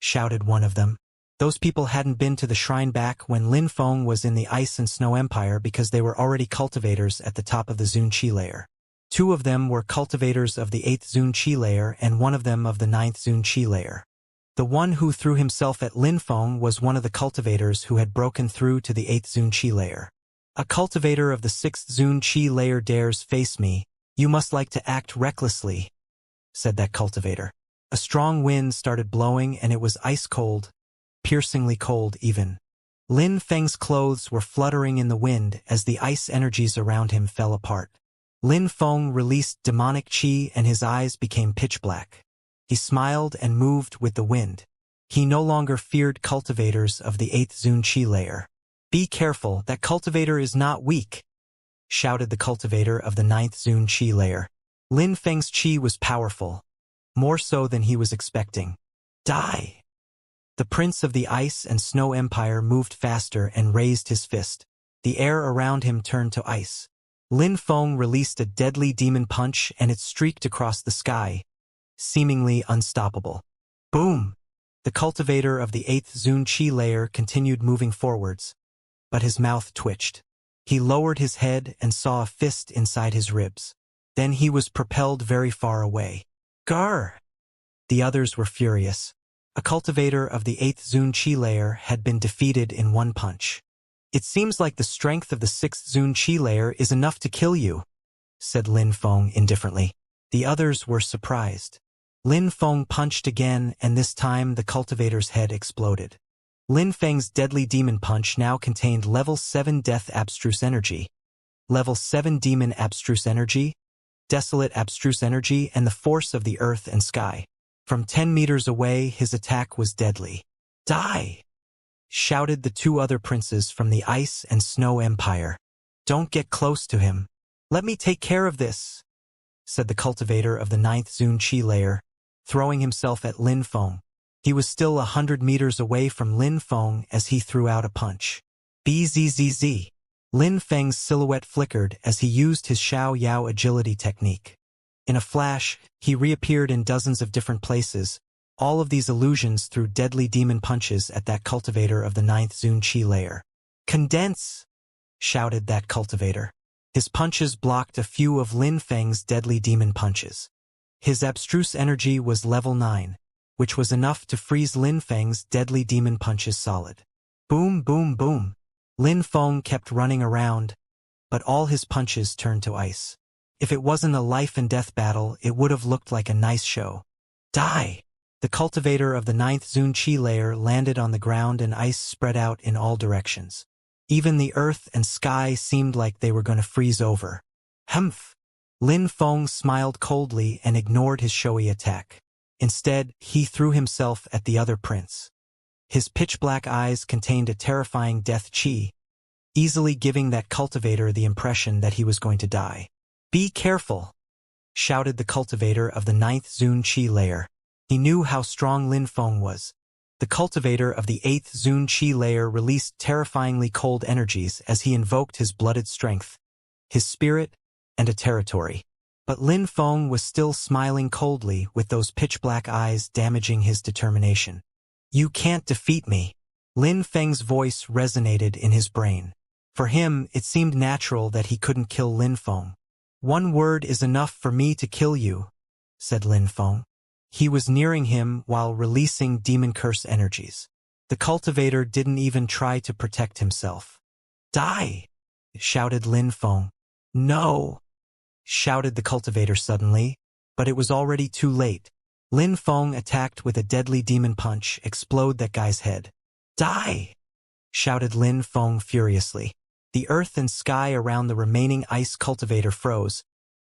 shouted one of them. Those people hadn't been to the shrine back when Lin Feng was in the Ice and Snow Empire because they were already cultivators at the top of the Zun Qi layer. 2 of them were cultivators of the 8th Zun Qi layer and 1 of them of the 9th Zun Qi layer. The one who threw himself at Lin Feng was one of the cultivators who had broken through to the 8th Zun Qi layer. A cultivator of the 6th Zun Qi layer dares face me. You must like to act recklessly, said that cultivator. A strong wind started blowing and it was ice-cold, piercingly cold even. Lin Feng's clothes were fluttering in the wind as the ice energies around him fell apart. Lin Feng released demonic qi and his eyes became pitch black. He smiled and moved with the wind. He no longer feared cultivators of the 8th Zun Qi layer. Be careful, that cultivator is not weak, shouted the cultivator of the 9th Zun Qi layer. Lin Feng's qi was powerful, more so than he was expecting. Die! The prince of the Ice and Snow Empire moved faster and raised his fist. The air around him turned to ice. Lin Feng released a deadly demon punch and it streaked across the sky, seemingly unstoppable. Boom! The cultivator of the 8th Zun Qi layer continued moving forwards, but his mouth twitched. He lowered his head and saw a fist inside his ribs. Then he was propelled very far away. Gar! The others were furious. A cultivator of the 8th Zun Qi layer had been defeated in one punch. It seems like the strength of the 6th Zun Qi layer is enough to kill you, said Lin Feng indifferently. The others were surprised. Lin Feng punched again and this time the cultivator's head exploded. Lin Feng's deadly demon punch now contained level 7 death abstruse energy, level 7 demon abstruse energy, desolate abstruse energy and the force of the earth and sky. From 10 meters away, his attack was deadly. Die! Shouted the 2 other princes from the Ice and Snow Empire. Don't get close to him. Let me take care of this, said the cultivator of the 9th Zun Qi layer, throwing himself at Lin Feng. He was still 100 meters away from Lin Feng as he threw out a punch. Bzzz. Lin Feng's silhouette flickered as he used his Xiao Yao agility technique. In a flash, he reappeared in dozens of different places, all of these illusions threw deadly demon punches at that cultivator of the 9th Zun Qi layer. Condense! Shouted that cultivator. His punches blocked a few of Lin Feng's deadly demon punches. His abstruse energy was level 9, which was enough to freeze Lin Feng's deadly demon punches solid. Boom, boom, boom. Lin Feng kept running around, but all his punches turned to ice. If it wasn't a life-and-death battle, it would have looked like a nice show. Die! The cultivator of the 9th Zun Qi layer landed on the ground and ice spread out in all directions. Even the earth and sky seemed like they were going to freeze over. Humph! Lin Feng smiled coldly and ignored his showy attack. Instead, he threw himself at the other prince. His pitch-black eyes contained a terrifying death qi, easily giving that cultivator the impression that he was going to die. Be careful! Shouted the cultivator of the 9th Zun Qi layer. He knew how strong Lin Feng was. The cultivator of the 8th Zun Qi layer released terrifyingly cold energies as he invoked his blooded strength, his spirit, and a territory. But Lin Feng was still smiling coldly with those pitch-black eyes damaging his determination. You can't defeat me. Lin Feng's voice resonated in his brain. For him, it seemed natural that he couldn't kill Lin Feng. One word is enough for me to kill you, said Lin Feng. He was nearing him while releasing demon curse energies. The cultivator didn't even try to protect himself. Die! Shouted Lin Feng. No! Shouted the cultivator suddenly, but it was already too late. Lin Feng attacked with a deadly demon punch, explode that guy's head. Die! Shouted Lin Feng furiously. The earth and sky around the remaining ice cultivator froze,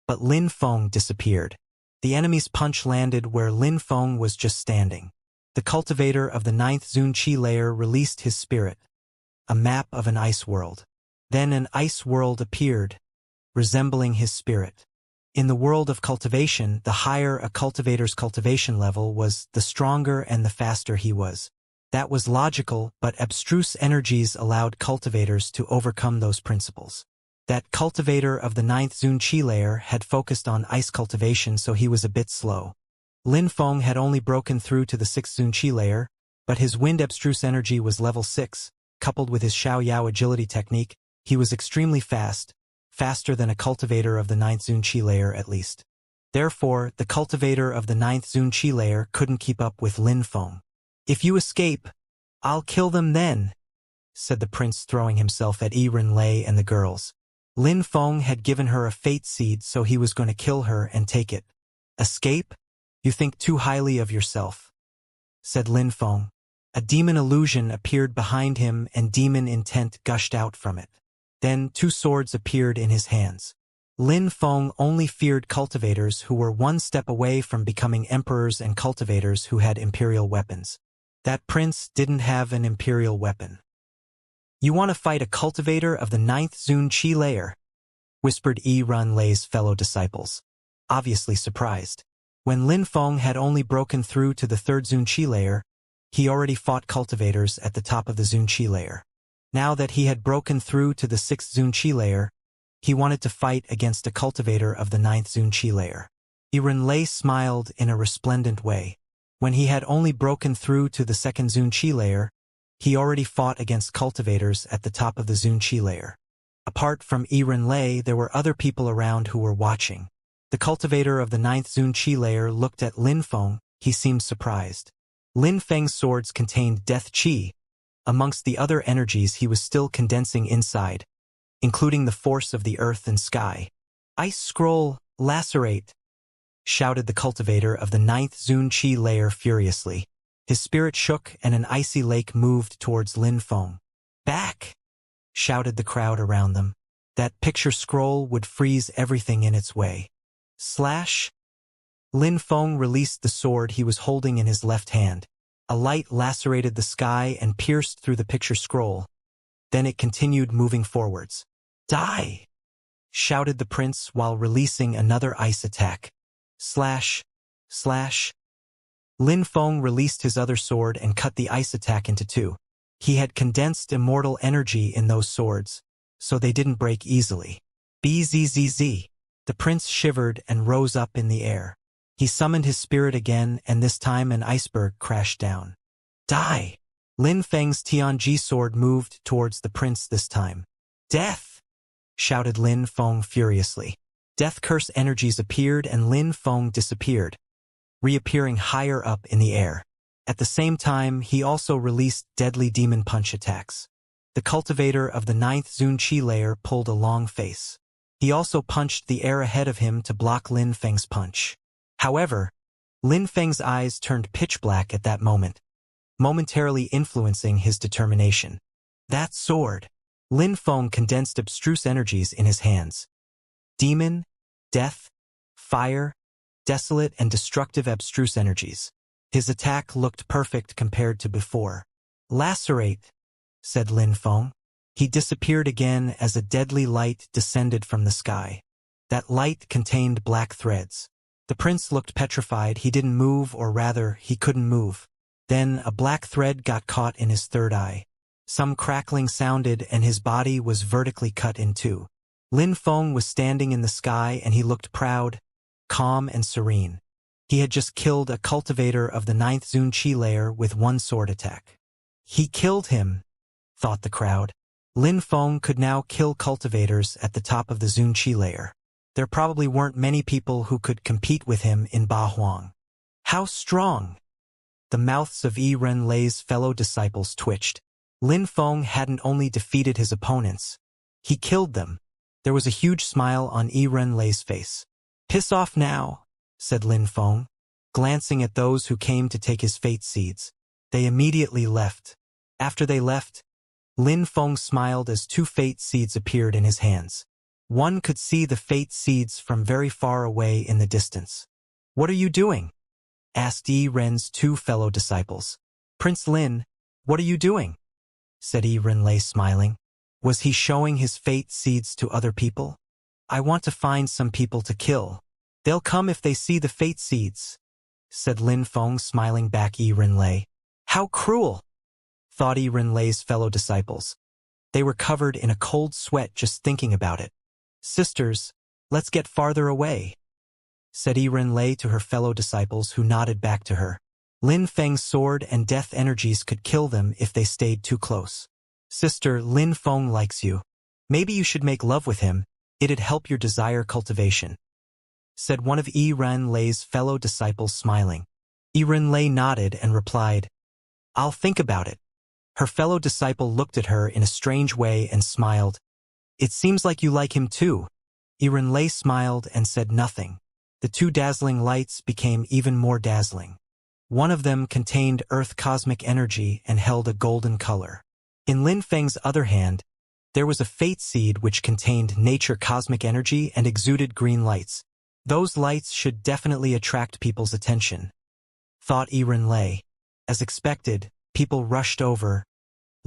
but Lin Feng disappeared. The enemy's punch landed where Lin Feng was just standing. The cultivator of the 9th Zun Qi layer released his spirit, a map of an ice world. Then an ice world appeared, resembling his spirit. In the world of cultivation, the higher a cultivator's cultivation level was, the stronger and the faster he was. That was logical, but abstruse energies allowed cultivators to overcome those principles. That cultivator of the 9th Zun Qi layer had focused on ice cultivation, so he was a bit slow. Lin Feng had only broken through to the 6th Zun Qi layer, But his wind abstruse energy was level 6, coupled with his Xiao agility technique, he was extremely fast, faster than a cultivator of the 9th Zun Qi layer at least. Therefore, the cultivator of the 9th Zun Qi layer couldn't keep up with Lin Feng. "If you escape, I'll kill them then," said the prince, throwing himself at Lei and the girls. Lin Feng had given her a fate seed, so he was going to kill her and take it. "Escape? You think too highly of yourself," said Lin Feng. A demon illusion appeared behind him and demon intent gushed out from it. Then 2 swords appeared in his hands. Lin Feng only feared cultivators who were 1 step away from becoming emperors and cultivators who had imperial weapons. That prince didn't have an imperial weapon. "You want to fight a cultivator of the 9th Zun Qi layer?" whispered Lei's fellow disciples, obviously surprised. When Lin Feng had only broken through to the 3rd Zun Qi layer, he already fought cultivators at the top of the Zun Qi layer. Now that he had broken through to the 6th Zun Qi layer, he wanted to fight against a cultivator of the 9th Zun Qi layer. Lei smiled in a resplendent way. When he had only broken through to the 2nd Zun Qi layer, he already fought against cultivators at the top of the Zun Qi layer. Apart from Lei, there were other people around who were watching. The cultivator of the 9th Zun Qi layer looked at Lin Feng. He seemed surprised. Lin Feng's swords contained death qi. Amongst the other energies he was still condensing inside, including the force of the earth and sky. "Ice scroll, lacerate," shouted the cultivator of the 9th Zun Qi layer furiously. His spirit shook and an icy lake moved towards Lin Feng. "Back!" shouted the crowd around them. That picture scroll would freeze everything in its way. Slash! Lin Feng released the sword he was holding in his left hand. A light lacerated the sky and pierced through the picture scroll. Then it continued moving forwards. "Die!" shouted the prince while releasing another ice attack. Slash! Slash! Lin Feng released his other sword and cut the ice attack into 2. He had condensed immortal energy in those swords, so they didn't break easily. Bzzz. The prince shivered and rose up in the air. He summoned his spirit again, and this time an iceberg crashed down. "Die!" Lin Feng's Tianji sword moved towards the prince this time. "Death!" shouted Lin Feng furiously. Death curse energies appeared and Lin Feng disappeared, reappearing higher up in the air. At the same time, he also released deadly demon punch attacks. The cultivator of the 9th Zun Qi layer pulled a long face. He also punched the air ahead of him to block Lin Feng's punch. However, Lin Feng's eyes turned pitch black at that moment, momentarily influencing his determination. That sword! Lin Feng condensed abstruse energies in his hands. Demon, death, fire, desolate and destructive abstruse energies. His attack looked perfect compared to before. "Lacerate," said Lin Feng. He disappeared again as a deadly light descended from the sky. That light contained black threads. The prince looked petrified. He didn't move, or rather, he couldn't move. Then a black thread got caught in his third eye. Some crackling sounded and his body was vertically cut in 2. Lin Feng was standing in the sky and he looked proud, calm and serene. He had just killed a cultivator of the 9th Zun Qi layer with 1 sword attack. He killed him, thought the crowd. Lin Feng could now kill cultivators at the top of the Zun Qi layer. There probably weren't many people who could compete with him in Ba Huang. How strong! The mouths of Lei's fellow disciples twitched. Lin Feng hadn't only defeated his opponents, he killed them. There was a huge smile on Lei's face. "Piss off now," said Lin Feng, glancing at those who came to take his fate seeds. They immediately left. After they left, Lin Feng smiled as 2 fate seeds appeared in his hands. One could see the fate seeds from very far away in the distance. "What are you doing?" asked Ren's 2 fellow disciples. "Prince Lin, what are you doing?" said Lei smiling. Was he showing his fate seeds to other people? "I want to find some people to kill. They'll come if they see the fate seeds," said Lin Feng, smiling back Lei. "How cruel," thought Lei's fellow disciples. They were covered in a cold sweat just thinking about it. "Sisters, let's get farther away," said Lei to her fellow disciples, who nodded back to her. Lin Feng's sword and death energies could kill them if they stayed too close. Sister, Lin Feng likes you. Maybe you should make love with him, it'd help your desire cultivation, said one of Yi Ren Lei's fellow disciples smiling. Yi Ren Lei nodded and replied, I'll think about it. Her fellow disciple looked at her in a strange way and smiled. It seems like you like him too. Yi Ren Lei smiled and said nothing. The two dazzling lights became even more dazzling. One of them contained earth cosmic energy and held a golden color. In Lin Feng's other hand, there was a fate seed which contained nature cosmic energy and exuded green lights. Those lights should definitely attract people's attention, thought Yi Ren Lei. As expected, people rushed over,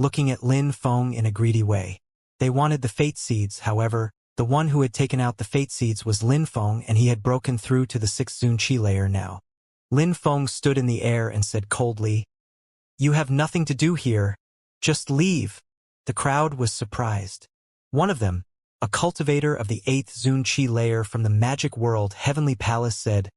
looking at Lin Feng in a greedy way. They wanted the fate seeds, however, the one who had taken out the fate seeds was Lin Feng and he had broken through to the 6th Zunqi layer now. Lin Feng stood in the air and said coldly, You have nothing to do here. Just leave. The crowd was surprised. One of them, a cultivator of the 8th Zunqi layer from the magic world Heavenly Palace, said,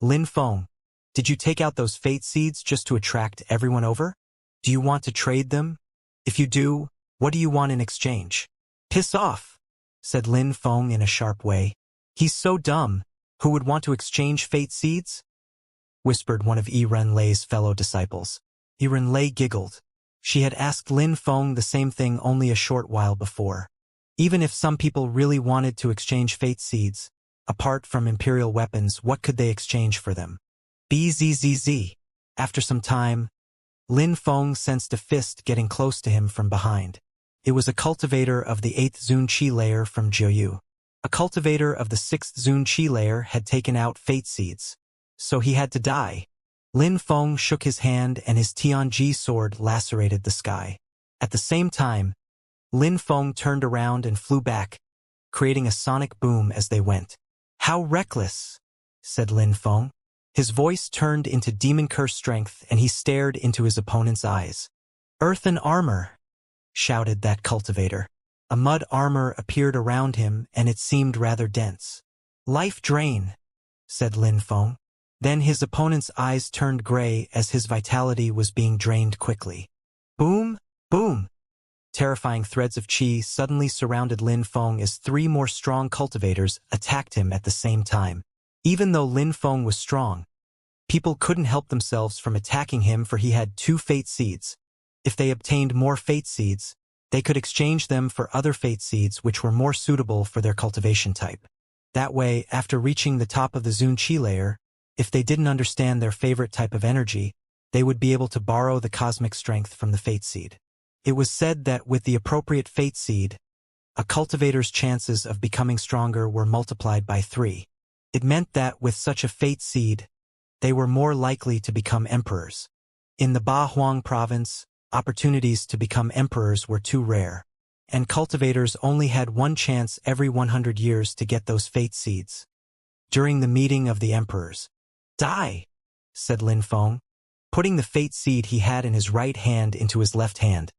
Lin Feng, did you take out those fate seeds just to attract everyone over? Do you want to trade them? If you do, what do you want in exchange? Piss off, said Lin Feng in a sharp way. He's so dumb. Who would want to exchange fate seeds? Whispered one of Yi Ren Lei's fellow disciples. Yi Ren Lei giggled. She had asked Lin Feng the same thing only a short while before. Even if some people really wanted to exchange fate seeds, apart from imperial weapons, what could they exchange for them? Bzzz. After some time, Lin Feng sensed a fist getting close to him from behind. It was a cultivator of the 8th Zunqi layer from Jiuyu. A cultivator of the 6th Zunqi layer had taken out fate seeds, so he had to die. Lin Feng shook his hand and his Tianji sword lacerated the sky. At the same time, Lin Feng turned around and flew back, creating a sonic boom as they went. How reckless, said Lin Feng. His voice turned into demon curse strength and he stared into his opponent's eyes. Earthen armor, shouted that cultivator. A mud armor appeared around him and it seemed rather dense. Life drain, said Lin Feng. Then his opponent's eyes turned gray as his vitality was being drained quickly. Boom, boom. Terrifying threads of qi suddenly surrounded Lin Feng as 3 more strong cultivators attacked him at the same time. Even though Lin Feng was strong, people couldn't help themselves from attacking him for he had 2 fate seeds. If they obtained more fate seeds, they could exchange them for other fate seeds which were more suitable for their cultivation type. That way, after reaching the top of the Zunqi layer, if they didn't understand their favorite type of energy, they would be able to borrow the cosmic strength from the fate seed. It was said that with the appropriate fate seed, a cultivator's chances of becoming stronger were multiplied by 3. It meant that with such a fate seed, they were more likely to become emperors. In the Ba Huang province, opportunities to become emperors were too rare, and cultivators only had 1 chance every 100 years to get those fate seeds. During the meeting of the emperors, Die, said Lin Feng, putting the fate seed he had in his right hand into his left hand.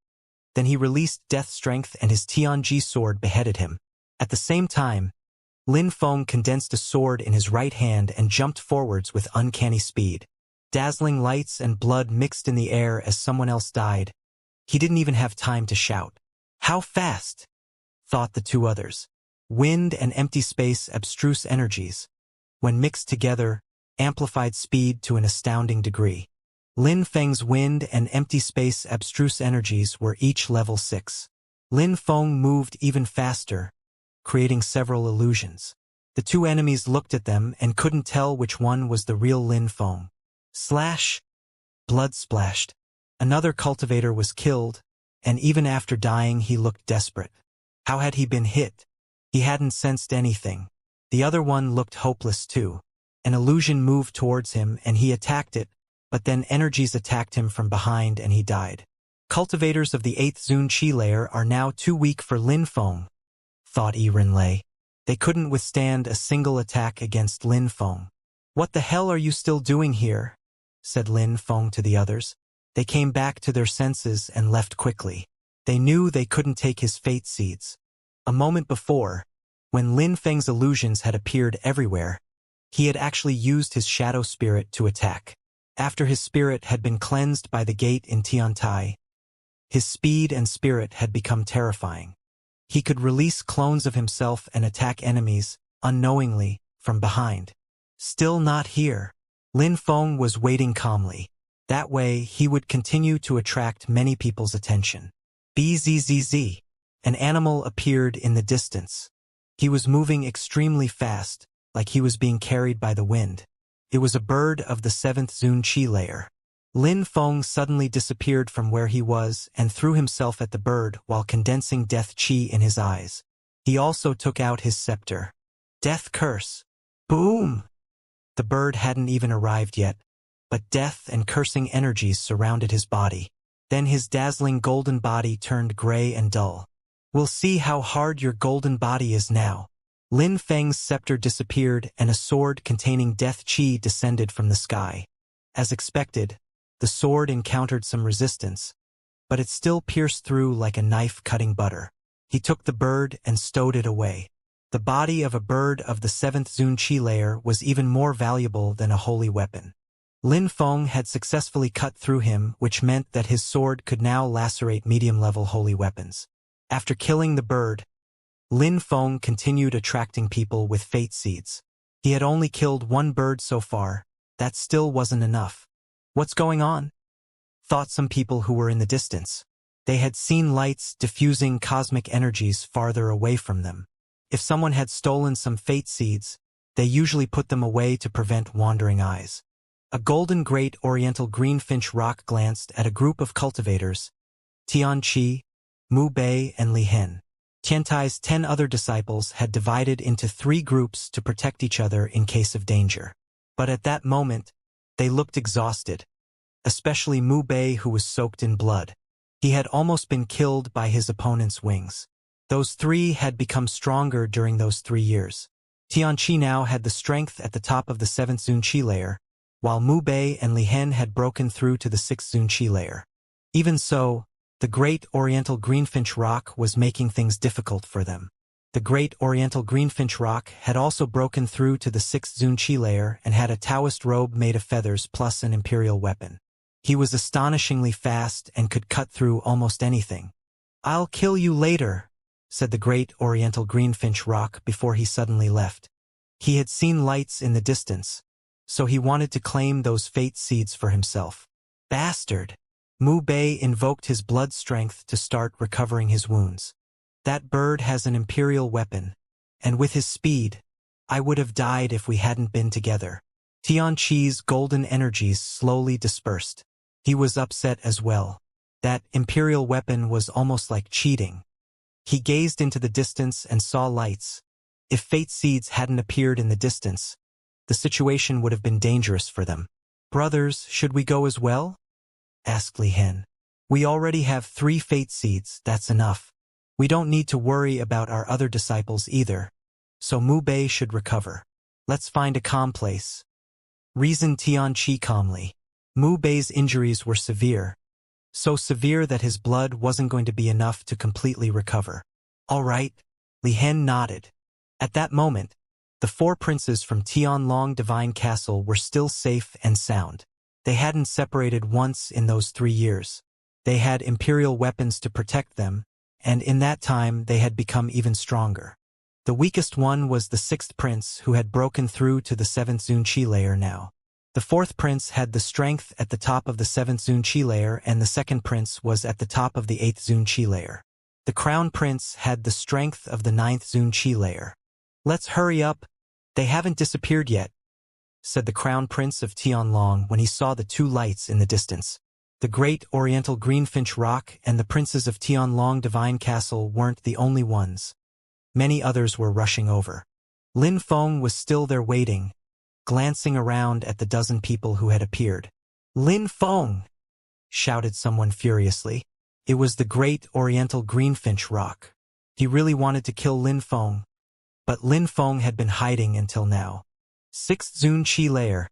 Then he released death strength and his Tianji sword beheaded him. At the same time, Lin Feng condensed a sword in his right hand and jumped forwards with uncanny speed. Dazzling lights and blood mixed in the air as someone else died. He didn't even have time to shout. How fast? Thought the 2 others. Wind and empty space abstruse energies, when mixed together, amplified speed to an astounding degree. Lin Feng's wind and empty space abstruse energies were each level 6. Lin Feng moved even faster, creating several illusions. The 2 enemies looked at them and couldn't tell which one was the real Lin Feng. Slash! Blood splashed. Another cultivator was killed, and even after dying he looked desperate. How had he been hit? He hadn't sensed anything. The other one looked hopeless too. An illusion moved towards him and he attacked it, but then energies attacked him from behind and he died. Cultivators of the 8th Zunqi layer are now too weak for Lin Feng, thought Yi Ren Lei. They couldn't withstand a single attack against Lin Feng. What the hell are you still doing here? Said Lin Feng to the others. They came back to their senses and left quickly. They knew they couldn't take his fate seeds. A moment before, when Lin Feng's illusions had appeared everywhere, he had actually used his shadow spirit to attack. After his spirit had been cleansed by the gate in Tiantai, his speed and spirit had become terrifying. He could release clones of himself and attack enemies, unknowingly, from behind. Still not here. Lin Feng was waiting calmly. That way, he would continue to attract many people's attention. Bzzz. An animal appeared in the distance. He was moving extremely fast, like he was being carried by the wind. It was a bird of the 7th Zun Qi layer. Lin Feng suddenly disappeared from where he was and threw himself at the bird while condensing death qi in his eyes. He also took out his scepter. Death curse. Boom! The bird hadn't even arrived yet, but death and cursing energies surrounded his body. Then his dazzling golden body turned gray and dull. We'll see how hard your golden body is now. Lin Feng's scepter disappeared and a sword containing death qi descended from the sky. As expected, the sword encountered some resistance, but it still pierced through like a knife cutting butter. He took the bird and stowed it away. The body of a bird of the 7th Zun Qi layer was even more valuable than a holy weapon. Lin Feng had successfully cut through him, which meant that his sword could now lacerate medium-level holy weapons. After killing the bird, Lin Feng continued attracting people with fate seeds. He had only killed one bird so far. That still wasn't enough. What's going on? Thought some people who were in the distance. They had seen lights diffusing cosmic energies farther away from them. If someone had stolen some fate seeds, they usually put them away to prevent wandering eyes. A golden great oriental greenfinch rock glanced at a group of cultivators, Tianqi, Mu Bei, and Li Hen. Tiantai's 10 other disciples had divided into 3 groups to protect each other in case of danger. But at that moment, they looked exhausted, especially Mu Bei, who was soaked in blood. He had almost been killed by his opponent's wings. Those 3 had become stronger during those 3 years. Tianqi now had the strength at the top of the 7th Zun Qi layer, while Mu Bei and Li Hen had broken through to the 6th Zun Qi layer. Even so, the Great Oriental Greenfinch Rock was making things difficult for them. The Great Oriental Greenfinch Rock had also broken through to the 6th Zun Qi layer and had a Taoist robe made of feathers plus an imperial weapon. He was astonishingly fast and could cut through almost anything. "I'll kill you later," said the Great Oriental Greenfinch Rock before he suddenly left. He had seen lights in the distance, so he wanted to claim those fate seeds for himself. Bastard! Mu Bei invoked his blood strength to start recovering his wounds. That bird has an imperial weapon, and with his speed, I would have died if we hadn't been together. Tianqi's golden energies slowly dispersed. He was upset as well. That imperial weapon was almost like cheating. He gazed into the distance and saw lights. If fate seeds hadn't appeared in the distance, the situation would have been dangerous for them. "Brothers, should we go as well?" asked Li Hen. "We already have 3 fate seeds, that's enough. We don't need to worry about our other disciples either, so Mu Bei should recover. Let's find a calm place," reasoned Tianqi calmly. Mu Bei's injuries were severe, so severe that his blood wasn't going to be enough to completely recover. "All right," Li Hen nodded. At that moment, the 4 princes from Tianlong Divine Castle were still safe and sound. They hadn't separated once in those 3 years. They had imperial weapons to protect them, and in that time they had become even stronger. The weakest one was the 6th prince, who had broken through to the 7th Zun Qi layer now. The 4th prince had the strength at the top of the 7th Zun Qi layer, and the 2nd prince was at the top of the 8th Zun Qi layer. The crown prince had the strength of the 9th Zun Qi layer. "Let's hurry up. They haven't disappeared yet," said the crown prince of Tianlong when he saw the 2 lights in the distance. The Great Oriental Greenfinch Rock and the princes of Tianlong Divine Castle weren't the only ones. Many others were rushing over. Lin Feng was still there waiting, glancing around at the dozen people who had appeared. "Lin Feng!" shouted someone furiously. It was the Great Oriental Greenfinch Rock. He really wanted to kill Lin Feng, but Lin Feng had been hiding until now. 6th Zun Qi layer.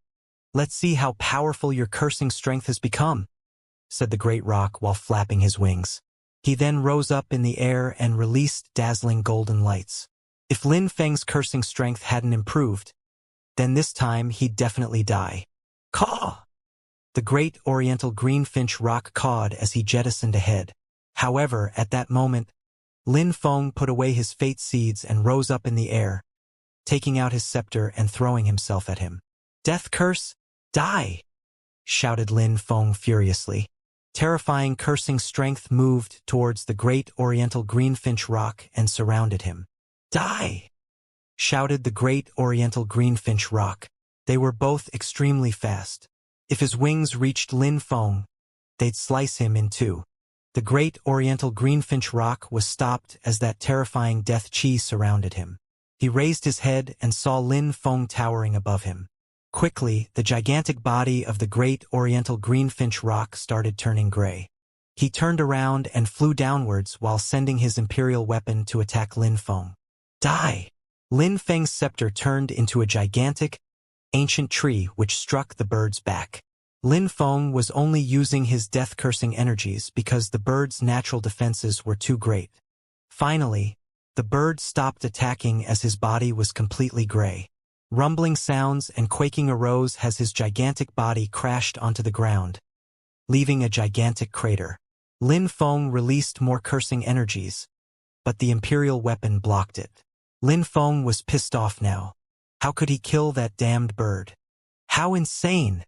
"Let's see how powerful your cursing strength has become," said the great rock while flapping his wings. He then rose up in the air and released dazzling golden lights. If Lin Feng's cursing strength hadn't improved, then this time he'd definitely die. "Caw!" The great oriental greenfinch rock cawed as he jettisoned ahead. However, at that moment, Lin Feng put away his fate seeds and rose up in the air, taking out his scepter and throwing himself at him. "Death curse, die!" shouted Lin Feng furiously. Terrifying cursing strength moved towards the great oriental greenfinch rock and surrounded him. "Die!" shouted the great oriental greenfinch rock. They were both extremely fast. If his wings reached Lin Feng, they'd slice him in two. The great oriental greenfinch rock was stopped as that terrifying death chi surrounded him. He raised his head and saw Lin Feng towering above him. Quickly, the gigantic body of the great oriental greenfinch rock started turning gray. He turned around and flew downwards while sending his imperial weapon to attack Lin Feng. "Die!" Lin Feng's scepter turned into a gigantic, ancient tree which struck the bird's back. Lin Feng was only using his death-cursing energies because the bird's natural defenses were too great. Finally, the bird stopped attacking as his body was completely gray. Rumbling sounds and quaking arose as his gigantic body crashed onto the ground, leaving a gigantic crater. Lin Feng released more cursing energies, but the imperial weapon blocked it. Lin Feng was pissed off now. How could he kill that damned bird? How insane,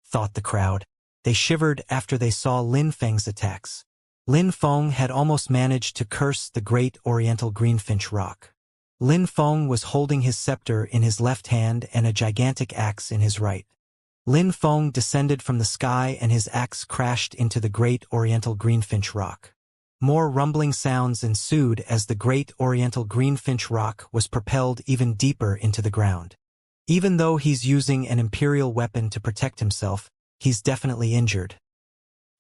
thought the crowd. They shivered after they saw Lin Feng's attacks. Lin Feng had almost managed to curse the great oriental greenfinch rock. Lin Feng was holding his scepter in his left hand and a gigantic axe in his right. Lin Feng descended from the sky and his axe crashed into the great oriental greenfinch rock. More rumbling sounds ensued as the great oriental greenfinch rock was propelled even deeper into the ground. Even though he's using an imperial weapon to protect himself, he's definitely injured,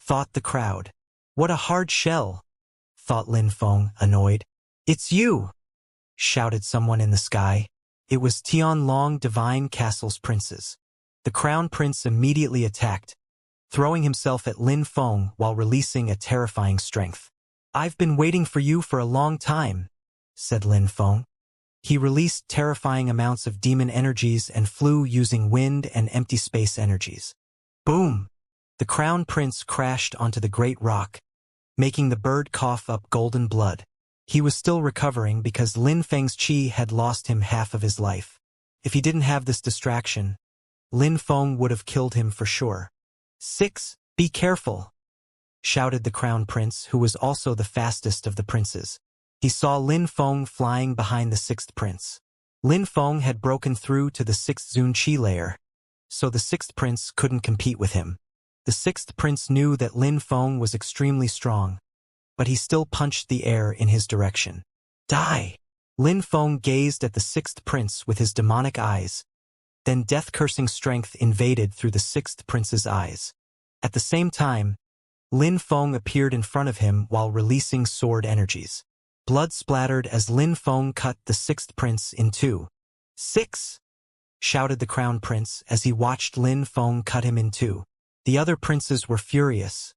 thought the crowd. What a hard shell, thought Lin Feng, annoyed. "It's you!" shouted someone in the sky. It was Tianlong Divine Castle's princes. The crown prince immediately attacked, throwing himself at Lin Feng while releasing a terrifying strength. "I've been waiting for you for a long time," said Lin Feng. He released terrifying amounts of demon energies and flew using wind and empty space energies. Boom! The crown prince crashed onto the great rock, making the bird cough up golden blood. He was still recovering because Lin Feng's chi had lost him half of his life. If he didn't have this distraction, Lin Feng would have killed him for sure. "6, be careful!" shouted the crown prince, who was also the fastest of the princes. He saw Lin Feng flying behind the sixth prince. Lin Feng had broken through to the sixth Zun Chi layer, so the sixth prince couldn't compete with him. The sixth prince knew that Lin Feng was extremely strong, but he still punched the air in his direction. "Die!" Lin Feng gazed at the sixth prince with his demonic eyes. Then death-cursing strength invaded through the sixth prince's eyes. At the same time, Lin Feng appeared in front of him while releasing sword energies. Blood splattered as Lin Feng cut the sixth prince in two. "6!" shouted the crown prince as he watched Lin Feng cut him in two. The other princes were furious.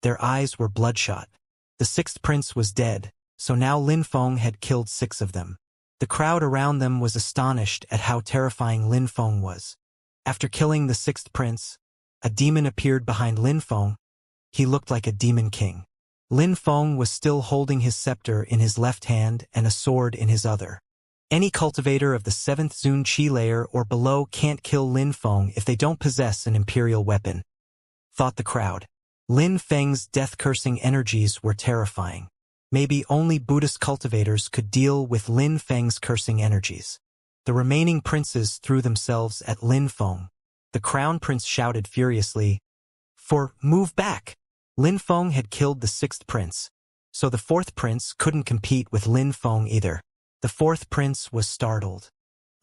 Their eyes were bloodshot. The sixth prince was dead, so now Lin Feng had killed 6 of them. The crowd around them was astonished at how terrifying Lin Feng was. After killing the sixth prince, a demon appeared behind Lin Feng. He looked like a demon king. Lin Feng was still holding his scepter in his left hand and a sword in his other. Any cultivator of the 7th Zun Chi layer or below can't kill Lin Feng if they don't possess an imperial weapon, thought the crowd. Lin Feng's death-cursing energies were terrifying. Maybe only Buddhist cultivators could deal with Lin Feng's cursing energies. The remaining princes threw themselves at Lin Feng. The crown prince shouted furiously, "Move back!" Lin Feng had killed the 6th prince, so the 4th prince couldn't compete with Lin Feng either. The 4th prince was startled.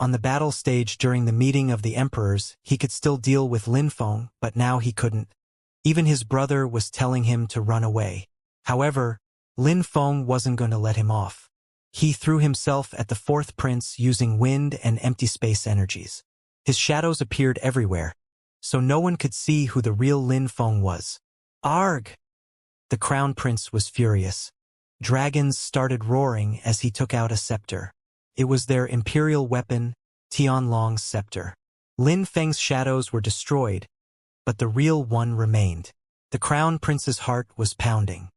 On the battle stage during the meeting of the emperors, he could still deal with Lin Feng, but now he couldn't. Even his brother was telling him to run away. However, Lin Feng wasn't going to let him off. He threw himself at the 4th prince using wind and empty space energies. His shadows appeared everywhere, so no one could see who the real Lin Feng was. Arg! The crown prince was furious. Dragons started roaring as he took out a scepter. It was their imperial weapon, Tianlong's scepter. Lin Feng's shadows were destroyed, but the real one remained. The Crown Prince's heart was pounding.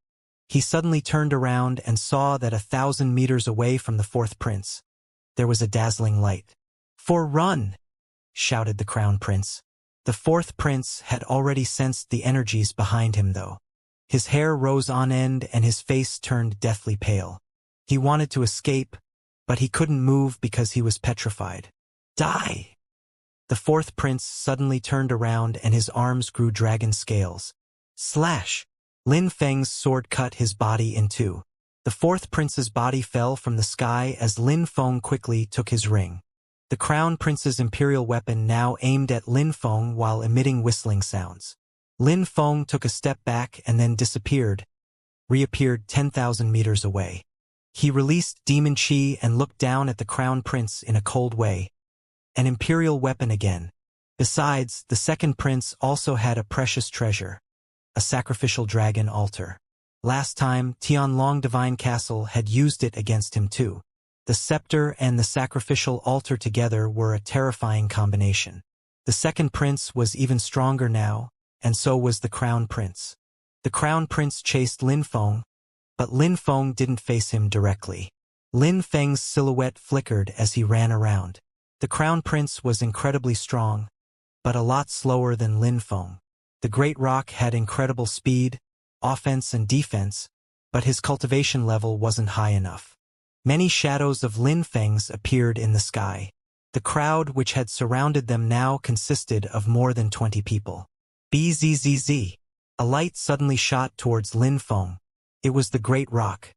He suddenly turned around and saw that 1,000 meters away from the fourth prince, there was a dazzling light. "For run!" shouted the Crown Prince. The fourth prince had already sensed the energies behind him though. His hair rose on end and his face turned deathly pale. He wanted to escape, but he couldn't move because he was petrified. "Die!" The fourth prince suddenly turned around and his arms grew dragon scales. Slash! Lin Feng's sword cut his body in two. The fourth prince's body fell from the sky as Lin Feng quickly took his ring. The Crown Prince's imperial weapon now aimed at Lin Feng while emitting whistling sounds. Lin Feng took a step back and then reappeared 10,000 meters away. He released demon chi and looked down at the Crown Prince in a cold way. An imperial weapon again. Besides, the second prince also had a precious treasure. A sacrificial dragon altar. Last time, Tianlong Divine Castle had used it against him too. The scepter and the sacrificial altar together were a terrifying combination. The second prince was even stronger now, and so was the Crown Prince. The Crown Prince chased Lin Feng, but Lin Feng didn't face him directly. Lin Feng's silhouette flickered as he ran around. The Crown Prince was incredibly strong, but a lot slower than Lin Feng. The Great Rock had incredible speed, offense and defense, but his cultivation level wasn't high enough. Many shadows of Lin Feng's appeared in the sky. The crowd which had surrounded them now consisted of more than 20 people. Bzzz. A light suddenly shot towards Lin Feng. It was the Great Rock.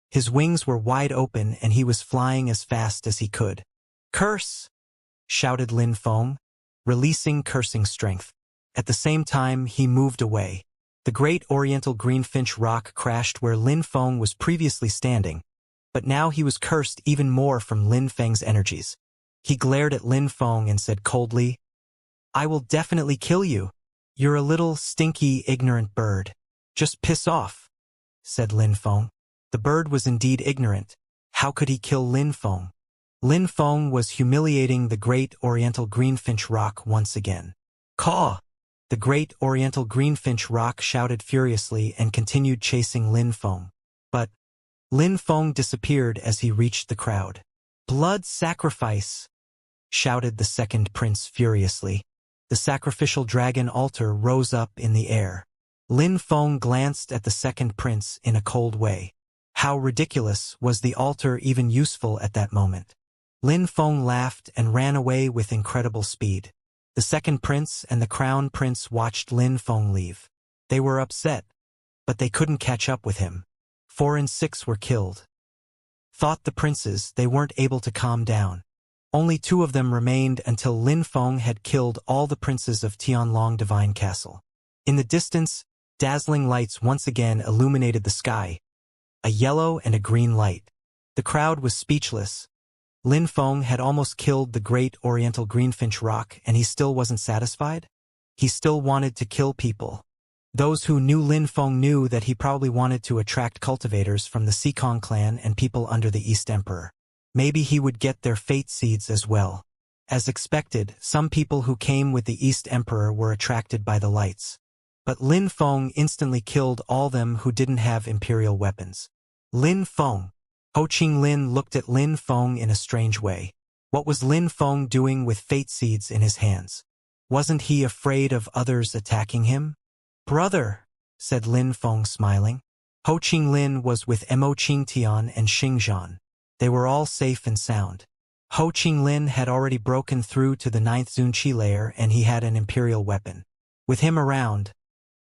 His wings were wide open and he was flying as fast as he could. "Curse!" shouted Lin Feng, releasing cursing strength. At the same time, he moved away. The great oriental greenfinch rock crashed where Lin Feng was previously standing, but now he was cursed even more from Lin Feng's energies. He glared at Lin Feng and said coldly, "I will definitely kill you. You're a little, stinky, ignorant bird. Just piss off," said Lin Feng. The bird was indeed ignorant. How could he kill Lin Feng? Lin Feng was humiliating the great oriental greenfinch rock once again. "Caw!" The great oriental greenfinch rock shouted furiously and continued chasing Lin Feng. But Lin Feng disappeared as he reached the crowd. "Blood sacrifice!" shouted the second prince furiously. The sacrificial dragon altar rose up in the air. Lin Feng glanced at the second prince in a cold way. How ridiculous was the altar even useful at that moment? Lin Feng laughed and ran away with incredible speed. The second prince and the Crown Prince watched Lin Feng leave. They were upset, but they couldn't catch up with him. 4 and 6 were killed. Thought the princes, they weren't able to calm down. Only 2 of them remained until Lin Feng had killed all the princes of Tianlong Divine Castle. In the distance, dazzling lights once again illuminated the sky. A yellow and a green light. The crowd was speechless. Lin Feng had almost killed the great oriental greenfinch rock and he still wasn't satisfied? He still wanted to kill people. Those who knew Lin Feng knew that he probably wanted to attract cultivators from the Xikong clan and people under the East Emperor. Maybe he would get their fate seeds as well. As expected, some people who came with the East Emperor were attracted by the lights. But Lin Feng instantly killed all them who didn't have imperial weapons. Lin Feng. Ho Qinglin looked at Lin Feng in a strange way. What was Lin Feng doing with fate seeds in his hands? Wasn't he afraid of others attacking him? "Brother," said Lin Feng smiling. Ho Qinglin was with Mo Qingtian and Xingzhan. They were all safe and sound. Ho Qinglin had already broken through to the 9th Zun Qi layer and he had an imperial weapon. With him around,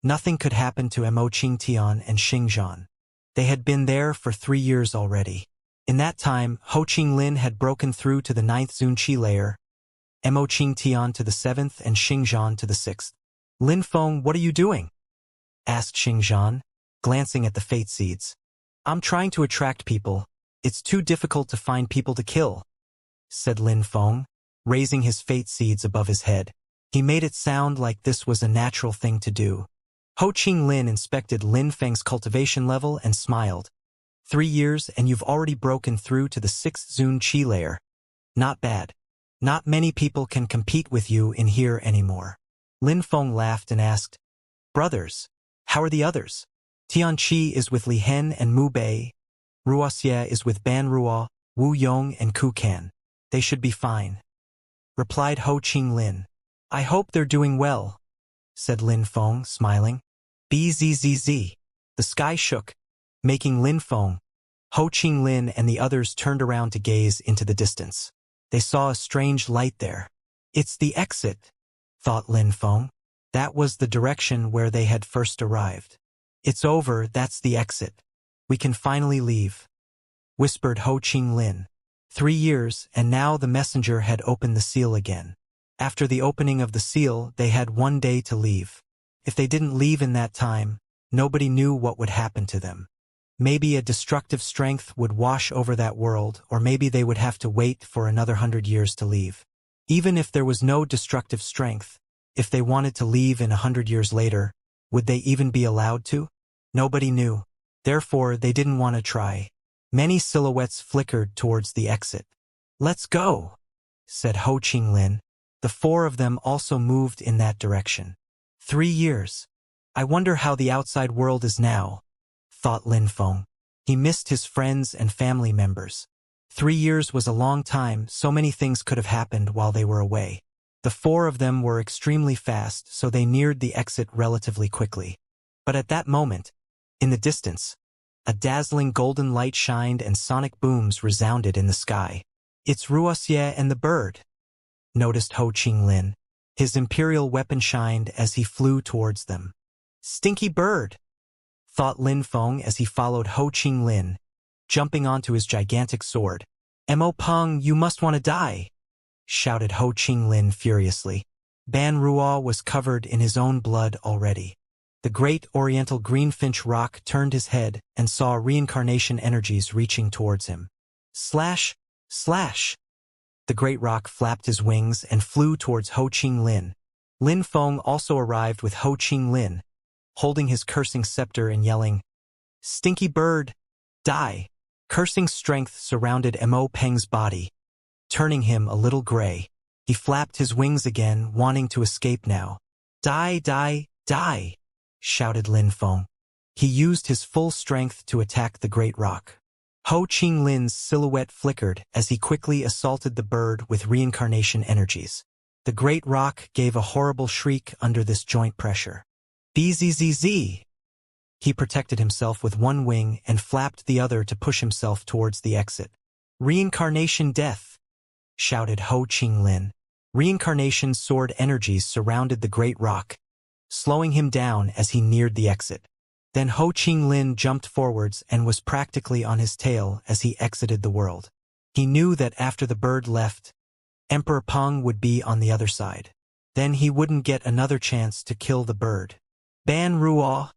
nothing could happen to Mo Qingtian and Xingzhan. They had been there for 3 years already. In that time, Ho Qinglin had broken through to the 9th Zun Qi layer, Mo Qingtian to the 7th and Xingzhan to the 6th. "Lin Feng, what are you doing?" asked Xingzhan, glancing at the fate seeds. "I'm trying to attract people. It's too difficult to find people to kill," said Lin Feng, raising his fate seeds above his head. He made it sound like this was a natural thing to do. Ho Qinglin inspected Lin Feng's cultivation level and smiled. 3 years and you've already broken through to the 6th Zun Qi layer. Not bad. Not many people can compete with you in here anymore. Lin Feng laughed and asked, "Brothers, how are the others? Tianqi is with Li Hen and Mu Bei. Ruoxia is with Ban Ruo, Wu Yong and Ku Kan. They should be fine," replied Ho Qing Lin. "I hope they're doing well," said Lin Feng, smiling. Bzzz. The sky shook, making Lin Feng, Ho Qing Lin and the others turned around to gaze into the distance. They saw a strange light there. "It's the exit," thought Lin Feng. That was the direction where they had first arrived. "It's over, that's the exit. We can finally leave," whispered Ho Qing Lin. 3 years, and now the messenger had opened the seal again. After the opening of the seal, they had 1 day to leave. If they didn't leave in that time, nobody knew what would happen to them. Maybe a destructive strength would wash over that world, or maybe they would have to wait for another 100 years to leave. Even if there was no destructive strength, if they wanted to leave in 100 years later, would they even be allowed to? Nobody knew. Therefore, they didn't want to try. Many silhouettes flickered towards the exit. "Let's go," said Ho Qing Lin. The 4 of them also moved in that direction. 3 years. I wonder how the outside world is now, thought Lin Feng. He missed his friends and family members. 3 years was a long time, so many things could have happened while they were away. The 4 of them were extremely fast, so they neared the exit relatively quickly. But at that moment, in the distance, a dazzling golden light shined and sonic booms resounded in the sky. "It's Ruoxia and the bird," noticed Ho Qing Lin. His imperial weapon shined as he flew towards them. "Stinky bird," thought Lin Feng as he followed Ho Qing Lin, jumping onto his gigantic sword. "Mo Peng, you must want to die," shouted Ho Qing Lin furiously. Ban Ruo was covered in his own blood already. The great oriental greenfinch rock turned his head and saw reincarnation energies reaching towards him. Slash! Slash! The great rock flapped his wings and flew towards Ho Qing Lin. Lin Feng also arrived with Ho Qing Lin, holding his cursing scepter and yelling, "Stinky bird, die!" Cursing strength surrounded Mo Peng's body, turning him a little gray. He flapped his wings again, wanting to escape now. "Die, die, die!" shouted Lin Feng. He used his full strength to attack the great rock. Ho Qing Lin's silhouette flickered as he quickly assaulted the bird with reincarnation energies. The great rock gave a horrible shriek under this joint pressure. Bzzz. He protected himself with one wing and flapped the other to push himself towards the exit. "Reincarnation death!" shouted Ho Qing Lin. Reincarnation sword energies surrounded the great rock, slowing him down as he neared the exit. Then Ho Qing Lin jumped forwards and was practically on his tail as he exited the world. He knew that after the bird left, Emperor Peng would be on the other side. Then he wouldn't get another chance to kill the bird. Ban Ruo.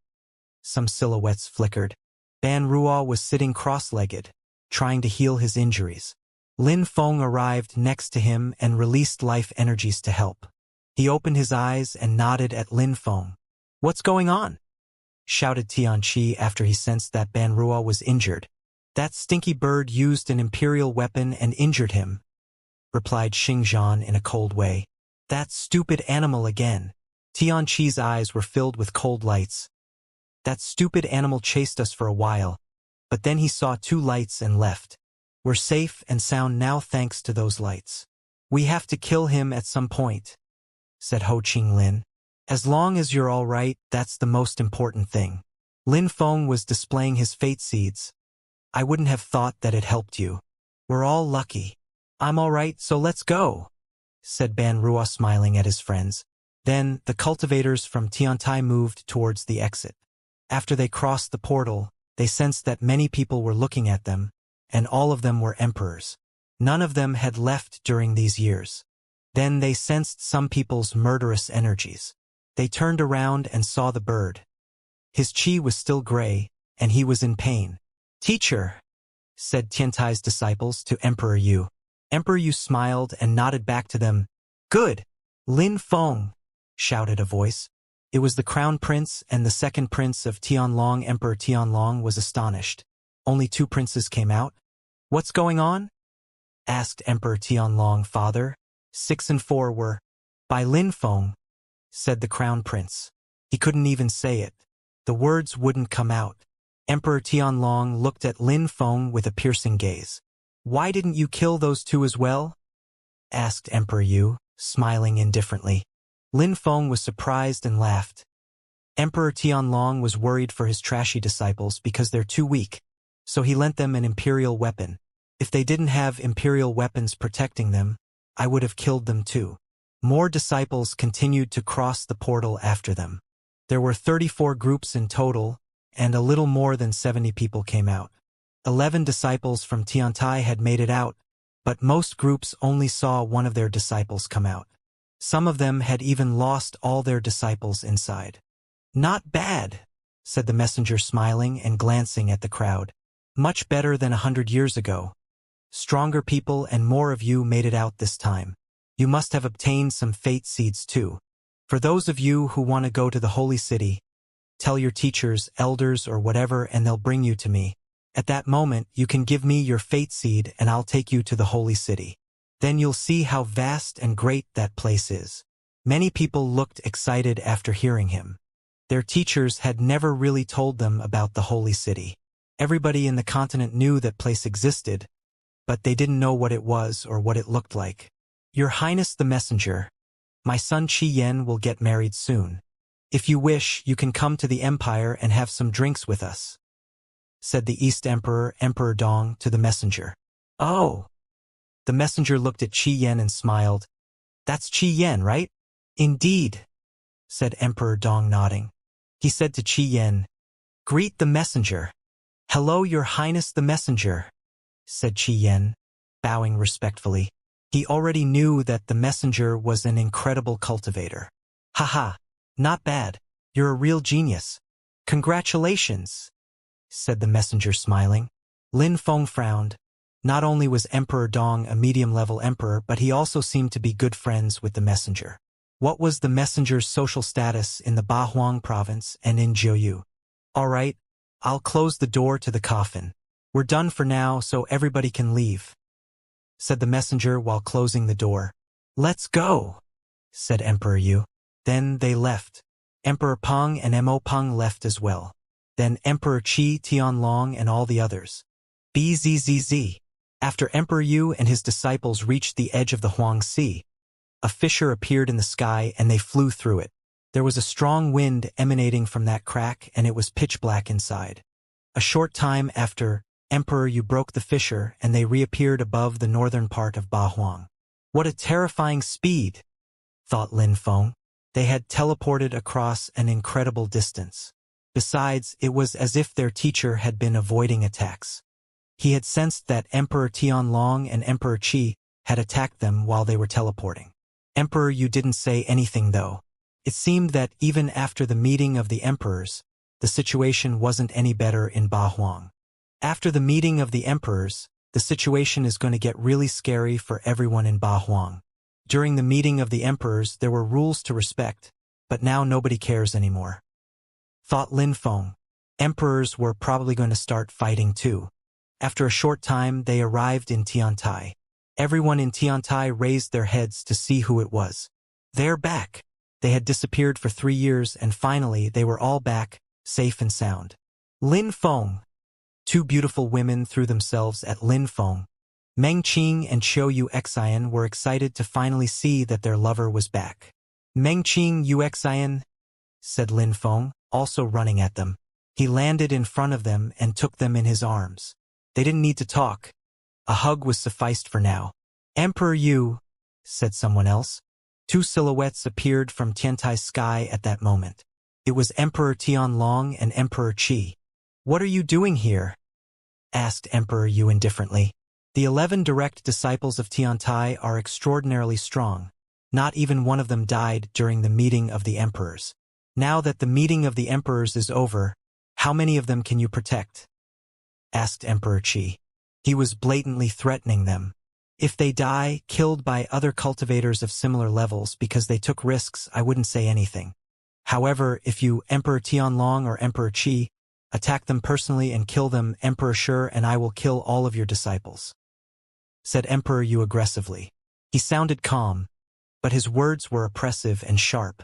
Some silhouettes flickered. Ban Ruo was sitting cross-legged, trying to heal his injuries. Lin Feng arrived next to him and released life energies to help. He opened his eyes and nodded at Lin Feng. "What's going on?" shouted Tianqi after he sensed that Ban Ruo was injured. "That stinky bird used an imperial weapon and injured him," replied Xingzhan in a cold way. "That stupid animal again." Tianqi's eyes were filled with cold lights. "That stupid animal chased us for a while, but then he saw 2 lights and left. We're safe and sound now thanks to those lights. We have to kill him at some point," said Ho Qing Lin. "As long as you're all right, that's the most important thing." Lin Feng was displaying his fate seeds. "I wouldn't have thought that it helped you. We're all lucky." "I'm all right, so let's go," said Ban Ruo smiling at his friends. Then, the cultivators from Tiantai moved towards the exit. After they crossed the portal, they sensed that many people were looking at them, and all of them were emperors. None of them had left during these years. Then they sensed some people's murderous energies. They turned around and saw the bird. His chi was still gray, and he was in pain. "Teacher," said Tiantai's disciples to Emperor Yu. Emperor Yu smiled and nodded back to them. "Good! Lin Feng!" shouted a voice. It was the crown prince and the second prince of Tianlong. Emperor Tianlong was astonished. Only 2 princes came out? "What's going on?" asked Emperor Tianlong. "Father, 6 and 4 were by Lin Feng," said the Crown Prince. He couldn't even say it. The words wouldn't come out. Emperor Tianlong looked at Lin Feng with a piercing gaze. Why didn't you kill those two as well? Asked Emperor Yu, smiling indifferently. Lin Feng was surprised and laughed. Emperor Tianlong was worried for his trashy disciples because they're too weak, so he lent them an imperial weapon. If they didn't have imperial weapons protecting them, I would have killed them too. More disciples continued to cross the portal after them. There were 34 groups in total, and a little more than 70 people came out. 11 disciples from Tiantai had made it out, but most groups only saw one of their disciples come out. Some of them had even lost all their disciples inside. Not bad, said the messenger, smiling and glancing at the crowd. Much better than 100 years ago. Stronger people and more of you made it out this time. You must have obtained some fate seeds too. For those of you who want to go to the holy city, tell your teachers, elders, or whatever, and they'll bring you to me. At that moment, you can give me your fate seed and I'll take you to the holy city. Then you'll see how vast and great that place is. Many people looked excited after hearing him. Their teachers had never really told them about the holy city. Everybody in the continent knew that place existed, but they didn't know what it was or what it looked like. Your Highness the Messenger, my son Qi Yen will get married soon. If you wish, you can come to the Empire and have some drinks with us, said the East Emperor, Emperor Dong, to the messenger. Oh! The messenger looked at Qi Yen and smiled. That's Qi Yen, right? Indeed, said Emperor Dong, nodding. He said to Qi Yen, Greet the messenger. Hello, Your Highness the Messenger, said Qi Yen, bowing respectfully. He already knew that the messenger was an incredible cultivator. Haha, not bad. You're a real genius. Congratulations, said the messenger, smiling. Lin Feng frowned. Not only was Emperor Dong a medium-level emperor, but he also seemed to be good friends with the messenger. What was the messenger's social status in the Bahuang province and in Jiuyu? All right, I'll close the door to the coffin. We're done for now, so everybody can leave, said the messenger while closing the door. Let's go, said Emperor Yu. Then they left. Emperor Peng and Mo Peng left as well. Then Emperor Qi Tianlong and all the others. Bzzz. After Emperor Yu and his disciples reached the edge of the Huang Sea, a fissure appeared in the sky and they flew through it. There was a strong wind emanating from that crack and it was pitch black inside. A short time after, Emperor Yu broke the fissure and they reappeared above the northern part of Bahuang. What a terrifying speed, thought Lin Feng. They had teleported across an incredible distance. Besides, it was as if their teacher had been avoiding attacks. He had sensed that Emperor Tianlong and Emperor Qi had attacked them while they were teleporting. Emperor Yu didn't say anything though. It seemed that even after the meeting of the emperors, the situation wasn't any better in Bahuang. After the meeting of the emperors, the situation is going to get really scary for everyone in Bahuang. During the meeting of the emperors, there were rules to respect, but now nobody cares anymore. Thought Lin Feng. Emperors were probably going to start fighting too. After a short time, they arrived in Tiantai. Everyone in Tiantai raised their heads to see who it was. They're back. They had disappeared for 3 years and finally they were all back, safe and sound. Lin Feng. 2 beautiful women threw themselves at Lin Feng. Meng Qing and Qiu Yuxian were excited to finally see that their lover was back. Meng Qing Yuxian, said Lin Feng, also running at them. He landed in front of them and took them in his arms. They didn't need to talk. A hug was sufficed for now. Emperor Yu, said someone else. 2 silhouettes appeared from Tiantai's sky at that moment. It was Emperor Tianlong and Emperor Qi. What are you doing here? Asked Emperor Yu indifferently. The 11 direct disciples of Tiantai are extraordinarily strong. Not even one of them died during the meeting of the emperors. Now that the meeting of the emperors is over, how many of them can you protect? Asked Emperor Qi. He was blatantly threatening them. If they die, killed by other cultivators of similar levels because they took risks, I wouldn't say anything. However, if you, Emperor Tianlong or Emperor Qi, attack them personally and kill them, Emperor Shi and I will kill all of your disciples, said Emperor Yu aggressively. He sounded calm, but his words were oppressive and sharp.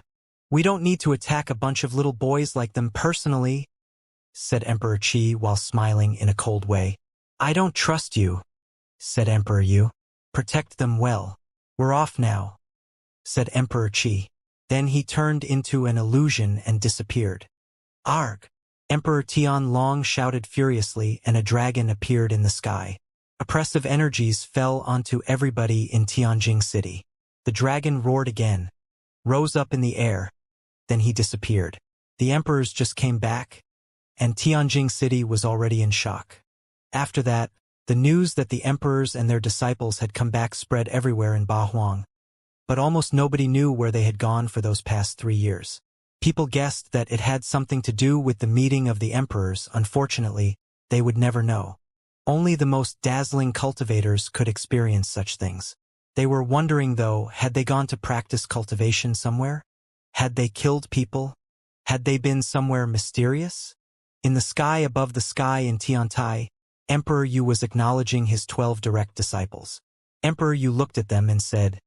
We don't need to attack a bunch of little boys like them personally, said Emperor Qi while smiling in a cold way. I don't trust you, said Emperor Yu. Protect them well. We're off now, said Emperor Qi. Then he turned into an illusion and disappeared. Arg! Emperor Tianlong shouted furiously, and a dragon appeared in the sky. Oppressive energies fell onto everybody in Tianjing City. The dragon roared again, rose up in the air, then he disappeared. The emperors just came back, and Tianjing City was already in shock. After that, the news that the emperors and their disciples had come back spread everywhere in Bahuang. But almost nobody knew where they had gone for those past 3 years. People guessed that it had something to do with the meeting of the emperors. Unfortunately, they would never know. Only the most dazzling cultivators could experience such things. They were wondering, though, had they gone to practice cultivation somewhere? Had they killed people? Had they been somewhere mysterious? In the sky above the sky in Tiantai, Emperor Yu was acknowledging his 12 direct disciples. Emperor Yu looked at them and said,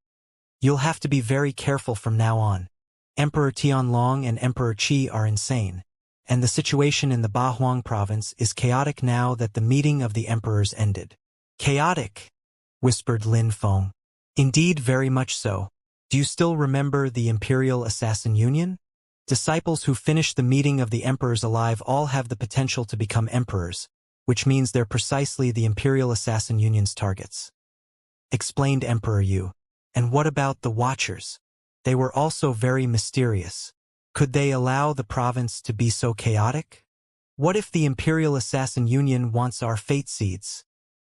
"You'll have to be very careful from now on. Emperor Tianlong and Emperor Qi are insane, and the situation in the Bahuang province is chaotic now that the meeting of the emperors ended." "Chaotic?" whispered Lin Feng. "Indeed, very much so. Do you still remember the Imperial Assassin Union? Disciples who finish the meeting of the emperors alive all have the potential to become emperors, which means they're precisely the Imperial Assassin Union's targets," explained Emperor Yu. "And what about the Watchers? They were also very mysterious. Could they allow the province to be so chaotic? What if the Imperial Assassin Union wants our fate seeds?"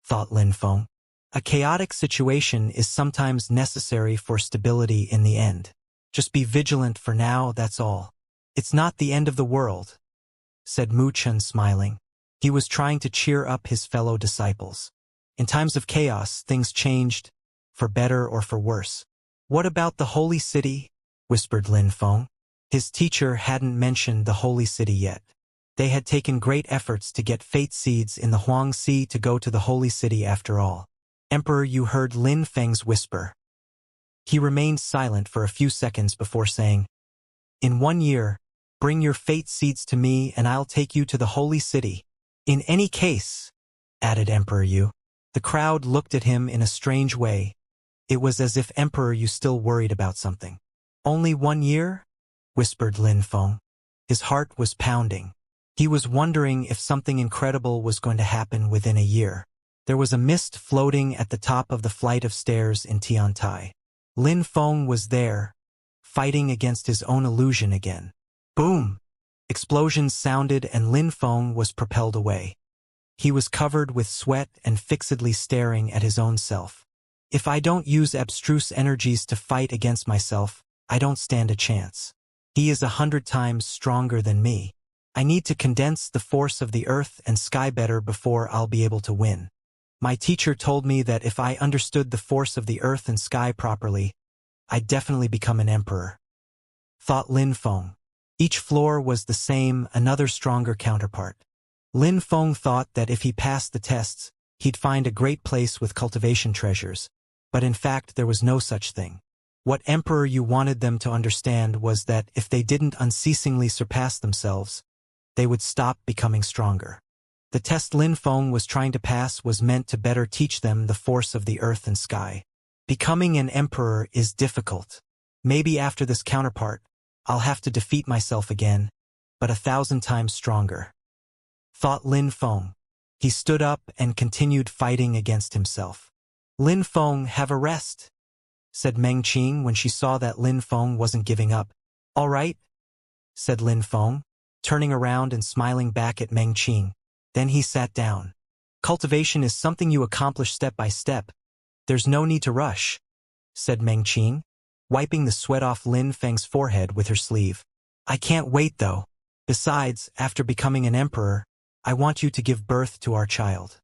thought Lin Feng. A chaotic situation is sometimes necessary for stability in the end. Just be vigilant for now, that's all. "It's not the end of the world," said Mu Chen smiling. He was trying to cheer up his fellow disciples. In times of chaos, things changed, for better or for worse. "What about the Holy City?" whispered Lin Feng. His teacher hadn't mentioned the Holy City yet. They had taken great efforts to get fate seeds in the Huangxi to go to the Holy City after all. Emperor Yu heard Lin Feng's whisper. He remained silent for a few seconds before saying, "In 1 year, bring your fate seeds to me and I'll take you to the Holy City." "In any case," added Emperor Yu. The crowd looked at him in a strange way. It was as if Emperor Yu still worried about something. "Only 1 year?" whispered Lin Feng. His heart was pounding. He was wondering if something incredible was going to happen within a year. There was a mist floating at the top of the flight of stairs in Tiantai. Lin Feng was there, fighting against his own illusion again. Boom! Explosions sounded and Lin Feng was propelled away. He was covered with sweat and fixedly staring at his own self. "If I don't use abstruse energies to fight against myself, I don't stand a chance. He is 100 times stronger than me. I need to condense the force of the earth and sky better before I'll be able to win. My teacher told me that if I understood the force of the earth and sky properly, I'd definitely become an emperor," thought Lin Feng. Each floor was the same, another stronger counterpart. Lin Feng thought that if he passed the tests, he'd find a great place with cultivation treasures, but in fact there was no such thing. What Emperor Yu wanted them to understand was that if they didn't unceasingly surpass themselves, they would stop becoming stronger. The test Lin Feng was trying to pass was meant to better teach them the force of the earth and sky. Becoming an emperor is difficult. Maybe after this counterpart, I'll have to defeat myself again, but 1,000 times stronger, thought Lin Feng. He stood up and continued fighting against himself. "Lin Feng, have a rest," said Meng Qing when she saw that Lin Feng wasn't giving up. "All right," said Lin Feng, turning around and smiling back at Meng Qing. Then he sat down. "Cultivation is something you accomplish step by step. There's no need to rush," said Meng Qing, wiping the sweat off Lin Feng's forehead with her sleeve. "I can't wait, though. Besides, after becoming an emperor, I want you to give birth to our child,"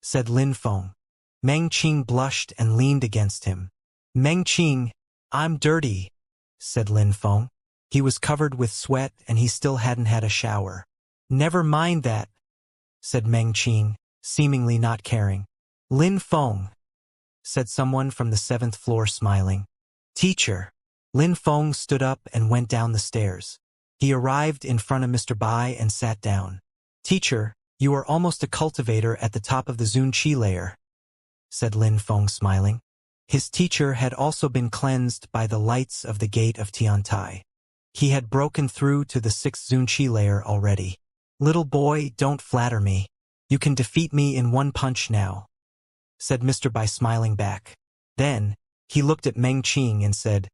said Lin Feng. Meng Qing blushed and leaned against him. "Meng Qing, I'm dirty," said Lin Feng. He was covered with sweat and he still hadn't had a shower. "Never mind that," said Meng Qing, seemingly not caring. "Lin Feng," said someone from the 7th floor smiling. "Teacher." Lin Feng stood up and went down the stairs. He arrived in front of Mr. Bai and sat down. "Teacher, you are almost a cultivator at the top of the Zunqi layer," said Lin Feng smiling. His teacher had also been cleansed by the lights of the gate of Tiantai. He had broken through to the 6th Zunqi layer already. "Little boy, don't flatter me. You can defeat me in one punch now," said Mr. Bai smiling back. Then, he looked at Meng Qing and said,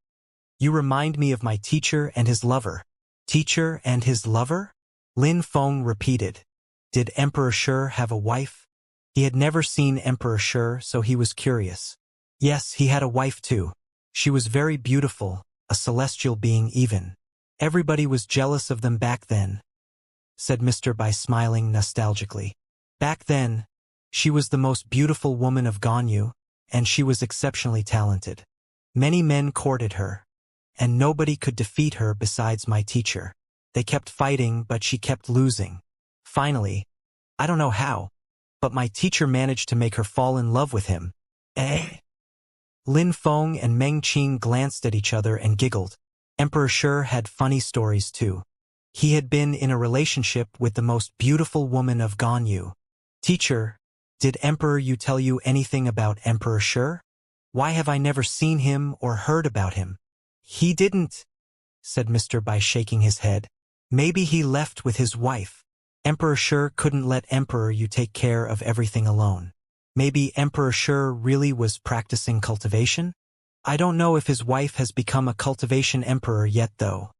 "You remind me of my teacher and his lover." "Teacher and his lover?" Lin Feng repeated. Did Emperor Shi have a wife? He had never seen Emperor Shi, so he was curious. Yes, he had a wife too. She was very beautiful, a celestial being even. Everybody was jealous of them back then, said Mr. Bai smiling nostalgically. Back then, she was the most beautiful woman of Ganyu, and she was exceptionally talented. Many men courted her, and nobody could defeat her besides my teacher. They kept fighting, but she kept losing. Finally, I don't know how, but my teacher managed to make her fall in love with him. Eh? Lin Feng and Meng Qing glanced at each other and giggled. Emperor Shi had funny stories too. He had been in a relationship with the most beautiful woman of Ganyu. Teacher, did Emperor Yu tell you anything about Emperor Shi? Why have I never seen him or heard about him? He didn't, said Mr. Bai shaking his head. Maybe he left with his wife. Emperor Shi couldn't let Emperor Yu take care of everything alone. Maybe Emperor Shi really was practicing cultivation? I don't know if his wife has become a cultivation emperor yet though,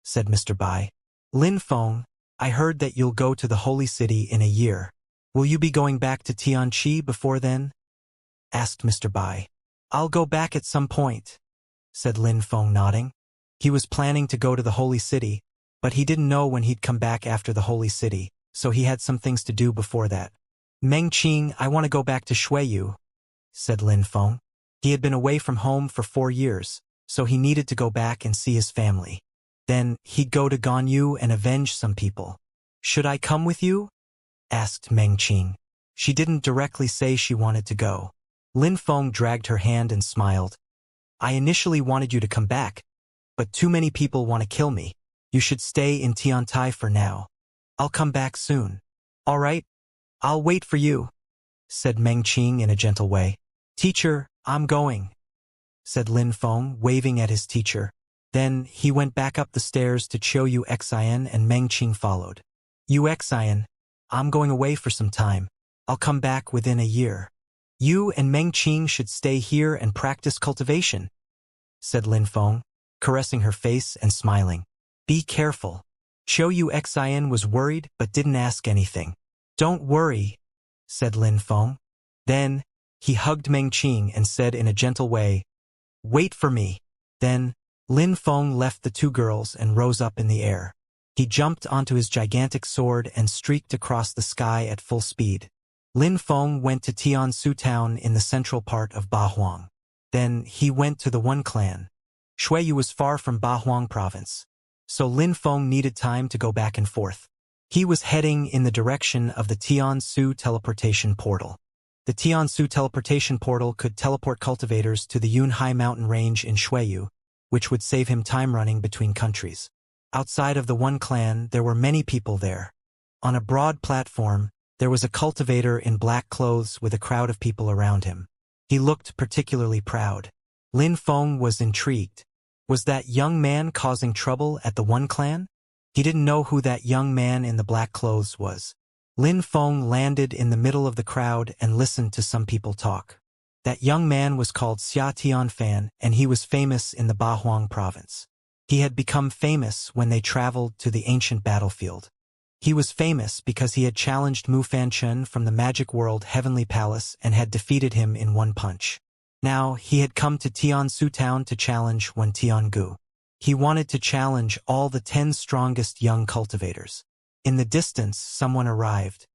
said Mr. Bai. Lin Feng, I heard that you'll go to the holy city in a year. Will you be going back to Tianqi before then? Asked Mr. Bai. I'll go back at some point, said Lin Feng nodding. He was planning to go to the holy city, but he didn't know when he'd come back after the holy city, so he had some things to do before that. Meng Qing, I want to go back to Shuiyu, said Lin Feng. He had been away from home for 4 years, so he needed to go back and see his family. Then, he'd go to Ganyu and avenge some people. Should I come with you? Asked Meng Qing. She didn't directly say she wanted to go. Lin Feng dragged her hand and smiled. I initially wanted you to come back, but too many people want to kill me. You should stay in Tiantai for now. I'll come back soon. All right, I'll wait for you, said Meng Qing in a gentle way. Teacher, I'm going, said Lin Feng, waving at his teacher. Then, he went back up the stairs to show Yu Xian and Meng Qing followed. Yu Xian, I'm going away for some time. I'll come back within a year. You and Meng Qing should stay here and practice cultivation, said Lin Feng, caressing her face and smiling. Be careful. Yu Xian was worried but didn't ask anything. Don't worry, said Lin Feng. Then, he hugged Meng Qing and said in a gentle way, Wait for me. Then, Lin Feng left the two girls and rose up in the air. He jumped onto his gigantic sword and streaked across the sky at full speed. Lin Feng went to Tiansu town in the central part of Bahuang. Then, he went to the One clan. Shuiyu was far from Bahuang province, so Lin Feng needed time to go back and forth. He was heading in the direction of the Tiansu teleportation portal. The Tiansu teleportation portal could teleport cultivators to the Yunhai mountain range in Shuiyu, which would save him time running between countries. Outside of the One clan, there were many people there. On a broad platform, there was a cultivator in black clothes with a crowd of people around him. He looked particularly proud. Lin Feng was intrigued. Was that young man causing trouble at the One clan? He didn't know who that young man in the black clothes was. Lin Feng landed in the middle of the crowd and listened to some people talk. That young man was called Xia Tianfan, and he was famous in the Bahuang province. He had become famous when they traveled to the ancient battlefield. He was famous because he had challenged Mu Fanchen from the magic world Heavenly Palace and had defeated him in one punch. Now, he had come to Tiansu town to challenge Wen Tiangu. He wanted to challenge all the 10 strongest young cultivators. In the distance, someone arrived.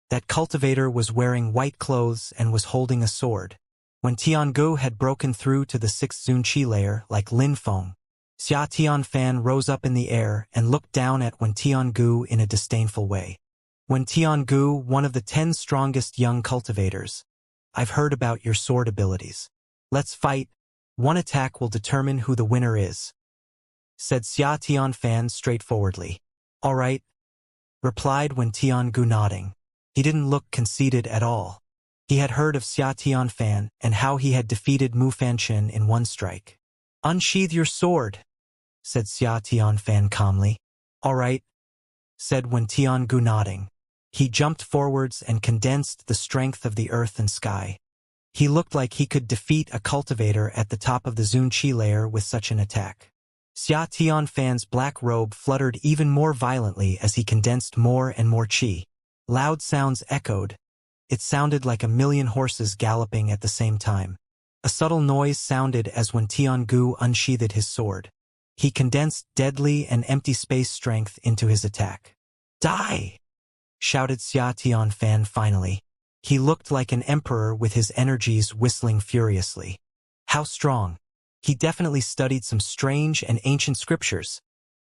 That cultivator was wearing white clothes and was holding a sword. When Tiangu had broken through to the 6th Zunqi layer like Lin Feng, Xia Tianfan rose up in the air and looked down at Wen Tiangu in a disdainful way. Wen Tiangu, one of the 10 strongest young cultivators, I've heard about your sword abilities. Let's fight. One attack will determine who the winner is, said Xia Tianfan straightforwardly. All right, replied Wen Tiangu nodding. He didn't look conceited at all. He had heard of Xia Tianfan and how he had defeated Mu Fanchen in one strike. Unsheath your sword, said Xia Tianfan calmly. All right, said Wen Tiangu nodding. He jumped forwards and condensed the strength of the earth and sky. He looked like he could defeat a cultivator at the top of the Zunqi layer with such an attack. Xia Tianfan's black robe fluttered even more violently as he condensed more and more qi. Loud sounds echoed. It sounded like a million horses galloping at the same time. A subtle noise sounded as when Tiangu unsheathed his sword. He condensed deadly and empty space strength into his attack. Die! Shouted Xia Tianfan finally. He looked like an emperor with his energies whistling furiously. How strong! He definitely studied some strange and ancient scriptures,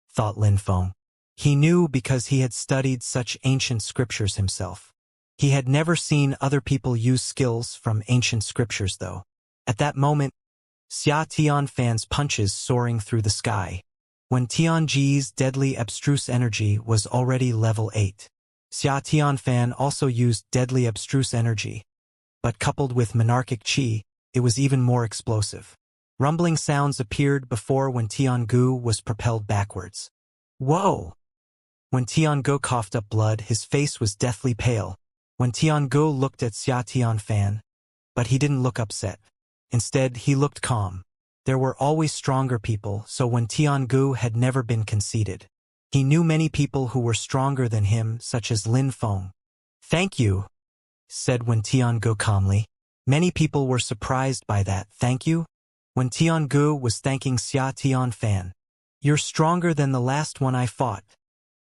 thought Lin Feng. He knew because he had studied such ancient scriptures himself. He had never seen other people use skills from ancient scriptures though. At that moment, Xia Tianfan's punches soaring through the sky. When Tianji's deadly abstruse energy was already level 8. Xia Tianfan also used deadly abstruse energy, but coupled with monarchic qi, it was even more explosive. Rumbling sounds appeared before when Tiangu was propelled backwards. Whoa! When Tiangu coughed up blood, his face was deathly pale. When Tiangu looked at Xia Tianfan, but he didn't look upset. Instead, he looked calm. There were always stronger people, so when Tiangu had never been conceited. He knew many people who were stronger than him, such as Lin Feng. Thank you, said Wen Tiangu calmly. Many people were surprised by that. Thank you? When Tiangu was thanking Xia Tianfan. You're stronger than the last one I fought,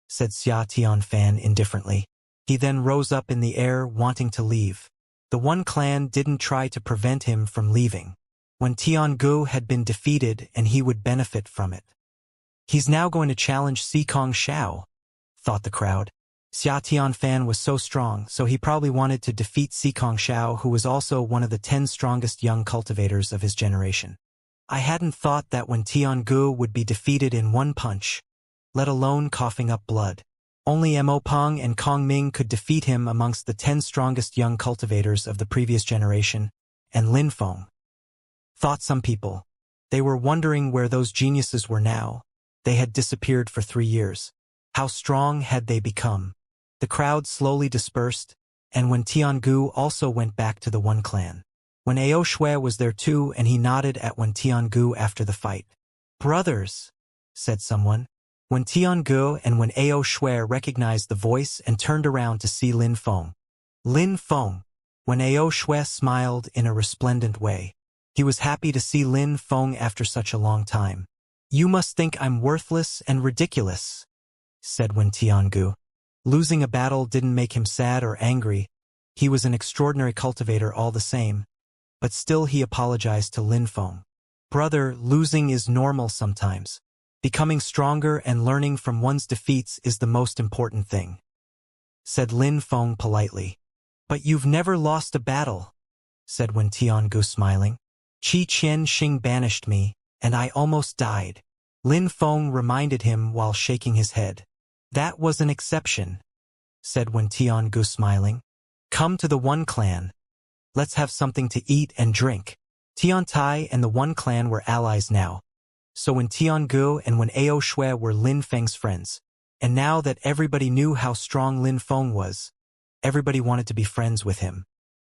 said Xia Tianfan indifferently. He then rose up in the air, wanting to leave. The one clan didn't try to prevent him from leaving. When Tiangu had been defeated and he would benefit from it. He's now going to challenge Xikong Xiao, thought the crowd. Xia Tianfan was so strong, so he probably wanted to defeat Xikong Xiao, who was also one of the 10 strongest young cultivators of his generation. I hadn't thought that when Tiangu would be defeated in one punch, let alone coughing up blood. Only Mo Peng and Kong Ming could defeat him amongst the 10 strongest young cultivators of the previous generation, and Lin Feng. Thought some people. They were wondering where those geniuses were now. They had disappeared for 3 years. How strong had they become? The crowd slowly dispersed, and when Tiangu also went back to the one clan. When Ao Shui was there too, and he nodded at Wen Tiangu after the fight. Brothers, said someone. When Tiangu and when Ao Shui recognized the voice and turned around to see Lin Feng. Lin Feng. When Ao Shui smiled in a resplendent way. He was happy to see Lin Feng after such a long time. You must think I'm worthless and ridiculous, said Wen Tiangu. Losing a battle didn't make him sad or angry. He was an extraordinary cultivator all the same. But still he apologized to Lin Feng. Brother, losing is normal sometimes. Becoming stronger and learning from one's defeats is the most important thing, said Lin Feng politely. But you've never lost a battle, said Wen Tiangu smiling. Qi Qian Xing banished me, and I almost died. Lin Feng reminded him while shaking his head. That was an exception, said Wen Tiangu smiling. Come to the One Clan. Let's have something to eat and drink. Tiantai and the One Clan were allies now. So when Tiangu and when Ao Shui were Lin Feng's friends. And now that everybody knew how strong Lin Feng was, everybody wanted to be friends with him.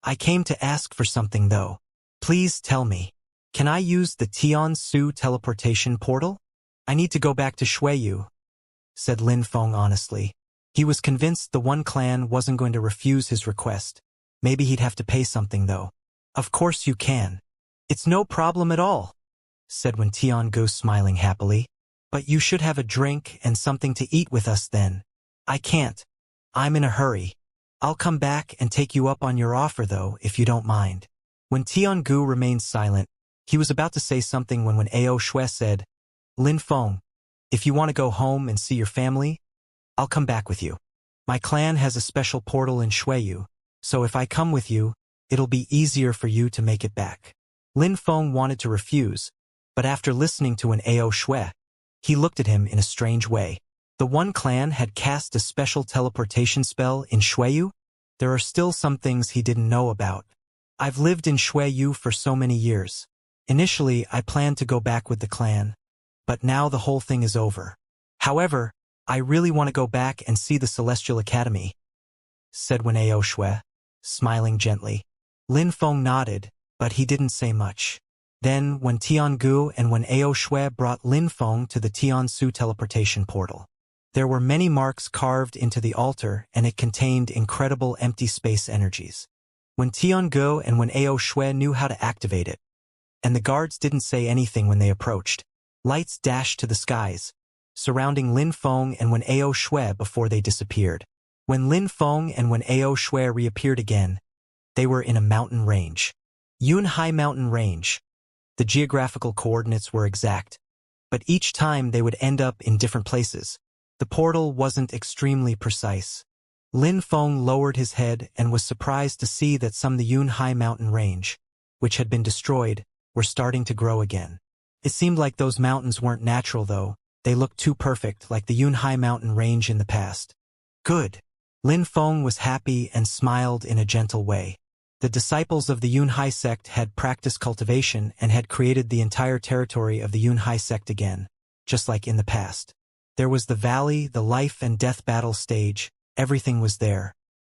I came to ask for something though. Please tell me. Can I use the Tian Su teleportation portal? I need to go back to Shuiyu, said Lin Feng honestly. He was convinced the One Clan wasn't going to refuse his request. Maybe he'd have to pay something though. Of course you can. It's no problem at all, said Wen Tiangu smiling happily. But you should have a drink and something to eat with us then. I can't. I'm in a hurry. I'll come back and take you up on your offer though, if you don't mind. When Tiangu remained silent, he was about to say something when Ao Shui said, Lin Feng, if you want to go home and see your family, I'll come back with you. My clan has a special portal in Shuiyu, so if I come with you, it'll be easier for you to make it back. Lin Feng wanted to refuse, but after listening to an Ao Shui, he looked at him in a strange way. The one clan had cast a special teleportation spell in Shuiyu? There are still some things he didn't know about. I've lived in Shuiyu for so many years. Initially, I planned to go back with the clan, but now the whole thing is over. However, I really want to go back and see the Celestial Academy, said Wen Ao Shui, smiling gently. Lin Feng nodded, but he didn't say much. Then, when Tiangu and Wen Ao Shui brought Lin Feng to the Tiansu teleportation portal, there were many marks carved into the altar and it contained incredible empty space energies. When Tiangu and Wen Ao Shui knew how to activate it, and the guards didn't say anything when they approached, lights dashed to the skies, surrounding Lin Feng and Wen Ao Shui before they disappeared. When Lin Feng and Wen Ao Shui reappeared again, they were in a mountain range. Yunhai Mountain Range. The geographical coordinates were exact, but each time they would end up in different places. The portal wasn't extremely precise. Lin Feng lowered his head and was surprised to see that some of the Yunhai Mountain Range, which had been destroyed, were starting to grow again. It seemed like those mountains weren't natural though. They looked too perfect, like the Yunhai Mountain Range in the past. Good. Lin Feng was happy and smiled in a gentle way. The disciples of the Yunhai sect had practiced cultivation and had created the entire territory of the Yunhai sect again, just like in the past. There was the valley, the life and death battle stage, everything was there.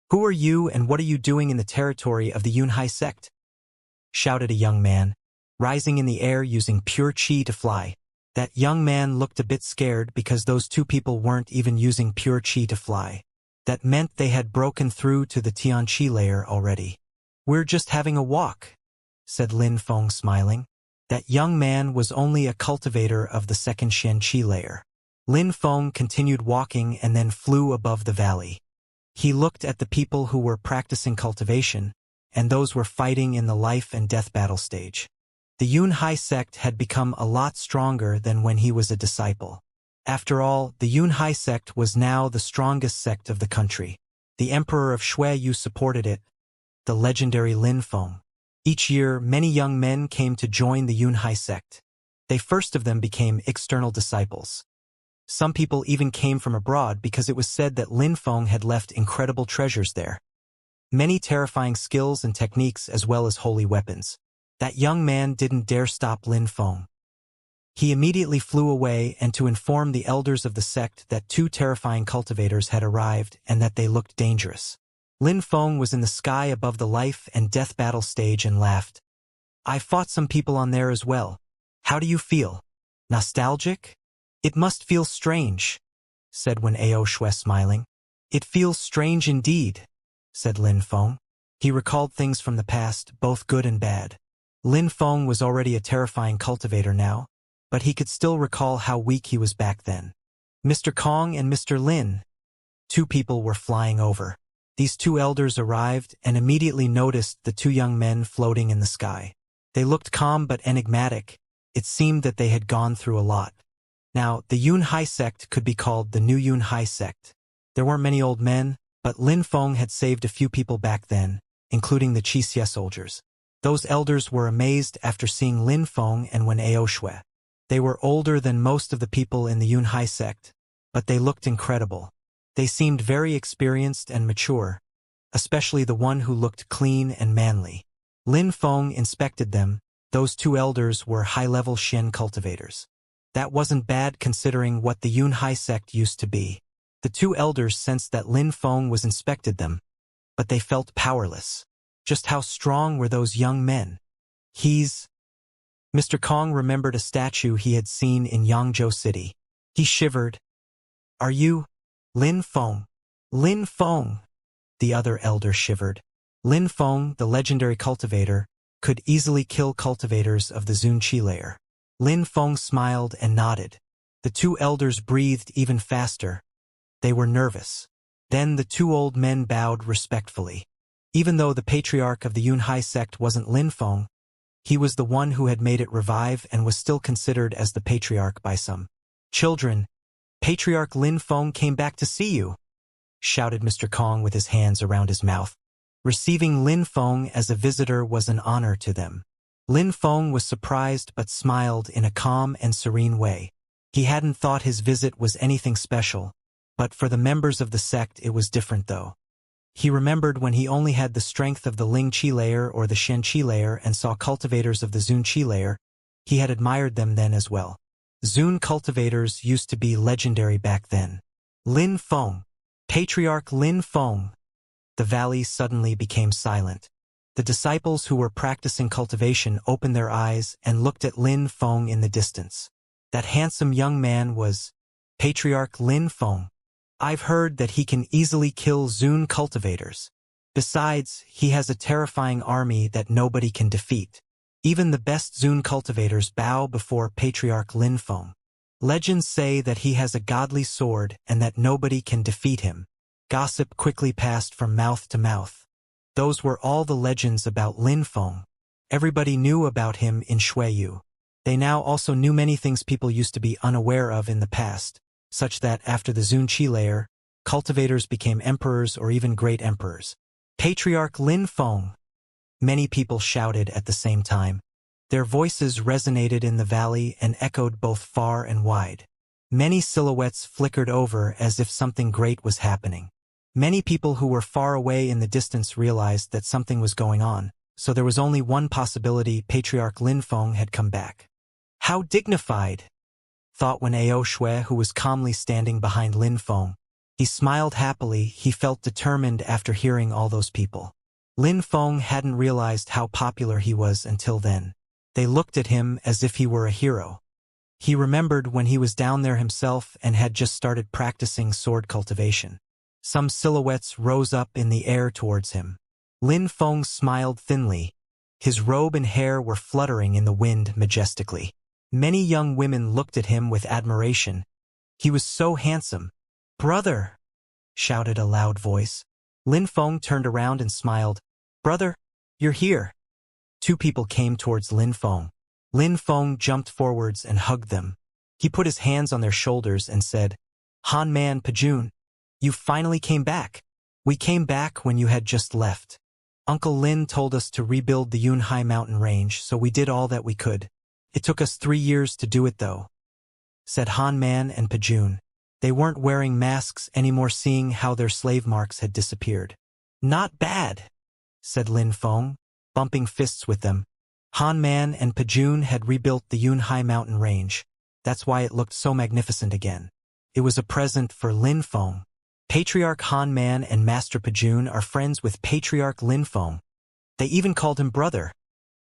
Who are you and what are you doing in the territory of the Yunhai sect? Shouted a young man, rising in the air using pure chi to fly. That young man looked a bit scared because those two people weren't even using pure chi to fly. That meant they had broken through to the Tian Chi layer already. We're just having a walk, said Lin Feng smiling. That young man was only a cultivator of the second Xianxia layer. Lin Feng continued walking and then flew above the valley. He looked at the people who were practicing cultivation, and those were fighting in the life and death battle stage. The Yunhai sect had become a lot stronger than when he was a disciple. After all, the Yunhai sect was now the strongest sect of the country. The emperor of Shuiyu supported it, the legendary Lin Feng. Each year, many young men came to join the Yunhai sect. They first of them became external disciples. Some people even came from abroad because it was said that Lin Feng had left incredible treasures there. Many terrifying skills and techniques as well as holy weapons. That young man didn't dare stop Lin Feng. He immediately flew away and to inform the elders of the sect that two terrifying cultivators had arrived and that they looked dangerous. Lin Feng was in the sky above the life and death battle stage and laughed. I fought some people on there as well. How do you feel? Nostalgic? It must feel strange, said Wen Ao Shui smiling. It feels strange indeed, said Lin Feng. He recalled things from the past, both good and bad. Lin Feng was already a terrifying cultivator now, but he could still recall how weak he was back then. Mr. Kong and Mr. Lin. Two people were flying over. These two elders arrived and immediately noticed the two young men floating in the sky. They looked calm but enigmatic. It seemed that they had gone through a lot. Now, the Yunhai sect could be called the new Yunhai sect. There weren't many old men, but Lin Feng had saved a few people back then, including the Xianxia soldiers. Those elders were amazed after seeing Lin Feng and Wen Ao Shui. They were older than most of the people in the Yunhai sect, but they looked incredible. They seemed very experienced and mature, especially the one who looked clean and manly. Lin Feng inspected them. Those two elders were high-level Shen cultivators. That wasn't bad considering what the Yunhai sect used to be. The two elders sensed that Lin Feng was inspected them, but they felt powerless. Just how strong were those young men? Mr. Kong remembered a statue he had seen in Yangzhou City. He shivered. Are you Lin Feng? Lin Feng! The other elder shivered. Lin Feng, the legendary cultivator, could easily kill cultivators of the Zunqi layer. Lin Feng smiled and nodded. The two elders breathed even faster. They were nervous. Then the two old men bowed respectfully. Even though the patriarch of the Yunhai sect wasn't Lin Feng, he was the one who had made it revive and was still considered as the patriarch by some. Children, Patriarch Lin Feng came back to see you, shouted Mr. Kong with his hands around his mouth. Receiving Lin Feng as a visitor was an honor to them. Lin Feng was surprised but smiled in a calm and serene way. He hadn't thought his visit was anything special, but for the members of the sect it was different though. He remembered when he only had the strength of the Ling Qi layer or the Shen Qi layer and saw cultivators of the Zun Qi layer, he had admired them then as well. Zun cultivators used to be legendary back then. Lin Feng. Patriarch Lin Feng. The valley suddenly became silent. The disciples who were practicing cultivation opened their eyes and looked at Lin Feng in the distance. That handsome young man was Patriarch Lin Feng. I've heard that he can easily kill Zun cultivators. Besides, he has a terrifying army that nobody can defeat. Even the best Zun cultivators bow before Patriarch Lin Feng. Legends say that he has a godly sword and that nobody can defeat him. Gossip quickly passed from mouth to mouth. Those were all the legends about Lin Feng. Everybody knew about him in Shuiyu. They now also knew many things people used to be unaware of in the past, such that after the Zun Qi layer, cultivators became emperors or even great emperors. Patriarch Lin Feng. Many people shouted at the same time. Their voices resonated in the valley and echoed both far and wide. Many silhouettes flickered over as if something great was happening. Many people who were far away in the distance realized that something was going on, so there was only one possibility: Patriarch Lin Feng had come back. How dignified, thought Wen Ao Shui, who was calmly standing behind Lin Feng. He smiled happily. He felt determined after hearing all those people. Lin Feng hadn't realized how popular he was until then. They looked at him as if he were a hero. He remembered when he was down there himself and had just started practicing sword cultivation. Some silhouettes rose up in the air towards him. Lin Feng smiled thinly. His robe and hair were fluttering in the wind majestically. Many young women looked at him with admiration. He was so handsome. "Brother!" shouted a loud voice. Lin Feng turned around and smiled. "Brother, you're here." Two people came towards Lin Feng. Lin Feng jumped forwards and hugged them. He put his hands on their shoulders and said, "Han Man Pajun, you finally came back. We came back when you had just left. Uncle Lin told us to rebuild the Yunhai mountain range, so we did all that we could. It took us 3 years to do it though," said Han Man and Pajun. They weren't wearing masks anymore, seeing how their slave marks had disappeared. "Not bad," said Lin Feng, bumping fists with them. Han Man and Pajun had rebuilt the Yunhai mountain range. That's why it looked so magnificent again. It was a present for Lin Feng. Patriarch Han Man and Master Pajun are friends with Patriarch Lin Feng. They even called him brother,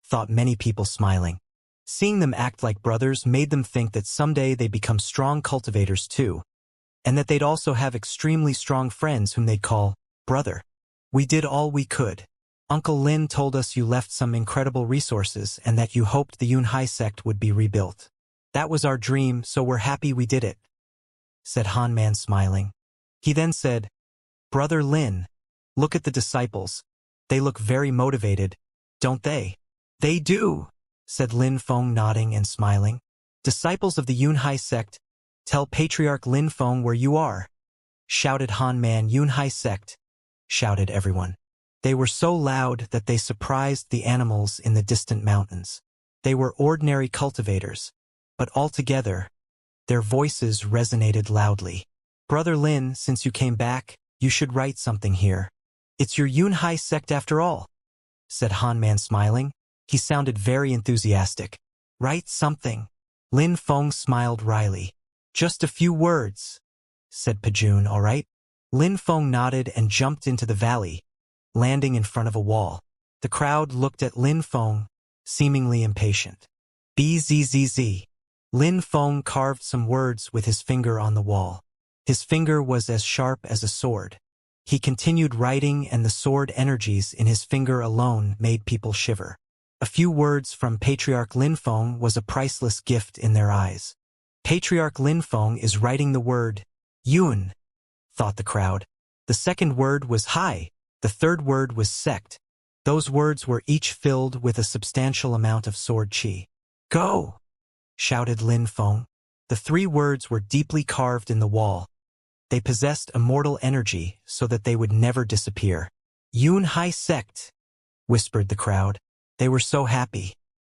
thought many people, smiling. Seeing them act like brothers made them think that someday they'd become strong cultivators too, and that they'd also have extremely strong friends whom they'd call brother. "We did all we could. Uncle Lin told us you left some incredible resources and that you hoped the Yunhai sect would be rebuilt. That was our dream, so we're happy we did it," said Han Man, smiling. He then said, "Brother Lin, look at the disciples. They look very motivated, don't they?" "They do," said Lin Feng, nodding and smiling. "Disciples of the Yunhai sect, tell Patriarch Lin Feng where you are," shouted Han Man. "Yunhai sect," shouted everyone. They were so loud that they surprised the animals in the distant mountains. They were ordinary cultivators, but altogether, their voices resonated loudly. "Brother Lin, since you came back, you should write something here. It's your Yunhai sect after all," said Han Man, smiling. He sounded very enthusiastic. "Write something." Lin Feng smiled wryly. "Just a few words," said Pajun. "All right." Lin Feng nodded and jumped into the valley, landing in front of a wall. The crowd looked at Lin Feng, seemingly impatient. "Bzzz." Lin Feng carved some words with his finger on the wall. His finger was as sharp as a sword. He continued writing, and the sword energies in his finger alone made people shiver. A few words from Patriarch Lin Feng was a priceless gift in their eyes. Patriarch Lin Feng is writing the word Yun, thought the crowd. The second word was Hai. The third word was sect. Those words were each filled with a substantial amount of sword qi. "Go!" shouted Lin Feng. The 3 words were deeply carved in the wall. They possessed immortal energy so that they would never disappear. "Yun Hai sect," whispered the crowd. They were so happy.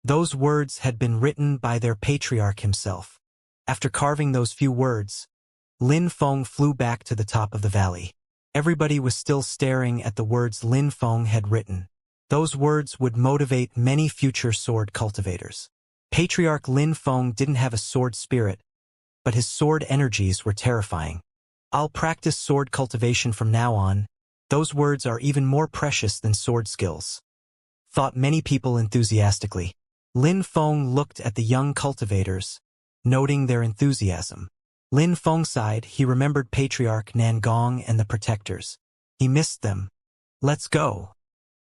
Those words had been written by their patriarch himself. After carving those few words, Lin Feng flew back to the top of the valley. Everybody was still staring at the words Lin Feng had written. Those words would motivate many future sword cultivators. Patriarch Lin Feng didn't have a sword spirit, but his sword energies were terrifying. I'll practice sword cultivation from now on. Those words are even more precious than sword skills, thought many people enthusiastically. Lin Feng looked at the young cultivators, noting their enthusiasm. Lin Feng sighed. He remembered Patriarch Nangong and the Protectors. He missed them. Let's go,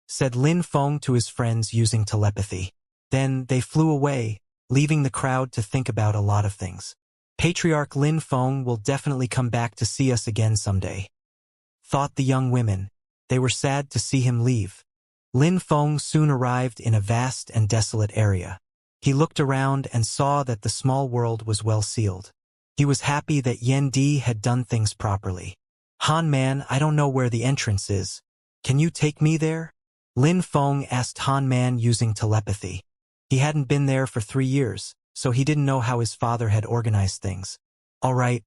said Lin Feng to his friends using telepathy. Then they flew away, leaving the crowd to think about a lot of things. Patriarch Lin Feng will definitely come back to see us again someday, thought the young women. They were sad to see him leave. Lin Feng soon arrived in a vast and desolate area. He looked around and saw that the small world was well sealed. He was happy that Yan Di had done things properly. Han Man, I don't know where the entrance is. Can you take me there? Lin Feng asked Han Man using telepathy. He hadn't been there for 3 years, so he didn't know how his father had organized things. All right,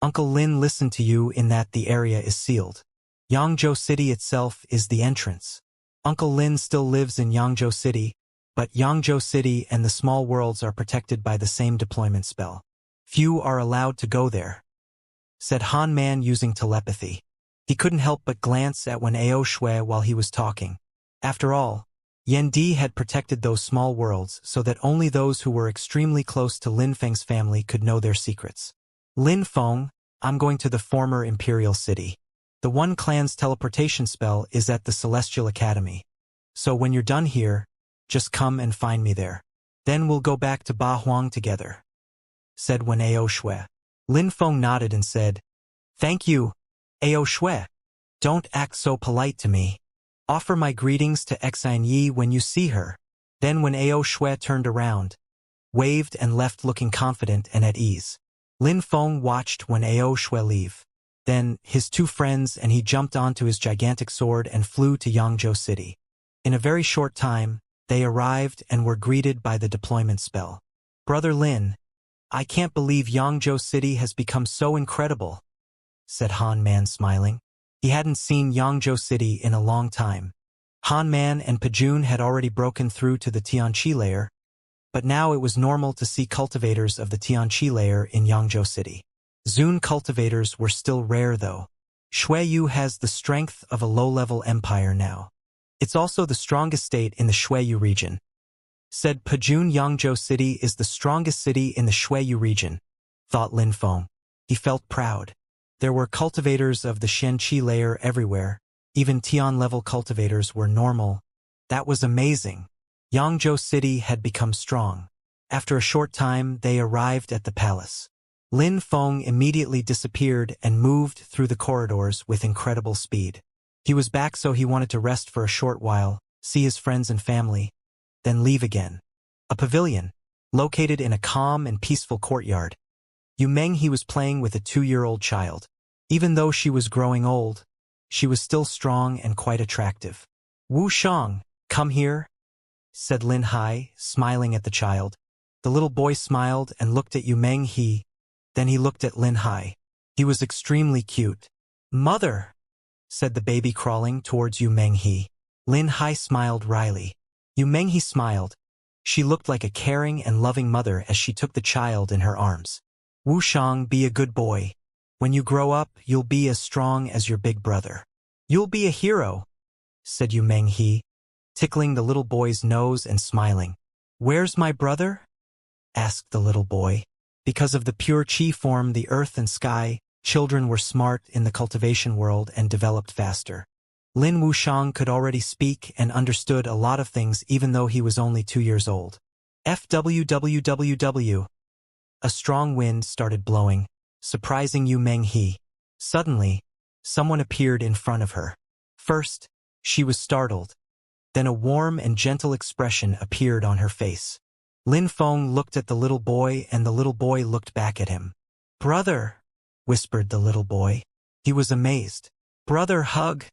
Uncle Lin listened to you in that the area is sealed. Yangzhou City itself is the entrance. Uncle Lin still lives in Yangzhou City, but Yangzhou City and the small worlds are protected by the same deployment spell. Few are allowed to go there, said Han Man using telepathy. He couldn't help but glance at Wen Ao Shui while he was talking. After all, Yan Di had protected those small worlds so that only those who were extremely close to Lin Feng's family could know their secrets. Lin Feng, I'm going to the former Imperial City. The One Clan's teleportation spell is at the Celestial Academy. So when you're done here, just come and find me there. Then we'll go back to Ba Huang together, said Wen Ao Shui. Lin Feng nodded and said, Thank you, Ao Shui. Don't act so polite to me. Offer my greetings to Xianxia when you see her. Then when Ao Shui turned around, waved and left looking confident and at ease. Lin Feng watched when Ao Shui leave. Then, his 2 friends and he jumped onto his gigantic sword and flew to Yangzhou City. In a very short time, they arrived and were greeted by the deployment spell. Brother Lin, I can't believe Yangzhou City has become so incredible, said Han Man smiling. He hadn't seen Yangzhou City in a long time. Han Man and Pajun had already broken through to the Tianqi layer, but now it was normal to see cultivators of the Tianqi layer in Yangzhou City. Zun cultivators were still rare though. Shuiyu has the strength of a low-level empire now. It's also the strongest state in the Shuiyu region, said Pajun. Yangzhou City is the strongest city in the Shuiyu region, thought Lin Feng. He felt proud. There were cultivators of the Xianxia layer everywhere. Even Tian-level cultivators were normal. That was amazing. Yangzhou City had become strong. After a short time, they arrived at the palace. Lin Feng immediately disappeared and moved through the corridors with incredible speed. He was back, so he wanted to rest for a short while, see his friends and family, then leave again. A pavilion, located in a calm and peaceful courtyard. Yu Meng he was playing with a 2-year-old child. Even though she was growing old, she was still strong and quite attractive. Wu Shang, come here, said Lin Hai, smiling at the child. The little boy smiled and looked at Yu Meng he. Then he looked at Lin Hai. He was extremely cute. Mother, said the baby crawling towards Yu Meng he. Lin Hai smiled wryly. Yu Meng he smiled. She looked like a caring and loving mother as she took the child in her arms. Wu Shang, be a good boy. When you grow up, you'll be as strong as your big brother. You'll be a hero, said Yu Meng he, tickling the little boy's nose and smiling. Where's my brother? Asked the little boy. Because of the pure chi form, the earth and sky, children were smart in the cultivation world and developed faster. Lin Wushang could already speak and understood a lot of things even though he was only 2 years old. FWWWW. A strong wind started blowing, surprising Yu Meng he. Suddenly, someone appeared in front of her. First, she was startled. Then a warm and gentle expression appeared on her face. Lin Feng looked at the little boy and the little boy looked back at him. Brother, whispered the little boy. He was amazed. Brother, hug,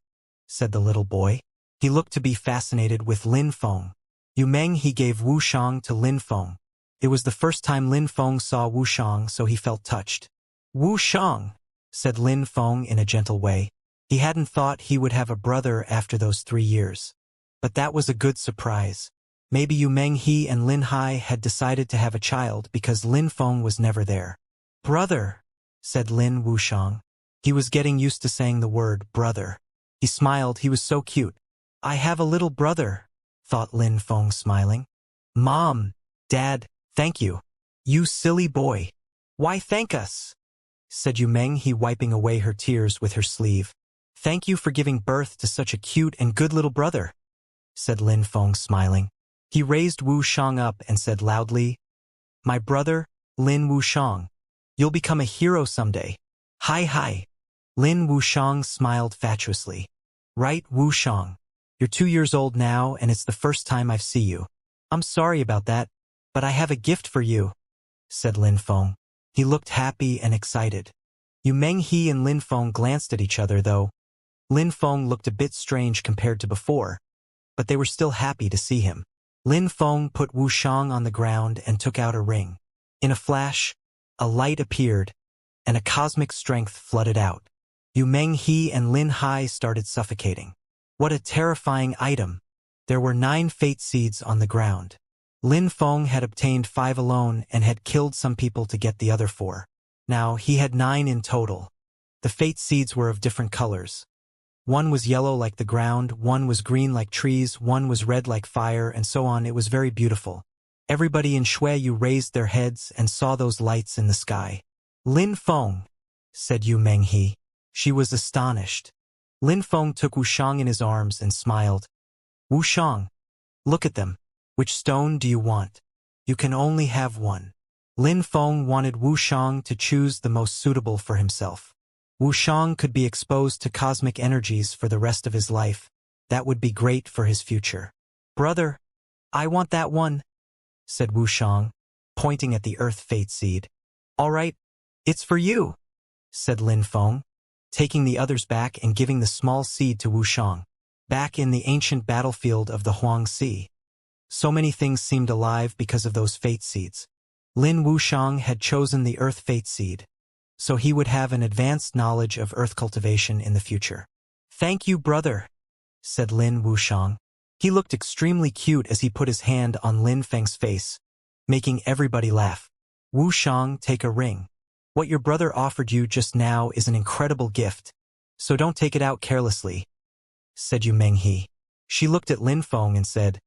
said the little boy. He looked to be fascinated with Lin Feng. Yu Meng he gave Wu Shang to Lin Feng. It was the first time Lin Feng saw Wu Shang, so he felt touched. Wu Shang, said Lin Feng in a gentle way. He hadn't thought he would have a brother after those 3 years. But that was a good surprise. Maybe Yu Meng he and Lin Hai had decided to have a child because Lin Feng was never there. Brother, said Lin Wu Shang. He was getting used to saying the word brother. He smiled, he was so cute. I have a little brother, thought Lin Feng smiling. Mom, Dad, thank you. You silly boy. Why thank us? Said Yu Meng he wiping away her tears with her sleeve. Thank you for giving birth to such a cute and good little brother, said Lin Feng smiling. He raised Wu Shang up and said loudly, My brother, Lin Wu Shang. You'll become a hero someday. Hi hi. Lin Wu Shang smiled fatuously. Right, Wu Shang. You're 2 years old now and it's the first time I've seen you. I'm sorry about that, but I have a gift for you, said Lin Feng. He looked happy and excited. Yu Meng he and Lin Feng glanced at each other though. Lin Feng looked a bit strange compared to before, but they were still happy to see him. Lin Feng put Wu Shang on the ground and took out a ring. In a flash, a light appeared, and a cosmic strength flooded out. Yu Meng he and Lin Hai started suffocating. What a terrifying item! There were 9 fate seeds on the ground. Lin Feng had obtained 5 alone and had killed some people to get the other 4. Now he had 9 in total. The fate seeds were of different colors. One was yellow like the ground, one was green like trees, one was red like fire, and so on. It was very beautiful. Everybody in Shuiyu raised their heads and saw those lights in the sky. Lin Feng, said Yu Meng he. She was astonished. Lin Feng took Wu Shang in his arms and smiled. Wu Shang, look at them. Which stone do you want? You can only have one. Lin Feng wanted Wu Shang to choose the most suitable for himself. Wu Shang could be exposed to cosmic energies for the rest of his life. That would be great for his future. Brother, I want that one, said Wu Shang, pointing at the earth fate seed. All right, it's for you, said Lin Feng, taking the others back and giving the small seed to Wu Shang. Back in the ancient battlefield of the Huang Sea. So many things seemed alive because of those fate seeds. Lin Wu Shang had chosen the earth fate seed, so he would have an advanced knowledge of earth cultivation in the future. Thank you, brother, said Lin Wu Shang. He looked extremely cute as he put his hand on Lin Feng's face, making everybody laugh. Wu Shang, take a ring. What your brother offered you just now is an incredible gift, so don't take it out carelessly, said Yu Meng he. She looked at Lin Feng and said,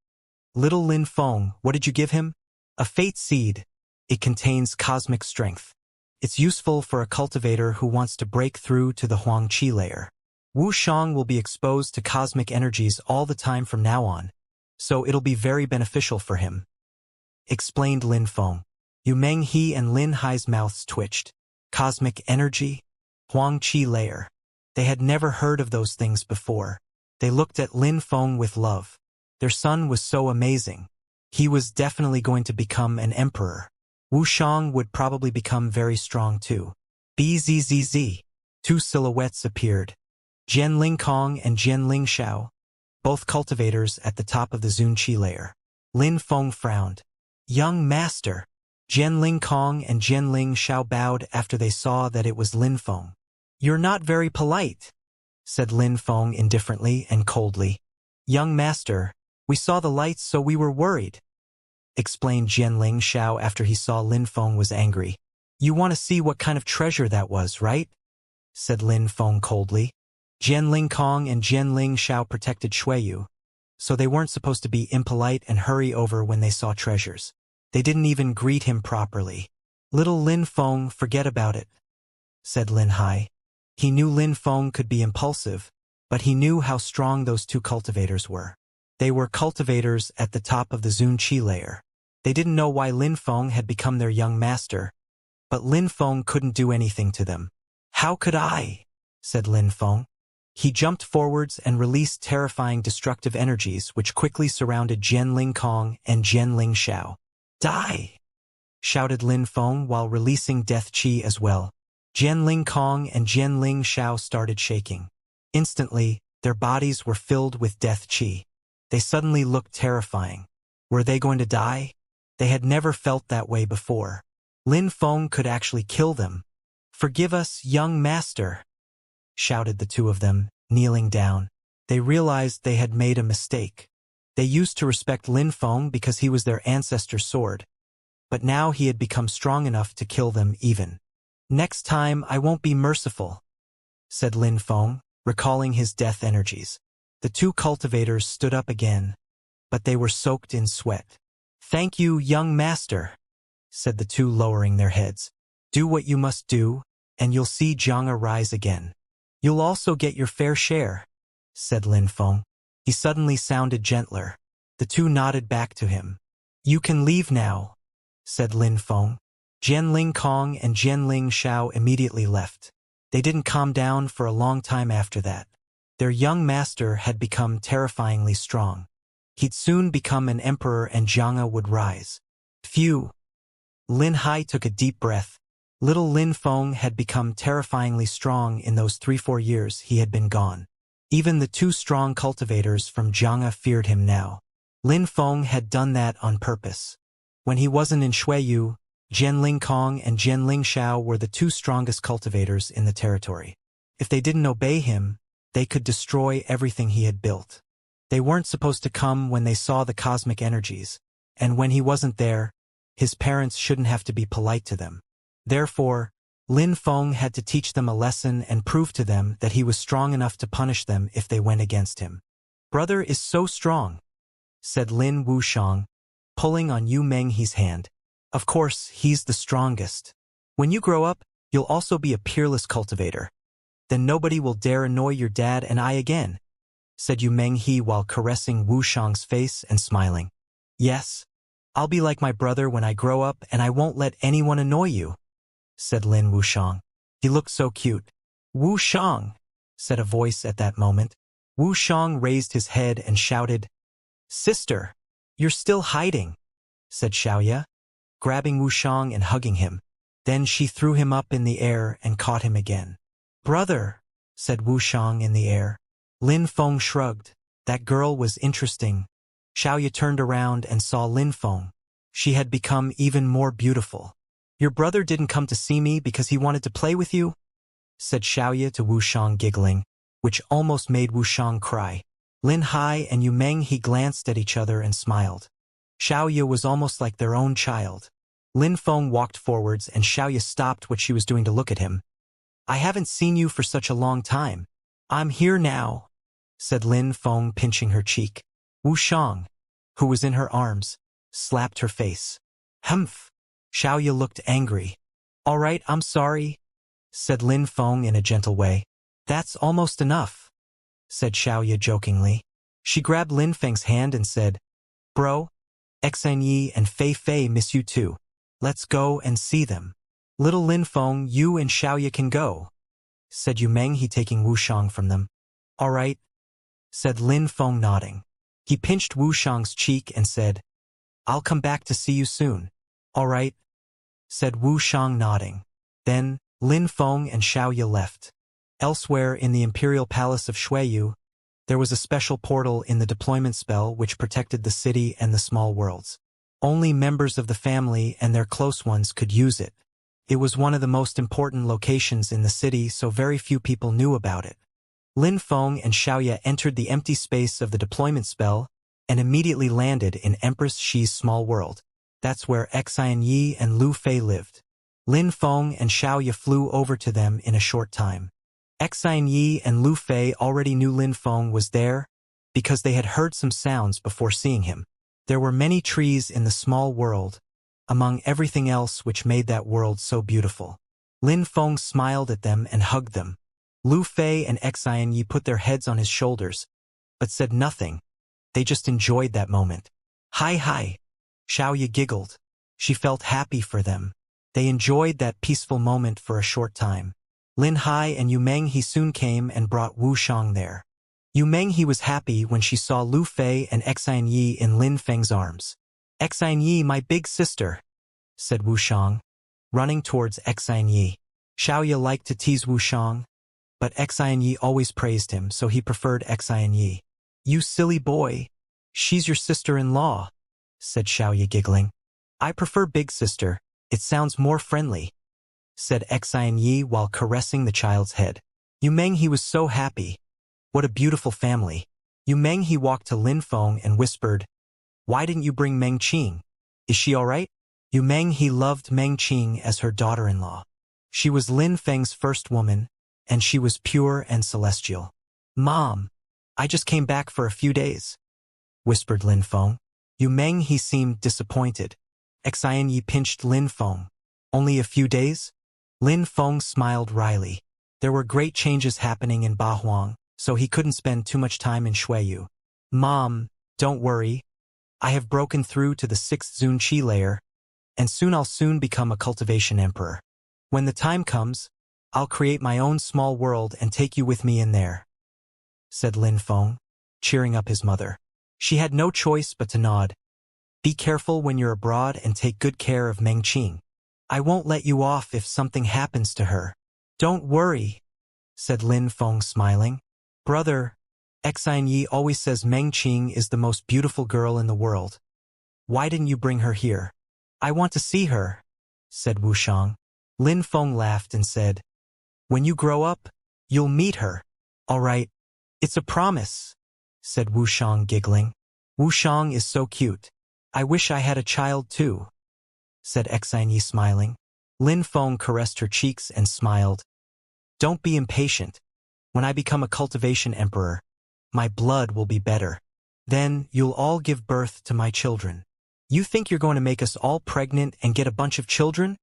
Little Lin Feng, what did you give him? A fate seed. It contains cosmic strength. It's useful for a cultivator who wants to break through to the Huang Qi layer. Wu Shang will be exposed to cosmic energies all the time from now on, so it'll be very beneficial for him, explained Lin Feng. Yu Meng he and Lin Hai's mouths twitched. Cosmic energy? Huang Qi layer. They had never heard of those things before. They looked at Lin Feng with love. Their son was so amazing. He was definitely going to become an emperor. Wu Shang would probably become very strong too. Bzzz. 2 silhouettes appeared. Jian Ling Kong and Jian Ling Xiao, both cultivators at the top of the Zun Qi layer. Lin Feng frowned. Young master. Jian Ling Kong and Jian Ling Xiao bowed after they saw that it was Lin Feng. You're not very polite, said Lin Feng indifferently and coldly. Young master, we saw the lights so we were worried, explained Jian Ling Xiao after he saw Lin Feng was angry. You want to see what kind of treasure that was, right? Said Lin Feng coldly. Jian Ling Kong and Jian Ling Xiao protected Shuiyu, so they weren't supposed to be impolite and hurry over when they saw treasures. They didn't even greet him properly. Little Lin Feng, forget about it, said Lin Hai. He knew Lin Feng could be impulsive, but he knew how strong those 2 cultivators were. They were cultivators at the top of the Zun Qi layer. They didn't know why Lin Feng had become their young master, but Lin Feng couldn't do anything to them. How could I? Said Lin Feng. He jumped forwards and released terrifying destructive energies which quickly surrounded Jian Ling Kong and Jian Ling Xiao. Die! Shouted Lin Feng while releasing death qi as well. Jian Ling Kong and Jian Ling Xiao started shaking. Instantly, their bodies were filled with death qi. They suddenly looked terrifying. Were they going to die? They had never felt that way before. Lin Feng could actually kill them. "Forgive us, young master," shouted the two of them, kneeling down. They realized they had made a mistake. They used to respect Lin Feng because he was their ancestor's sword, but now he had become strong enough to kill them even. "Next time I won't be merciful," said Lin Feng, recalling his death energies. The two cultivators stood up again, but they were soaked in sweat. "Thank you, young master," said the two, lowering their heads. "Do what you must do, and you'll see Xianxia rise again. You'll also get your fair share," said Lin Feng. He suddenly sounded gentler. The two nodded back to him. "You can leave now," said Lin Feng. Jianling Kong and Jianling Shao immediately left. They didn't calm down for a long time after that. Their young master had become terrifyingly strong. He'd soon become an emperor and Xianxia would rise. Phew! Lin Hai took a deep breath. Little Lin Feng had become terrifyingly strong in those 3-4 years he had been gone. Even the two strong cultivators from Xianxia feared him now. Lin Feng had done that on purpose. When he wasn't in Shuiyu, Jianling Kong and Jianling Shao were the two strongest cultivators in the territory. If they didn't obey him, they could destroy everything he had built. They weren't supposed to come when they saw the cosmic energies, and when he wasn't there, his parents shouldn't have to be polite to them. Therefore, Lin Feng had to teach them a lesson and prove to them that he was strong enough to punish them if they went against him. "Brother is so strong," said Lin Wuxiang, pulling on Yu Menghe's hand. "Of course, he's the strongest. When you grow up, you'll also be a peerless cultivator. Then nobody will dare annoy your dad and I again," said Yu Menghe while caressing Wuxiang's face and smiling. "Yes, I'll be like my brother when I grow up and I won't let anyone annoy you," said Lin Wuxiang. He looked so cute. "Wuxiang," said a voice at that moment. Wuxiang raised his head and shouted, "Sister, you're still hiding," said Xiaoya, grabbing Wuxiang and hugging him. Then she threw him up in the air and caught him again. "Brother," said Wuxiang in the air. Lin Feng shrugged. That girl was interesting. Xiaoya turned around and saw Lin Feng. She had become even more beautiful. "Your brother didn't come to see me because he wanted to play with you?" said Xiaoya to Wuxiang, giggling, which almost made Wuxiang cry. Lin Hai and Yu Menghe glanced at each other and smiled. Xiaoya was almost like their own child. Lin Feng walked forwards and Xiaoya stopped what she was doing to look at him. "I haven't seen you for such a long time." "I'm here now," said Lin Feng, pinching her cheek. Wuxiang, who was in her arms, slapped her face. "Humph!" Xiaoya looked angry. "All right, I'm sorry," said Lin Feng in a gentle way. "That's almost enough," said Xiaoya jokingly. She grabbed Lin Feng's hand and said, "Bro, Xinyi and Fei Fei miss you too. Let's go and see them." "Little Lin Feng, you and Xiaoya can go," said Yu Menghe, taking Wuxiang from them. "All right," said Lin Feng, nodding. He pinched Wuxiang's cheek and said, "I'll come back to see you soon." "All right," said Wuxiang, nodding. Then, Lin Feng and Xiaoya left. Elsewhere in the Imperial Palace of Shuiyu, there was a special portal in the deployment spell which protected the city and the small worlds. Only members of the family and their close ones could use it. It was one of the most important locations in the city, so very few people knew about it. Lin Feng and Xiaoya entered the empty space of the deployment spell and immediately landed in Empress Xi's small world. That's where Xianyi and Lu Fei lived. Lin Feng and Xiaoya flew over to them in a short time. Xianyi and Lu Fei already knew Lin Feng was there because they had heard some sounds before seeing him. There were many trees in the small world, among everything else which made that world so beautiful. Lin Feng smiled at them and hugged them. Lu Fei and Xianyi put their heads on his shoulders, but said nothing. They just enjoyed that moment. "Hi hi." Xiaoya giggled. She felt happy for them. They enjoyed that peaceful moment for a short time. Lin Hai and Yu Menghe soon came and brought Wuxiang there. Yu Menghe was happy when she saw Lu Fei and Xianyi in Lin Feng's arms. "Xianyi, my big sister," said Wuxiang, running towards Xianyi. Xiaoya liked to tease Wuxiang, but Xianyi always praised him, so he preferred Xianyi. "You silly boy. She's your sister-in-law," said Xiaoya giggling. I prefer big sister, it sounds more friendly, said Xianyi while caressing the child's head. Yu Menghe was so happy. What a beautiful family. Yu Menghe walked to Lin Feng and whispered, Why didn't you bring Meng Qing? Is she all right? Yu Menghe loved Meng Qing as her daughter-in-law. She was Lin Feng's first woman, and she was pure and celestial. Mom, I just came back for a few days, whispered Lin Feng. Yu Menghe seemed disappointed. Xianyi pinched Lin Feng. Only a few days? Lin Feng smiled wryly. There were great changes happening in Bahuang, so he couldn't spend too much time in Shuiyu. Mom, don't worry. I have broken through to the 6th Zun Qi layer, and I'll soon become a cultivation emperor. When the time comes, I'll create my own small world and take you with me in there, said Lin Feng, cheering up his mother. She had no choice but to nod. Be careful when you're abroad and take good care of Meng Qing. I won't let you off if something happens to her. Don't worry, said Lin Feng smiling. Brother, Xianyi always says Meng Qing is the most beautiful girl in the world. Why didn't you bring her here? I want to see her, said Wuxiang. Lin Feng laughed and said, When you grow up, you'll meet her. All right, it's a promise, said Wuxiang giggling. Wuxiang is so cute. I wish I had a child too, said Xianyi smiling. Lin Feng caressed her cheeks and smiled. Don't be impatient. When I become a cultivation emperor, my blood will be better. Then you'll all give birth to my children. You think you're going to make us all pregnant and get a bunch of children?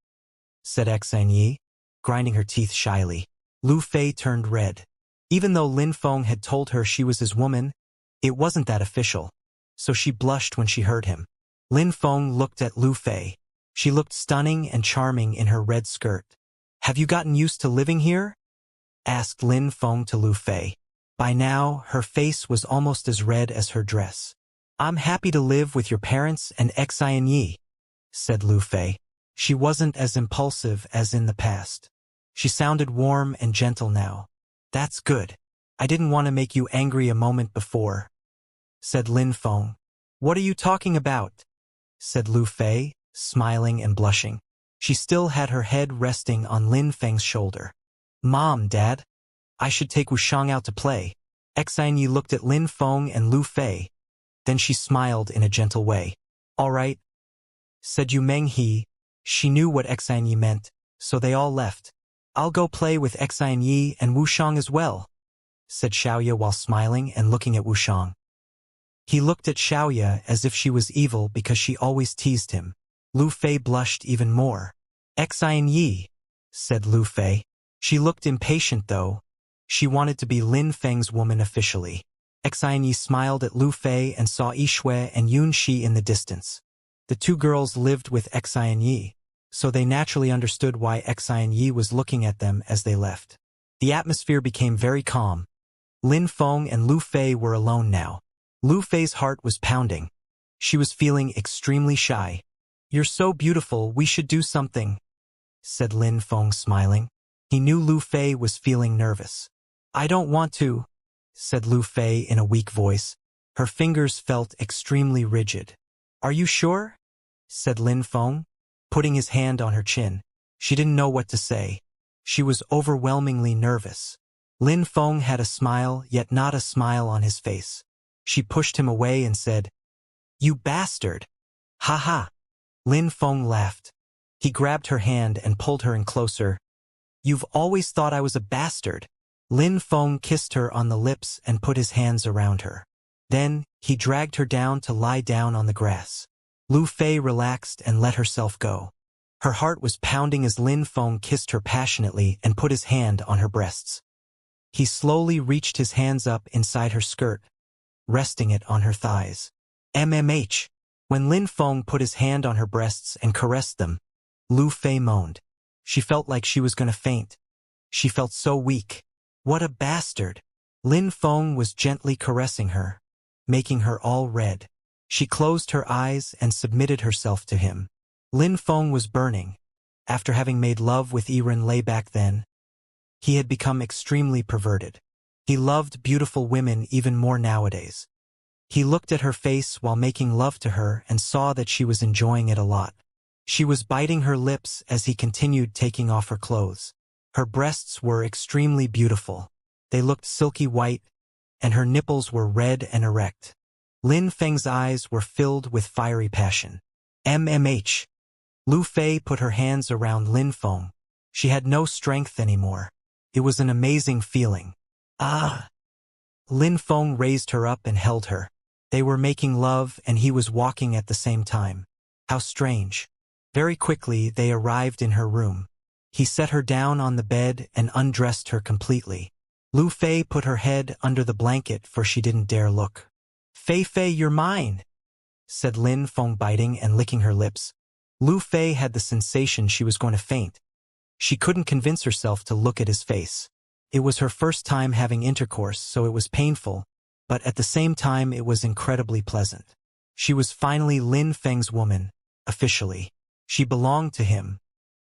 Said Xianyi, grinding her teeth shyly. Lu Fei turned red. Even though Lin Feng had told her she was his woman, it wasn't that official, so she blushed when she heard him. Lin Feng looked at Lu Fei. She looked stunning and charming in her red skirt. Have you gotten used to living here? Asked Lin Feng to Lu Fei. By now, her face was almost as red as her dress. I'm happy to live with your parents and Xianyi, said Lu Fei. She wasn't as impulsive as in the past. She sounded warm and gentle now. That's good. I didn't want to make you angry a moment before, said Lin Feng. What are you talking about? Said Lu Fei, smiling and blushing. She still had her head resting on Lin Feng's shoulder. Mom, Dad, I should take Wuxiang out to play. Xianyi looked at Lin Feng and Lu Fei. Then she smiled in a gentle way. All right, said Yu Menghe. She knew what Xianyi meant, so they all left. I'll go play with Xianyi and Wuxiang as well, said Xiaoya while smiling and looking at Wuxiang. He looked at Xiaoya as if she was evil because she always teased him. Lu Fei blushed even more. Xianyi, said Lu Fei. She looked impatient though. She wanted to be Lin Feng's woman officially. Xianyi smiled at Lu Fei and saw Yishui and Yunxi in the distance. The two girls lived with Xianyi, so they naturally understood why Xianyi was looking at them as they left. The atmosphere became very calm. Lin Feng and Lu Fei were alone now. Lu Fei's heart was pounding. She was feeling extremely shy. You're so beautiful, we should do something, said Lin Feng smiling. He knew Lu Fei was feeling nervous. I don't want to, said Lu Fei in a weak voice. Her fingers felt extremely rigid. Are you sure? Said Lin Feng, putting his hand on her chin. She didn't know what to say. She was overwhelmingly nervous. Lin Feng had a smile, yet not a smile on his face. She pushed him away and said, You bastard! Ha ha! Lin Feng laughed. He grabbed her hand and pulled her in closer. You've always thought I was a bastard. Lin Feng kissed her on the lips and put his hands around her. Then, he dragged her down to lie down on the grass. Lu Fei relaxed and let herself go. Her heart was pounding as Lin Feng kissed her passionately and put his hand on her breasts. He slowly reached his hands up inside her skirt, resting it on her thighs. MMH. When Lin Feng put his hand on her breasts and caressed them, Lu Fei moaned. She felt like she was going to faint. She felt so weak. What a bastard! Lin Feng was gently caressing her, making her all red. She closed her eyes and submitted herself to him. Lin Feng was burning. After having made love with Yiren Lei back then, he had become extremely perverted. He loved beautiful women even more nowadays. He looked at her face while making love to her and saw that she was enjoying it a lot. She was biting her lips as he continued taking off her clothes. Her breasts were extremely beautiful. They looked silky white, and her nipples were red and erect. Lin Feng's eyes were filled with fiery passion. MMH. Lu Fei put her hands around Lin Feng. She had no strength anymore. It was an amazing feeling. Ah! Lin Feng raised her up and held her. They were making love and he was walking at the same time. How strange. Very quickly they arrived in her room. He set her down on the bed and undressed her completely. Lu Fei put her head under the blanket for she didn't dare look. Fei Fei, you're mine, said Lin Feng, biting and licking her lips. Lu Fei had the sensation she was going to faint. She couldn't convince herself to look at his face. It was her first time having intercourse, so it was painful, but at the same time it was incredibly pleasant. She was finally Lin Feng's woman, officially. She belonged to him.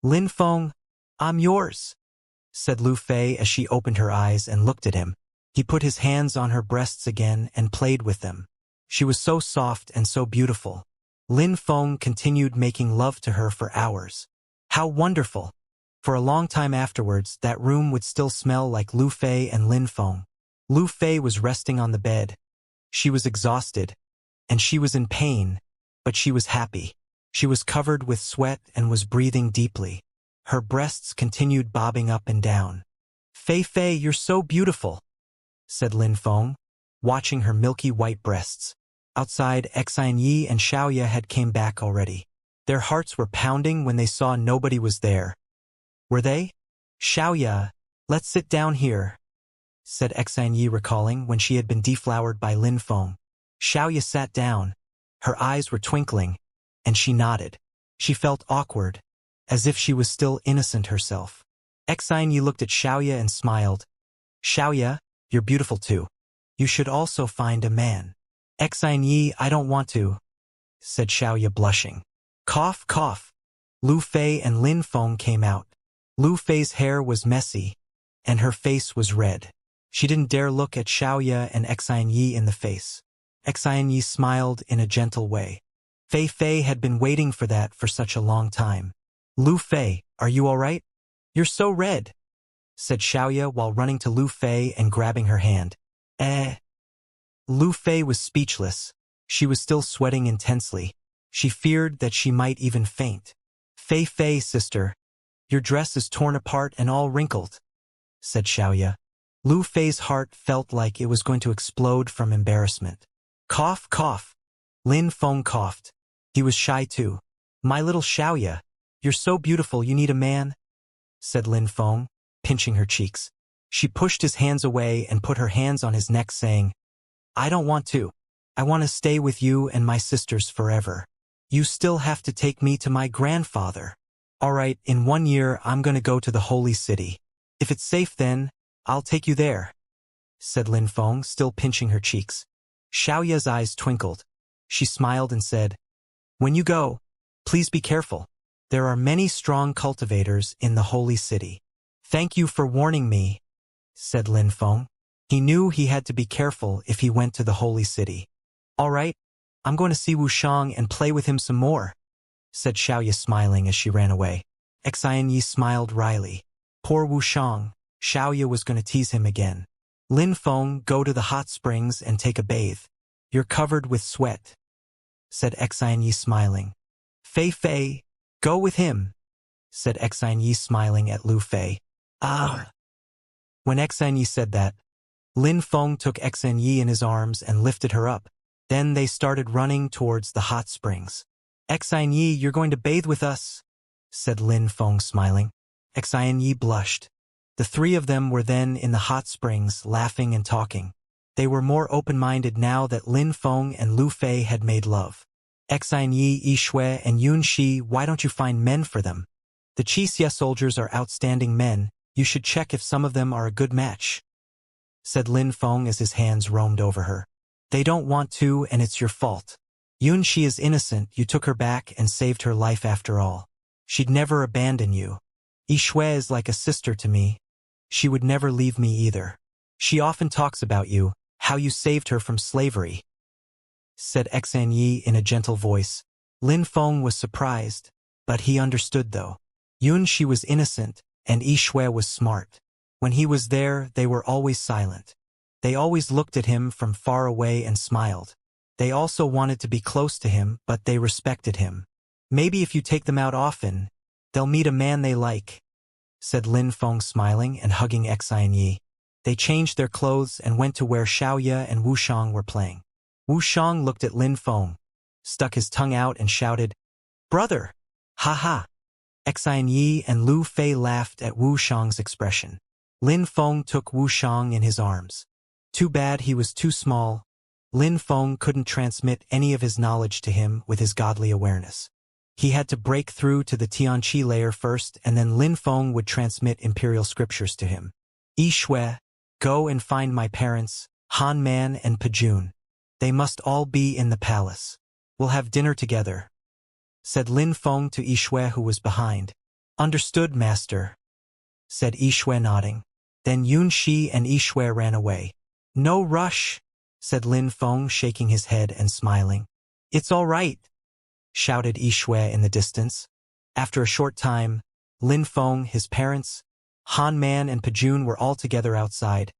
Lin Feng, I'm yours, said Lu Fei as she opened her eyes and looked at him. He put his hands on her breasts again and played with them. She was so soft and so beautiful. Lin Feng continued making love to her for hours. How wonderful! For a long time afterwards, that room would still smell like Lu Fei and Lin Feng. Lu Fei was resting on the bed. She was exhausted, and she was in pain, but she was happy. She was covered with sweat and was breathing deeply. Her breasts continued bobbing up and down. Fei Fei, you're so beautiful, said Lin Feng, watching her milky white breasts. Outside, Xianxia and Xiaoya had came back already. Their hearts were pounding when they saw nobody was there. Were they? Xiaoya, let's sit down here, said Xianxia, recalling when she had been deflowered by Lin Feng. Xiaoya sat down. Her eyes were twinkling, and she nodded. She felt awkward, as if she was still innocent herself. Xianxia looked at Xiaoya and smiled. Xiaoya, you're beautiful too. You should also find a man. Xianxia, I don't want to, said Xiaoya, blushing. Cough, cough. Lu Fei and Lin Feng came out. Lu Fei's hair was messy, and her face was red. She didn't dare look at Xiaoya and Xianxia in the face. Xianxia smiled in a gentle way. Fei Fei had been waiting for that for such a long time. Lu Fei, are you all right? You're so red, said Xiaoya while running to Lu Fei and grabbing her hand. Lu Fei was speechless. She was still sweating intensely. She feared that she might even faint. Fei Fei, sister, your dress is torn apart and all wrinkled, said Xiaoya. Lu Fei's heart felt like it was going to explode from embarrassment. Cough, cough. Lin Feng coughed. He was shy too. My little Xiaoya, you're so beautiful you need a man, said Lin Feng, pinching her cheeks. She pushed his hands away and put her hands on his neck, saying, I don't want to. I want to stay with you and my sisters forever. You still have to take me to my grandfather. All right, in 1 year I'm going to go to the holy city. If it's safe then, I'll take you there, said Lin Feng, still pinching her cheeks. Xiaoya's eyes twinkled. She smiled and said, When you go, please be careful. There are many strong cultivators in the holy city. Thank you for warning me, said Lin Feng. He knew he had to be careful if he went to the holy city. All right, I'm going to see Wuxiang and play with him some more, said Xiaoya, smiling as she ran away. Xianxia smiled wryly. Poor Wuxiang. Xiaoya was going to tease him again. Lin Feng, go to the hot springs and take a bathe. You're covered with sweat, said Xianxia, smiling. Fei Fei, go with him, said Xianxia, smiling at Lu Fei. Ah! When Xianxia said that, Lin Feng took Xianxia in his arms and lifted her up. Then they started running towards the hot springs. Xianxia, you're going to bathe with us, said Lin Feng, smiling. Xianxia blushed. The three of them were then in the hot springs, laughing and talking. They were more open-minded now that Lin Feng and Lu Fei had made love. Xianxia, Yishui, and Yunxi, why don't you find men for them? The Xianxia soldiers are outstanding men. You should check if some of them are a good match, said Lin Feng as his hands roamed over her. They don't want to, and it's your fault. Yunxi is innocent. You took her back and saved her life after all. She'd never abandon you. Yishui is like a sister to me. She would never leave me either. She often talks about you, how you saved her from slavery. said Xianxia in a gentle voice. Lin Feng was surprised, but he understood though. Yunxi was innocent, and Yixue was smart. When he was there, they were always silent. They always looked at him from far away and smiled. They also wanted to be close to him, but they respected him. Maybe if you take them out often, they'll meet a man they like, said Lin Feng smiling and hugging Xianxia. They changed their clothes and went to where Xiaoya and Wuxiang were playing. Wuxiang looked at Lin Feng, stuck his tongue out and shouted, "Brother!" "Ha ha!" Xianxia and Lu Fei laughed at Wuxiang's expression. Lin Feng took Wuxiang in his arms. Too bad he was too small. Lin Feng couldn't transmit any of his knowledge to him with his godly awareness. He had to break through to the Tianqi layer first, and then Lin Feng would transmit imperial scriptures to him. "Yixue, go and find my parents, Han Man and Pajun. They must all be in the palace. We'll have dinner together," said Lin Feng to Yixue, who was behind. "Understood, master," said Yixue, nodding. Then Yunxi and Yixue ran away. "No rush," said Lin Feng, shaking his head and smiling. "It's all right," shouted Yixue in the distance. After a short time, Lin Feng, his parents, Han Man and Pajun were all together outside,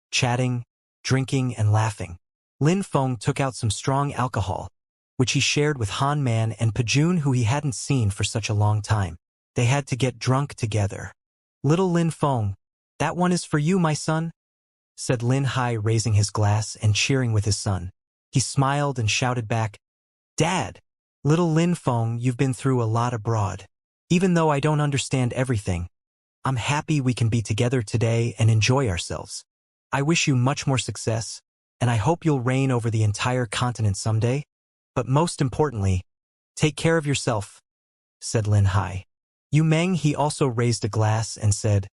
chatting, drinking, and laughing. Lin Feng took out some strong alcohol, which he shared with Han Man and Pajun, who he hadn't seen for such a long time. They had to get drunk together. "Little Lin Feng, that one is for you, my son," said Lin Hai, raising his glass and cheering with his son. He smiled and shouted back, "Dad! Little Lin Feng, you've been through a lot abroad. Even though I don't understand everything, I'm happy we can be together today and enjoy ourselves. I wish you much more success, and I hope you'll reign over the entire continent someday. But most importantly, take care of yourself," said Lin Hai. Yu Meng, he also raised a glass and said,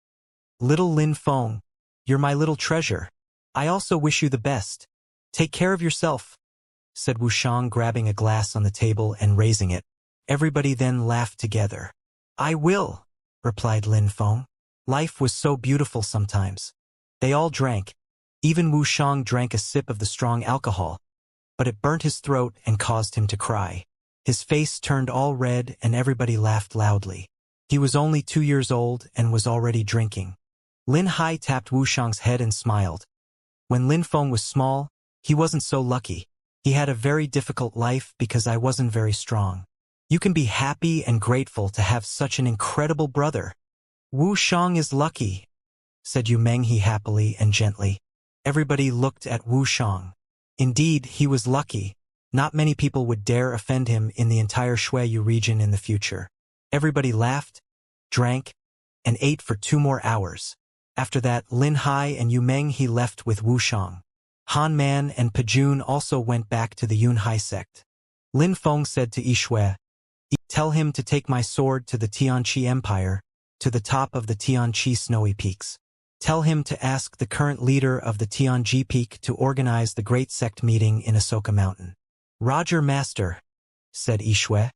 "Little Lin Feng, you're my little treasure. I also wish you the best. Take care of yourself," said Wuxiang, grabbing a glass on the table and raising it. Everybody then laughed together. "I will," replied Lin Feng. Life was so beautiful sometimes. They all drank. Even Wuxiang drank a sip of the strong alcohol, but it burnt his throat and caused him to cry. His face turned all red and everybody laughed loudly. He was only 2 years old and was already drinking. Lin Hai tapped Wuxiang's head and smiled. When Lin Feng was small, he wasn't so lucky. He had a very difficult life because I wasn't very strong. You can be happy and grateful to have such an incredible brother. "Wuxiang is lucky," said Yu Menghe happily and gently. Everybody looked at Wuxiang. Indeed, he was lucky. Not many people would dare offend him in the entire Shuiyu region in the future. Everybody laughed, drank, and ate for 2 more hours. After that, Lin Hai and Yu Menghe left with Wuxiang. Han Man and Pajun also went back to the Yunhai sect. Lin Feng said to Yixue, "Tell him to take my sword to the Tianqi Empire, to the top of the Tianqi snowy peaks. Tell him to ask the current leader of the Tianji Peak to organize the great sect meeting in Asoka Mountain." "Roger, master," said Yixue.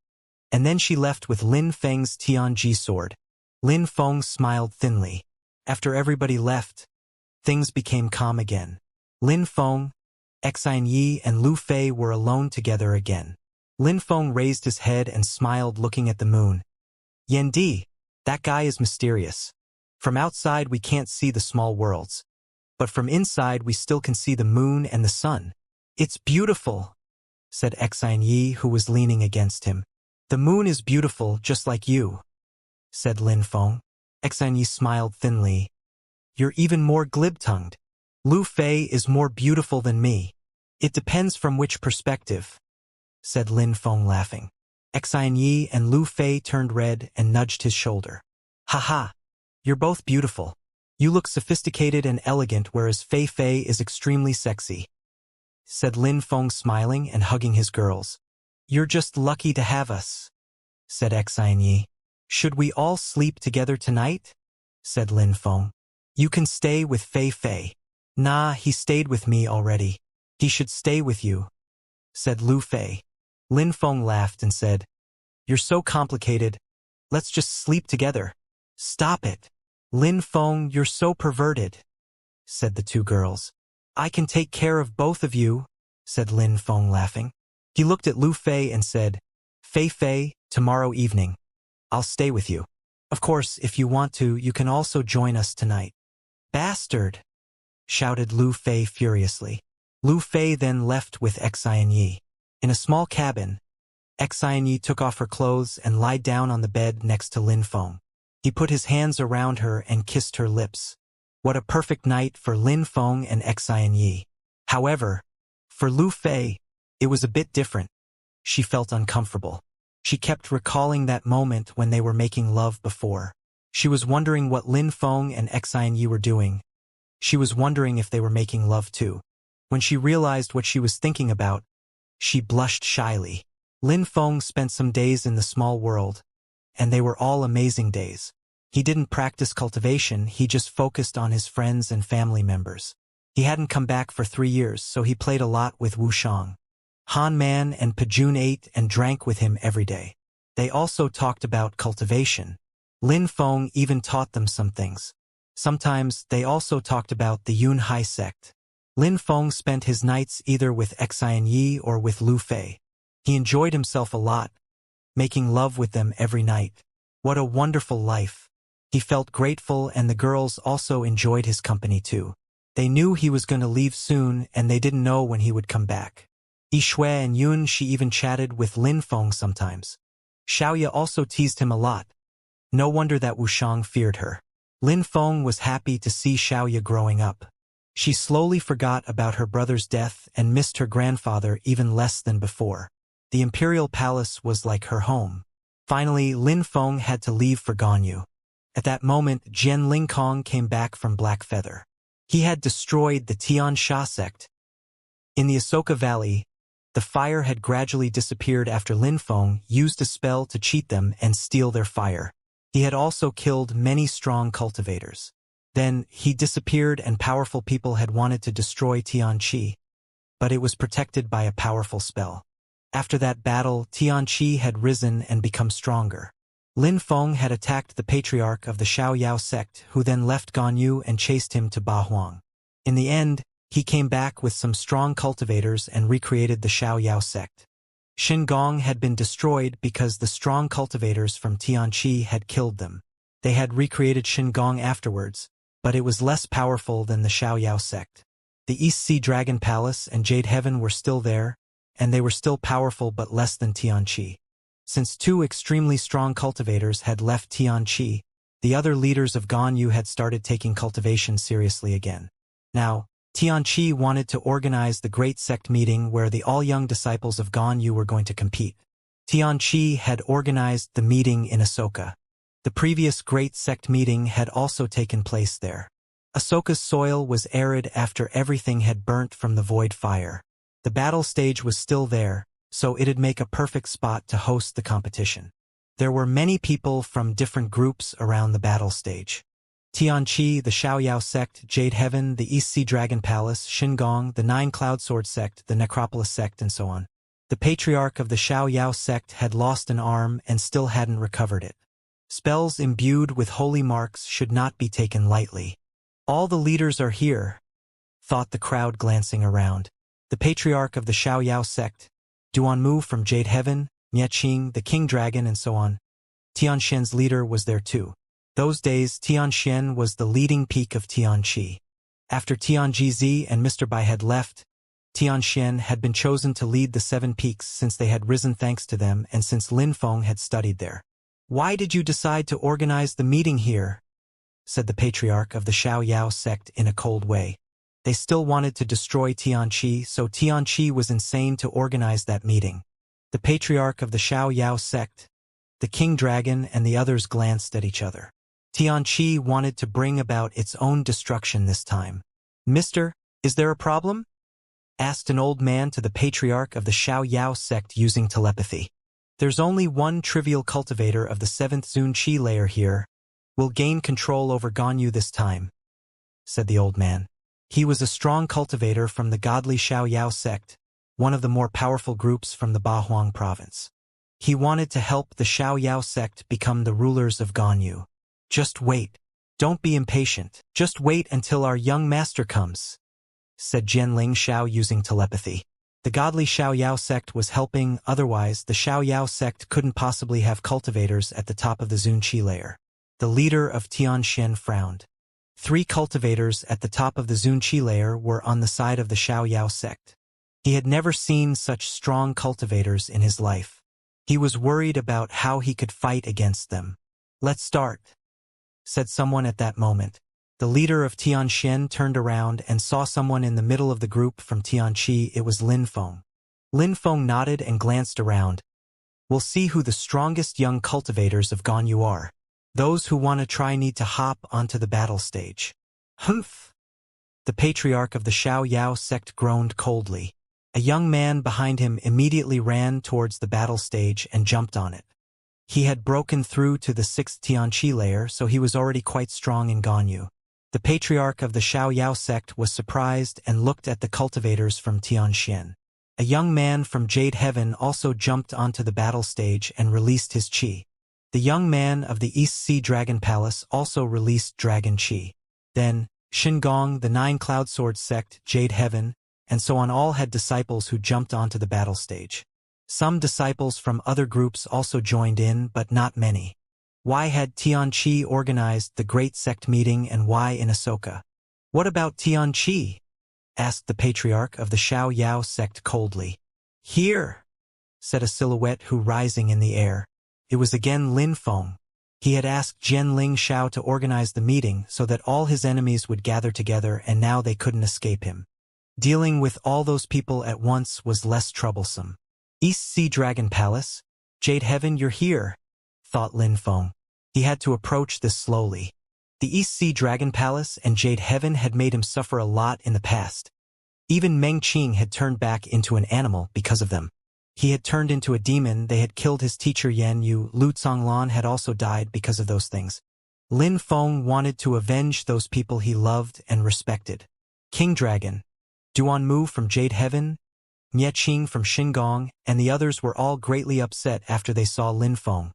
And then she left with Lin Feng's Tianji sword. Lin Feng smiled thinly. After everybody left, things became calm again. Lin Feng, Xianxia, and Lu Fei were alone together again. Lin Feng raised his head and smiled, looking at the moon. "Yendi, that guy is mysterious. From outside we can't see the small worlds, but from inside we still can see the moon and the sun. It's beautiful," said Xianxia, who was leaning against him. "The moon is beautiful just like you," said Lin Feng. Xianxia smiled thinly. "You're even more glib-tongued. Lu Fei is more beautiful than me. It depends from which perspective," said Lin Feng, laughing. Xianxia and Lu Fei turned red and nudged his shoulder. "Ha ha! You're both beautiful. You look sophisticated and elegant, whereas Fei Fei is extremely sexy," said Lin Feng, smiling and hugging his girls. "You're just lucky to have us," said Xianxia. "Should we all sleep together tonight?" said Lin Feng. "You can stay with Fei Fei." "Nah, he stayed with me already. He should stay with you," said Lu Fei. Lin Feng laughed and said, "You're so complicated. Let's just sleep together." "Stop it. Lin Feng, you're so perverted," said the 2 girls. "I can take care of both of you," said Lin Feng, laughing. He looked at Lu Fei and said, "Fei Fei, tomorrow evening. I'll stay with you. Of course, if you want to, you can also join us tonight." "Bastard!" shouted Lu Fei furiously. Lu Fei then left with Xianxia. In a small cabin, Xianxia took off her clothes and lied down on the bed next to Lin Feng. He put his hands around her and kissed her lips. What a perfect night for Lin Feng and Xianxia. However, for Lu Fei, it was a bit different. She felt uncomfortable. She kept recalling that moment when they were making love before. She was wondering what Lin Feng and Xianxia were doing. She was wondering if they were making love too. When she realized what she was thinking about, she blushed shyly. Lin Feng spent some days in the small world, and they were all amazing days. He didn't practice cultivation, he just focused on his friends and family members. He hadn't come back for 3 years, so he played a lot with Wuxiang. Han Man and Pajun ate and drank with him every day. They also talked about cultivation. Lin Feng even taught them some things. Sometimes they also talked about the Yun Hai sect. Lin Feng spent his nights either with Xianxia or with Lu Fei. He enjoyed himself a lot, making love with them every night. What a wonderful life. He felt grateful, and the girls also enjoyed his company too. They knew he was going to leave soon, and they didn't know when he would come back. Yishui and Yun, she even chatted with Lin Feng sometimes. Xiaoya also teased him a lot. No wonder that Wuxiang feared her. Lin Feng was happy to see Xiaoya growing up. She slowly forgot about her brother's death and missed her grandfather even less than before. The imperial palace was like her home. Finally, Lin Feng had to leave for Ganyu. At that moment, Jian Lingkong came back from Black Feather. He had destroyed the Tian Sha sect. In the Ahsoka Valley, the fire had gradually disappeared after Lin Feng used a spell to cheat them and steal their fire. He had also killed many strong cultivators. Then, he disappeared, and powerful people had wanted to destroy Tian Qi, but it was protected by a powerful spell. After that battle, Tian Qi had risen and become stronger. Lin Feng had attacked the patriarch of the Xiaoyao sect, who then left Ganyu and chased him to Bahuang. In the end, he came back with some strong cultivators and recreated the Xiaoyao sect. Xingong had been destroyed because the strong cultivators from Tianqi had killed them. They had recreated Xingong afterwards, but it was less powerful than the Xiaoyao sect. The East Sea Dragon Palace and Jade Heaven were still there, and they were still powerful but less than Tianqi. Since 2 extremely strong cultivators had left Tianqi, the other leaders of Ganyu had started taking cultivation seriously again. Now, Tianqi wanted to organize the Great Sect meeting where the all-young disciples of Ganyu were going to compete. Tianqi had organized the meeting in Ahsoka. The previous Great Sect meeting had also taken place there. Ahsoka's soil was arid after everything had burnt from the void fire. The battle stage was still there, so it'd make a perfect spot to host the competition. There were many people from different groups around the battle stage. Tianqi, the Xiaoyao sect, Jade Heaven, the East Sea Dragon Palace, Xingong, the 9 Cloud Sword sect, the Necropolis sect, and so on. The patriarch of the Xiaoyao sect had lost an arm and still hadn't recovered it. Spells imbued with holy marks should not be taken lightly. All the leaders are here, thought the crowd glancing around. The patriarch of the Xiaoyao sect, Duanmu from Jade Heaven, Mieching, the King Dragon, and so on. Tianxian's leader was there too. Those days, Tianxian was the leading peak of Tianqi. After Tianjizi and Mr. Bai had left, Tianxian had been chosen to lead the 7 peaks since they had risen thanks to them and since Lin Feng had studied there. "Why did you decide to organize the meeting here?" said the patriarch of the Xiaoyao sect in a cold way. They still wanted to destroy Tianqi, so Tianqi was insane to organize that meeting. The patriarch of the Xiaoyao sect, the King Dragon, and the others glanced at each other. Tianqi wanted to bring about its own destruction this time. "Mister, is there a problem?" asked an old man to the patriarch of the Xiaoyao sect using telepathy. "There's only one trivial cultivator of the 7th Zun-Chi layer here. We'll gain control over Ganyu this time," said the old man. He was a strong cultivator from the godly Xiaoyao sect, one of the more powerful groups from the Bahuang province. He wanted to help the Xiaoyao sect become the rulers of Ganyu. "Just wait. Don't be impatient. Just wait until our young master comes," said Jianling Shao using telepathy. The godly Xiaoyao sect was helping, otherwise the Xiaoyao sect couldn't possibly have cultivators at the top of the Zunqi layer. The leader of Tianxian frowned. 3 cultivators at the top of the Zunqi layer were on the side of the Xiaoyao sect. He had never seen such strong cultivators in his life. He was worried about how he could fight against them. "Let's start," said someone at that moment. The leader of Tianxian turned around and saw someone in the middle of the group from Tianqi. It was Lin Feng. Lin Feng nodded and glanced around. "We'll see who the strongest young cultivators of Ganyu are. Those who want to try need to hop onto the battle stage." "Humph!" The patriarch of the Xiaoyao sect groaned coldly. A young man behind him immediately ran towards the battle stage and jumped on it. He had broken through to the 6th Tianqi layer, so he was already quite strong in Ganyu. The patriarch of the Xiaoyao sect was surprised and looked at the cultivators from Tianxian. A young man from Jade Heaven also jumped onto the battle stage and released his qi. The young man of the East Sea Dragon Palace also released dragon qi. Then, Xingong, the 9 Cloud Sword sect, Jade Heaven, and so on all had disciples who jumped onto the battle stage. Some disciples from other groups also joined in, but not many. Why had Tianqi organized the Great Sect meeting and why in Ahsoka? "What about Tianqi?" asked the patriarch of the Xiaoyao sect coldly. "Here," said a silhouette who rising in the air. It was again Lin Feng. He had asked Jianling Xiao to organize the meeting so that all his enemies would gather together, and now they couldn't escape him. Dealing with all those people at once was less troublesome. "East Sea Dragon Palace? Jade Heaven, you're here," thought Lin Feng. He had to approach this slowly. The East Sea Dragon Palace and Jade Heaven had made him suffer a lot in the past. Even Meng Qing had turned back into an animal because of them. He had turned into a demon, they had killed his teacher Yan Yu, Lu Zonglan had also died because of those things. Lin Feng wanted to avenge those people he loved and respected. King Dragon, Duan Mu from Jade Heaven, Mie Qing from Xingong, and the others were all greatly upset after they saw Lin Feng.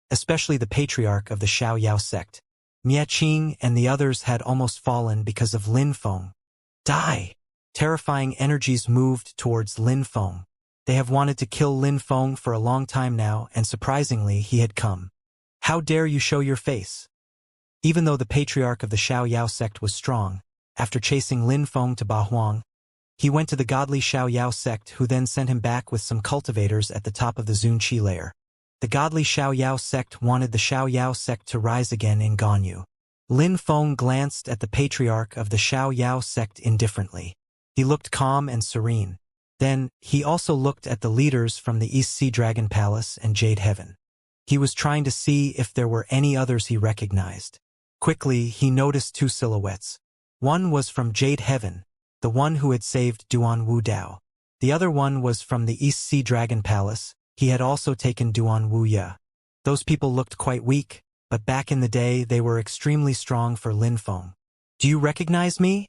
Especially the patriarch of the Xiaoyao sect. Mie Qing and the others had almost fallen because of Lin Feng. "Die!" Terrifying energies moved towards Lin Feng. They have wanted to kill Lin Feng for a long time now, and surprisingly he had come. "How dare you show your face?" Even though the patriarch of the Xiaoyao sect was strong, after chasing Lin Feng to Bahuang, he went to the godly Xiaoyao sect, who then sent him back with some cultivators at the top of the Zunqi layer. The godly Xiaoyao sect wanted the Xiaoyao sect to rise again in Ganyu. Lin Feng glanced at the patriarch of the Xiaoyao sect indifferently. He looked calm and serene. Then, he also looked at the leaders from the East Sea Dragon Palace and Jade Heaven. He was trying to see if there were any others he recognized. Quickly, he noticed 2 silhouettes. One was from Jade Heaven, the one who had saved Duan Wu Dao. The other one was from the East Sea Dragon Palace. He had also taken Duan Wuxia. Those people looked quite weak, but back in the day they were extremely strong for Lin Feng. "Do you recognize me?"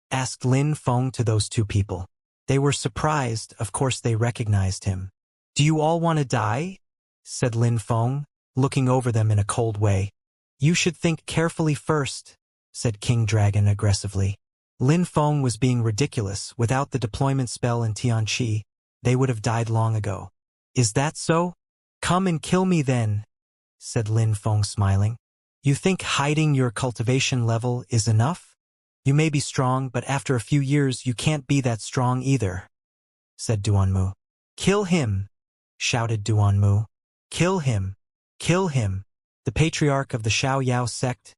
asked Lin Feng to those 2 people. They were surprised, of course they recognized him. "Do you all want to die?" said Lin Feng, looking over them in a cold way. "You should think carefully first," said King Dragon aggressively. Lin Feng was being ridiculous. Without the deployment spell in Tianqi, they would have died long ago. "Is that so? Come and kill me then," said Lin Feng smiling. "You think hiding your cultivation level is enough? You may be strong, but after a few years you can't be that strong either," said Duanmu. "Kill him!" shouted Duanmu. "Kill him! Kill him!" The patriarch of the Xiaoyao sect,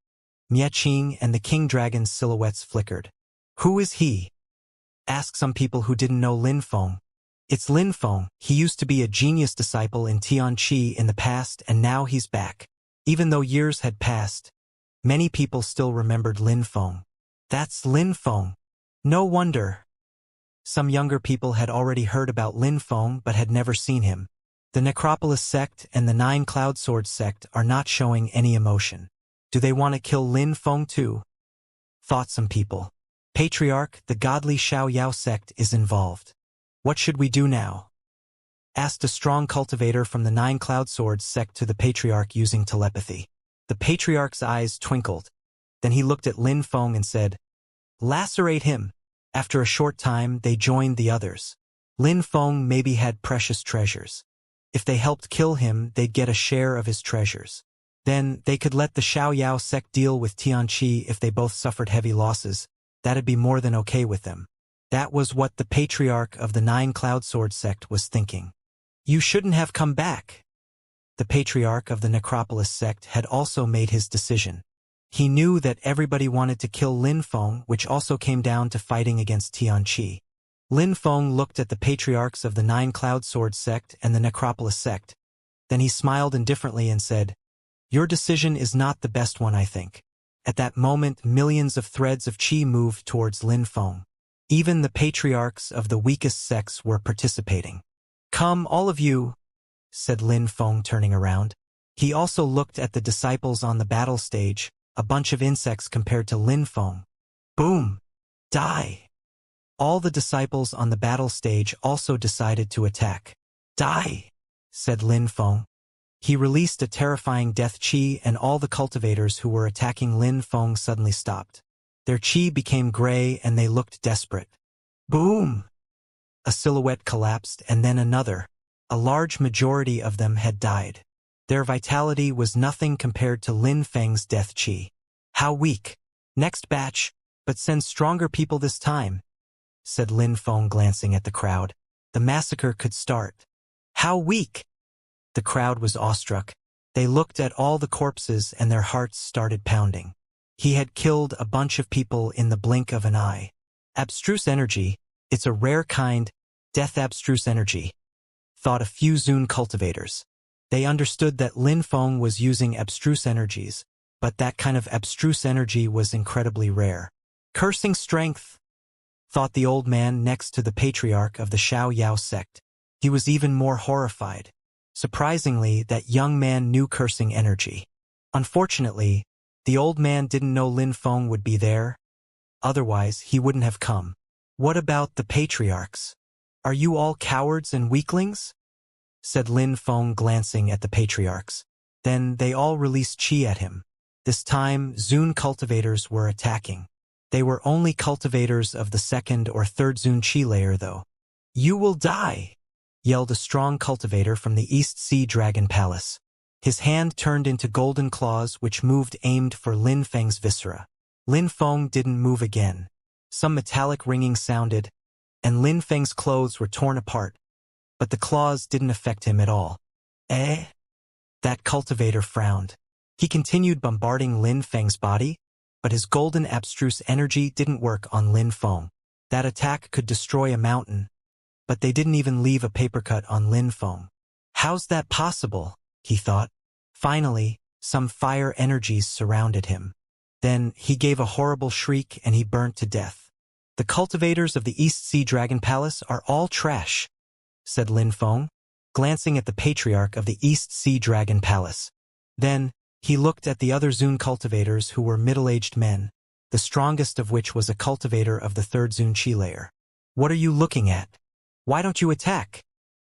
Mie Qing, and the King Dragon's silhouettes flickered. "Who is he?" asked some people who didn't know Lin Feng. "It's Lin Feng. He used to be a genius disciple in Tianqi in the past, and now he's back." Even though years had passed, many people still remembered Lin Feng. "That's Lin Feng. No wonder." Some younger people had already heard about Lin Feng but had never seen him. The Necropolis sect and the 9 Cloud Sword sect are not showing any emotion. Do they want to kill Lin Feng too? Thought some people. Patriarch, the godly Xiaoyao sect is involved. "What should we do now?" asked a strong cultivator from the 9 Cloud Swords sect to the patriarch using telepathy. The patriarch's eyes twinkled. Then he looked at Lin Feng and said, "Lacerate him." After a short time, they joined the others. Lin Feng maybe had precious treasures. If they helped kill him, they'd get a share of his treasures. Then, they could let the Xiaoyao sect deal with Tianqi if they both suffered heavy losses. That'd be more than okay with them. That was what the patriarch of the Nine Cloud Sword sect was thinking. You shouldn't have come back. The patriarch of the Necropolis sect had also made his decision. He knew that everybody wanted to kill Lin Feng, which also came down to fighting against Tianqi. Lin Feng looked at the patriarchs of the Nine Cloud Sword sect and the Necropolis sect. Then he smiled indifferently and said, "Your decision is not the best one, I think." At that moment, millions of threads of qi moved towards Lin Feng. Even the patriarchs of the weakest sects were participating. "Come, all of you," said Lin Feng, turning around. He also looked at the disciples on the battle stage, a bunch of insects compared to Lin Feng. Boom! Die! All the disciples on the battle stage also decided to attack. "Die!" said Lin Feng. He released a terrifying death qi, and all the cultivators who were attacking Lin Feng suddenly stopped. Their qi became gray and they looked desperate. Boom! A silhouette collapsed and then another. A large majority of them had died. Their vitality was nothing compared to Lin Feng's death qi. "How weak! Next batch, but send stronger people this time," said Lin Feng, glancing at the crowd. The massacre could start. "How weak!" The crowd was awestruck. They looked at all the corpses and their hearts started pounding. He had killed a bunch of people in the blink of an eye. Abstruse energy, it's a rare kind, death abstruse energy, thought a few Zun cultivators. They understood that Lin Feng was using abstruse energies, but that kind of abstruse energy was incredibly rare. Cursing strength, thought the old man next to the patriarch of the Xiaoyao sect. He was even more horrified. Surprisingly, that young man knew cursing energy. Unfortunately, the old man didn't know Lin Feng would be there. Otherwise, he wouldn't have come. "What about the patriarchs? Are you all cowards and weaklings?" said Lin Feng, glancing at the patriarchs. Then they all released qi at him. This time, Zun cultivators were attacking. They were only cultivators of the second or third Zun qi layer, though. "You will die!" yelled a strong cultivator from the East Sea Dragon Palace. His hand turned into golden claws which moved, aimed for Lin Feng's viscera. Lin Feng didn't move again. Some metallic ringing sounded, and Lin Feng's clothes were torn apart. But the claws didn't affect him at all. "Eh?" That cultivator frowned. He continued bombarding Lin Feng's body, but his golden abstruse energy didn't work on Lin Feng. That attack could destroy a mountain, but they didn't even leave a paper cut on Lin Feng. "How's that possible?" he thought. Finally, some fire energies surrounded him. Then he gave a horrible shriek and he burnt to death. "The cultivators of the East Sea Dragon Palace are all trash," said Lin Feng, glancing at the patriarch of the East Sea Dragon Palace. Then, he looked at the other Zun cultivators who were middle-aged men, the strongest of which was a cultivator of the third Zun qi layer. "What are you looking at? Why don't you attack?"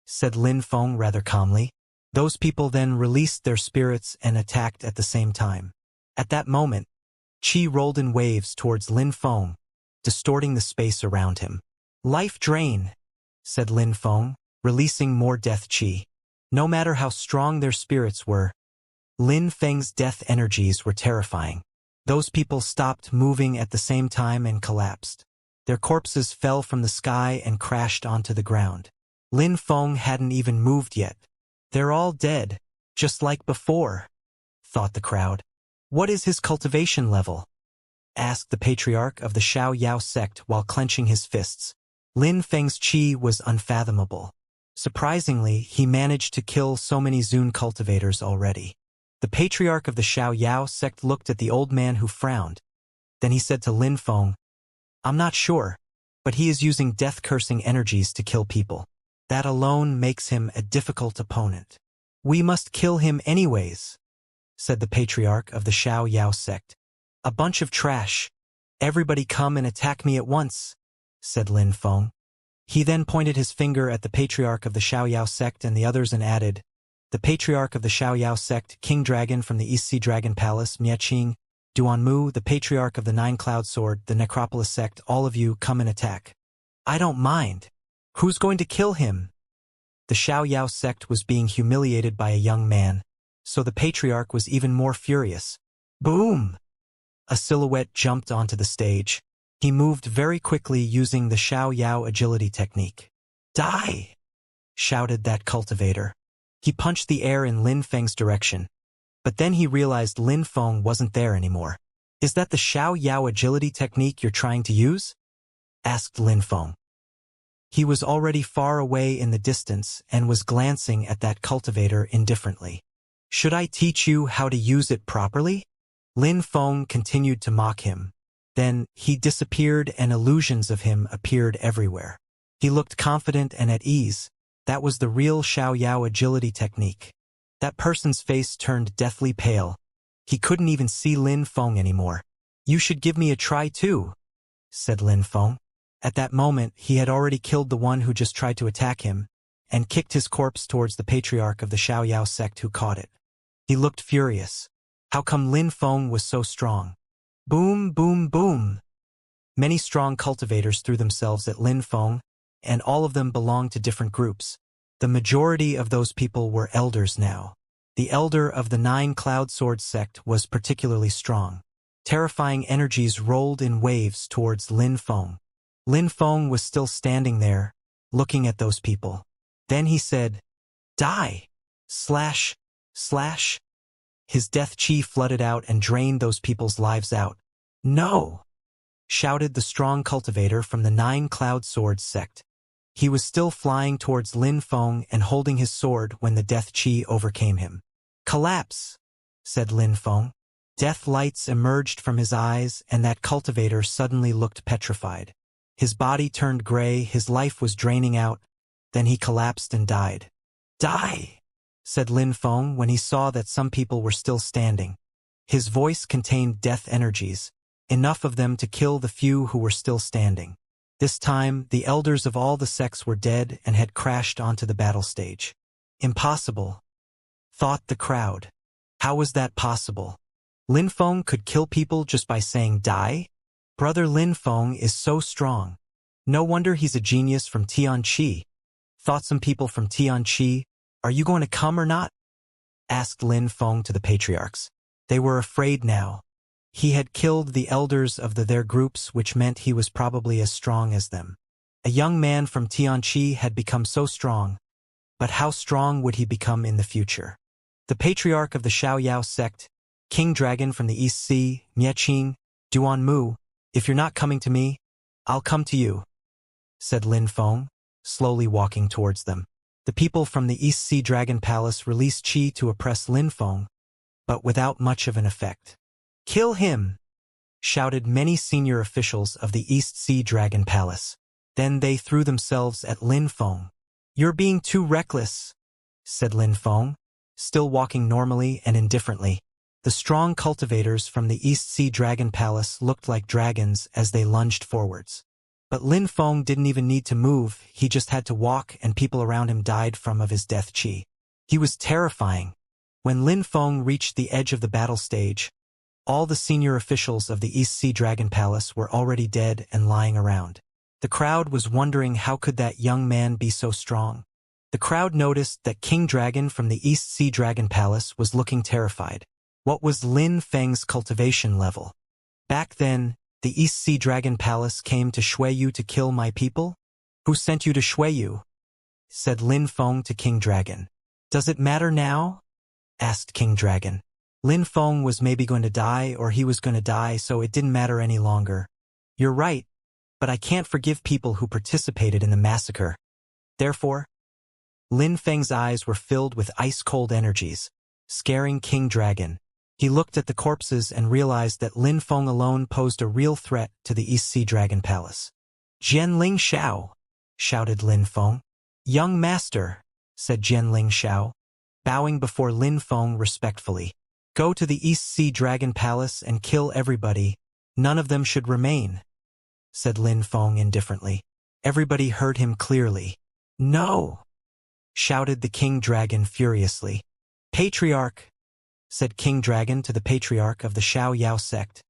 said Lin Feng rather calmly. Those people then released their spirits and attacked at the same time. At that moment, qi rolled in waves towards Lin Feng, distorting the space around him. "Life drain," said Lin Feng, releasing more death qi. No matter how strong their spirits were, Lin Feng's death energies were terrifying. Those people stopped moving at the same time and collapsed. Their corpses fell from the sky and crashed onto the ground. Lin Feng hadn't even moved yet. "They're all dead, just like before," thought the crowd. "What is his cultivation level?" asked the patriarch of the Xiaoyao sect while clenching his fists. Lin Feng's qi was unfathomable. Surprisingly, he managed to kill so many Zun cultivators already. The patriarch of the Xiaoyao sect looked at the old man who frowned. Then he said to Lin Feng, "I'm not sure, but he is using death-cursing energies to kill people. That alone makes him a difficult opponent. We must kill him anyways," said the patriarch of the Xiaoyao sect. "A bunch of trash. Everybody come and attack me at once," said Lin Feng. He then pointed his finger at the patriarch of the Xiaoyao sect and the others and added, "The patriarch of the Xiaoyao sect, King Dragon from the East Sea Dragon Palace, Miaqing, Duanmu, the patriarch of the Nine Cloud Sword, the Necropolis sect, all of you come and attack." "I don't mind," Who's going to kill him? The Xiaoyao sect was being humiliated by a young man, so the patriarch was even more furious. Boom! A silhouette jumped onto the stage. He moved very quickly using the Xiaoyao agility technique. Die! Shouted that cultivator. He punched the air in Lin Feng's direction, but then he realized Lin Feng wasn't there anymore. Is that the Xiaoyao agility technique you're trying to use? Asked Lin Feng. He was already far away in the distance and was glancing at that cultivator indifferently. Should I teach you how to use it properly? Lin Feng continued to mock him. Then he disappeared and illusions of him appeared everywhere. He looked confident and at ease. That was the real Xiaoyao agility technique. That person's face turned deathly pale. He couldn't even see Lin Feng anymore. You should give me a try too, said Lin Feng. At that moment, he had already killed the one who just tried to attack him, and kicked his corpse towards the patriarch of the Xiaoyao sect who caught it. He looked furious. How come Lin Feng was so strong? Boom, boom, boom. Many strong cultivators threw themselves at Lin Feng, and all of them belonged to different groups. The majority of those people were elders now. The elder of the 9 Cloud Sword sect was particularly strong. Terrifying energies rolled in waves towards Lin Feng. Lin Feng was still standing there, looking at those people. Then he said, Die! Slash, slash. His death chi flooded out and drained those people's lives out. No! Shouted the strong cultivator from the 9 Cloud Sword sect. He was still flying towards Lin Feng and holding his sword when the death chi overcame him. Collapse! Said Lin Feng. Death lights emerged from his eyes and that cultivator suddenly looked petrified. His body turned gray, his life was draining out, then he collapsed and died. Die! Said Lin Feng when he saw that some people were still standing. His voice contained death energies, enough of them to kill the few who were still standing. This time, the elders of all the sects were dead and had crashed onto the battle stage. Impossible, thought the crowd. How was that possible? Lin Feng could kill people just by saying die? Brother Lin Feng is so strong. No wonder he's a genius from Tianqi. Thought some people from Tianqi, are you going to come or not? Asked Lin Feng to the patriarchs. They were afraid now. He had killed the elders of their groups, which meant he was probably as strong as them. A young man from Tianqi had become so strong, but how strong would he become in the future? The patriarch of the Xiaoyao sect, King Dragon from the East Sea, Mieching, Duan Mu, if you're not coming to me, I'll come to you, said Lin Feng, slowly walking towards them. The people from the East Sea Dragon Palace released chi to oppress Lin Feng, but without much of an effect. Kill him! Shouted many senior officials of the East Sea Dragon Palace. Then they threw themselves at Lin Feng. You're being too reckless, said Lin Feng, still walking normally and indifferently. The strong cultivators from the East Sea Dragon Palace looked like dragons as they lunged forwards. But Lin Feng didn't even need to move, he just had to walk and people around him died from of his death chi. He was terrifying. When Lin Feng reached the edge of the battle stage, all the senior officials of the East Sea Dragon Palace were already dead and lying around. The crowd was wondering how could that young man be so strong. The crowd noticed that King Dragon from the East Sea Dragon Palace was looking terrified. What was Lin Feng's cultivation level? Back then, the East Sea Dragon Palace came to Shuiyu to kill my people? Who sent you to Shuiyu? Said Lin Feng to King Dragon. Does it matter now? Asked King Dragon. Lin Feng was maybe going to die or he was going to die, so it didn't matter any longer. You're right, but I can't forgive people who participated in the massacre. Therefore, Lin Feng's eyes were filled with ice-cold energies, scaring King Dragon. He looked at the corpses and realized that Lin Feng alone posed a real threat to the East Sea Dragon Palace. Jianling Xiao, shouted Lin Feng. Young master, said Jianling Xiao, bowing before Lin Feng respectfully. Go to the East Sea Dragon Palace and kill everybody. None of them should remain, said Lin Feng indifferently. Everybody heard him clearly. No, shouted the King Dragon furiously. Patriarch, said King Dragon to the patriarch of the Xiaoyao sect.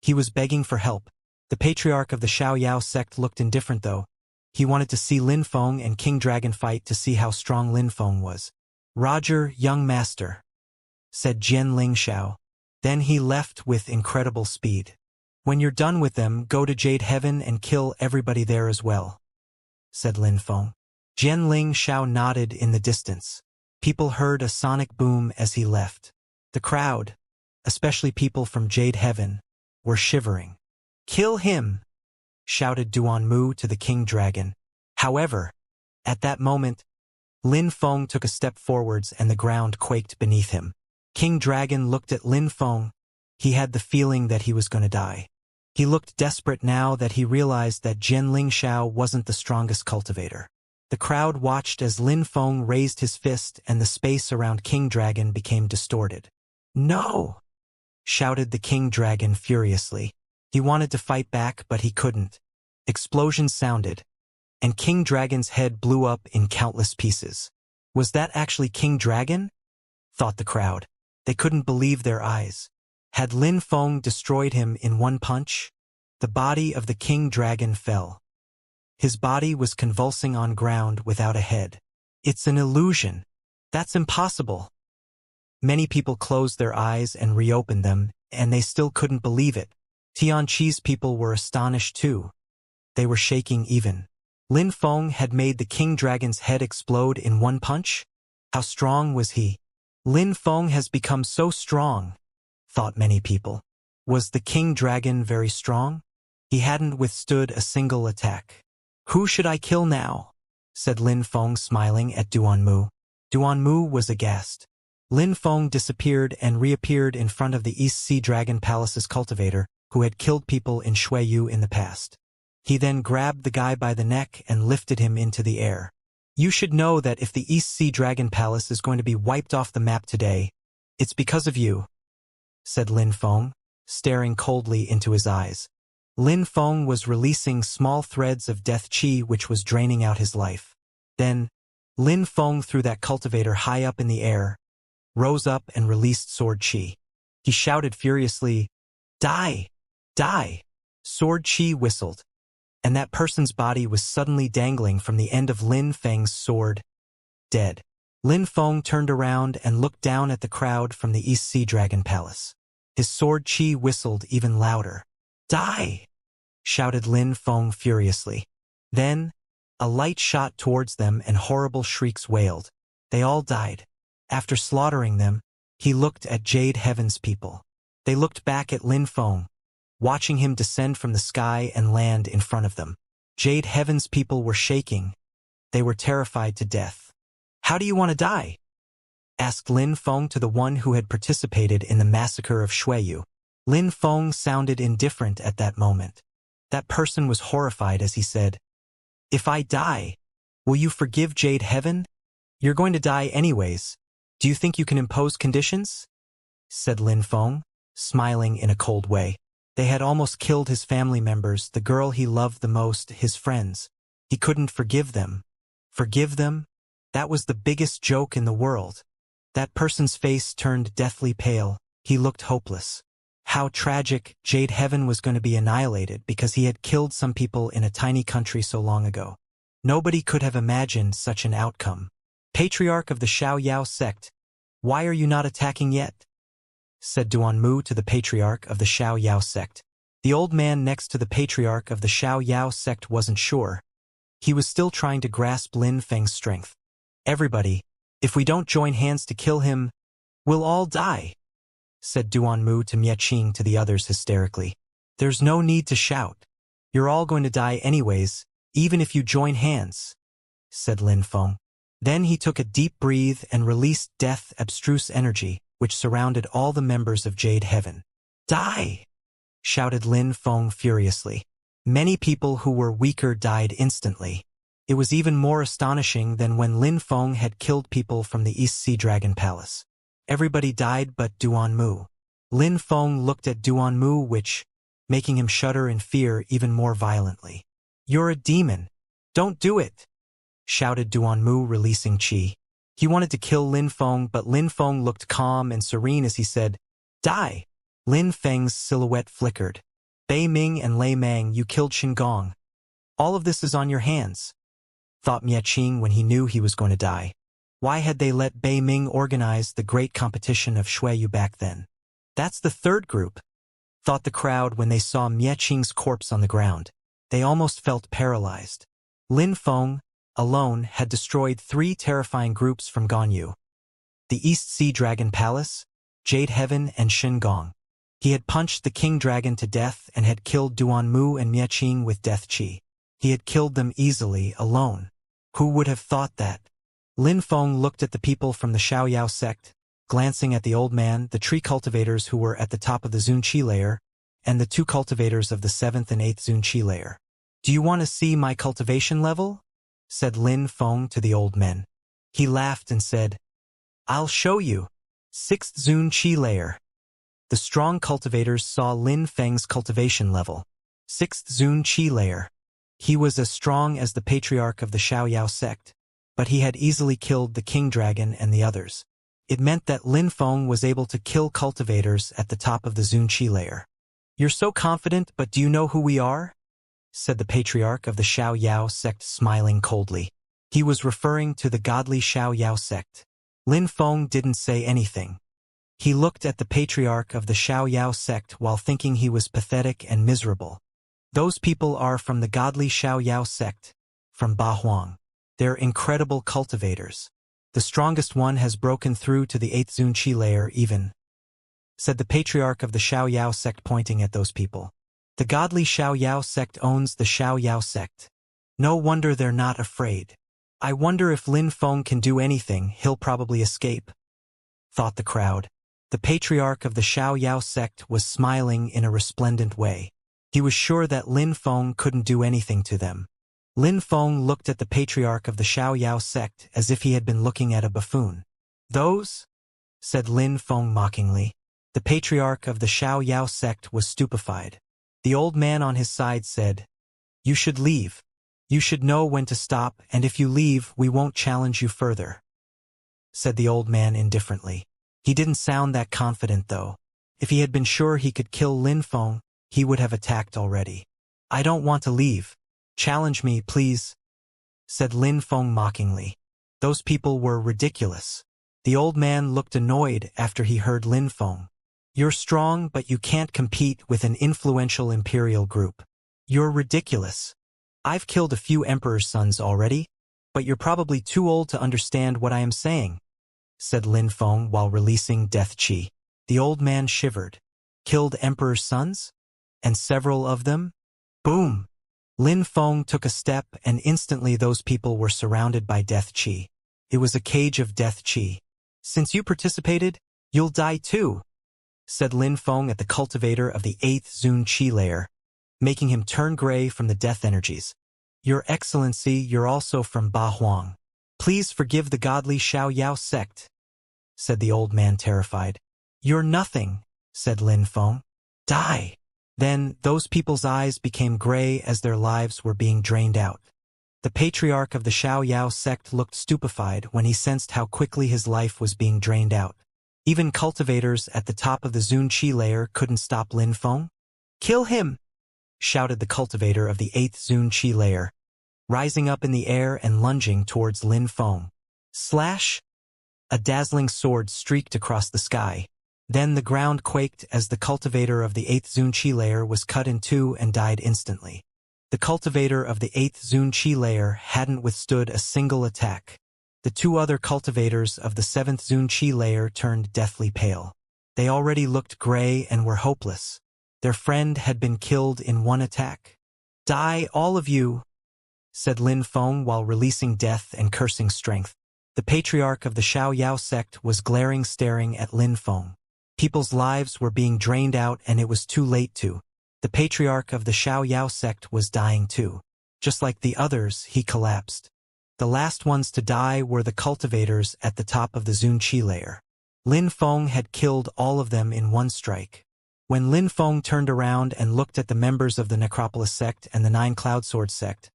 He was begging for help. The patriarch of the Xiaoyao sect looked indifferent though. He wanted to see Lin Feng and King Dragon fight to see how strong Lin Feng was. "Roger, young master," said Jian Lingxiao. Then he left with incredible speed. "When you're done with them, go to Jade Heaven and kill everybody there as well," said Lin Feng. Jian Lingxiao nodded in the distance. People heard a sonic boom as he left. The crowd, especially people from Jade Heaven, were shivering. "Kill him!" shouted Duanmu to the King Dragon. However, at that moment, Lin Feng took a step forwards and the ground quaked beneath him. King Dragon looked at Lin Feng. He had the feeling that he was going to die. He looked desperate now that he realized that Jian Lingxiao wasn't the strongest cultivator. The crowd watched as Lin Feng raised his fist and the space around King Dragon became distorted. "No!" shouted the King Dragon furiously. He wanted to fight back, but he couldn't. Explosions sounded, and King Dragon's head blew up in countless pieces. Was that actually King Dragon? Thought the crowd. They couldn't believe their eyes. Had Lin Feng destroyed him in one punch? The body of the King Dragon fell. His body was convulsing on ground without a head. "It's an illusion. That's impossible." Many people closed their eyes and reopened them, and they still couldn't believe it. Tianqi's people were astonished too. They were shaking even. Lin Feng had made the King Dragon's head explode in one punch? How strong was he? Lin Feng has become so strong, thought many people. Was the King Dragon very strong? He hadn't withstood a single attack. "Who should I kill now?" said Lin Feng, smiling at Duanmu. Duanmu was aghast. Lin Feng disappeared and reappeared in front of the East Sea Dragon Palace's cultivator, who had killed people in Shuiyu in the past. He then grabbed the guy by the neck and lifted him into the air. "You should know that if the East Sea Dragon Palace is going to be wiped off the map today, it's because of you," said Lin Feng, staring coldly into his eyes. Lin Feng was releasing small threads of death qi which was draining out his life. Then, Lin Feng threw that cultivator high up in the air, rose up and released sword qi. He shouted furiously, "Die! Die!" Sword qi whistled, and that person's body was suddenly dangling from the end of Lin Feng's sword, dead. Lin Feng turned around and looked down at the crowd from the East Sea Dragon Palace. His sword qi whistled even louder. "Die!" shouted Lin Feng furiously. Then, a light shot towards them and horrible shrieks wailed. They all died. After slaughtering them, he looked at Jade Heaven's people. They looked back at Lin Feng, watching him descend from the sky and land in front of them. Jade Heaven's people were shaking. They were terrified to death. "How do you want to die?" asked Lin Feng to the one who had participated in the massacre of Shuiyu. Lin Feng sounded indifferent at that moment. That person was horrified as he said, "If I die, will you forgive Jade Heaven? You're going to die anyways. Do you think you can impose conditions?" said Lin Feng, smiling in a cold way. They had almost killed his family members, the girl he loved the most, his friends. He couldn't forgive them. Forgive them? That was the biggest joke in the world. That person's face turned deathly pale. He looked hopeless. How tragic. Jade Heaven was going to be annihilated because he had killed some people in a tiny country so long ago. Nobody could have imagined such an outcome. "Patriarch of the Xiaoyao sect, why are you not attacking yet?" said Duanmu to the Patriarch of the Xiaoyao sect. The old man next to the Patriarch of the Xiaoyao sect wasn't sure. He was still trying to grasp Lin Feng's strength. "Everybody, if we don't join hands to kill him, we'll all die," said Duanmu to Mieching to the others hysterically. "There's no need to shout. You're all going to die anyways, even if you join hands," said Lin Feng. Then he took a deep breath and released death abstruse energy, which surrounded all the members of Jade Heaven. "Die!" shouted Lin Feng furiously. Many people who were weaker died instantly. It was even more astonishing than when Lin Feng had killed people from the East Sea Dragon Palace. Everybody died but Duanmu. Lin Feng looked at Duanmu, which, making him shudder in fear even more violently. "You're a demon. Don't do it!" shouted Duanmu, releasing qi. He wanted to kill Lin Feng, but Lin Feng looked calm and serene as he said, "Die!" Lin Feng's silhouette flickered. "Bei Ming and Lei Mang, you killed Xingong. All of this is on your hands, thought Mieching when he knew he was going to die. Why had they let Bei Ming organize the great competition of Shuiyu back then? That's the third group, thought the crowd when they saw Mieching's corpse on the ground. They almost felt paralyzed. Lin Feng, alone, had destroyed 3 terrifying groups from Ganyu: the East Sea Dragon Palace, Jade Heaven, and Shingong. He had punched the King Dragon to death and had killed Duanmu and Mieching with Death Qi. He had killed them easily, alone. Who would have thought that? Lin Feng looked at the people from the Xiaoyao sect, glancing at the old man, the 3 cultivators who were at the top of the Zunqi layer, and the 2 cultivators of the 7th and 8th Zunqi layer. "Do you want to see my cultivation level?" said Lin Feng to the old men. He laughed and said, "I'll show you. 6th Zunqi layer." The strong cultivators saw Lin Feng's cultivation level. 6th Zunqi layer. He was as strong as the patriarch of the Xiaoyao sect, but he had easily killed the King Dragon and the others. It meant that Lin Feng was able to kill cultivators at the top of the Zunqi layer. "You're so confident, but do you know who we are?" said the patriarch of the Xiaoyao sect, smiling coldly. He was referring to the godly Xiaoyao sect. Lin Feng didn't say anything. He looked at the patriarch of the Xiaoyao sect while thinking he was pathetic and miserable. Those people are from the godly Xiaoyao sect, from Bahuang. They're incredible cultivators. The strongest one has broken through to the 8th Zunqi layer even, said the patriarch of the Xiaoyao sect, pointing at those people. The godly Xiaoyao sect owns the Xiaoyao sect. No wonder they're not afraid. I wonder if Lin Feng can do anything. He'll probably escape, thought the crowd. The patriarch of the Xiaoyao sect was smiling in a resplendent way. He was sure that Lin Feng couldn't do anything to them. Lin Feng looked at the patriarch of the Xiaoyao sect as if he had been looking at a buffoon. "Those?" said Lin Feng mockingly. The patriarch of the Xiaoyao sect was stupefied. The old man on his side said, "You should leave. You should know when to stop, and if you leave, we won't challenge you further," said the old man indifferently. He didn't sound that confident, though. If he had been sure he could kill Lin Feng, he would have attacked already. "I don't want to leave. Challenge me, please," said Lin Feng mockingly. Those people were ridiculous. The old man looked annoyed after he heard Lin Feng. "You're strong, but you can't compete with an influential imperial group. You're ridiculous. I've killed a few emperor's sons already, but you're probably too old to understand what I am saying," said Lin Feng while releasing Death Qi. The old man shivered. "Killed emperor's sons? And several of them?" Boom! Lin Feng took a step, and instantly those people were surrounded by Death Qi. It was a cage of Death Qi. "Since you participated, you'll die too," said Lin Feng at the cultivator of the 8th Zunqi layer, making him turn gray from the death energies. "Your Excellency, you're also from Bahuang. Please forgive the godly Xiaoyao sect," said the old man, terrified. "You're nothing," said Lin Feng. "Die." Then those people's eyes became gray as their lives were being drained out. The patriarch of the Xiaoyao sect looked stupefied when he sensed how quickly his life was being drained out. Even cultivators at the top of the Zunqi layer couldn't stop Lin Feng. "Kill him!" shouted the cultivator of the 8th Zunqi layer, rising up in the air and lunging towards Lin Feng. Slash! A dazzling sword streaked across the sky. Then the ground quaked as the cultivator of the 8th Zunqi layer was cut in two and died instantly. The cultivator of the 8th Zunqi layer hadn't withstood a single attack. The 2 other cultivators of the 7th Zunqi layer turned deathly pale. They already looked gray and were hopeless. Their friend had been killed in one attack. "Die, all of you," said Lin Feng while releasing death and cursing strength. The patriarch of the Xiaoyao sect was staring at Lin Feng. People's lives were being drained out, and it was too late to. The patriarch of the Xiaoyao sect was dying too. Just like the others, he collapsed. The last ones to die were the cultivators at the top of the Zunqi layer. Lin Feng had killed all of them in one strike. When Lin Feng turned around and looked at the members of the Necropolis sect and the 9 Cloud Sword sect,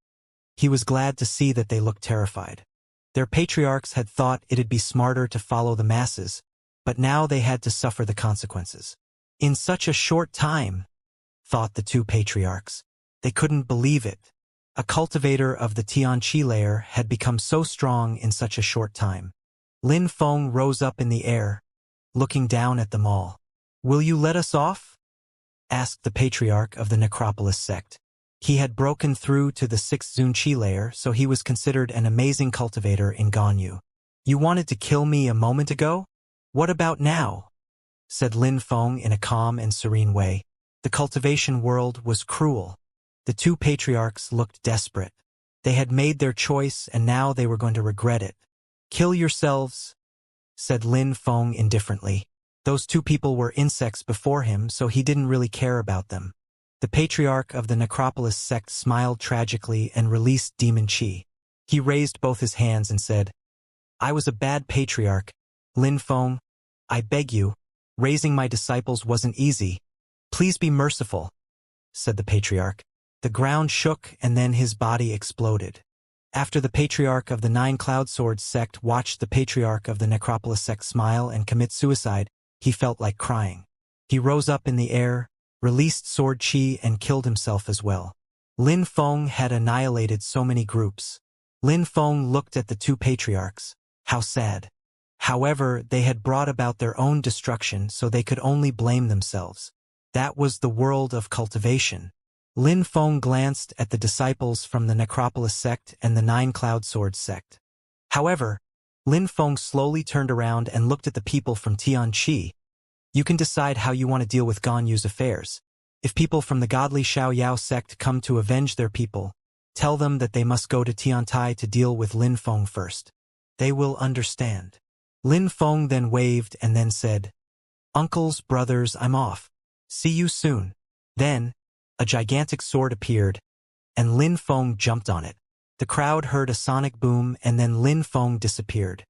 he was glad to see that they looked terrified. Their patriarchs had thought it'd be smarter to follow the masses, but now they had to suffer the consequences. In such a short time, thought the 2 patriarchs. They couldn't believe it. A cultivator of the Xianxia layer had become so strong in such a short time. Lin Feng rose up in the air, looking down at them all. "Will you let us off?" asked the patriarch of the Necropolis sect. He had broken through to the 6th Zunqi layer, so he was considered an amazing cultivator in Ganyu. "You wanted to kill me a moment ago? What about now?" said Lin Feng in a calm and serene way. The cultivation world was cruel. The two patriarchs looked desperate. They had made their choice and now they were going to regret it. "Kill yourselves," said Lin Feng indifferently. Those two people were insects before him, so he didn't really care about them. The patriarch of the Necropolis sect smiled tragically and released demon chi. He raised both his hands and said, "I was a bad patriarch. Lin Feng, I beg you, raising my disciples wasn't easy. Please be merciful," said the patriarch. The ground shook and then his body exploded. After the patriarch of the 9 Cloud Swords sect watched the patriarch of the Necropolis sect smile and commit suicide, he felt like crying. He rose up in the air, released sword chi and killed himself as well. Lin Feng had annihilated so many groups. Lin Feng looked at the two patriarchs. How sad. However, they had brought about their own destruction, so they could only blame themselves. That was the world of cultivation. Lin Feng glanced at the disciples from the Necropolis sect and the 9 Cloud Swords sect. However, Lin Feng slowly turned around and looked at the people from Tianqi. "You can decide how you want to deal with Ganyu's affairs. If people from the godly Xiaoyao sect come to avenge their people, tell them that they must go to Tiantai to deal with Lin Feng first. They will understand." Lin Feng then waved and then said, "Uncles, brothers, I'm off. See you soon." Then, a gigantic sword appeared, and Lin Feng jumped on it. The crowd heard a sonic boom and then Lin Feng disappeared.